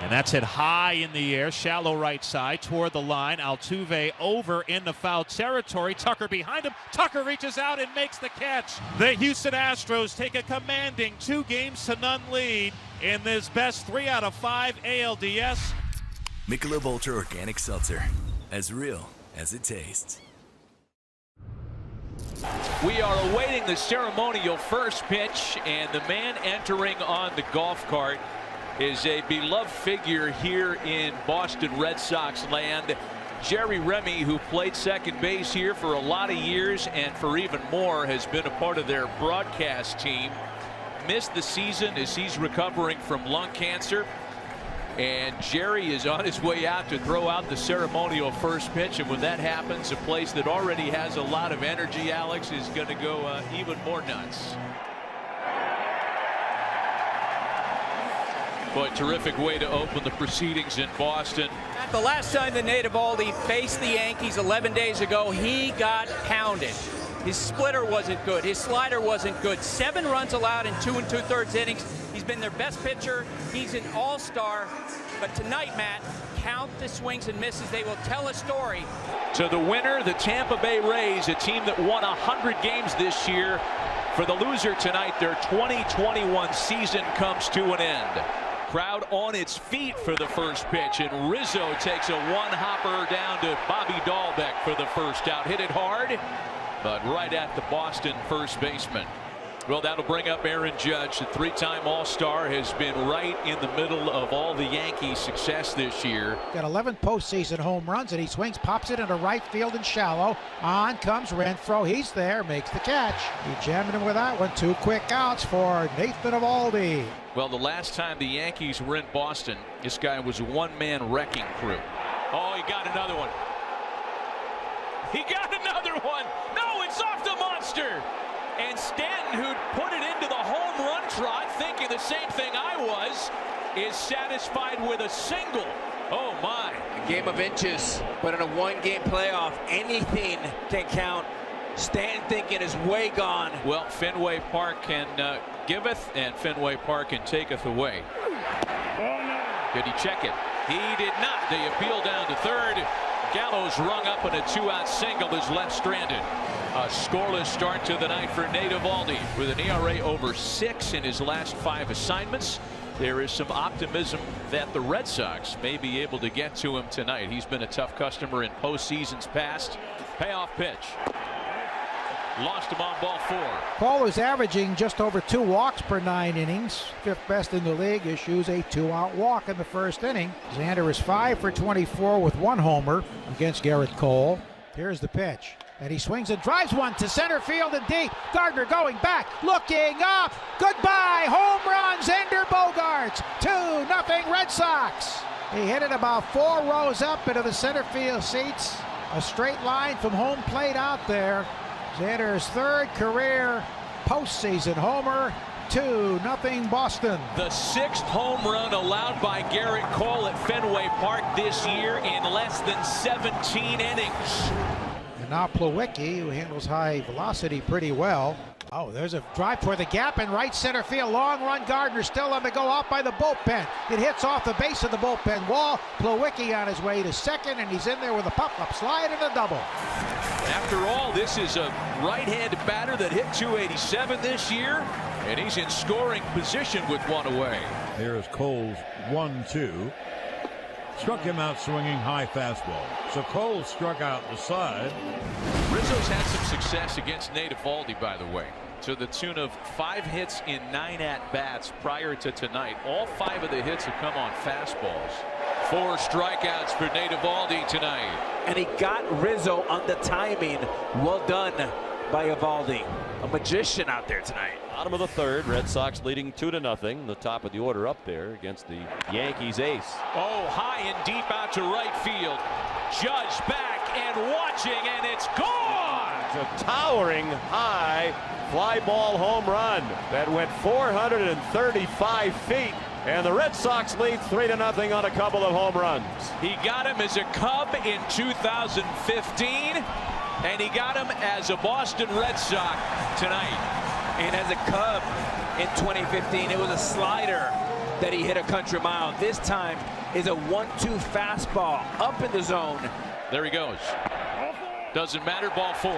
And that's hit high in the air, shallow right side, toward the line. Altuve over in the foul territory. Tucker behind him. Tucker reaches out and makes the catch. The Houston Astros take a commanding 2-0 lead in this best 3 out of 5 ALDS. Michelob Ultra Organic Seltzer, as real as it tastes. We are awaiting the ceremonial first pitch, and the man entering on the golf cart is a beloved figure here in Boston Red Sox land. Jerry Remy, who played second base here for a lot of years and for even more has been a part of their broadcast team. Missed the season as he's recovering from lung cancer. And Jerry is on his way out to throw out the ceremonial first pitch. And when that happens, a place that already has a lot of energy, Alex, is going to go even more nuts. Boy, terrific way to open the proceedings in Boston. The last time the native Aldi faced the Yankees 11 days ago, he got pounded. His splitter wasn't good. His slider wasn't good. 7 runs allowed in 2 2/3 innings. He's been their best pitcher. He's an all-star. But tonight, Matt, count the swings and misses. They will tell a story. To the winner, the Tampa Bay Rays, a team that won 100 games this year. For the loser tonight, their 2021 season comes to an end. Crowd on its feet for the first pitch, and Rizzo takes a one-hopper down to Bobby Dahlbeck for the first out. Hit it hard, but right at the Boston first baseman. Well, that'll bring up Aaron Judge. The 3-time All-Star has been right in the middle of all the Yankees' success this year. Got 11 postseason home runs, and he swings, pops it into right field and shallow. On comes Renfroe. He's there, makes the catch. He jammed him with that one. 2 quick outs for Nathan Eovaldi. Well, the last time the Yankees were in Boston, this guy was a one-man wrecking crew. Oh, he got another one. He got another one. No, it's off the monster. And Stanton, who'd put it into the home run trot, thinking the same thing I was, is satisfied with a single. Oh, my. A game of inches, but in a 1-game playoff, anything can count. Stanton thinking is way gone. Well, Fenway Park can giveth, and Fenway Park can taketh away. Did he check it? He did not. The appeal down to third. Gallows rung up and a 2-out single is left stranded. A scoreless start to the night for Nate Eovaldi with an ERA over 6 in his last 5 assignments. There is some optimism that the Red Sox may be able to get to him tonight. He's been a tough customer in postseasons past. Payoff pitch. Lost him on ball 4. Cole is averaging just over 2 walks per 9 innings. 5th best in the league. Issues a 2-out walk in the first inning. Xander is 5 for 24 with 1 homer against Garrett Cole. Here's the pitch. And he swings and drives one to center field and deep. Gardner going back, looking up. Goodbye, home run, Xander Bogaerts. 2-0 Red Sox. He hit it about 4 rows up into the center field seats. A straight line from home plate out there. Xander's 3rd career postseason homer. 2-0 Boston. The 6th home run allowed by Garrett Cole at Fenway Park this year in less than 17 innings. And now Plawecki, who handles high velocity pretty well. Oh, there's a drive toward the gap in right center field. Long run. Gardner still on the go, out by the bullpen. It hits off the base of the bullpen wall. Plawecki on his way to second, and he's in there with a pop-up slide and a double. After all, this is a right-handed batter that hit 287 this year, and he's in scoring position with 1 away. Here's Cole's 1-2. Struck him out swinging high fastball. So Cole struck out the side. Rizzo's had some success against Nate Eovaldi, by the way, to the tune of 5 hits in 9 at-bats prior to tonight. All 5 of the hits have come on fastballs. 4 strikeouts for Nate Eovaldi tonight. And he got Rizzo on the timing. Well done by Eovaldi. A magician out there tonight. Bottom of the 3rd, Red Sox leading 2-0. The top of the order up there against the Yankees ace. Oh, high and deep out to right field. Judge back and watching, and it's gone! It's a towering high fly ball home run that went 435 feet. And the Red Sox lead 3-0 on a couple of home runs. He got him as a Cub in 2015, and he got him as a Boston Red Sox tonight. And as a Cub in 2015, it was a slider that he hit a country mile. This time is a 1-2 fastball up in the zone. There he goes. Doesn't matter, ball 4.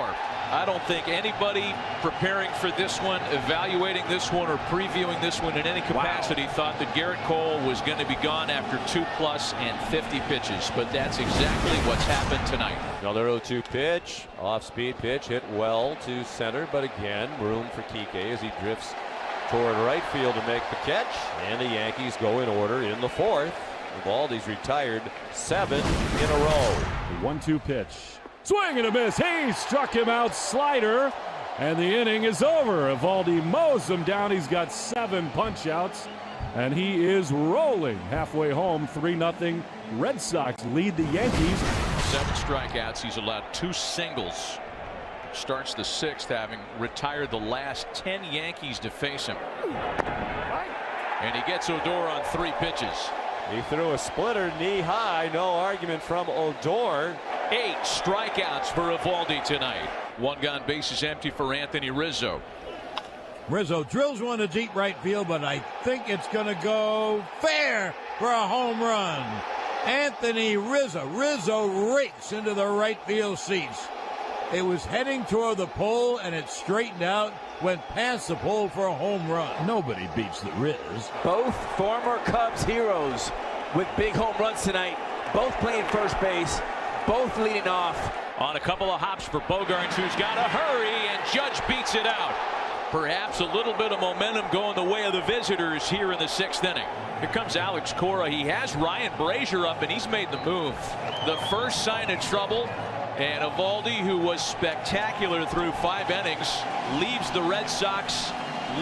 I don't think anybody preparing for this one, evaluating this one, or previewing this one in any capacity thought that Garrett Cole was going to be gone after 2+ and 50 pitches. But that's exactly what's happened tonight. Another 0-2 pitch, off-speed pitch, hit well to center, but again, room for Kike as he drifts toward right field to make the catch. And the Yankees go in order in the 4th. Eovaldi's retired 7 in a row. The 1-2 pitch. Swing and a miss. He struck him out, slider, and the inning is over. Eovaldi mows him down. He's got 7 punch outs, and he is rolling halfway home. 3-0 Red Sox lead the Yankees. 7 strikeouts. He's allowed 2 singles. Starts the 6th, having retired the last 10 Yankees to face him. And he gets Odor on 3 pitches. He threw a splitter knee high. No argument from Odor. 8 strikeouts for Eovaldi tonight. 1 gone, bases empty for Anthony Rizzo. Rizzo drills one to deep right field, but I think it's going to go fair for a home run. Anthony Rizzo. Rizzo rakes into the right field seats. It was heading toward the pole, and it straightened out, went past the pole for a home run. Nobody beats the Riz. Both former Cubs heroes with big home runs tonight. Both playing first base, both leading off. On a couple of hops for Bogaerts, who's got to hurry, and Judge beats it out. Perhaps a little bit of momentum going the way of the visitors here in the 6th inning. Here comes Alex Cora. He has Ryan Brazier up, and he's made the move. The first sign of trouble. And Eovaldi, who was spectacular through 5 innings, leaves the Red Sox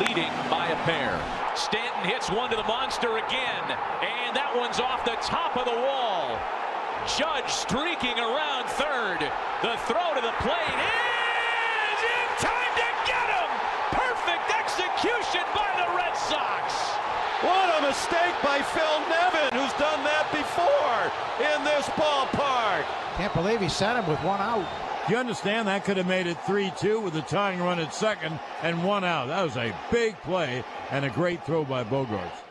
leading by a pair. Stanton hits one to the monster again, and that one's off the top of the wall. Judge streaking around third. The throw to the plate is in time to get him! Perfect execution by the Red Sox! What a mistake by Phil Nevin, who's done that before in this ballpark. Can't believe he sent him with 1 out. You understand that could have made it 3-2 with a tying run at second and 1 out. That was a big play and a great throw by Bogaerts.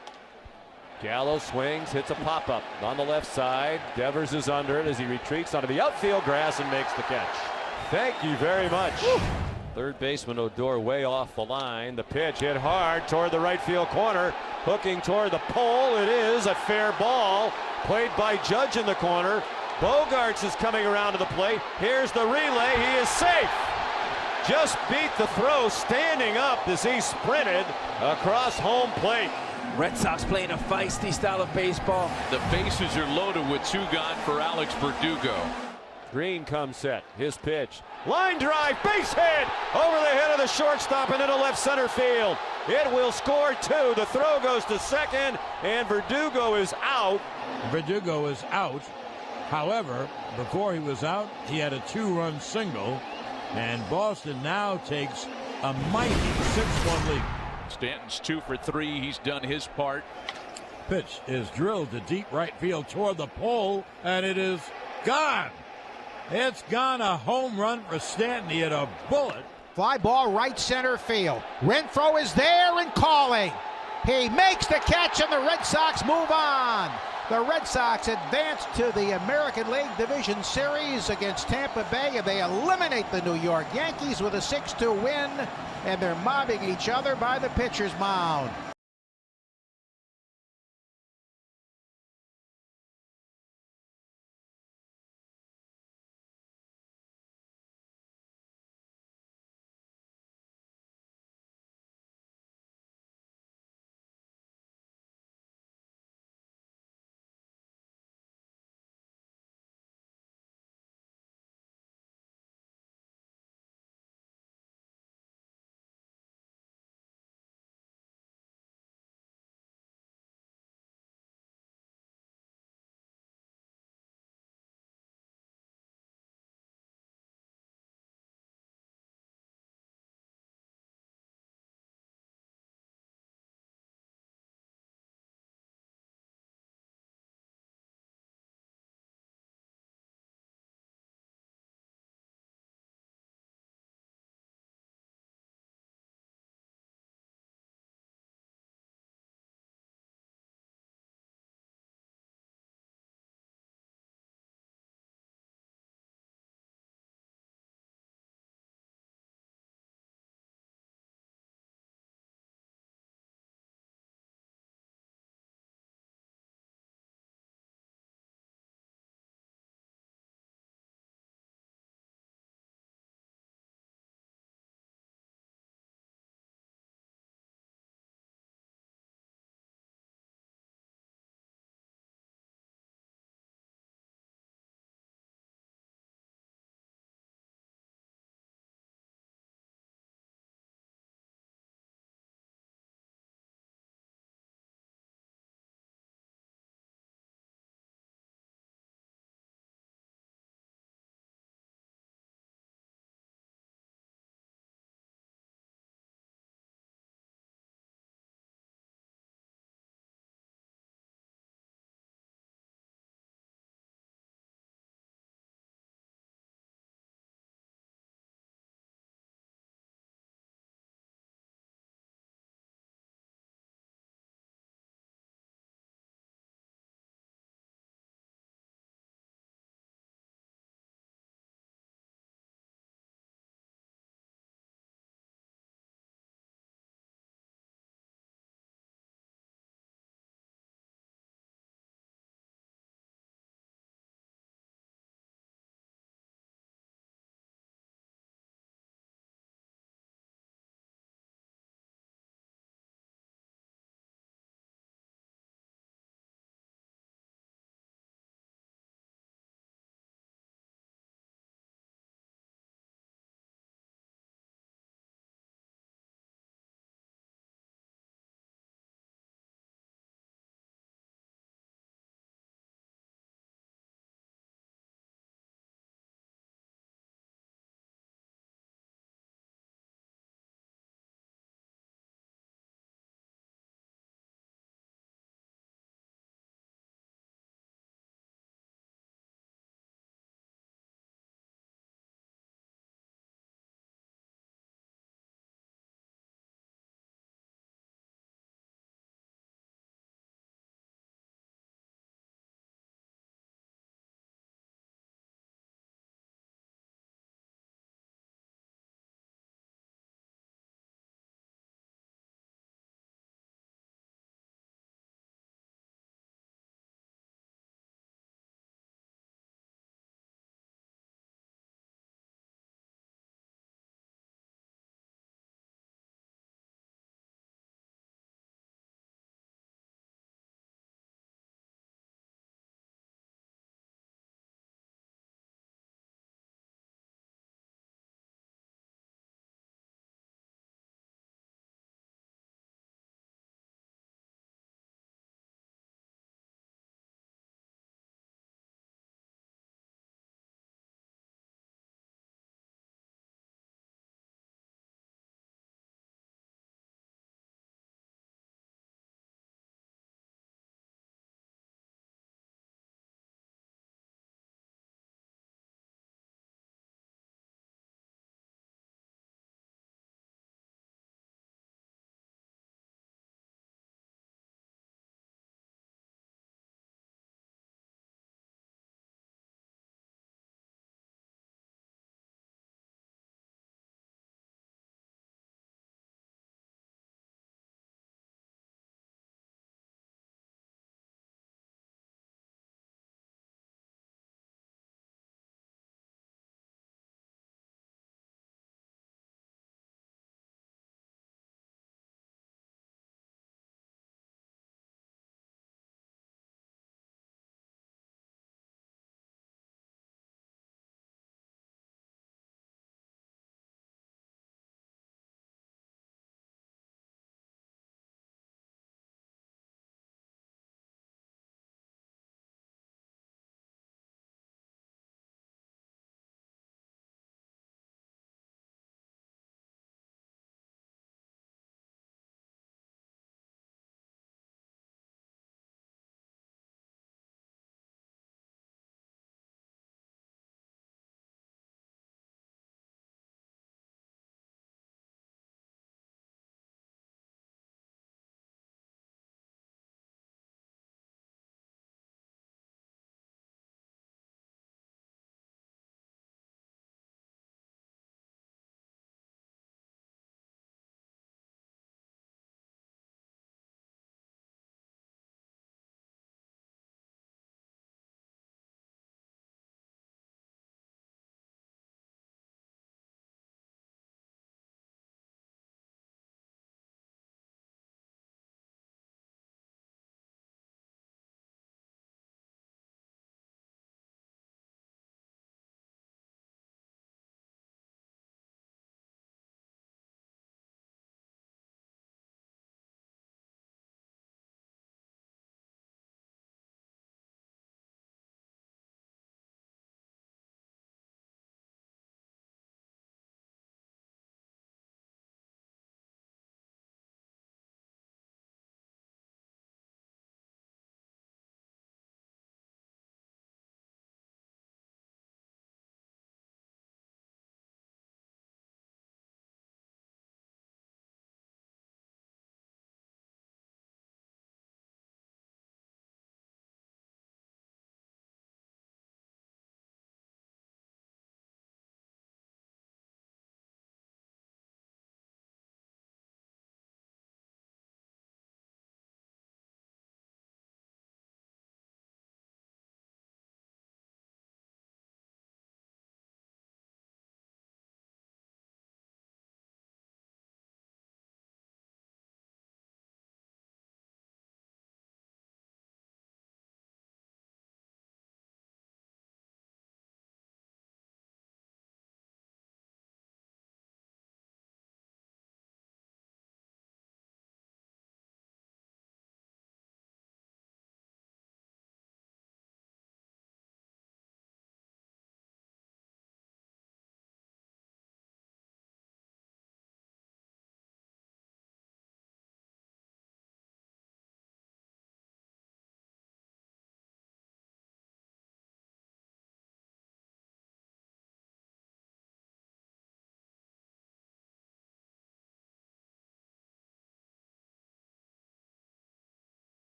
Gallo swings, hits a pop-up on the left side. Devers is under it as he retreats onto the outfield grass and makes the catch. Thank you very much. Woo. Third baseman Odor way off the line. The pitch hit hard toward the right field corner. Hooking toward the pole. It is a fair ball. Played by Judge in the corner. Bogarts is coming around to the plate. Here's the relay. He is safe. Just beat the throw standing up as he sprinted across home plate. Red Sox playing a feisty style of baseball. The bases are loaded with two gone for Alex Verdugo. Green comes set. His pitch. Line drive. Base hit. Over the head of the shortstop and into left center field. It will score two. The throw goes to second. And Verdugo is out. Verdugo is out. However, before he was out, he had a 2-run single. And Boston now takes a mighty 6-1 lead. Stanton's 2 for 3. He's done his part. Pitch is drilled to deep right field toward the pole, and it is gone. It's gone. A home run for Stanton. He had a bullet. Fly ball right center field. Renfroe is there and calling. He makes the catch, and the Red Sox move on. The Red Sox advance to the American League Division Series against Tampa Bay, and they eliminate the New York Yankees with a 6-2 win, and they're mobbing each other by the pitcher's mound.